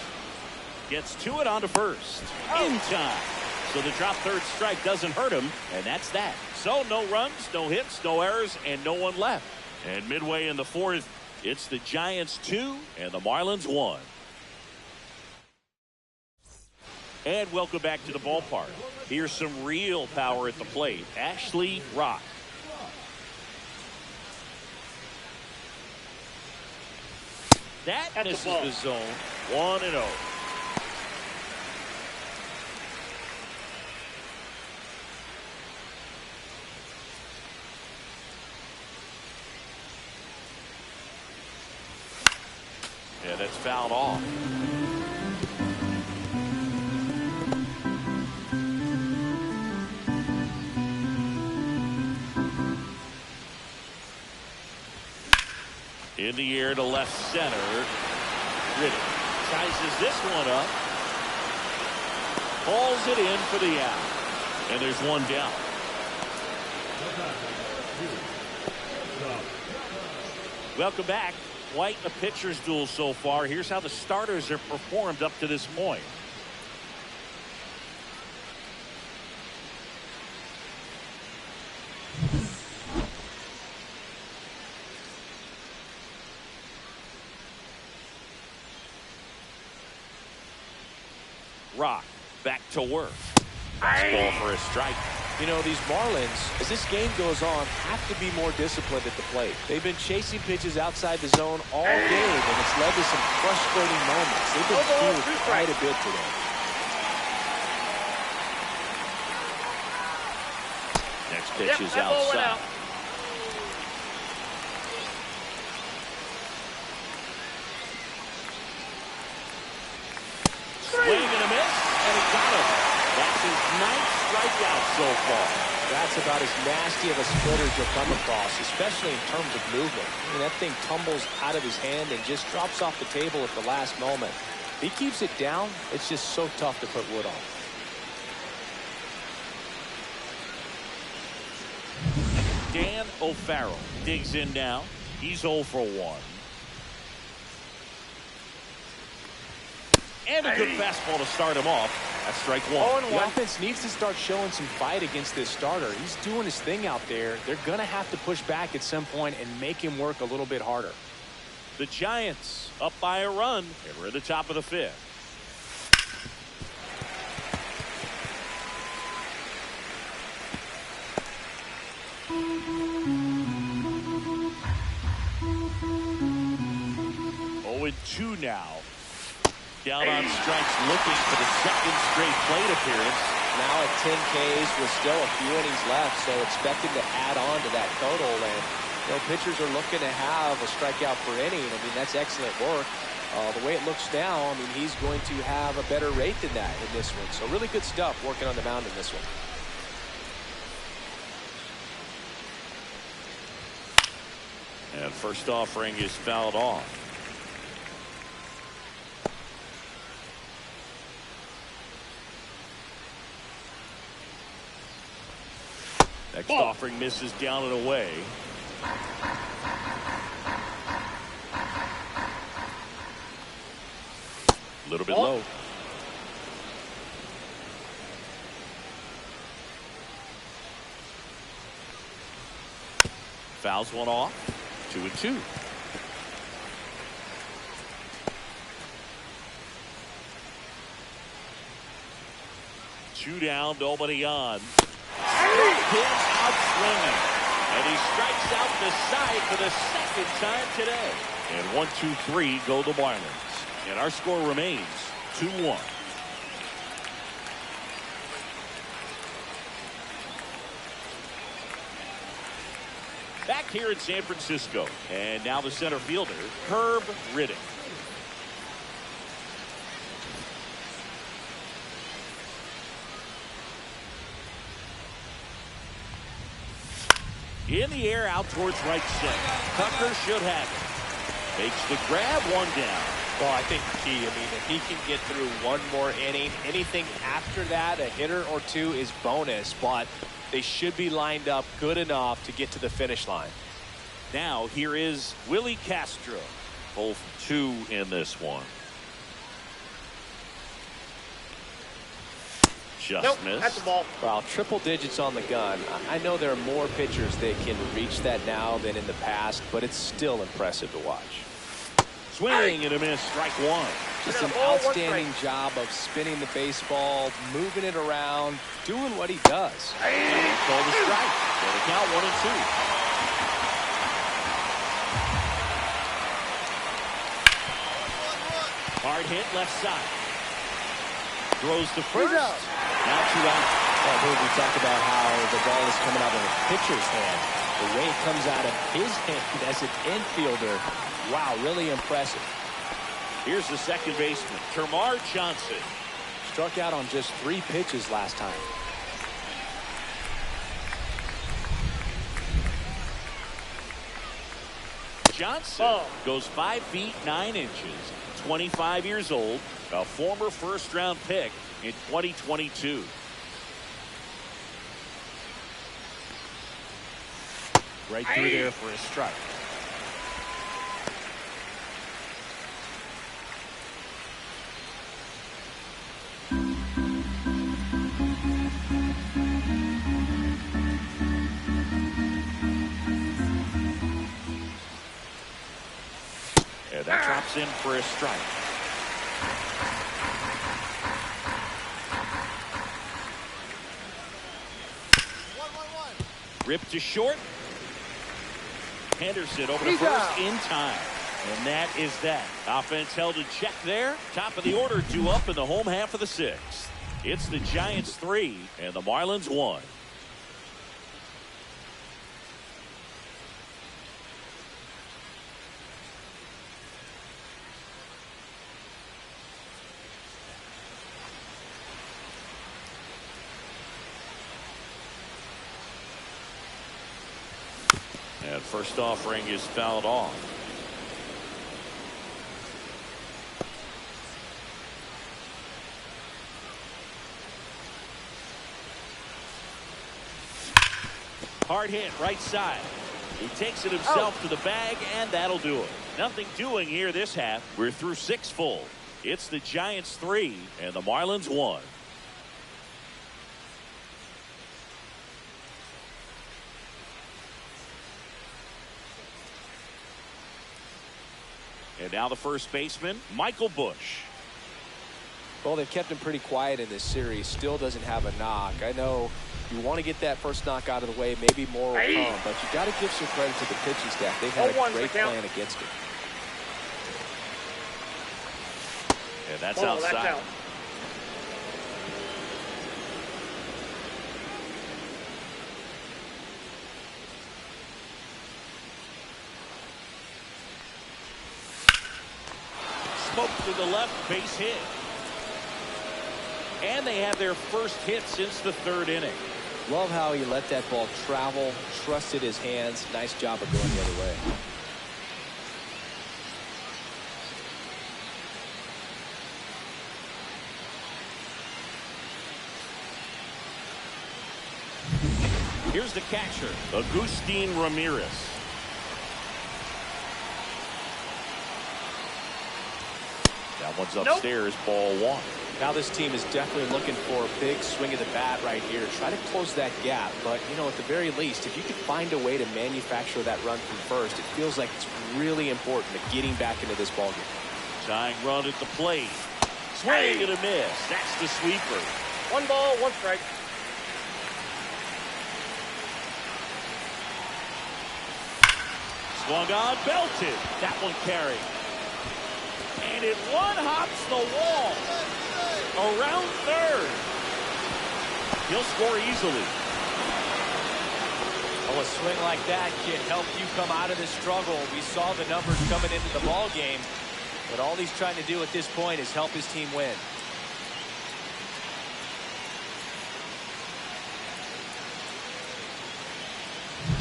Gets to it on to first. In time. So the drop third strike doesn't hurt him, and that's that. So no runs, no hits, no errors, and no one left. And midway in the 4th, it's the Giants 2 and the Marlins 1. And welcome back to the ballpark. Here's some real power at the plate. Ashley Rock. That misses the zone. 1-0. Yeah, that's fouled off. In the air to left center. Riddick sizes this one up. Hauls it in for the out. And there's one down. Welcome back. Quite a pitcher's duel so far. Here's how the starters have performed up to this point. Rock back to work. Ball for a strike. You know, these Marlins, as this game goes on, have to be more disciplined at the plate. They've been chasing pitches outside the zone all game, and it's led to some frustrating moments. They've been fooled quite a bit today. Next pitch is outside. Swing and a miss, and he got him. That's his 9th strikeout so far. That's about as nasty of a splitter as you'll come across, especially in terms of movement. I mean, that thing tumbles out of his hand and just drops off the table at the last moment. If he keeps it down, it's just so tough to put wood on. Dan O'Farrell digs in now. He's 0 for 1. And a good fastball to start him off. That's strike 1. The offense needs to start showing some fight against this starter. He's doing his thing out there. They're going to have to push back at some point and make him work a little bit harder. The Giants up by a run, and we're at the top of the 5th. Oh, and 2 now. Down on strikes, looking for the 2nd straight plate appearance. Now at 10 Ks with still a few innings left, so expecting to add on to that total. And you know, pitchers are looking to have a strikeout per inning. I mean, that's excellent work. The way it looks now, I mean, he's going to have a better rate than that in this one. So really good stuff working on the mound in this one. And first offering is fouled off. Next offering misses down and away. A little bit low. Fouls one off. 2-2. Two down, nobody on. Him out swinging, and he strikes out the side for the 2nd time today. And 1-2-3 go the Marlins, and our score remains 2-1. Back here in San Francisco, and now the center fielder, Herb Riddick. In the air out towards right center. Tucker should have it. Makes the grab, 1 down. Well, I think key, I mean, if he can get through 1 more inning, anything after that, a hitter or 2 is bonus, but they should be lined up good enough to get to the finish line. Now here is Willie Castro. 0 for 2 in this one. Just missed. That's the ball. Well, triple digits on the gun. I know there are more pitchers that can reach that now than in the past, but it's still impressive to watch. Swing and a miss, strike 1. Just an outstanding job of spinning the baseball, moving it around, doing what he does. And call the strike. So the count 1-2. Hard hit left side. Throws to first. Now 2 out. Well, we talked about how the ball is coming out of a pitcher's hand. The way it comes out of his hand as an infielder, wow, really impressive. Here's the second baseman, Termarr Johnson. Struck out on just 3 pitches last time. Johnson goes 5 feet 9 inches, 25 years old, a former first-round pick in 2022. Right through there for a strike. That's in for a strike. Ripped to short. Henderson over to first in time. And that is that. Offense held in check there. Top of the order due up in the home half of the sixth. It's the Giants 3 and the Marlins 1. And first offering is fouled off. Hard hit right side. He takes it himself to the bag, and that'll do it. Nothing doing here this half. We're through 6 full. It's the Giants 3 and the Marlins 1. And now the first baseman, Michael Busch. Well, they've kept him pretty quiet in this series. Still doesn't have a knock. I know you want to get that first knock out of the way. Maybe more will come, but you got to give some credit to the pitching staff. They've had a great plan against him. And that's outside. That's out. Smoke to the left, base hit. And they have their first hit since the 3rd inning. Love how he let that ball travel, trusted his hands. Nice job of going the other way. Here's the catcher, Agustin Ramirez. That one's upstairs, ball 1. Now this team is definitely looking for a big swing of the bat right here. Try to close that gap. But, you know, at the very least, if you could find a way to manufacture that run from first, it feels like it's really important to getting back into this ballgame. Tying run at the plate. Swing and a miss. That's the sweeper. 1 ball, 1 strike. Swung on, belted. That one carried. And it one-hops the wall. Around third. He'll score easily. Oh, a swing like that can help you come out of this struggle. We saw the numbers coming into the ball game, but all he's trying to do at this point is help his team win.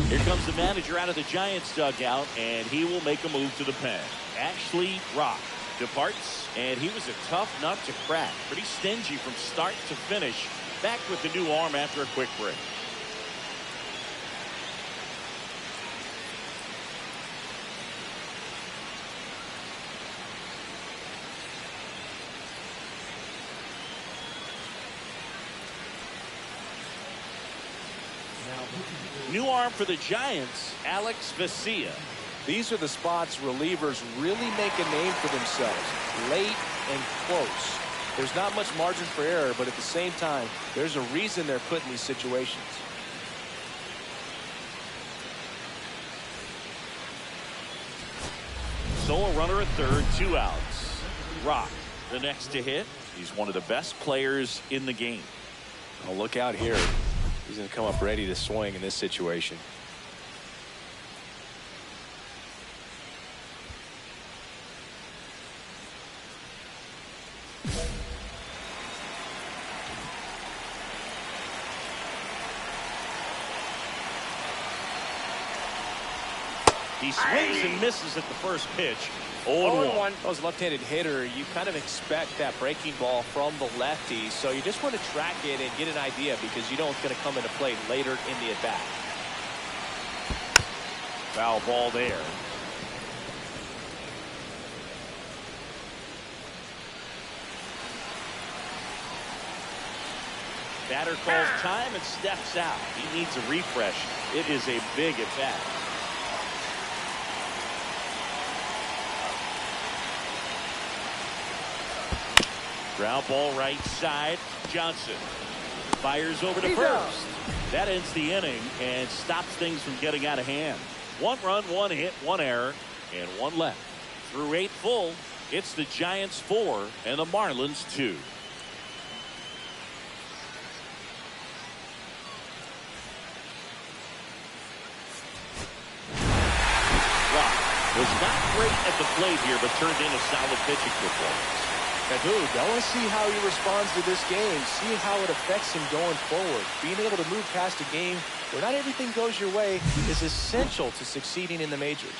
Here comes the manager out of the Giants dugout, and he will make a move to the pen. Ashley Rock departs, and he was a tough nut to crack. Pretty stingy from start to finish. Back with the new arm after a quick break. New arm for the Giants, Alex Vesia. These are the spots relievers really make a name for themselves. Late and close. There's not much margin for error, but at the same time, there's a reason they're put in these situations. So a runner at third, 2 outs. Rock, the next to hit. He's one of the best players in the game. Oh, look out here. He's going to come up ready to swing in this situation. He swings and misses at the first pitch. 0-1. As a left-handed hitter, you kind of expect that breaking ball from the lefty, so you just want to track it and get an idea because you know it's going to come into play later in the at-bat. Foul ball there. Batter calls time and steps out. He needs a refresh. It is a big at-bat. Ground ball right side. Johnson fires over to first. That ends the inning and stops things from getting out of hand. 1 run, 1 hit, 1 error, and 1 left. Through 8 full, it's the Giants 4 and the Marlins 2. Was not great at the plate here, but turned in a solid pitching performance. Dude, I want to see how he responds to this game, see how it affects him going forward. Being able to move past a game where not everything goes your way is essential to succeeding in the majors.